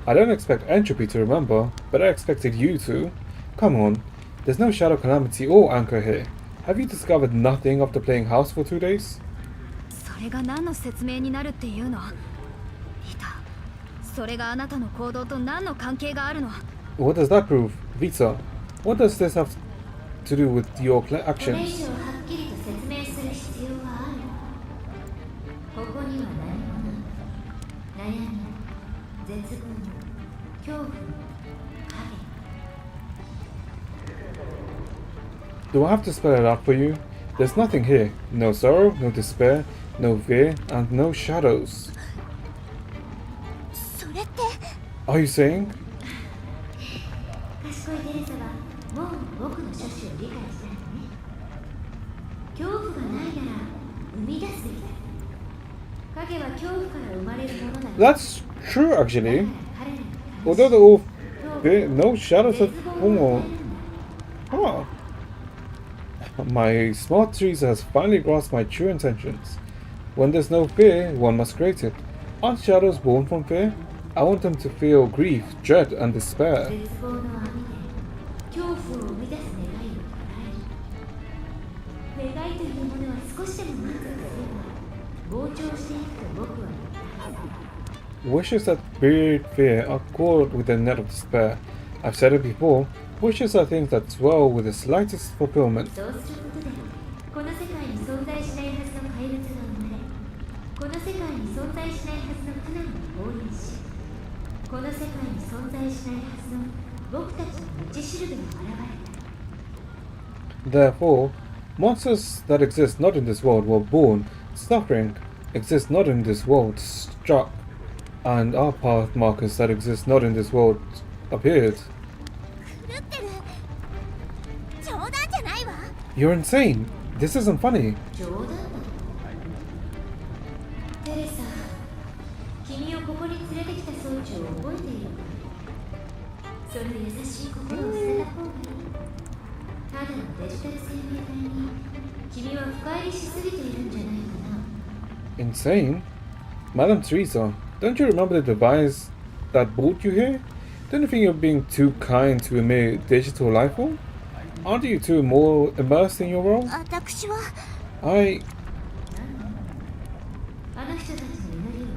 I don't expect Entropy to remember, but I expected you to. Come on, There's no shadow calamity or anchor here. Have you discovered nothing after playing house for 2 days? それが何の説明になるっていうの？リタ、それがあなたの行動と何の関係があるの？ What does that prove? Vita, what does this have to do with your これ以 actions? 上はっきりと説明する必要はある。ここには何もない。悩み、絶望、恐怖、影。 Do I have to spell it out for you? There's nothing here. No sorrow, no despair, no fear, and no shadows. それって。 Are you saying? 賢いテレサはもう僕の趣旨を理解したのね。恐怖がないなら生み出すべきだ。影は恐怖から生まれるものだ。 That's true, actually. Although they're all fear, no shadows at all. Huh. My smart Teresa has finally grasped my true intentions. When there's no fear, one must create it. Aren't shadows born from fear? I want them to feel grief, dread, and despair. 絶望の網で恐怖を生み出す願いを捉える。願いというものは少しでも満足すれば膨張していくと僕は言った。 Wishes that breed fear are caught with a net of despair. I've said it before, wishes are things that swell with the slightest fulfillment. そうすることでこの世界に存在しないはずの怪物が生まれ、この世界に存在しないはずの苦難が降臨し、この世界に存在しないはずの僕たちの道しるべが現れた。 Therefore, monsters that exist not in this world were born, suffering exists not in this world struck, and our path markers that exist not in this world appeared. 狂ってる。冗談じゃないわ。 You're insane! This isn't funny! 冗談だ。テレサ、君をここに連れてきた装置を覚えているか？その優しい心を捨てた方がいい。ただのデジタル生命体に君は深入りしすぎているんじゃないかな。 Insane? Madam Teresa, don't you remember the device that brought you here? Don't you think you're being too kind to a mere digital life form? Aren't you two more immersed in your role? 私は。I... あの人たちの祈りを聞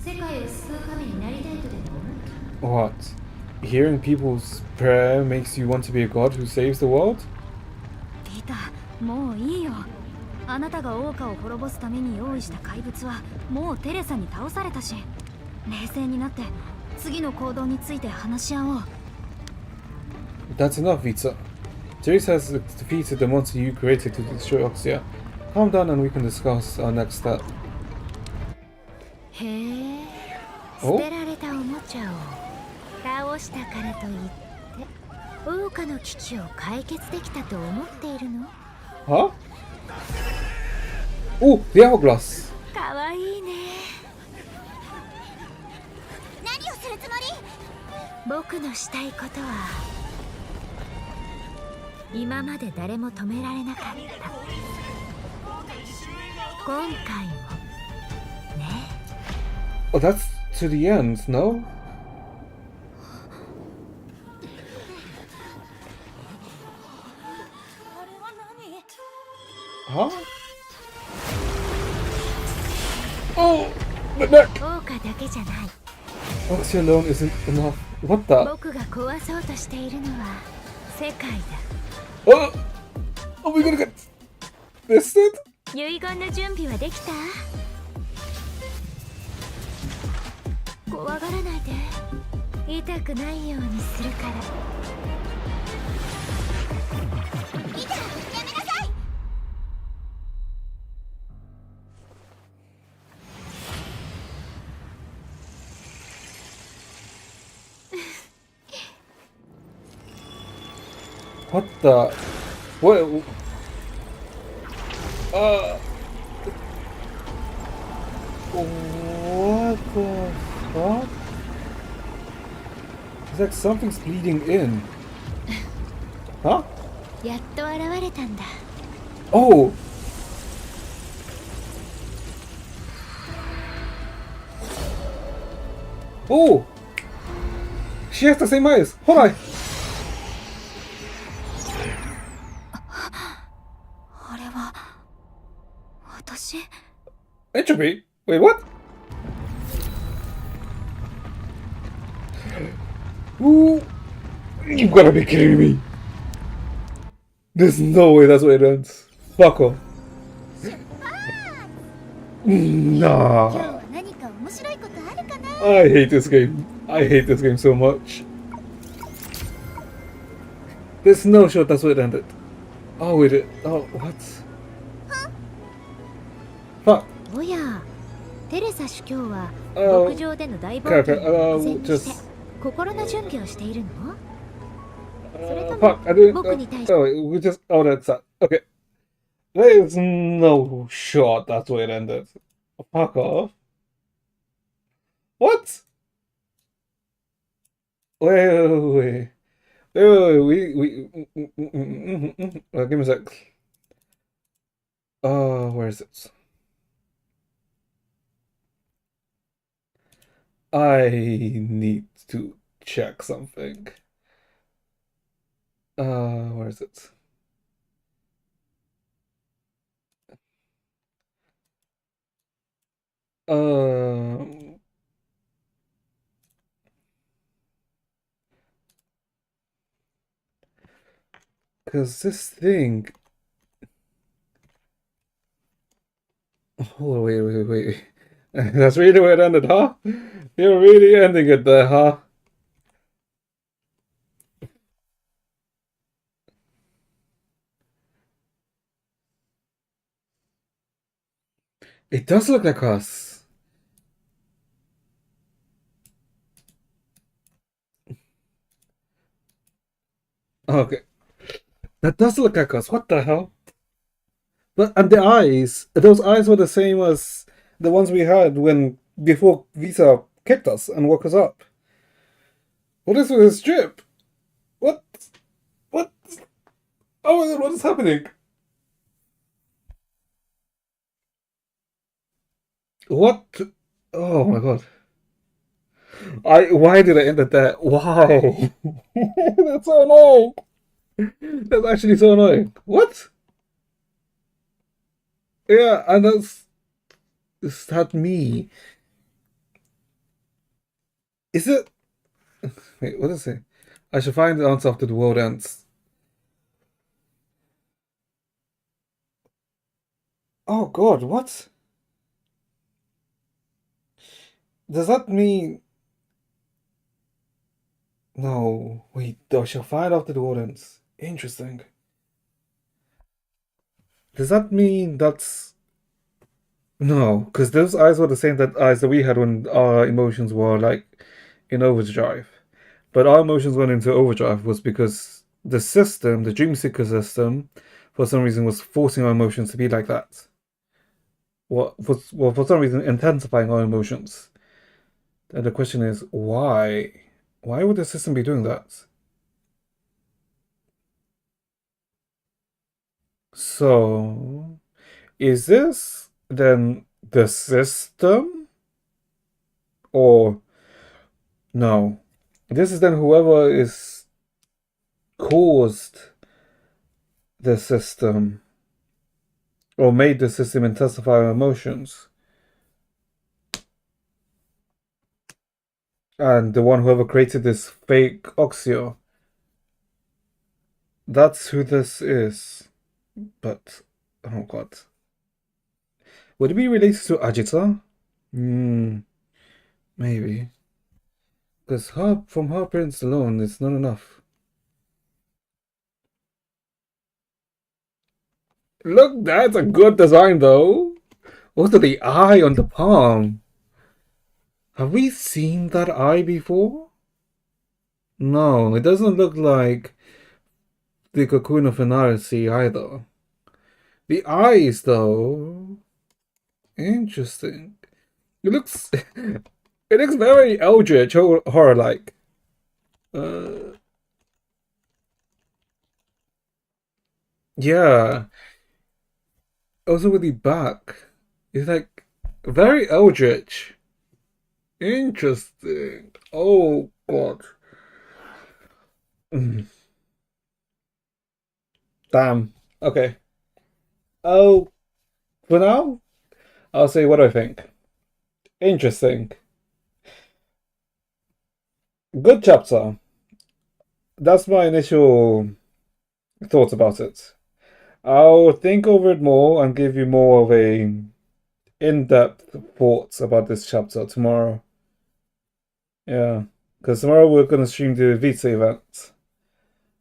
いて、世界を救う神になりたいとでも思った。 What? Hearing people's prayer makes you want to be a god who saves the world? リタ、もういいよ。あなたが王家を滅ぼすために用意した怪物はもうテレサに倒されたし、冷静になって次の行動について話し合おう。 That's enough, Vita. Teresa has defeated the monster you created to destroy Oxia. Calm down and we can discuss our next step. へえ、捨おてられたおもちゃを倒したからといって王家の危機を解決できたと思っているの？ Huh? Oh, the hourglass! かわいいね。何をするつもり？僕のしたいことは今まで誰も止められなかった。今回もね。 Oh, that's to the end, no? Huh? Oh! But no! 王家だけじゃない。 Oxia alone isn't enough. What the? 僕が壊そうとしているのは世界だ。 Oh! Are we gonna get bested? 遺言の準備はできた？怖がらないで。痛くないようにするから。リタ、やめなさい。 What the? What? What the fuck? It's like something's bleeding in. Huh? やっと現れたんだ。 Oh! Oh! She has the same eyes! Hold on! 私 Entropy? Wait, what? Ooh, you gotta be kidding me. There's no way that's where it ends. Fuck off. Nah. I hate this game. I hate this game so much. There's no shot that's where it ended. Oh, wait. Oh, what? Fuck. おや、テレサ主教は Oh, 牧場での大冒険 character. を目前にして Just. 心の準備をしているの？それとも Fuck. I didn't. 僕に対して Oh, wait. We just. Oh, that's that. Okay. There's no shot that's where it ended. Fuck off. What? Wait. Give me a sec. Where is it? I need to check something. Where is it? Because this thing. Oh, wait. That's really where it ended, huh? You're really ending it there, huh? It does look like us. Okay. That does look like us. What the hell? But and the eyes, those eyes were the same as the ones we had when before Vita kicked us and woke us up. What is with this drip? What? What? Oh my god, what is happening? What? Oh my god. Why did I end at that? Why? That's so annoying. That's actually so annoying. What? Yeah, and is that me? Is it? Wait, what is it? I should find the answer after the world ends. Oh god, what? Does that mean? No, wait, I shall find after the world ends. Interesting. Does that mean that's... No, because those eyes were the same eyes that we had when our emotions were like in overdrive. But our emotions went into overdrive was because the system, the Dream Seeker system, for some reason was forcing our emotions to be like that. Well, for some reason, intensifying our emotions. And the question is, why? Why would the system be doing that? So, is this then the system? Or no? This is then whoever is caused the system or made the system intensify our emotions. And the one whoever created this fake Oxio. That's who this is. But, oh god. Would it be related to Ajita? Maybe. Because from her appearance alone, it's not enough. Look, that's a good design though. Also, the eye on the palm. Have we seen that eye before? No, it doesn't look like the Cocoon of Finality either. The eyes, though. Interesting. It looks... it looks very eldritch, horror-like. Yeah. Also with the back. It's like very eldritch. Interesting. Oh god. Damn. Okay. Oh, for now, I'll say what I think. Interesting. Good chapter. That's my initial thoughts about it. I'll think over it more and give you more of a in-depth thoughts about this chapter tomorrow. Yeah, because tomorrow we're gonna stream the Vita event,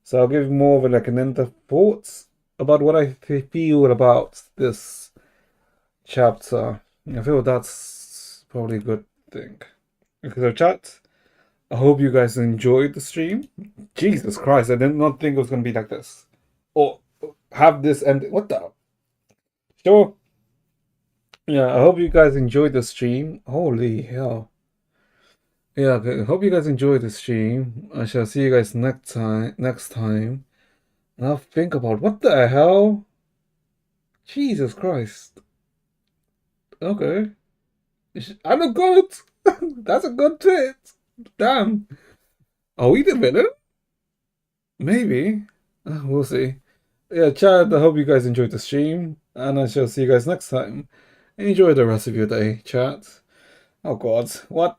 so I'll give more of an in-depth thoughts about what I feel about this chapter. I feel that's probably a good thing. Because of chat, I hope you guys enjoyed the stream. Jesus Christ, I did not think it was gonna be like this, or have this end. What the? Sure. Yeah, I hope you guys enjoyed the stream. Holy hell. Yeah, okay. Hope you guys enjoyed the stream. I shall see you guys next time. And I'll think about what the hell? Jesus Christ. Okay. I'm a good. That's a good twit. Damn. Are we the villain? Maybe. We'll see. Yeah, chat, I hope you guys enjoyed the stream. And I shall see you guys next time. Enjoy the rest of your day, chat. Oh god. What?